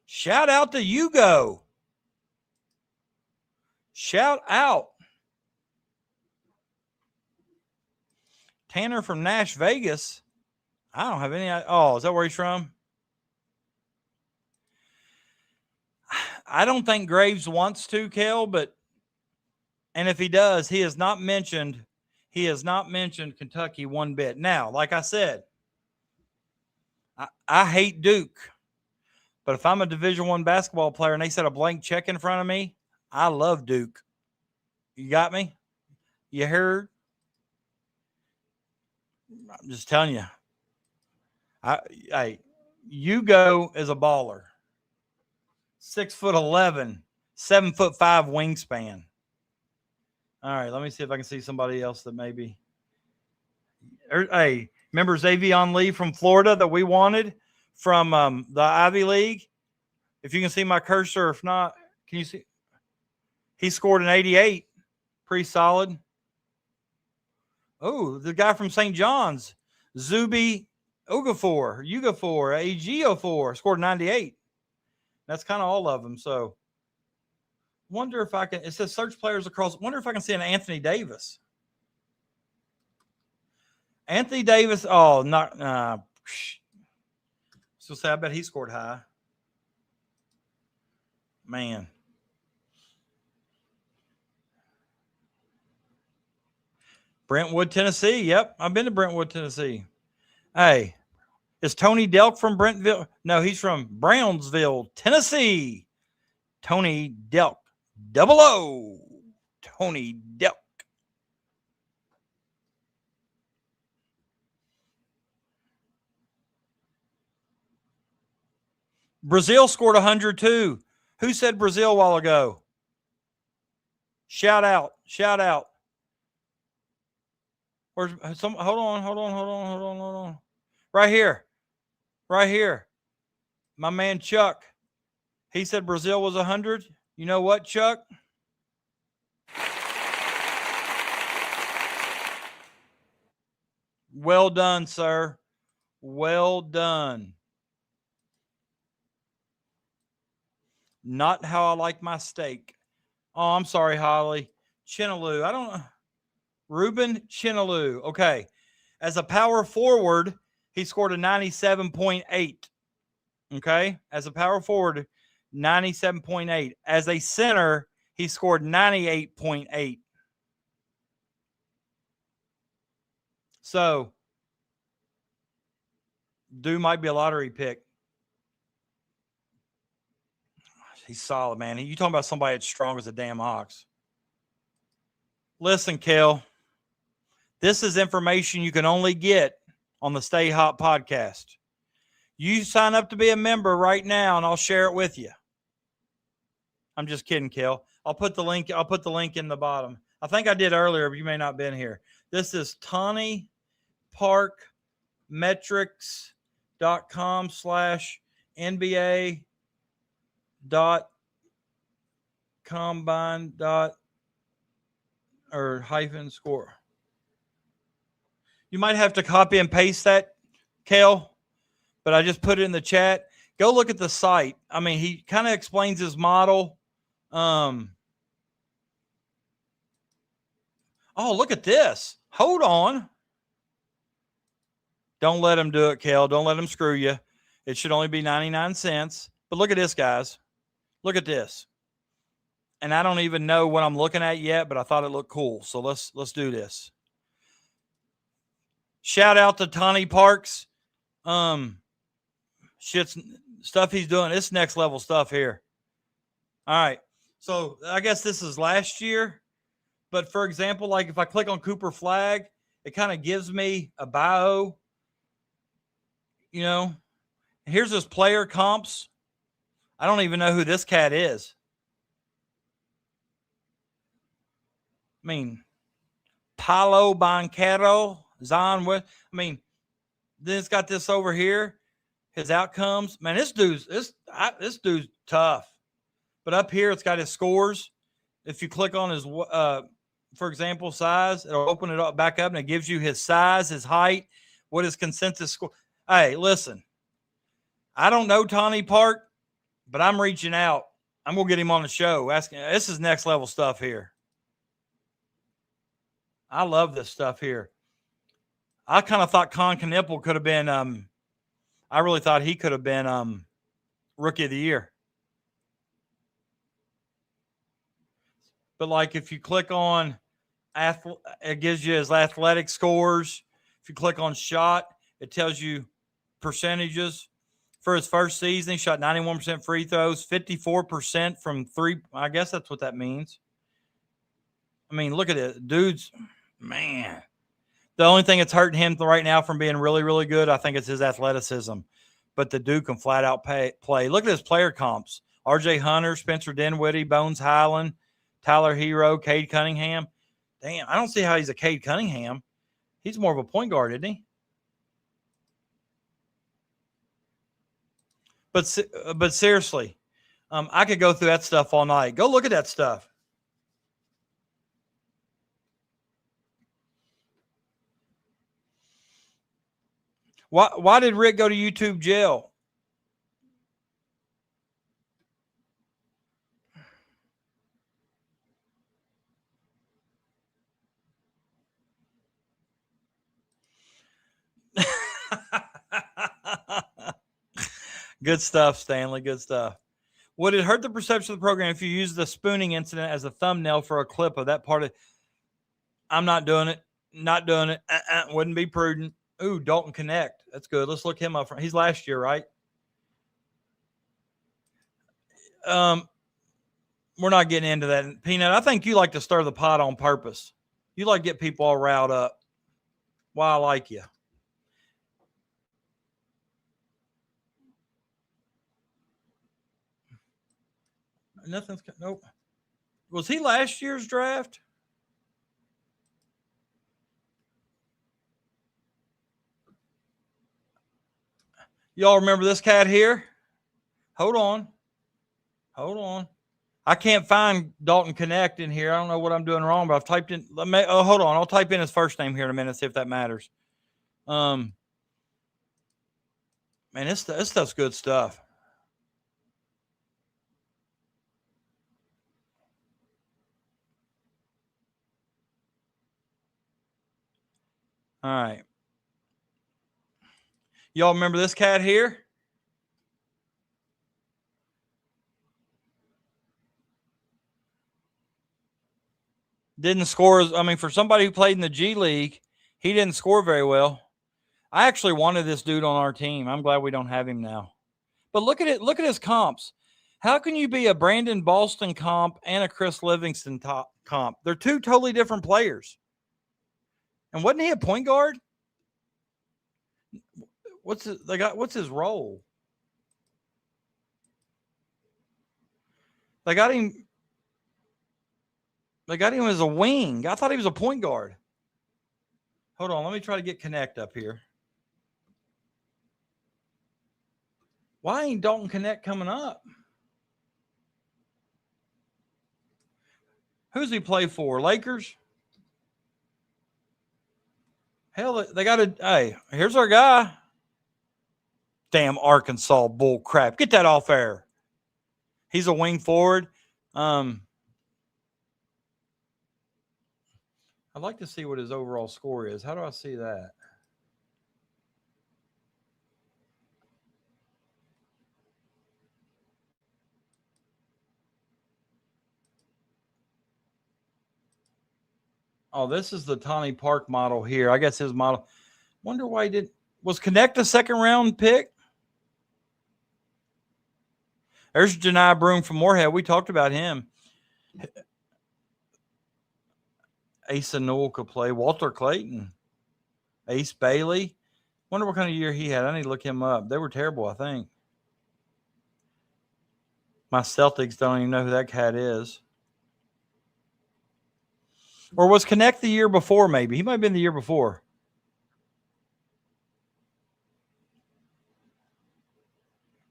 Shout out to Hugo. Shout out. Tanner from Nash Vegas. I don't have any. Oh, is that where he's from? I don't think Graves wants to, Kel, and if he does, he has not mentioned Kentucky one bit. Now, like I said, I hate Duke, but if I'm a Division I basketball player and they set a blank check in front of me, I love Duke. You got me? You heard? I'm just telling you. Hugo is a baller. 6'11", 7'5" wingspan. All right, let me see if I can see somebody else that maybe. Hey, remember Xavion Lee from Florida that we wanted from the Ivy League? If you can see my cursor, if not, can you see? He scored an 88. Pretty solid. Oh, the guy from St. John's, Zuby Ejiofor, scored 98. That's kind of all of them. So, wonder if I can. It says search players across. Wonder if I can see an Anthony Davis. Anthony Davis. Oh, not. So say I bet he scored high. Man. Brentwood, Tennessee. Yep, I've been to Brentwood, Tennessee. Hey, is Tony Delk from Brentville? No, he's from Brownsville, Tennessee. Tony Delk. 00. Tony Delk. Brazil scored 100 too. Who said Brazil a while ago? Shout out. Shout out. Where's some? Hold on. Right here. My man Chuck. He said Brazil was 100. You know what, Chuck? Well done, sir. Well done. Not how I like my steak. Oh, I'm sorry, Holly. Chinaloo. Ruben Chinaloo. Okay. As a power forward, he scored a 97.8. Okay. As a power forward, 97.8. As a center, he scored 98.8. So, dude might be a lottery pick. He's solid, man. You talking about somebody that's strong as a damn ox. Listen, Kel, this is information you can only get on the Stay Hot podcast. You sign up to be a member right now, and I'll share it with you. I'm just kidding, Kel. I'll put the link in the bottom. I think I did earlier, but you may not have been here. This is TawnyParkMetrics.com/NBA combine or hyphen score. You might have to copy and paste that, Kel, but I just put it in the chat. Go look at the site. I mean, he kind of explains his model. Oh, look at this. Hold on. Don't let him do it, Kel. Don't let him screw you. It should only be 99 cents. But look at this, guys. Look at this. And I don't even know what I'm looking at yet, but I thought it looked cool. So let's do this. Shout out to Tawny Parks. Shit's stuff he's doing. It's next level stuff here. All right. So I guess this is last year. But for example, like if I click on Cooper Flag, it kind of gives me a bio. You know, here's his player comps. I don't even know who this cat is. I mean, Paulo Banquero, Zon. I mean, then it's got this over here. His outcomes. Man, this dude's tough. But up here, it's got his scores. If you click on his, for example, size, it'll open it up back up and it gives you his size, his height, what his consensus score. Hey, listen, I don't know Tawny Park, but I'm reaching out. I'm going to get him on the show. Asking, this is next level stuff here. I love this stuff here. I kind of thought Con Knipple could have been, I really thought he could have been Rookie of the Year. But like if you click on it gives you his athletic scores. If you click on shot, it tells you percentages. For his first season, he shot 91% free throws, 54% from three. I guess that's what that means. I mean, look at it. Dude's, man. The only thing that's hurting him right now from being really, really good, I think it's his athleticism. But the dude can flat out play. Look at his player comps. R.J. Hunter, Spencer Dinwiddie, Bones Highland, Tyler Hero, Cade Cunningham. Damn, I don't see how he's a Cade Cunningham. He's more of a point guard, isn't he? But seriously, I could go through that stuff all night. Go look at that stuff. Why did Rick go to YouTube jail? Good stuff, Stanley. Good stuff. Would it hurt the perception of the program if you use the spooning incident as a thumbnail for a clip of that part of? I'm not doing it. Not doing it. Wouldn't be prudent. Ooh, Dalton Connect. That's good. Let's look him up. He's last year, right? We're not getting into that. Peanut, I think you like to stir the pot on purpose. You like to get people all riled up. Why I like you. Nothing's nope. Was he last year's draft? Y'all remember this cat here? Hold on. Hold on. I can't find Dalton Connect in here. I don't know what I'm doing wrong, but I've typed in. Hold on. I'll type in his first name here in a minute, see if that matters. Man, this stuff's good stuff. All right. Y'all remember this cat here? Didn't score. For somebody who played in the G League, he didn't score very well. I actually wanted this dude on our team. I'm glad we don't have him now. But look at it. Look at his comps. How can you be a Brandon Boston comp and a Chris Livingston comp? They're two totally different players. And wasn't he a point guard? What's his role? They got him. They got him as a wing. I thought he was a point guard. Hold on. Let me try to get Connect up here. Why ain't Dalton Connect coming up? Who's he play for? Lakers? Hell, they got a. Hey, here's our guy. Damn Arkansas bull crap. Get that off air. He's a wing forward. I'd like to see what his overall score is. How do I see that? Oh, this is the Tawny Park model here. I guess his model. Wonder why he did. Was Connect a second round pick? There's Janai Broom from Moorhead. We talked about him. Asa Newell could play. Walter Clayton. Ace Bailey. Wonder what kind of year he had. I need to look him up. They were terrible, I think. My Celtics don't even know who that cat is. Or was Connect the year before, maybe? He might have been the year before.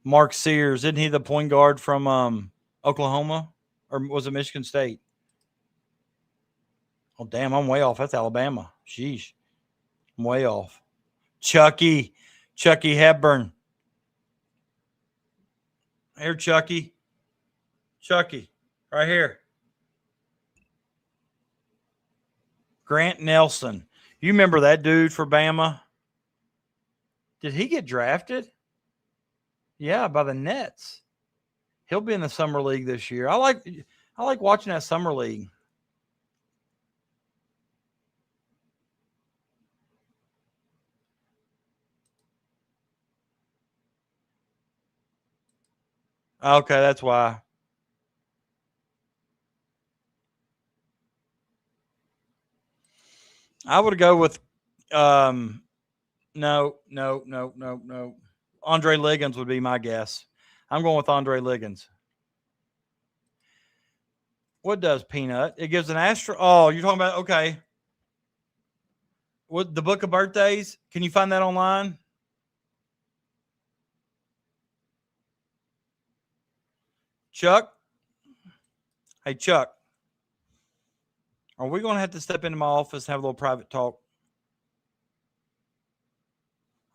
Mark Sears. Isn't he the point guard from Oklahoma? Or was it Michigan State? Oh, damn, I'm way off. That's Alabama. Sheesh. I'm way off. Chucky Hepburn. Here, Chucky, right here. Grant Nelson. You remember that dude for Bama? Did he get drafted? Yeah, by the Nets. He'll be in the summer league this year. I like watching that summer league. Okay, that's why. I would go with no. Andre Liggins would be my guess. I'm going with Andre Liggins. What does Peanut? It gives an astro. Oh, you're talking about, okay. What, the Book of Birthdays? Can you find that online? Chuck? Hey, Chuck. Are we going to have to step into my office and have a little private talk?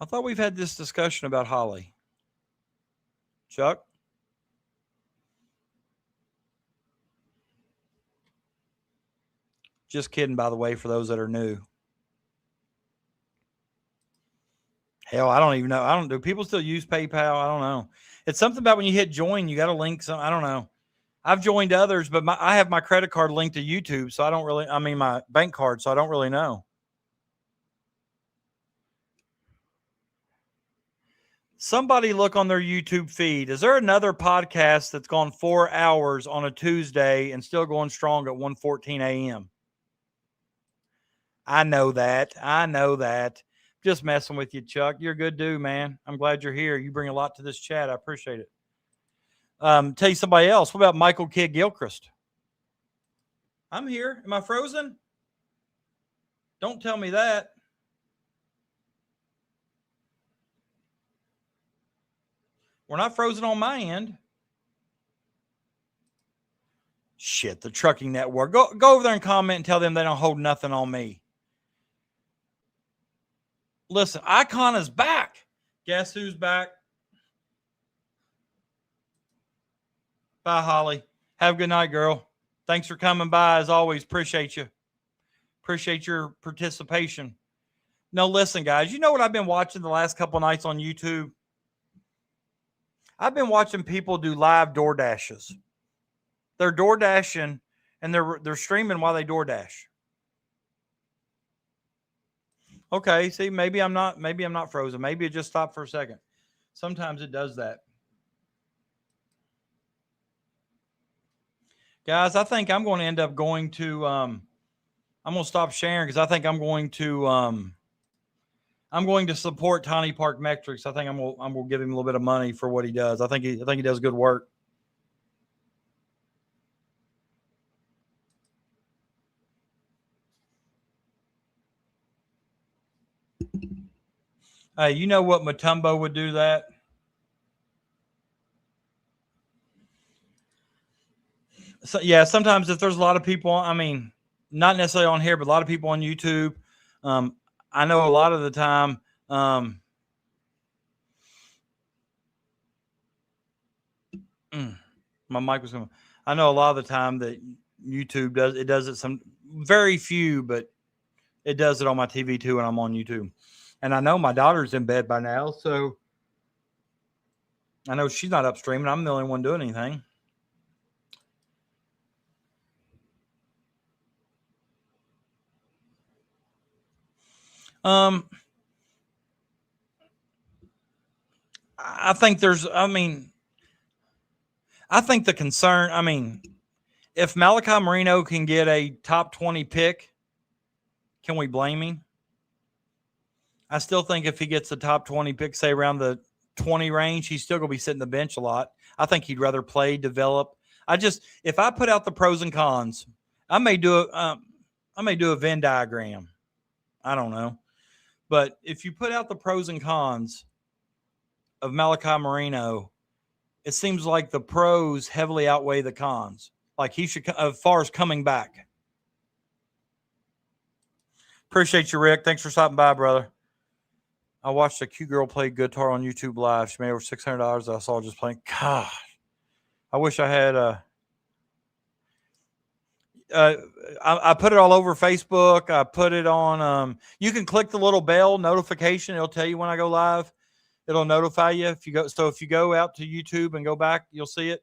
I thought we've had this discussion about Holly. Chuck? Just kidding, by the way, for those that are new. Hell, I don't even know. Do people still use PayPal? I don't know. It's something about when you hit join, you got to link some. I don't know. I've joined others, but I have my credit card linked to YouTube, so my bank card, so I don't really know. Somebody look on their YouTube feed. Is there another podcast that's gone 4 hours on a Tuesday and still going strong at 1:14 a.m.? I know that. Just messing with you, Chuck. You're a good dude, man. I'm glad you're here. You bring a lot to this chat. I appreciate it. Tell you somebody else. What about Michael Kidd Gilchrist? I'm here. Am I frozen? Don't tell me that. We're not frozen on my end. Shit, the trucking network. Go over there and comment and tell them they don't hold nothing on me. Listen, Icon is back. Guess who's back? Bye, Holly. Have a good night, girl. Thanks for coming by, as always. Appreciate you. Appreciate your participation. No, listen, guys. You know what I've been watching the last couple of nights on YouTube? I've been watching people do live door dashes. They're door dashing and they're streaming while they door dash. Okay, see, maybe I'm not frozen. Maybe it just stopped for a second. Sometimes it does that. Guys, I think I'm going to end up going to I'm going to stop sharing because I think I'm going to support Tawny Park Metrics. I think I'm going to give him a little bit of money for what he does. I think he does good work. Hey, you know what Matumbo would do that? So, yeah, sometimes if there's a lot of people, I mean, not necessarily on here, but a lot of people on YouTube. Um, I know a lot of the time. My mic was going. I know a lot of the time that YouTube does it some very few, but it does it on my TV too, and I'm on YouTube. And I know my daughter's in bed by now, so I know she's not up streaming. I'm the only one doing anything. I think I think the concern, if Malachi Marino can get a top 20 pick, can we blame him? I still think if he gets the top 20 pick, say around the 20 range, he's still going to be sitting the bench a lot. I think he'd rather play, develop. If I put out the pros and cons, I may do a Venn diagram. I don't know. But if you put out the pros and cons of Malachi Marino, it seems like the pros heavily outweigh the cons. Like he should, as far as coming back. Appreciate you, Rick. Thanks for stopping by, brother. I watched a cute girl play guitar on YouTube Live. She made over $600. I saw just playing. God, I wish I had I put it all over Facebook. I put it on. You can click the little bell notification. It'll tell you when I go live. It'll notify you if you go. So if you go out to YouTube and go back, you'll see it.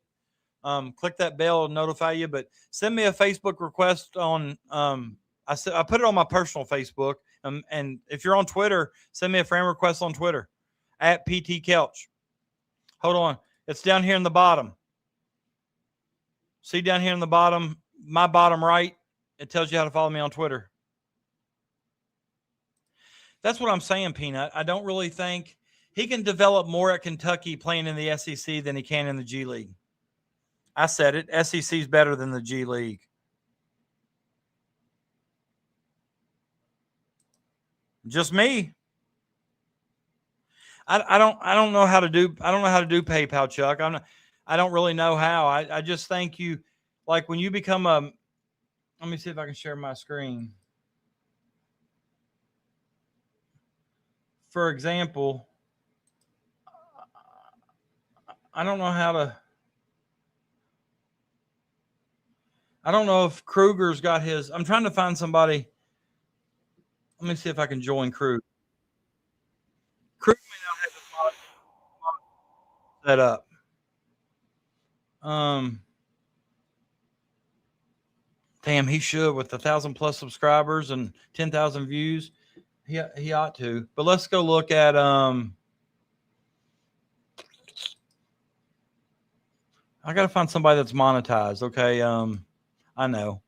Click that bell, it'll notify you. But send me a Facebook request on. I put it on my personal Facebook. And if you're on Twitter, send me a friend request on Twitter at PT Kelch. Hold on, it's down here in the bottom. See down here in the bottom. My bottom right, it tells you how to follow me on Twitter. That's what I'm saying, Peanut. I don't really think he can develop more at Kentucky playing in the SEC than he can in the G League. I said it. SEC is better than the G League. Just me. I don't know how to do PayPal, Chuck. I don't really know how. I just think you, like when you become a, let me see if I can share my screen. For example, I don't know if Kruger's got his. I'm trying to find somebody. Let me see if I can join Krug. Krug may not have his set up. Damn, he should with 1,000+ subscribers and 10,000 views. He ought to. But let's go look at I got to find somebody that's monetized. Okay, I know.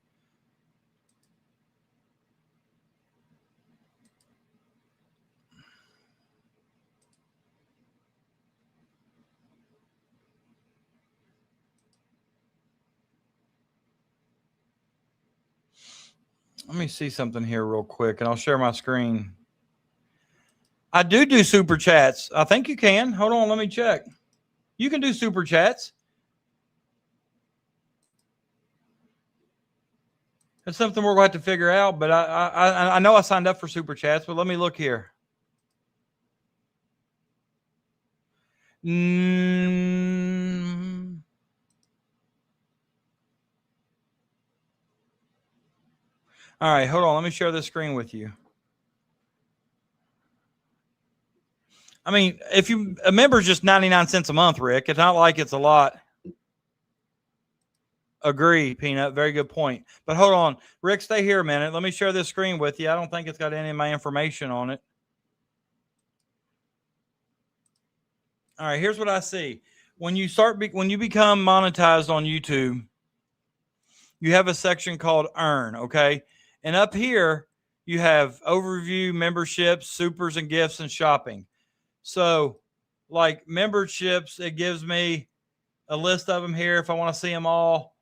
Let me see something here real quick, and I'll share my screen. I do super chats. I think you can. Hold on, let me check. You can do super chats. It's something we're going to have to figure out, but I know I signed up for super chats, but let me look here. All right, hold on. Let me share this screen with you. I mean, if a member is just 99 cents a month, Rick, it's not like it's a lot. Agree, Peanut. Very good point. But hold on. Rick, stay here a minute. Let me share this screen with you. I don't think it's got any of my information on it. All right, here's what I see. When you become monetized on YouTube, you have a section called Earn, okay? And up here, you have overview, memberships, supers and gifts, and shopping. So, like memberships, it gives me a list of them here if I want to see them all.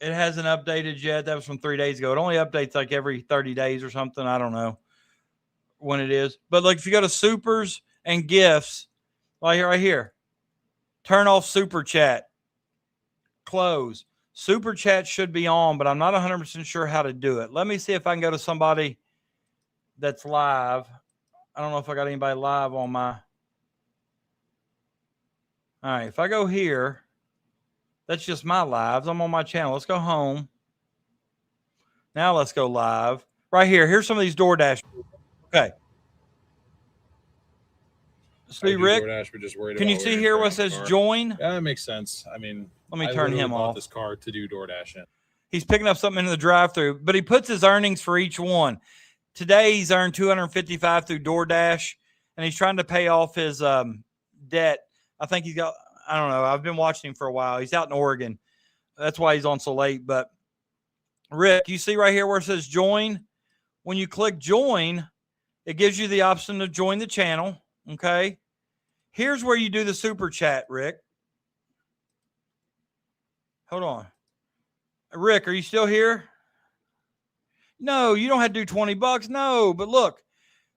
It hasn't updated yet. That was from 3 days ago. It only updates like every 30 days or something. I don't know. when it is. But like if you go to supers and gifts, right here, turn off super chat, close. Super chat should be on, but I'm not 100% sure how to do it. Let me see if I can go to somebody that's live. I don't know if I got anybody live on my. All right, if I go here, that's just my lives. I'm on my channel. Let's go home. Now let's go live. Right here. Here's some of these DoorDash. Okay. See, Rick, DoorDash, we're just worried can you about see here what says join? Yeah, that makes sense. I mean, Let me turn him off. This car to do DoorDash in. He's picking up something in the drive-thru, but he puts his earnings for each one. Today he's earned $255 through DoorDash, and he's trying to pay off his debt. I think he's got. I don't know. I've been watching him for a while. He's out in Oregon. That's why he's on so late. But Rick, you see right here where it says join? When you click join, it gives you the option to join the channel. Okay. Here's where you do the super chat, Rick. Hold on. Rick, are you still here? No, you don't have to do $20. No, but look,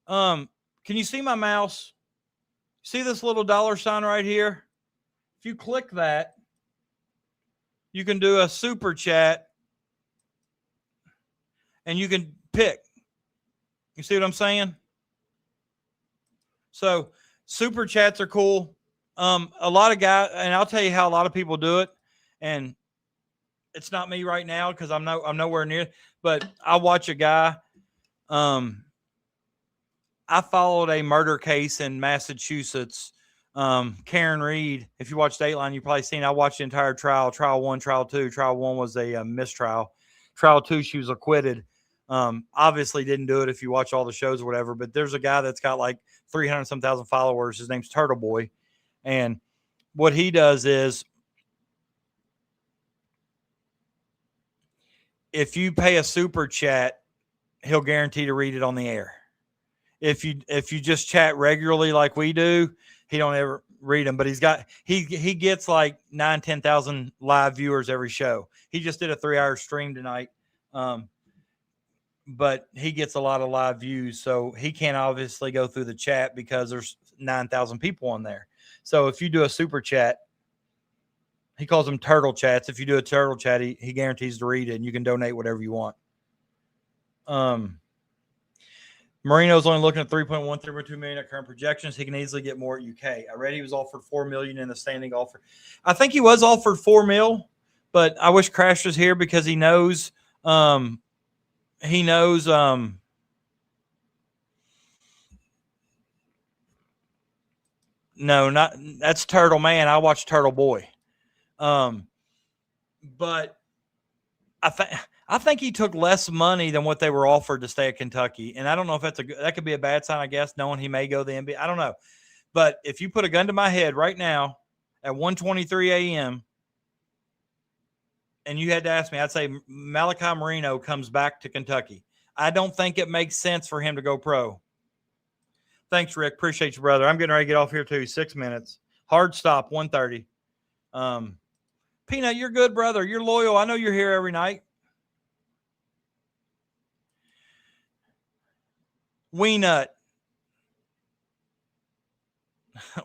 can you see my mouse? See this little dollar sign right here? If you click that, you can do a super chat and you can pick. You see what I'm saying? So super chats are cool. A lot of guys, and I'll tell you how a lot of people do it. And it's not me right now because I'm nowhere near. But I watch a guy. I followed a murder case in Massachusetts. Karen Reed. If you watch Dateline, you've probably seen. I watched the entire trial. Trial 1, trial 2. Trial 1 was a mistrial. Trial 2, she was acquitted. Obviously didn't do it if you watch all the shows or whatever. But there's a guy that's got like 300-some thousand followers. His name's Turtle Boy, and what he does is, if you pay a super chat, he'll guarantee to read it on the air. If you just chat regularly like we do, he don't ever read them. But he gets like 9,000-10,000 live viewers every show. He just did a 3-hour stream tonight, but he gets a lot of live views. So he can't obviously go through the chat because there's 9,000 people on there. So if you do a super chat, he calls them turtle chats. If you do a turtle chat, he guarantees to read it, and you can donate whatever you want. Marino's only looking at 3.2 million at current projections. He can easily get more at UK. I read he was offered $4 million in the standing offer. I think he was offered $4 million, but I wish Crash was here because he knows. No, not that's Turtle Man. I watch Turtle Boy. But I think he took less money than what they were offered to stay at Kentucky. And I don't know if that could be a bad sign, I guess, knowing he may go to the NBA. I don't know. But if you put a gun to my head right now at 1:23 a.m. and you had to ask me, I'd say Malachi Marino comes back to Kentucky. I don't think it makes sense for him to go pro. Thanks, Rick. Appreciate you, brother. I'm getting ready to get off here too. 6 minutes. Hard stop, 1:30. Peanut, you're good, brother. You're loyal. I know you're here every night. Weenut.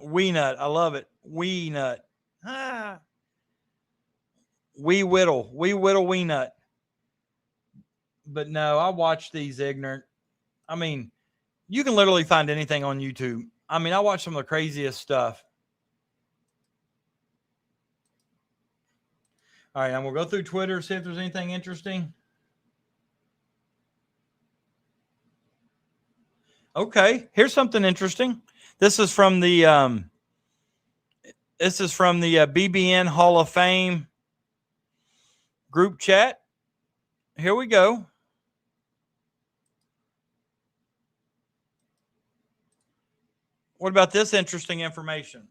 Weenut. I love it. Weenut. Wee whittle. Wee whittle weenut. But no, I watch these ignorant. I mean, you can literally find anything on YouTube. I mean, I watch some of the craziest stuff. All right, and we'll go through Twitter, see if there's anything interesting. Okay, here's something interesting. This is from the BBN Hall of Fame group chat. Here we go. What about this interesting information?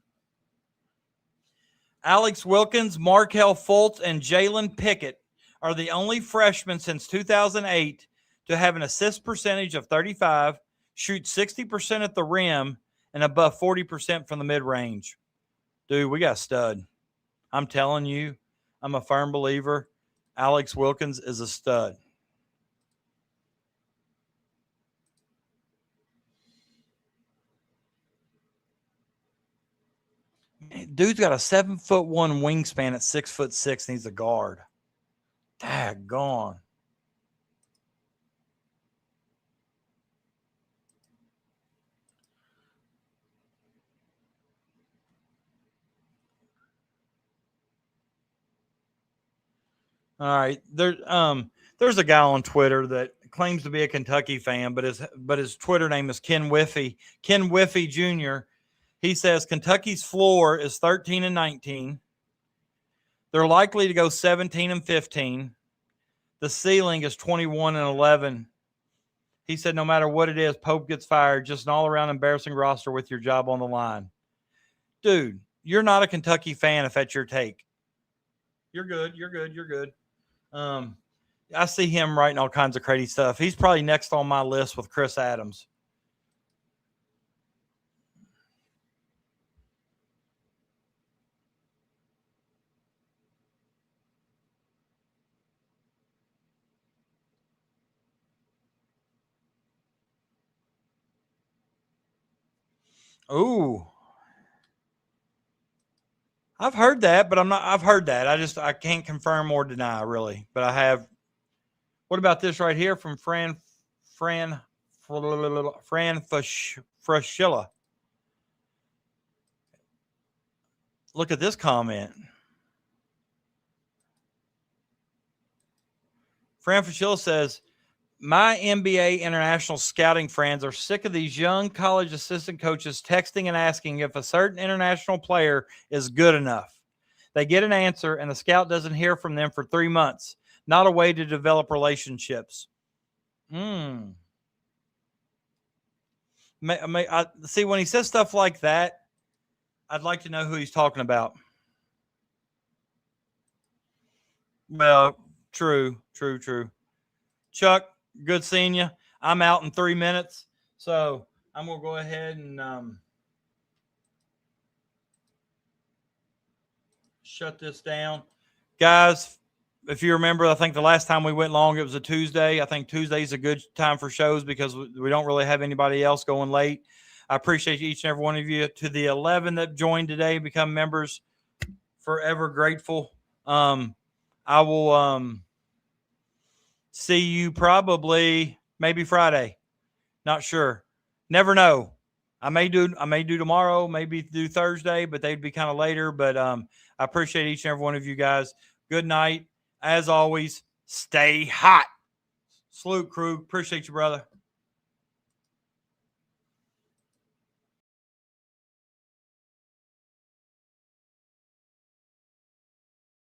Alex Wilkins, Markel Fultz, and Jalen Pickett are the only freshmen since 2008 to have an assist percentage of 35, shoot 60% at the rim, and above 40% from the mid-range. Dude, we got a stud. I'm telling you, I'm a firm believer. Alex Wilkins is a stud. Dude's got a 7'1" wingspan at 6'6", and he's a guard. Daggone. All right. There's a guy on Twitter that claims to be a Kentucky fan, but his Twitter name is Ken Whiffy. Ken Whiffy Jr. He says Kentucky's floor is 13-19. They're likely to go 17-15. The ceiling is 21-11. He said no matter what it is, Pope gets fired. Just an all-around embarrassing roster with your job on the line. Dude, you're not a Kentucky fan if that's your take. You're good. You're good. You're good. I see him writing all kinds of crazy stuff. He's probably next on my list with Chris Adams. Ooh. I've heard that, but I've heard that. I can't confirm or deny really, but I have. What about this right here from Fran Fraschilla? Look at this comment. Fran Fraschilla says, my NBA international scouting friends are sick of these young college assistant coaches texting and asking if a certain international player is good enough. They get an answer, and the scout doesn't hear from them for 3 months. Not a way to develop relationships. See, when he says stuff like that, I'd like to know who he's talking about. Well, true. Chuck, good seeing you. I'm out in 3 minutes, so I'm going to go ahead and shut this down. Guys, if you remember, I think the last time we went long, it was a Tuesday. I think Tuesday's a good time for shows because we don't really have anybody else going late. I appreciate each and every one of you. To the 11 that joined today, become members, forever grateful. I will see you probably maybe Friday. Not sure. Never know. I may do tomorrow, maybe do Thursday, but they'd be kind of later. But I appreciate each and every one of you guys. Good night. As always, stay hot. Salute, crew. Appreciate you, brother.